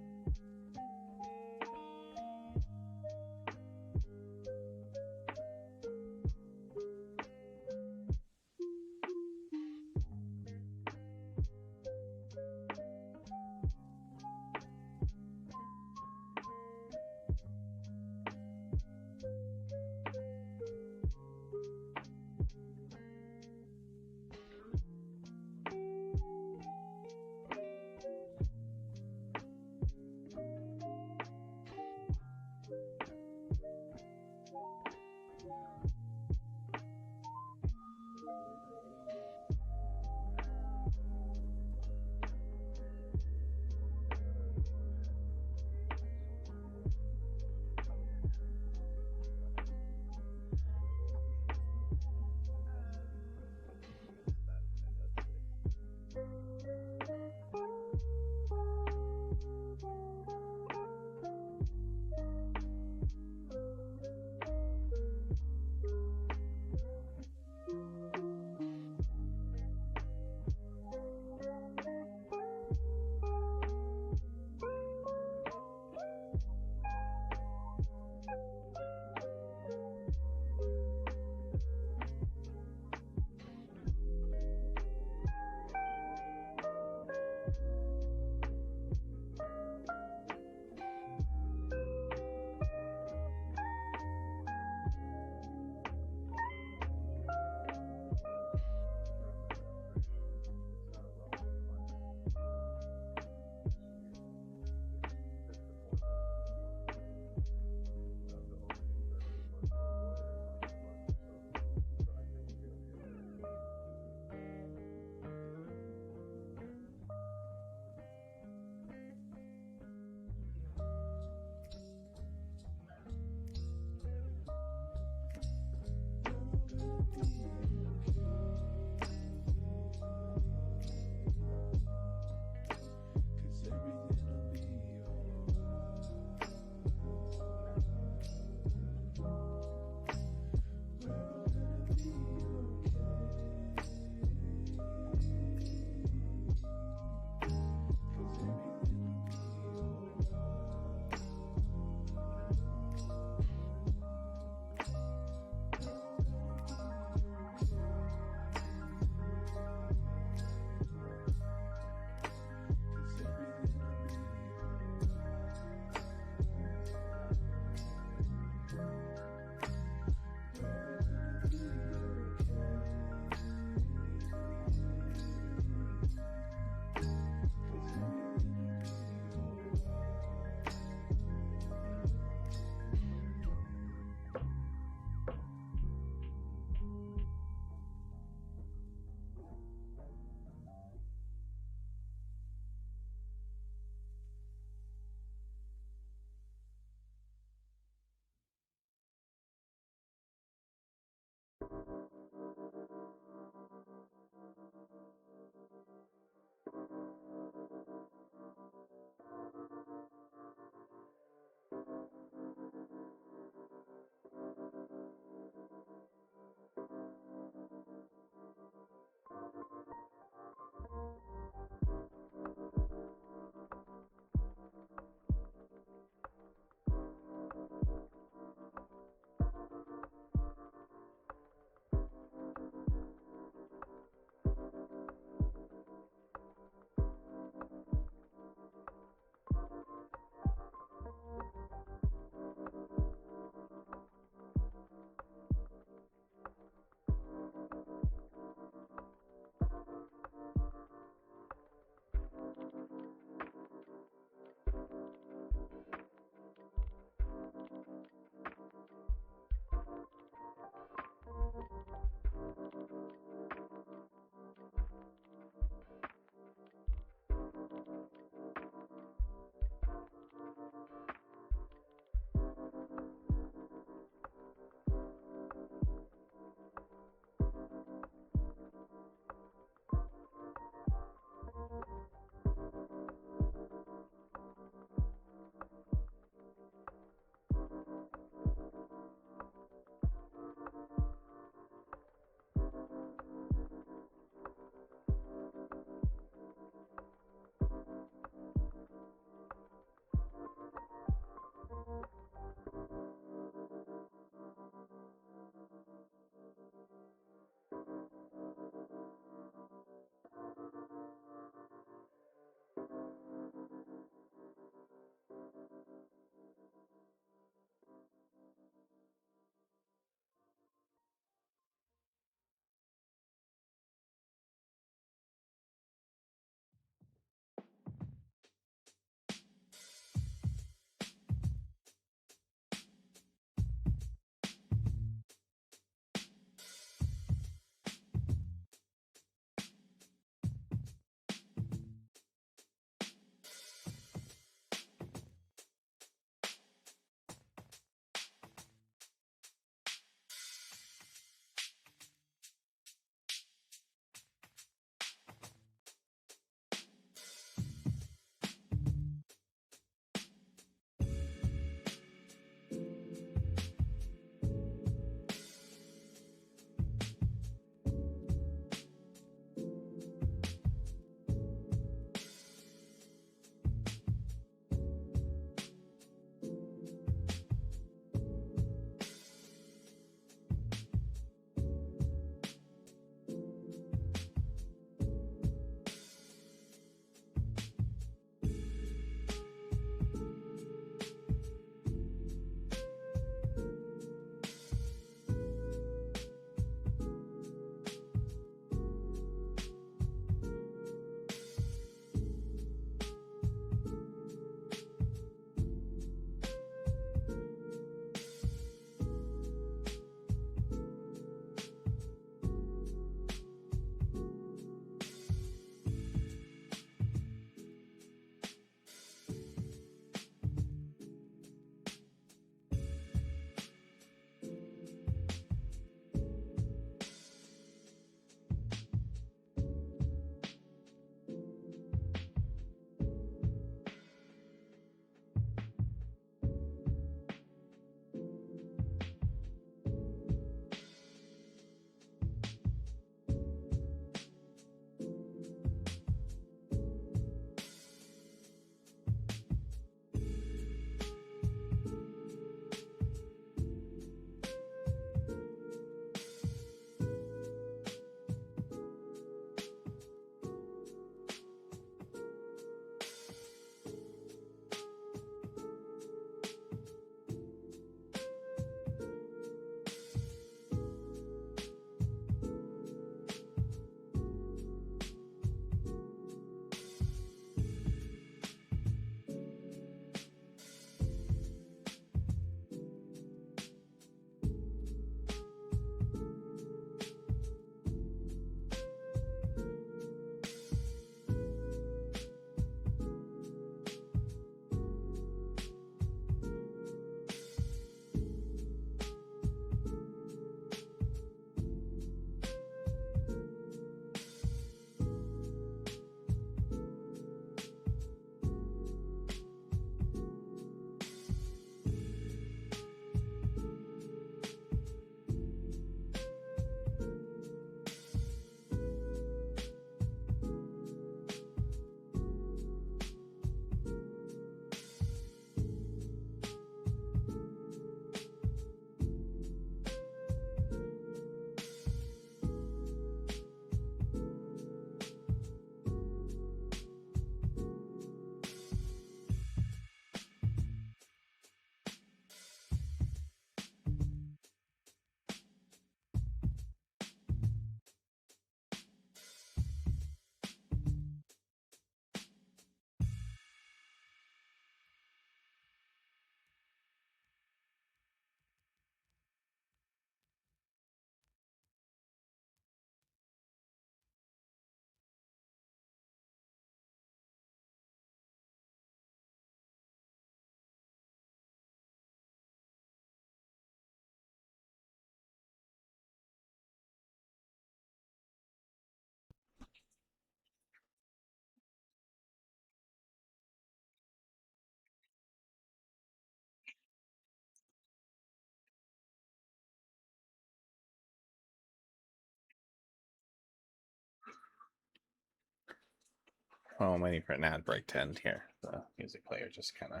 Oh, I'm waiting for an ad break to end here. The music player just kind of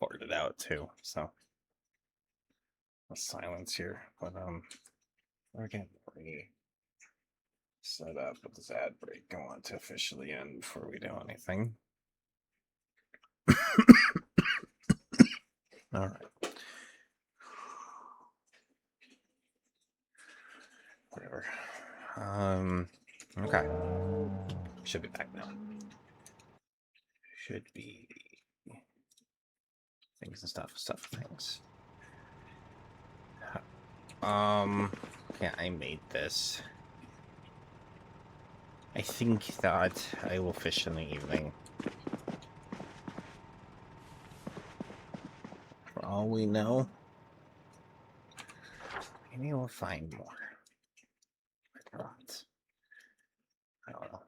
farted out too, so a silence here. But we're getting set up with this ad break. I want to officially end before we do anything. All right. Whatever. Okay. Should be back now. Should be things and stuff things. Yeah, I made this. I think that I will fish in the evening. For all we know, maybe we'll find more. Not. I don't know.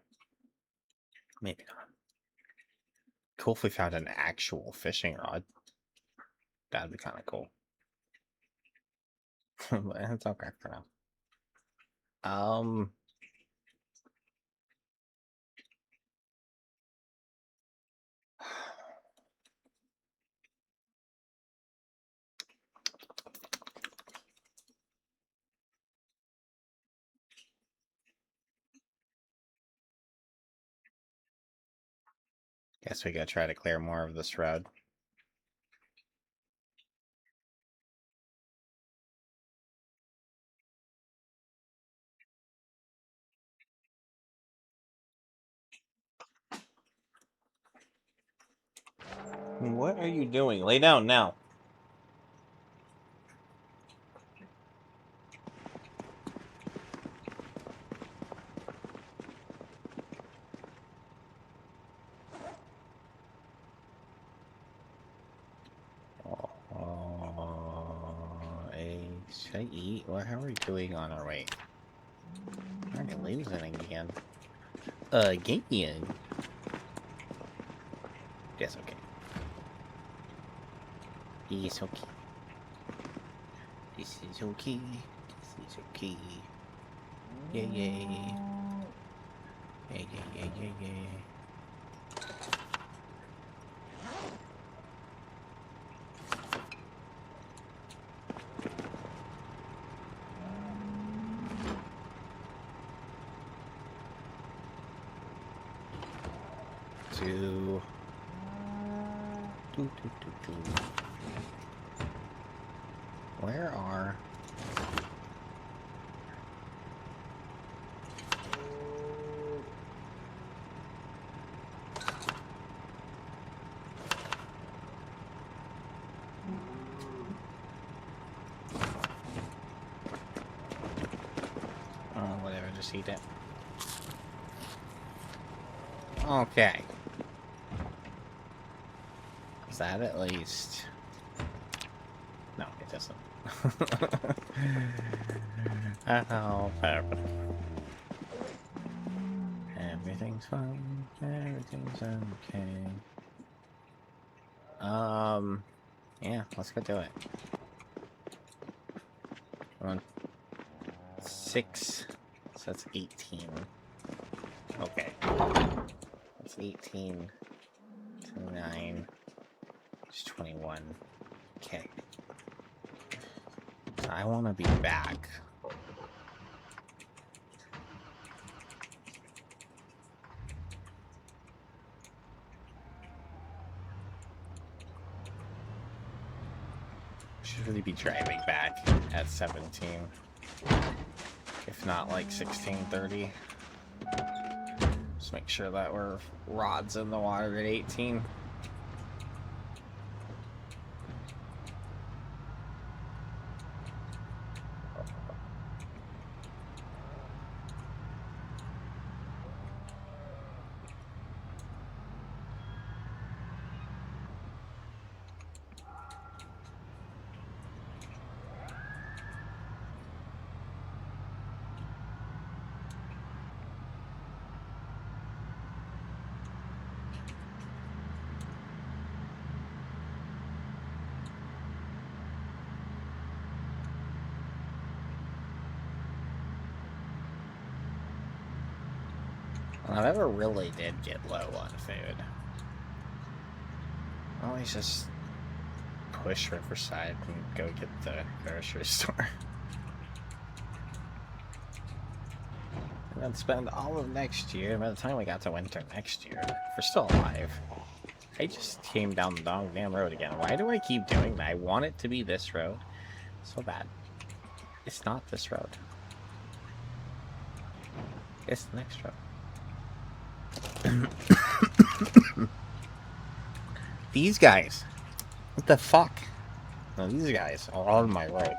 Maybe not. Cool if we found an actual fishing rod. That'd be kind of cool. But it's okay for now. Guess we gotta try to clear more of this road. What are you doing? Lay down now. Should I eat? Or how are we doing on our way? Are we losing again? Again. Yes, okay. It's okay. This is okay. This is okay. Yeah, yeah. Yeah, yeah, yeah, yeah, yeah. Where are... Oh, whatever, just eat it. Okay. Is that at least... No, it doesn't. Oh, everything's fine. Everything's okay. Yeah, let's go do it. Come on. 6. So that's 18. Okay. That's 18 to 9. It's 21. Okay. So I want to be back. Should really be driving back at 17. If not like 16:30. Just make sure that we're rods in the water at 18. When I never really did get low on food, I always just push Riverside and go get the grocery store. And then spend all of next year, by the time we got to winter next year, if we're still alive. I just came down the damn road again. Why do I keep doing that? I want it to be this road so bad. It's not this road. It's the next road. These guys. What the fuck? No, these guys are on my road.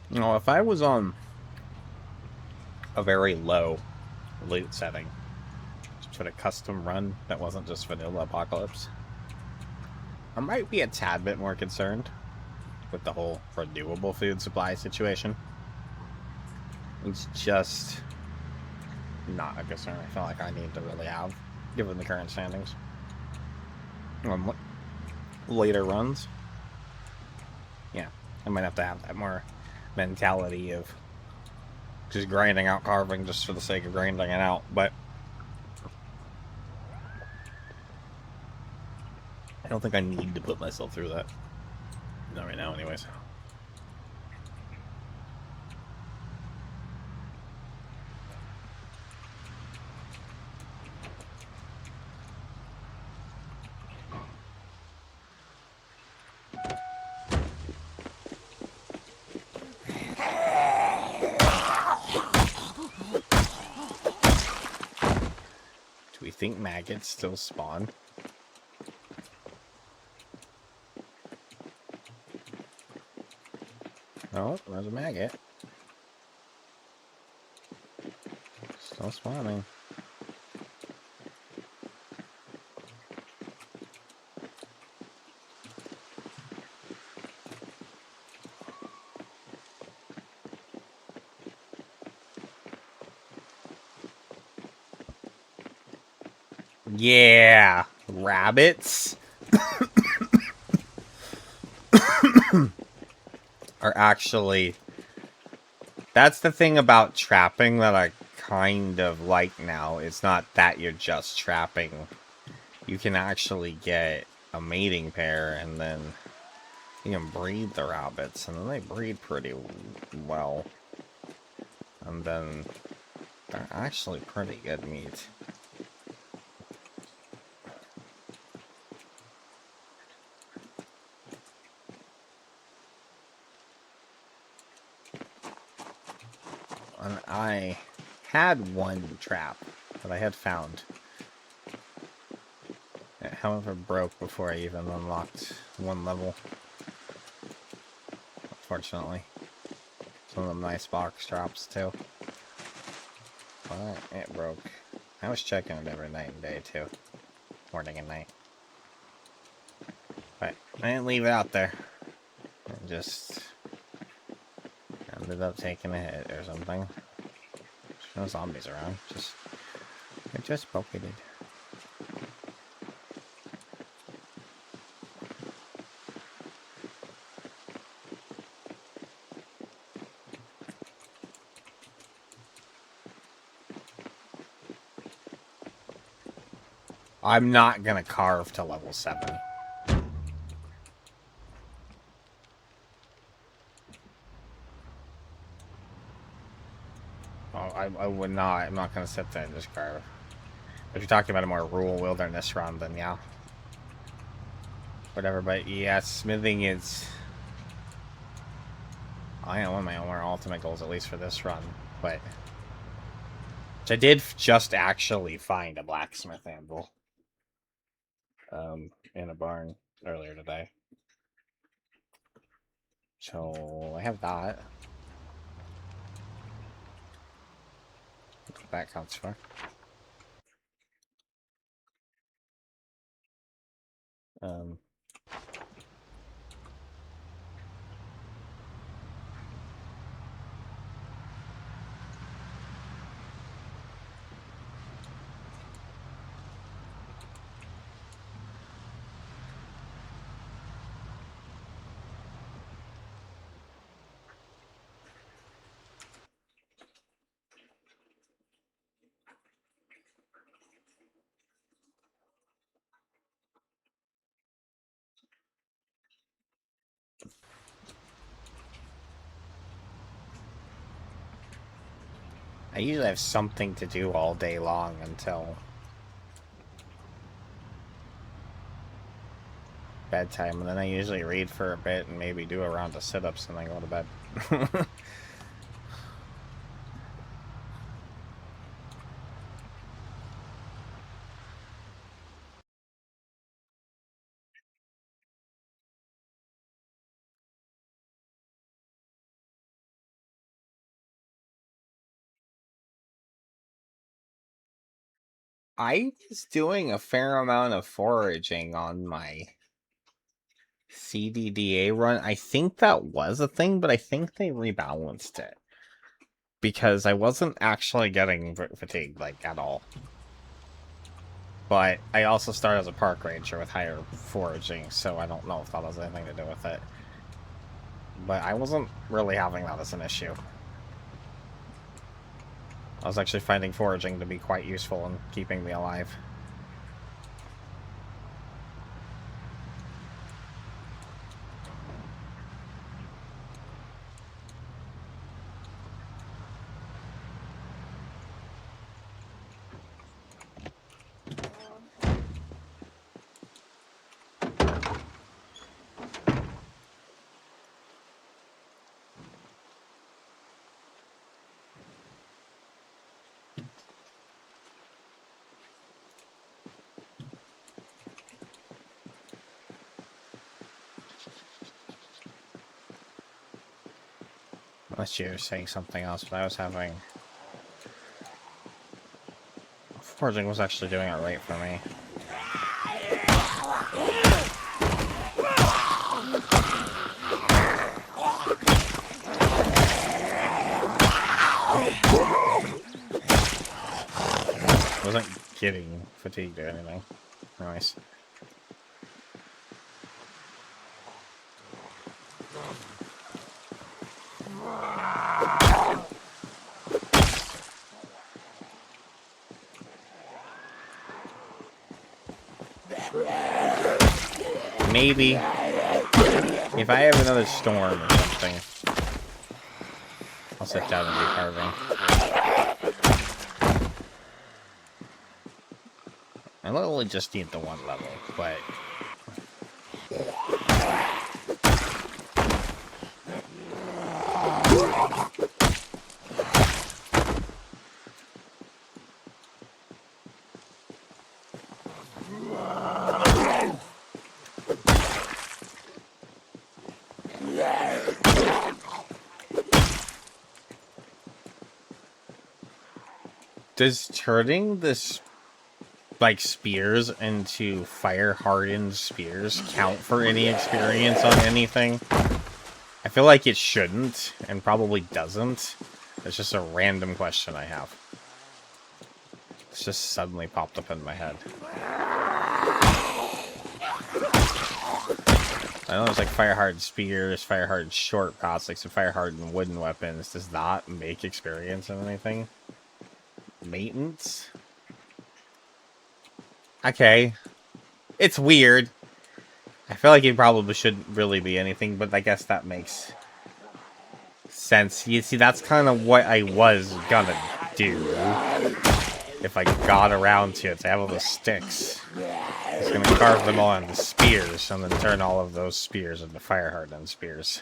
You know, if I was on a very low loot setting, just put a custom run that wasn't just vanilla apocalypse, I might be a tad bit more concerned with the whole renewable food supply situation. It's just not a concern I feel like I need to really have, given the current standings. Later runs, yeah, I might have to have that more mentality of just grinding out carving just for the sake of grinding it out, but I don't think I need to put myself through that. Not right now, anyways. Do we think maggots still spawn? Oh, there's a maggot. Still spawning. Yeah, rabbits are actually... That's the thing about trapping that I kind of like now. It's not that you're just trapping. You can actually get a mating pair and then you can breed the rabbits, and then they breed pretty well. And then they're actually pretty good meat. And I had one trap that I had found. It, however, broke before I even unlocked one level. Unfortunately. Some of them nice box traps too. But it broke. I was checking it every night and day too. Morning and night. But I didn't leave it out there. I just ended up taking a hit or something. There's no zombies around. It just pocketed. I'm not gonna carve to level 7. Oh, I would not. I'm not gonna sit there and just carve. If you're talking about a more rural wilderness run, then yeah. Whatever, but yeah, smithing is... I am one of my more ultimate goals, at least for this run, but... Which I did just actually find a blacksmith anvil. In a barn earlier today. So, I have that. That's what that counts for. Um, I usually have something to do all day long until bedtime, and then I usually read for a bit and maybe do a round of sit-ups and then go to bed. I was doing a fair amount of foraging on my CDDA run. I think that was a thing, but I think they rebalanced it. Because I wasn't actually getting fatigued, like, at all. But I also started as a park ranger with higher foraging, so I don't know if that has anything to do with it. But I wasn't really having that as an issue. I was actually finding foraging to be quite useful in keeping me alive. Unless you're saying something else, but I was having... Foraging was actually doing it right for me. I wasn't getting fatigued or anything. Nice. Maybe if I have another storm or something, I'll sit down and do carving. I literally just need the one level, but does turning this, like, spears into fire-hardened spears count for any experience on anything? I feel like it shouldn't, and probably doesn't. It's just a random question I have. It's just suddenly popped up in my head. I know there's, like, fire-hardened spears, fire-hardened short pots, like some fire-hardened wooden weapons. Does that make experience in anything? Maintenance? Okay. It's weird. I feel like it probably shouldn't really be anything, but I guess that makes sense. You see, that's kind of what I was gonna do. If I got around to it. I have all those sticks. I was gonna carve them all into spears, and then turn all of those spears into fire-hardened spears.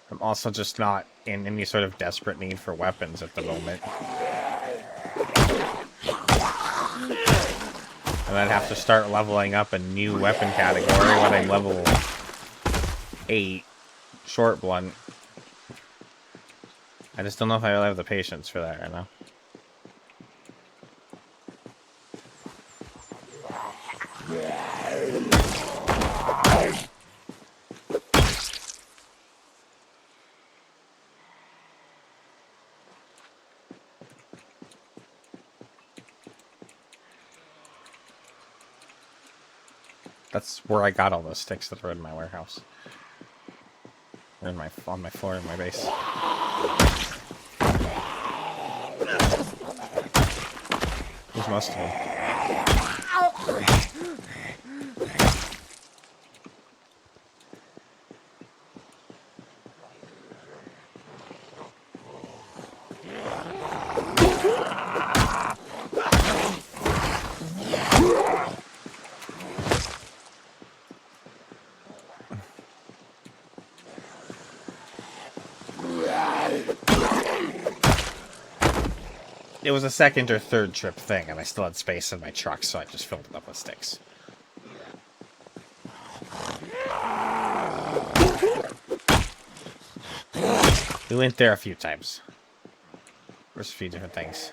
I'm also just not in any sort of desperate need for weapons at the moment. And I'd have to start leveling up a new weapon category when I'm level 8, short blunt. I just don't know if I really have the patience for that right now. That's where I got all those sticks that are in my warehouse. Or in on my floor in my base. There's most of them. It was a second or third trip thing, and I still had space in my truck, so I just filled it up with sticks. We went there a few times. There's a few different things.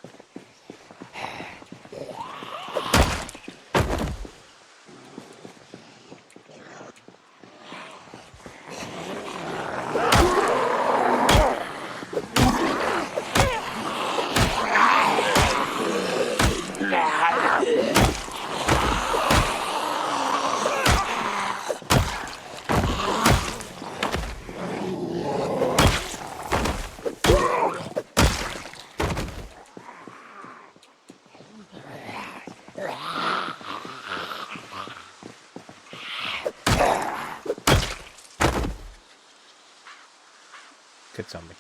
Good zombie.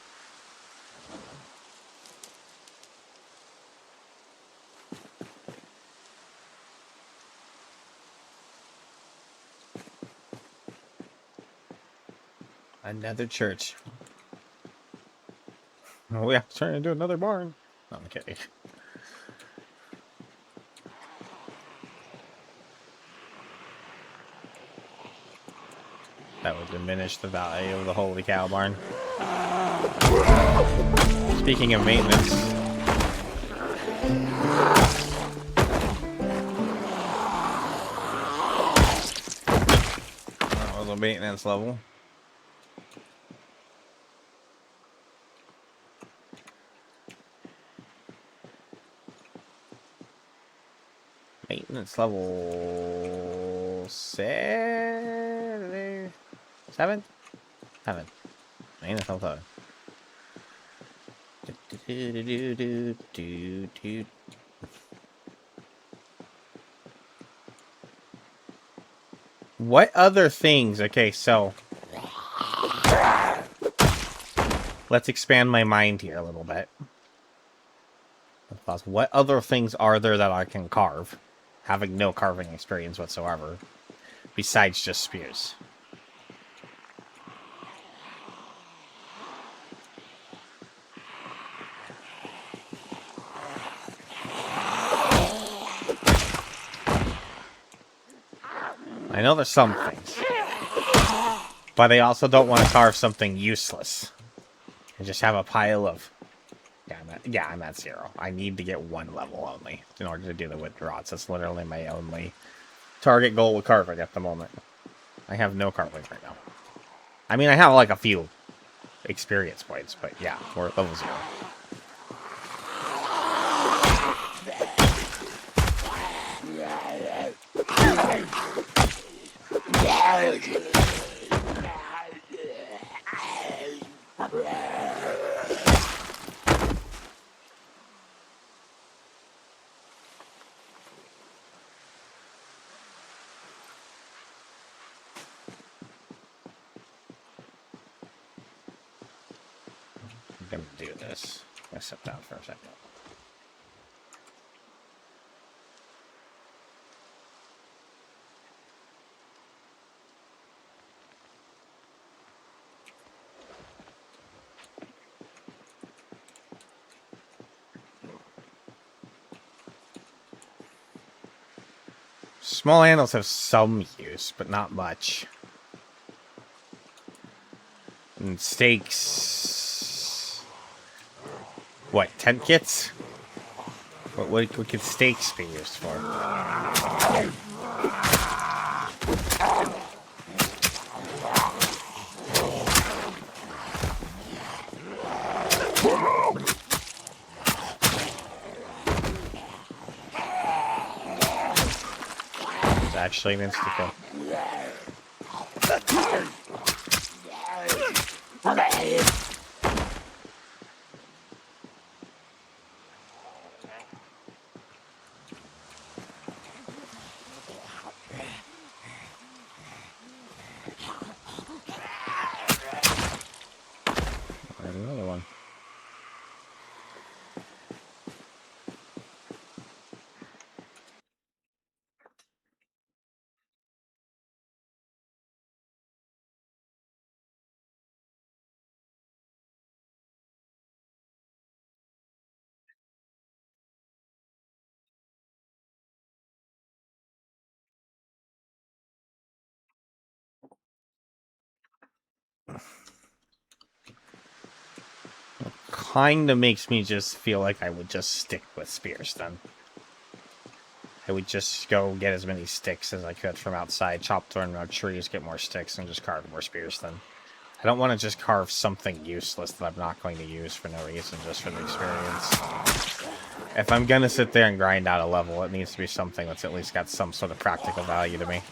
Another church. Oh yeah, trying to do another barn. No, I'm kidding. That would diminish the value of the holy cow barn. Speaking of maintenance. That was a maintenance level. Maintenance level 7? 7? Maintenance level 7. What other things? Okay, so let's expand my mind here a little bit. What other things are there that I can carve, having no carving experience whatsoever, besides just spears? I know there's some things, but I also don't want to carve something useless and just have a pile of... Yeah, I'm at 0. I need to get 1 level only in order to do the wood rods. That's literally my only target goal with carving at the moment. I have no carving right now. I mean, I have like a few experience points, but yeah, we're at level 0. I'm gonna do this. I'm gonna sit down for a second. Small handles have some use, but not much. And stakes... What, tent kits? What could stakes be used for? It's actually an insta-kill. There's another one. Kinda makes me just feel like I would just stick with spears then. I would just go get as many sticks as I could from outside, chop down more trees, get more sticks, and just carve more spears then. I don't want to just carve something useless that I'm not going to use for no reason, just for the experience. If I'm gonna sit there and grind out a level, it needs to be something that's at least got some sort of practical value to me.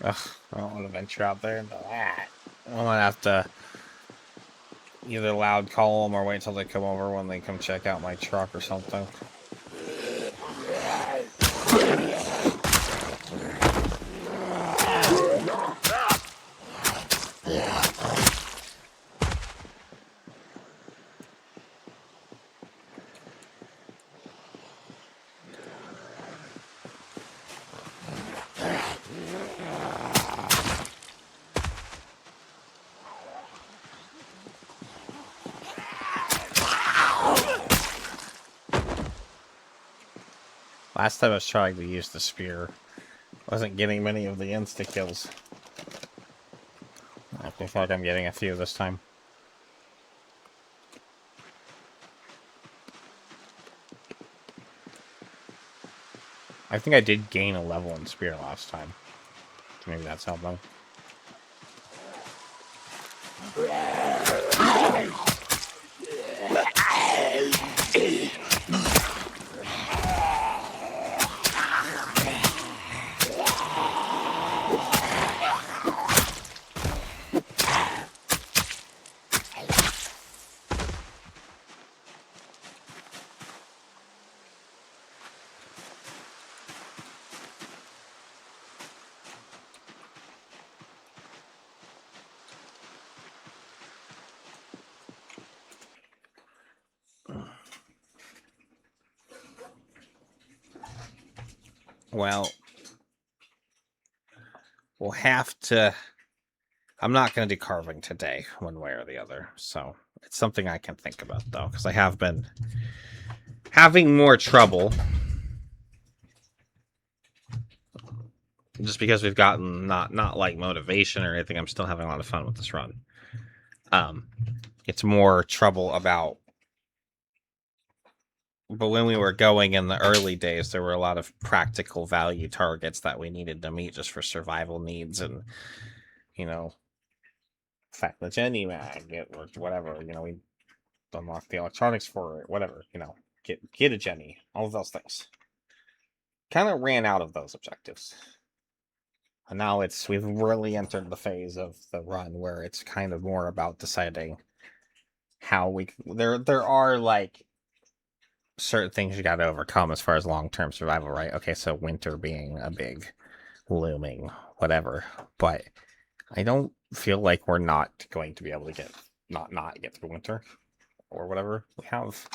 Ugh, I don't want to venture out there into that. I'm gonna have to either loud call them or wait till they come over when they come check out my truck or something. Last time I was trying to use the spear, wasn't getting many of the insta-kills. I feel like I'm getting a few this time. I think I did gain a level in spear last time. So maybe that's helping. Well, we'll have to... I'm not going to do carving today, one way or the other. So it's something I can think about, though, because I have been having more trouble. Just because we've gotten not like motivation or anything, I'm still having a lot of fun with this run. It's more trouble about... But when we were going in the early days, there were a lot of practical value targets that we needed to meet just for survival needs and, you know, fact the Jenny mag, or whatever, you know, we unlock the electronics for it, whatever, you know, get a Jenny, all of those things. Kind of ran out of those objectives. And now we've really entered the phase of the run where it's kind of more about deciding how there are like certain things you got to overcome as far as long-term survival, right? Okay, so winter being a big looming whatever, but I don't feel like we're not going to be able to get not get through winter or whatever. We have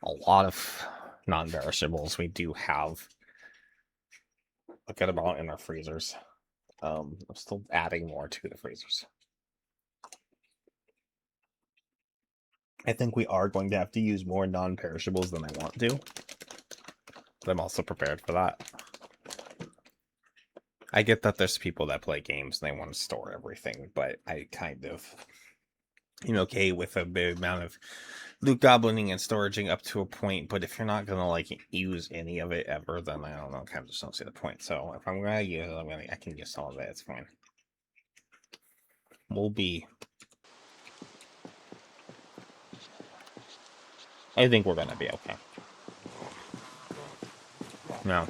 a lot of non-perishables. We do have a good amount in our freezers. I'm still adding more to the freezers. I think we are going to have to use more non-perishables than I want to. But I'm also prepared for that. I get that there's people that play games and they want to store everything, but I kind of okay with a big amount of loot goblining and storaging up to a point, but if you're not gonna like use any of it ever, then I don't know, kind of just don't see the point. So if I'm gonna use it, I can use some of it, it's fine. I think we're gonna be okay. No.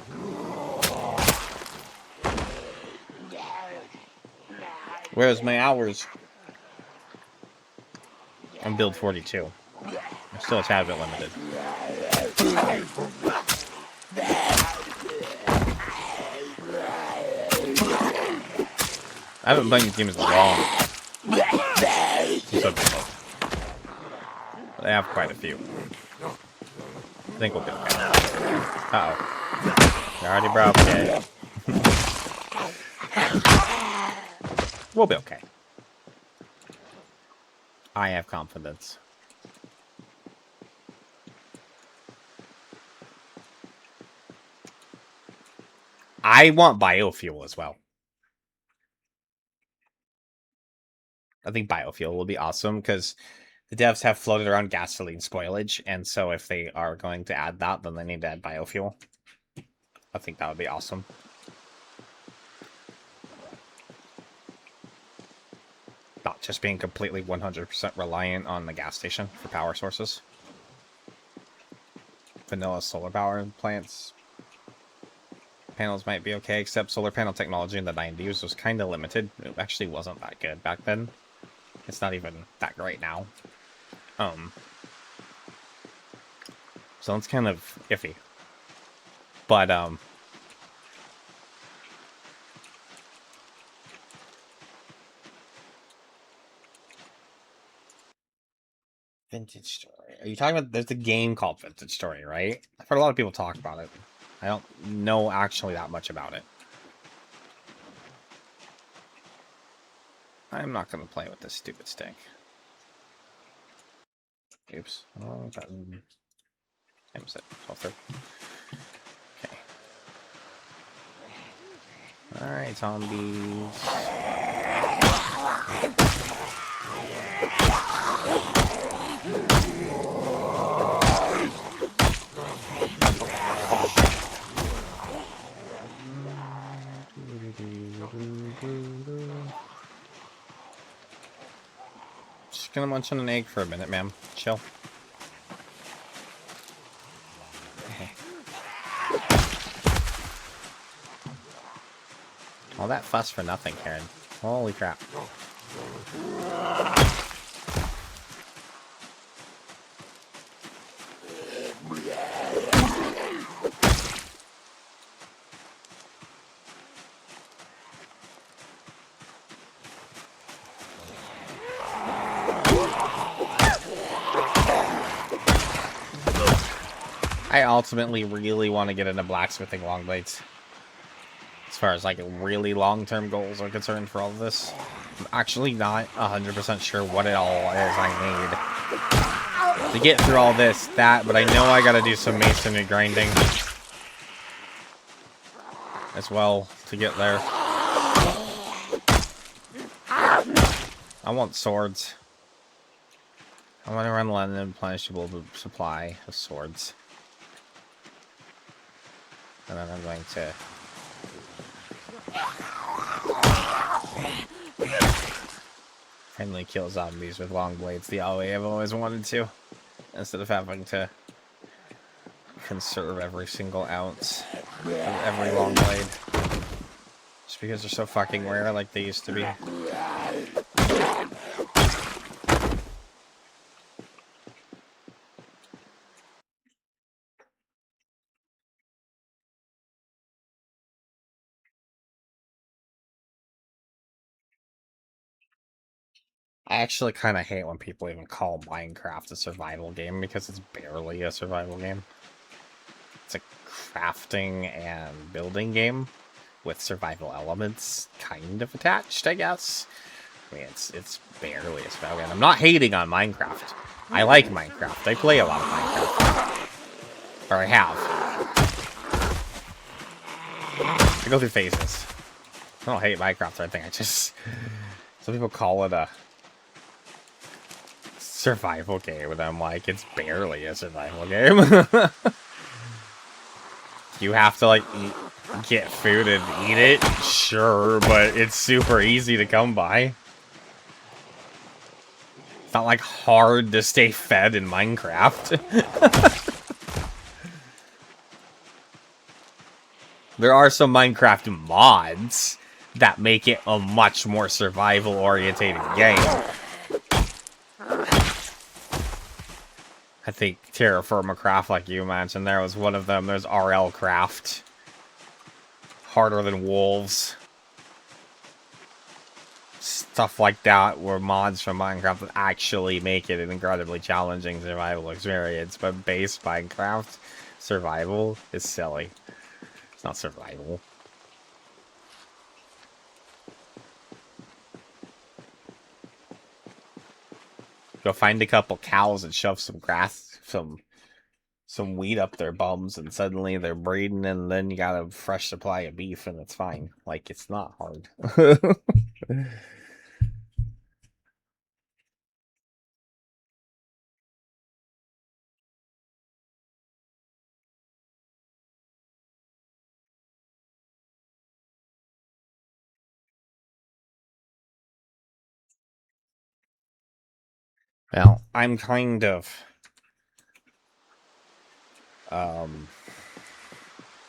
Where's my hours? I'm build 42. I'm still a tad bit limited. I haven't played these games long. But I have quite a few. I think we'll be okay. Uh-oh. You already broke it. We'll be okay. I have confidence. I want biofuel as well. I think biofuel will be awesome because the devs have floated around gasoline spoilage, and so if they are going to add that, then they need to add biofuel. I think that would be awesome. Not just being completely 100% reliant on the gas station for power sources. Vanilla solar power plants. Panels might be okay, except solar panel technology in the 90s was kind of limited. It actually wasn't that good back then. It's not even that great now. So it's kind of iffy. But, Vintage Story. Are you talking about... There's a game called Vintage Story, right? I've heard a lot of people talk about it. I don't know actually that much about it. I'm not going to play with this stupid stick. Oops. Oh, button. I'm set. 12:30. Okay. Alright, zombies. Just gonna munch on an egg for a minute, ma'am. Chill. Okay. All that fuss for nothing, Karen. Holy crap. I ultimately really want to get into blacksmithing long blades. As far as like really long-term goals are concerned for all of this. I'm actually not 100% sure what it all is I need to get through all this, but I know I gotta do some masonry grinding as well to get there. I want swords. I want to run an unplenishable supply of swords. And then I'm going to friendly kill zombies with long blades the way I've always wanted to, instead of having to conserve every single ounce of every long blade. Just because they're so fucking rare like they used to be. I actually kind of hate when people even call Minecraft a survival game because it's barely a survival game. It's a crafting and building game with survival elements kind of attached, I guess. I mean, it's barely a survival game. I'm not hating on Minecraft. I like Minecraft. I play a lot of Minecraft. Or I have. I go through phases. I don't hate Minecraft or anything. I just... Some people call it a survival game, and I'm like, it's barely a survival game. You have to, like, get food and eat it? Sure, but it's super easy to come by. It's not, like, hard to stay fed in Minecraft. There are some Minecraft mods that make it a much more survival-orientated game. I think Terraform a Craft, like you mentioned, there was one of them. There's RL Craft. Harder Than Wolves. Stuff like that were mods from Minecraft that actually make it an incredibly challenging survival experience. But base Minecraft survival is silly. It's not survival. Go find a couple cows and shove some grass, some wheat up their bums, and suddenly they're breeding, and then you got a fresh supply of beef, and it's fine. Like, it's not hard. Well, I'm kind of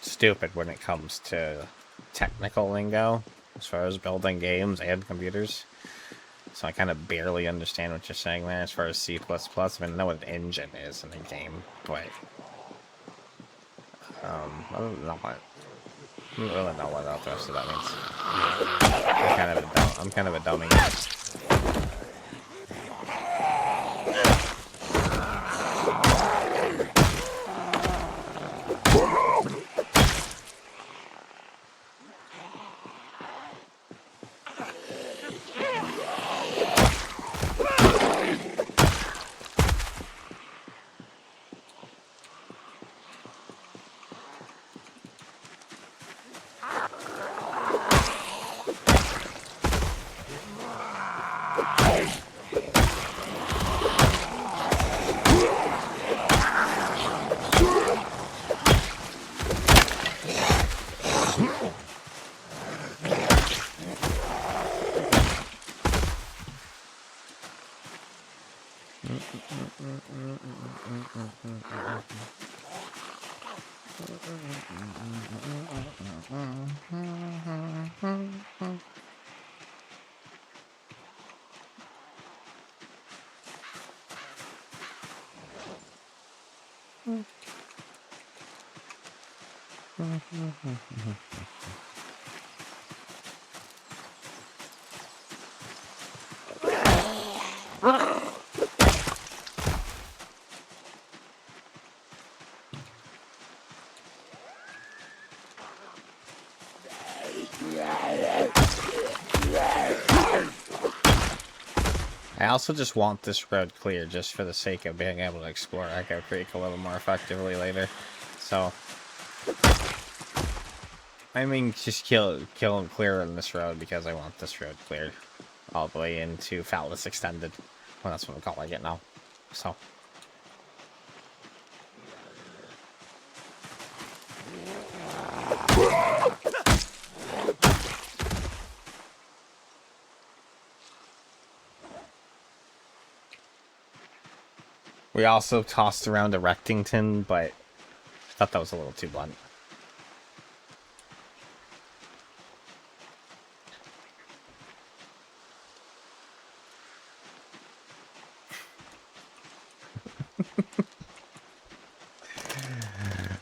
stupid when it comes to technical lingo as far as building games and computers. So I kind of barely understand what you're saying there as far as C++. I mean, I know what an engine is in a game, but I don't know what. I don't really know what the rest of that means. I'm kind of a dummy. I also just want this road clear just for the sake of being able to explore Echo Creek a little more effectively later. So, I mean, just kill and clear on this road because I want this road cleared all the way into Fallas Extended. Well, that's what I'm calling it now. So. We also tossed around a Rectington, but I thought that was a little too blunt.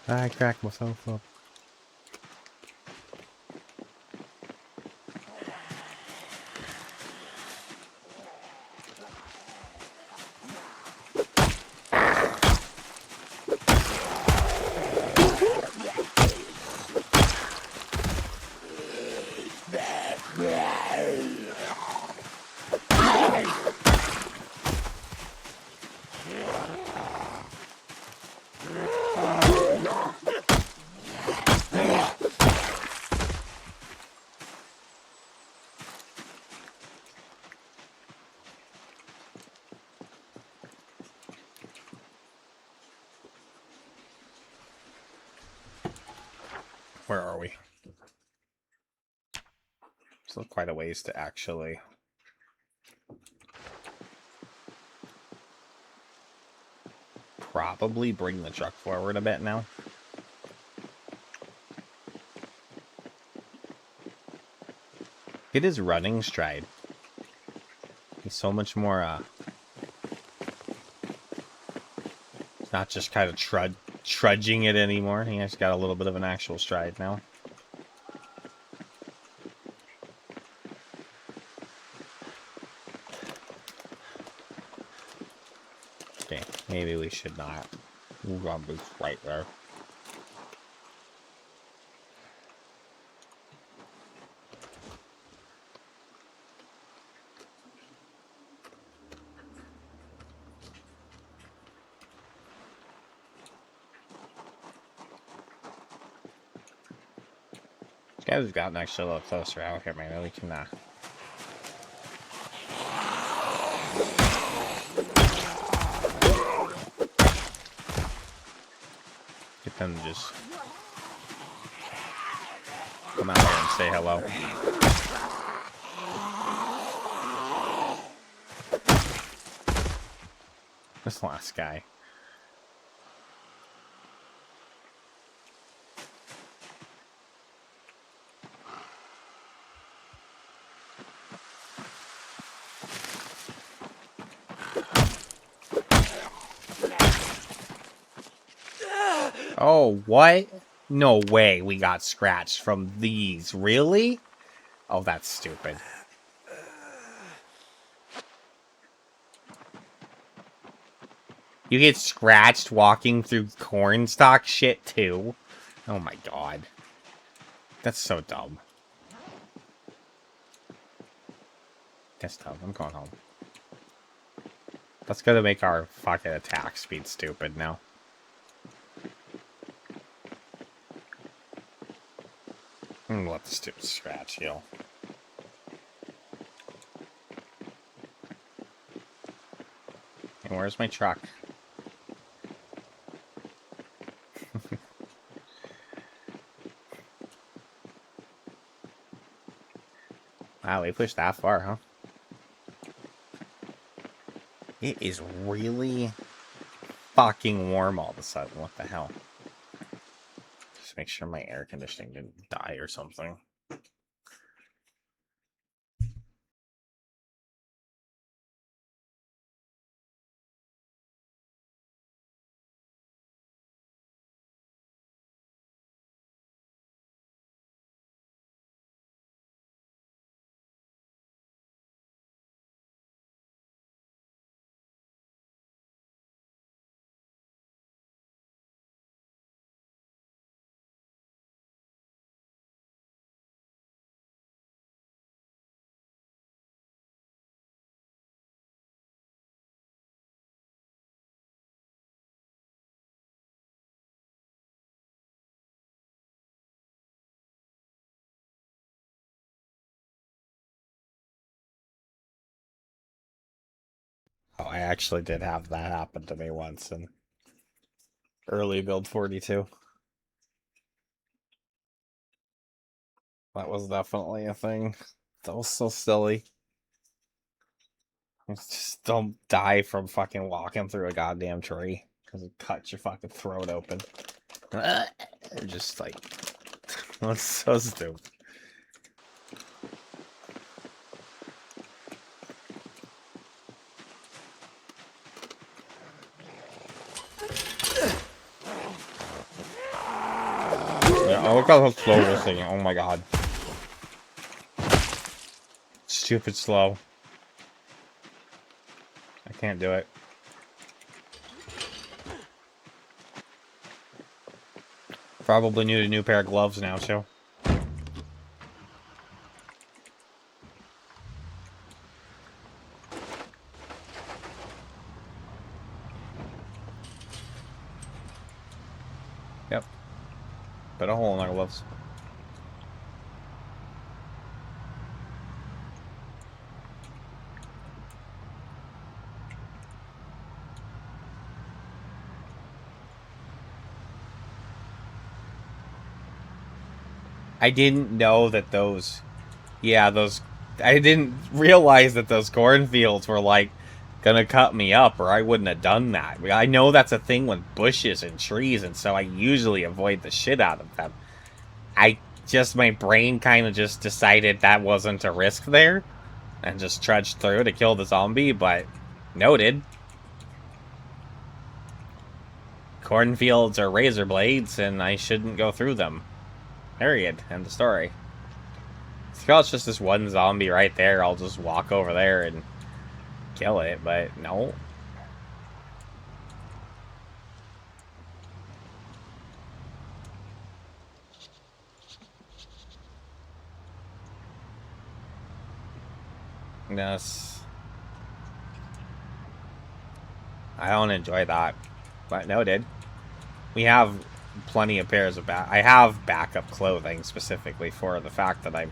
I cracked myself up. Where are we? Still quite a ways to actually. Probably bring the truck forward a bit now. It is running stride. He's so much more, it's not just kind of trudging it anymore. He has got a little bit of an actual stride now. Okay, maybe we should not. We're gonna be right there. This guy's gotten actually a little closer out here, maybe we can, get them to just come out here and say hello. This last guy. Oh, what? No way we got scratched from these. Really? Oh, that's stupid. You get scratched walking through cornstalk shit, too? Oh my god. That's so dumb. That's dumb. I'm going home. That's gonna make our fucking attack speed stupid now. I'm gonna let the stupid scratch heal. And where's my truck? Wow, we pushed that far, huh? It is really fucking warm all of a sudden. What the hell? Just make sure my air conditioning didn't die or something. Oh, I actually did have that happen to me once in early build 42. That was definitely a thing. That was so silly. Just don't die from fucking walking through a goddamn tree. Because it cuts your fucking throat open. Just like... That's so stupid. Yeah, oh, look how slow this thing is. Oh my god. Stupid slow. I can't do it. Probably need a new pair of gloves now, too. Yep. Put a hole in our gloves. I didn't know that those... Yeah, those... I didn't realize that those cornfields were, like, gonna cut me up, or I wouldn't have done that. I know that's a thing with bushes and trees, and so I usually avoid the shit out of them. My brain kind of just decided that wasn't a risk there, and just trudged through to kill the zombie, but noted. Cornfields are razor blades, and I shouldn't go through them. Period. End of story. So it's just this one zombie right there. I'll just walk over there and kill it, but no. Yes. I don't enjoy that, but noted. We have plenty of pairs of I have backup clothing specifically for the fact that I'm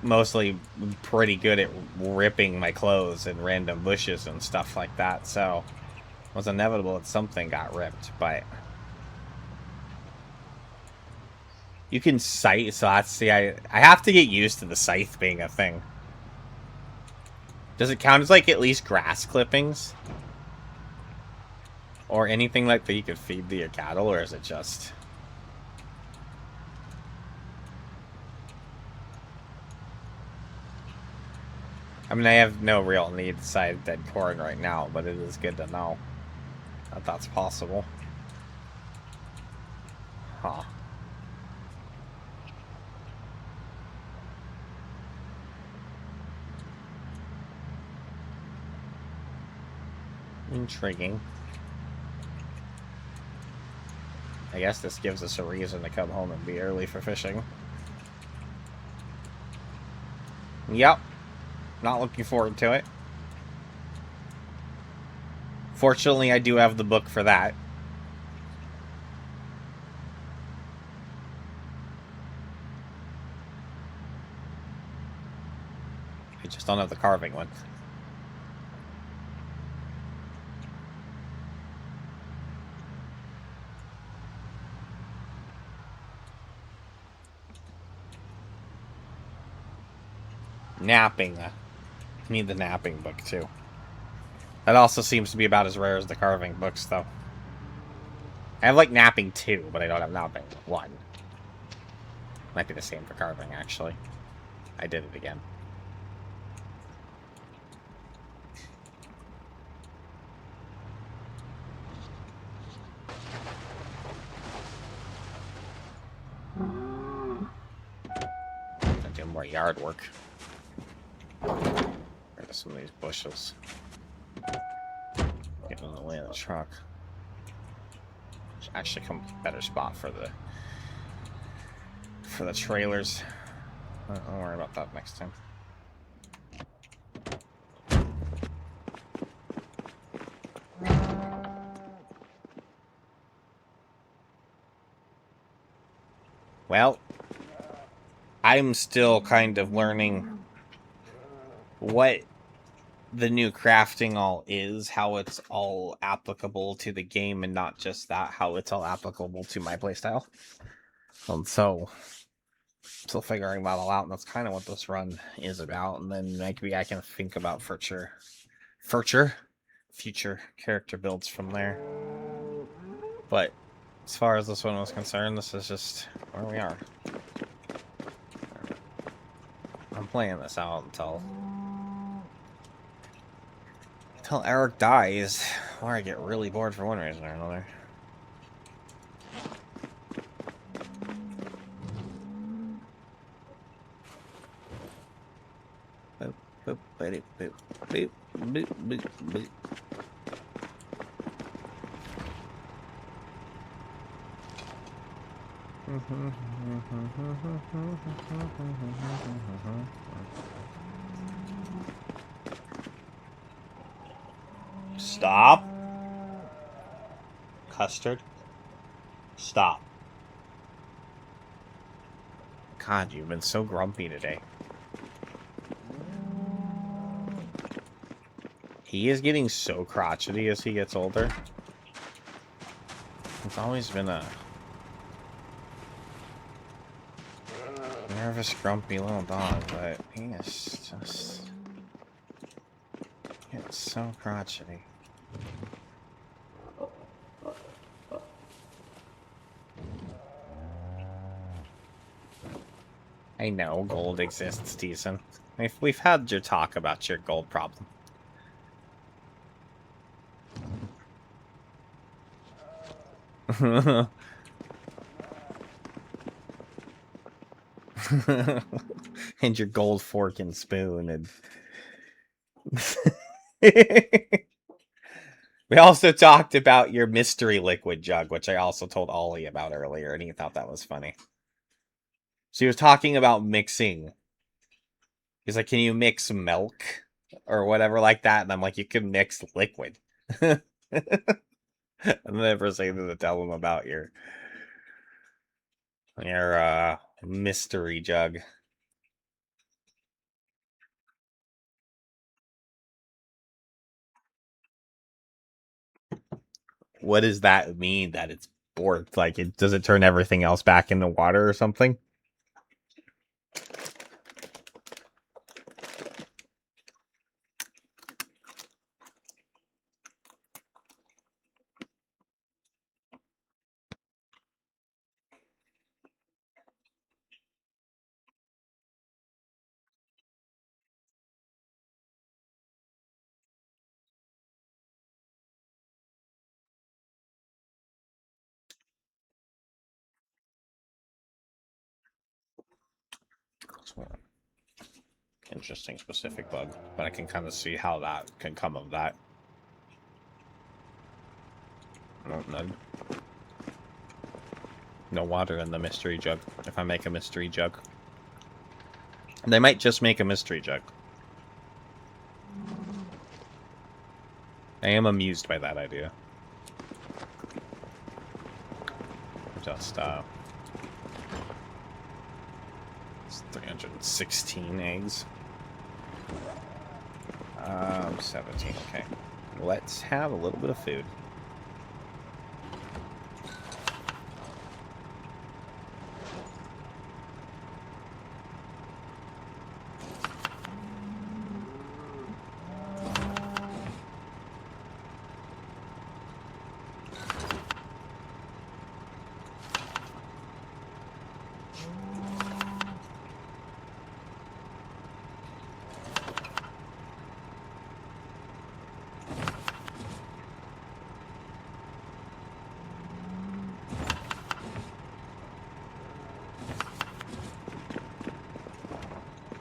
mostly pretty good at ripping my clothes in random bushes and stuff like that, so it was inevitable that something got ripped, but you can scythe, so that's the I have to get used to the scythe being a thing. Does it count as like at least grass clippings? Or anything like that you could feed to your cattle, or is it just... I mean, I have no real need to side dead corn right now, but it is good to know that that's possible. Huh. Intriguing. I guess this gives us a reason to come home and be early for fishing. Yep. Not looking forward to it. Fortunately, I do have the book for that. I just don't have the carving one. Napping. I need the napping book, too. That also seems to be about as rare as the carving books, though. I have, like, napping 2, but I don't have napping 1. Might be the same for carving, actually. I did it again. I'm doing more yard work. Rid of some of these bushels. Getting in the way of the truck. Should actually come a better spot for the trailers. Don't worry about that next time. Well, I'm still kind of learning what the new crafting all is, how it's all applicable to the game, and not just that, how it's all applicable to my playstyle. And so, still figuring that all out, and that's kind of what this run is about. And then maybe I can think about future character builds from there. But as far as this one was concerned, this is just where we are. I'm playing this out until Eric dies, or I get really bored for one reason or another. Boop, boop, boop, boop, boop, boop, boop, boop. Stop. Custard. Stop. God, you've been so grumpy today. He is getting so crotchety as he gets older. It's always been a... Nervous, grumpy little dog, but he is just... It's so crotchety. I know gold exists, decent. We've had your talk about your gold problem. And your gold fork and spoon and we also talked about your mystery liquid jug, which I also told Ollie about earlier, and he thought that was funny. She was talking about mixing. He's like, can you mix milk or whatever like that? And I'm like, you can mix liquid. And then proceeded to tell him about your mystery jug. What does that mean that it's borked? Like, does it turn everything else back into water or something? Interesting specific bug, but I can kind of see how that can come of that. Oh, none. No water in the mystery jug. If I make a mystery jug, they might just make a mystery jug. I am amused by that idea. Just it's 316 eggs. 17. Okay, let's have a little bit of food.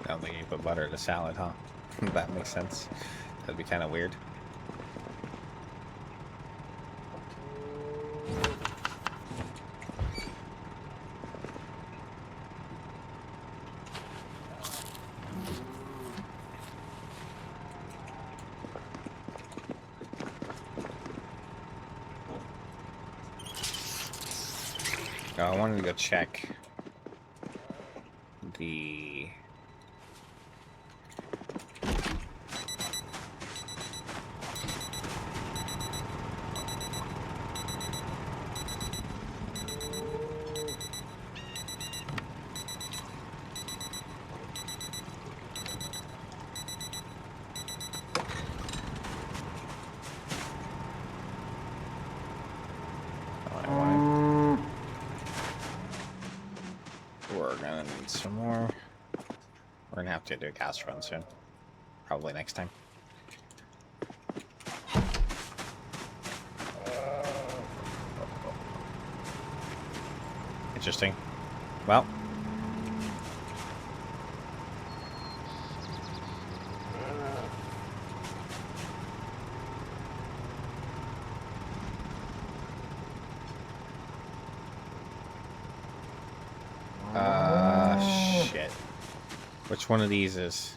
I don't think you put butter in a salad, huh? That makes sense. That'd be kind of weird. I wanted to go check the... We're gonna need some more. We're gonna have to do a cast run soon. Probably next time. Interesting. Well. Shit. Which one of these is...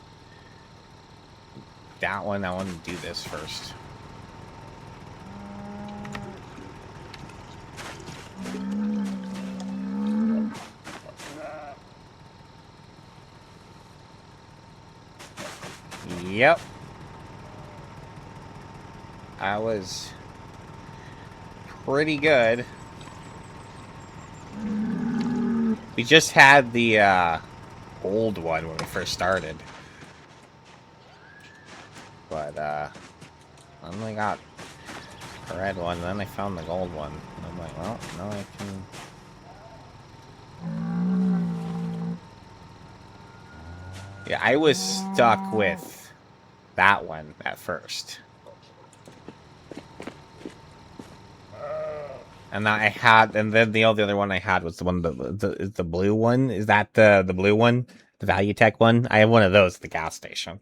That one? I want to do this first. Yep. I was pretty good. We just had the gold one when we first started. But, I only got a red one, then I found the gold one. And I'm like, well, now I can... Yeah, I was stuck with that one at first. And I had, and then the other one I had was the one, the blue one. Is that the blue one? The Value Tech one? I have one of those at the gas station.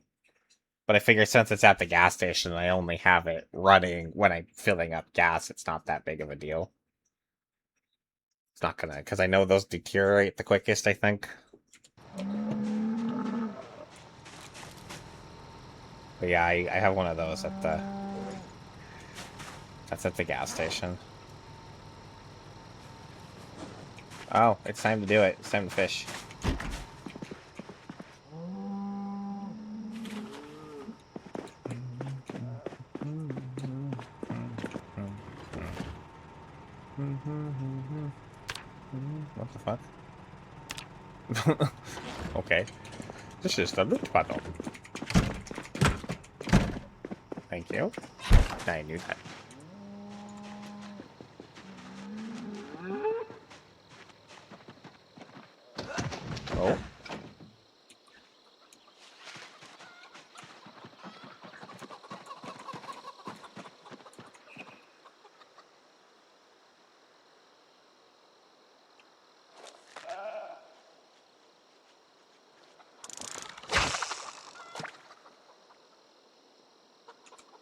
But I figure since it's at the gas station, I only have it running when I'm filling up gas. It's not that big of a deal. It's not gonna, because I know those deteriorate the quickest, I think. But yeah, I have one of those at the... That's at the gas station. Oh, it's time to do it. It's time to fish. What the fuck? Okay. This is the loot button. Thank you. I knew that. Oh.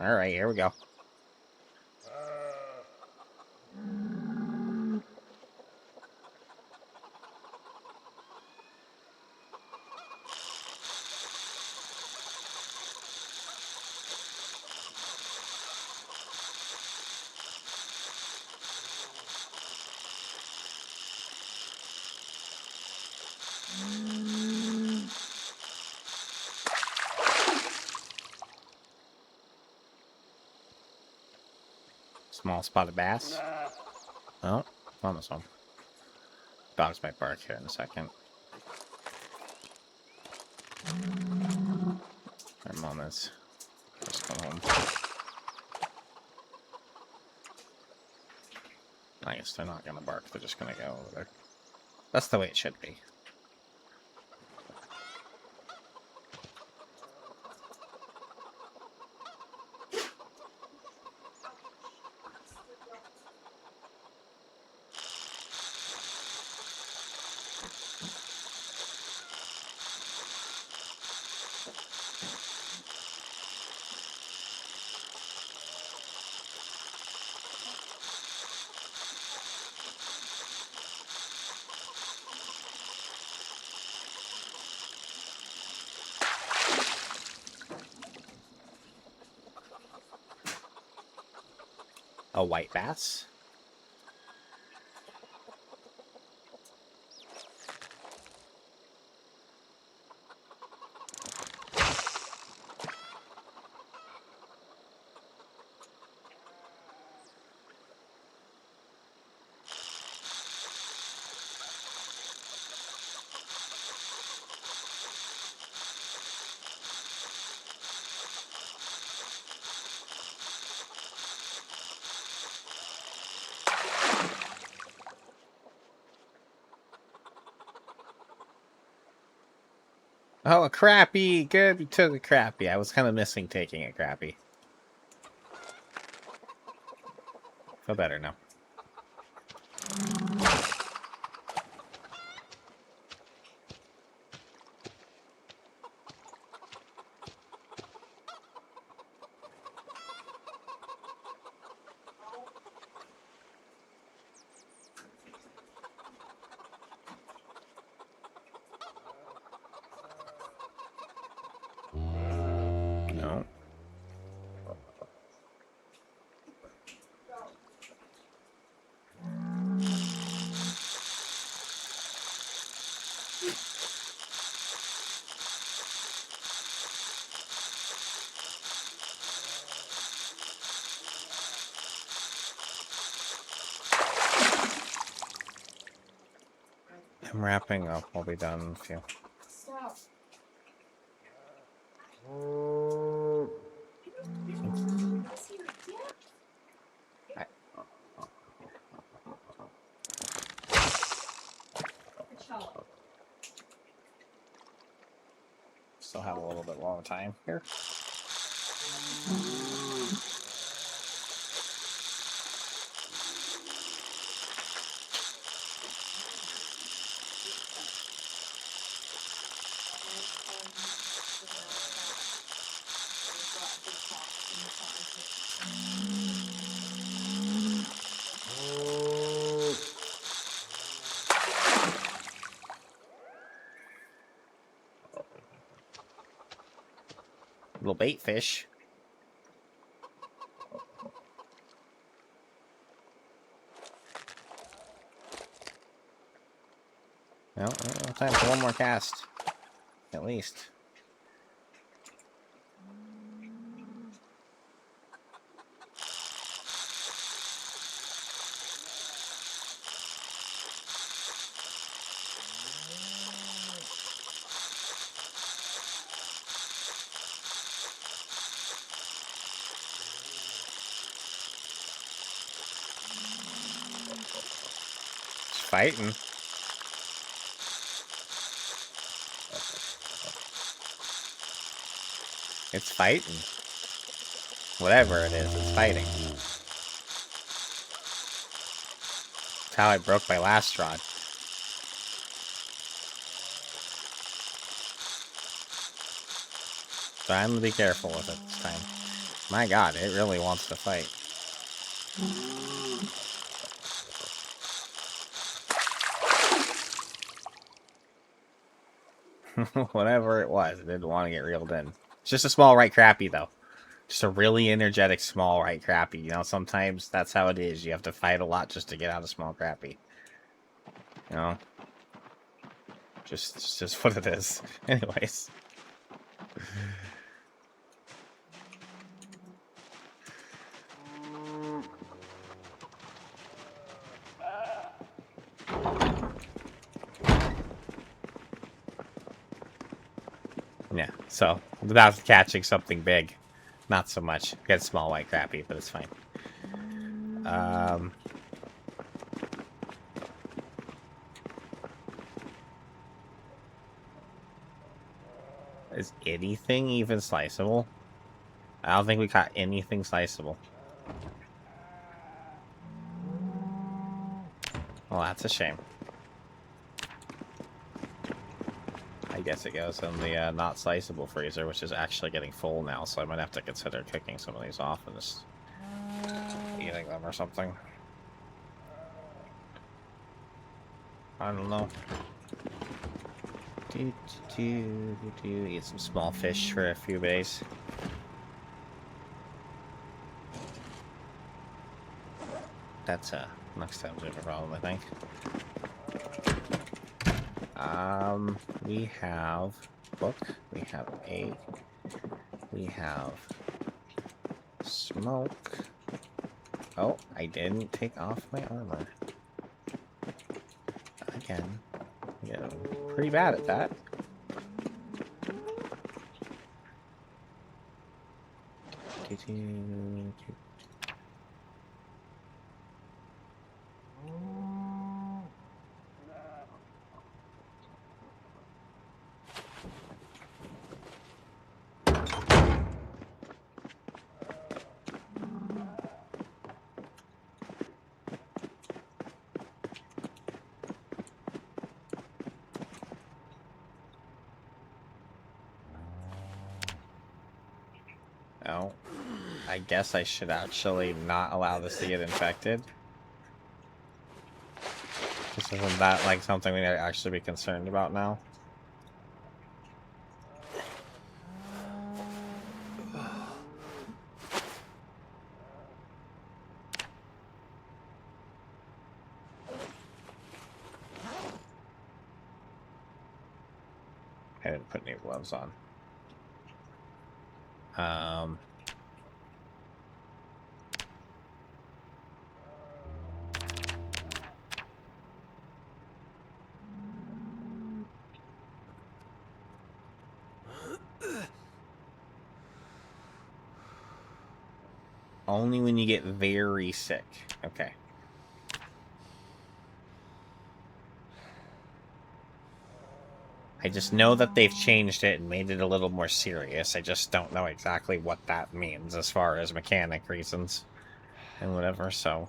Alright, here we go. Small spotted bass. Oh, found this one. Dogs might bark here in a second. Our mom is just going home. I guess they're not gonna bark, they're just gonna go over there. That's the way it should be. A white bass? Oh, a crappie! Good, we took a crappie. I was kind of missing taking a crappie. Feel better now. No. I'm wrapping up. I'll be done in a few. little bit long time here. Little bait fish. Well, time for one more cast. At least. It's fighting. It's fighting. Whatever it is, it's fighting. That's how I broke my last rod. So I'm gonna be careful with it this time. My god, it really wants to fight. Whatever it was, it didn't want to get reeled in. It's just a small right crappie, though. Just a really energetic small right crappie. You know, sometimes that's how it is. You have to fight a lot just to get out a small crappie. You know? Just what it is. Anyways. Yeah, so without catching something big, not so much. Get small white crappie, but it's fine. Is anything even sliceable? I don't think we caught anything sliceable. Well, that's a shame. I guess it goes in the not sliceable freezer, which is actually getting full now, so I might have to consider cooking some of these off and just eating them or something. I don't know. Eat some small fish for a few days. That's next time we have a problem, I think. We have book, we have egg, we have smoke. Oh, I didn't take off my armor. Again. Yeah, pretty bad at that. Oh, I guess I should actually not allow this to get infected. This isn't that like something we need to actually be concerned about now? I didn't put any gloves on. Only when you get very sick. Okay. I just know that they've changed it and made it a little more serious. I just don't know exactly what that means as far as mechanic reasons and whatever, so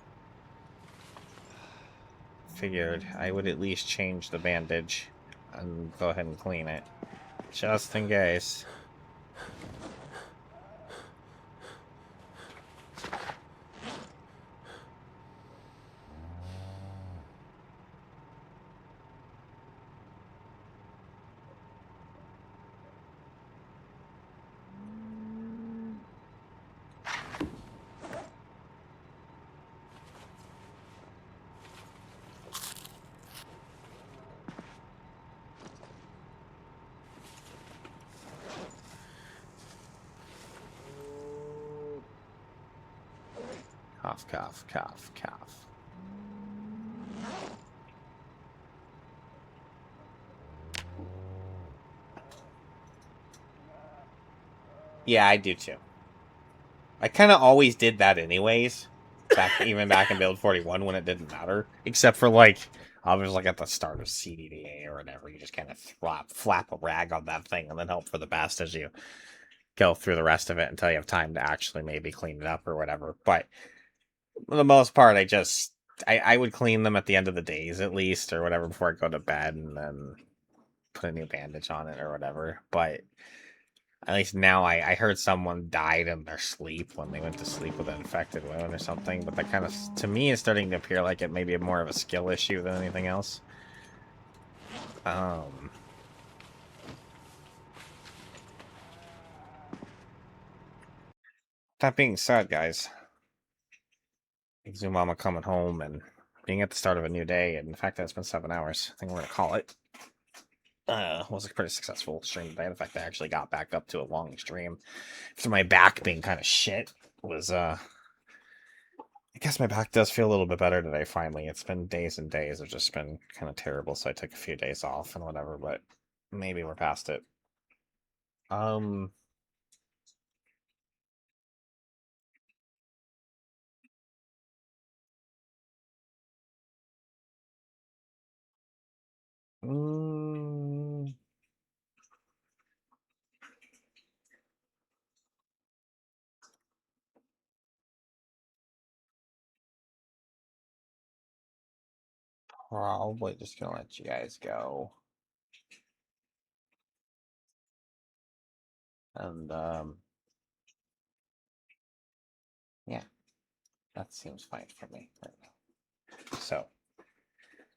figured I would at least change the bandage and go ahead and clean it. Just in case. Cough, cough, cough, cough. Yeah, I do too. I kind of always did that anyways. Even back in build 41 when it didn't matter. Except for like, obviously like at the start of CDDA or whatever, you just kind of flap a rag on that thing and then hope for the best as you go through the rest of it until you have time to actually maybe clean it up or whatever. But for the most part, I would clean them at the end of the days at least or whatever before I go to bed and then put a new bandage on it or whatever. But at least now I heard someone died in their sleep when they went to sleep with an infected wound or something. But that kind of, to me, is starting to appear like it may be more of a skill issue than anything else. That being said, guys, Zumama coming home and being at the start of a new day, and the fact that it's been 7 hours, I think we're gonna call it. Was a pretty successful stream today. The fact that I actually got back up to a long stream after my back being kind of shit was I guess my back does feel a little bit better today finally. It's been days and days of just been kind of terrible, so I took a few days off and whatever, but maybe we're past it. Mm, Probably just gonna let you guys go. And yeah, that seems fine for me right now. So,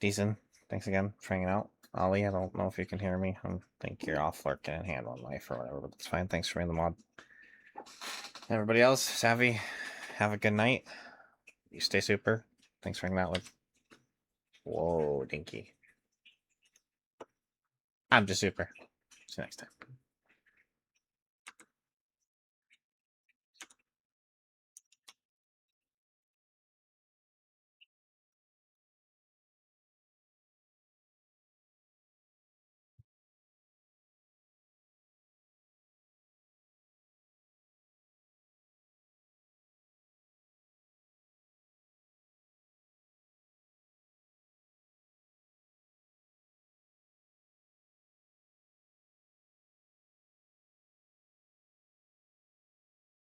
Deason, thanks again for hanging out. Ollie, I don't know if you can hear me. I think you're off lurking and hand on life or whatever, but that's fine. Thanks for being the mod. Everybody else, Savvy, have a good night. You stay super. Thanks for hanging out with. Whoa, Dinky. I'm just super. See you next time.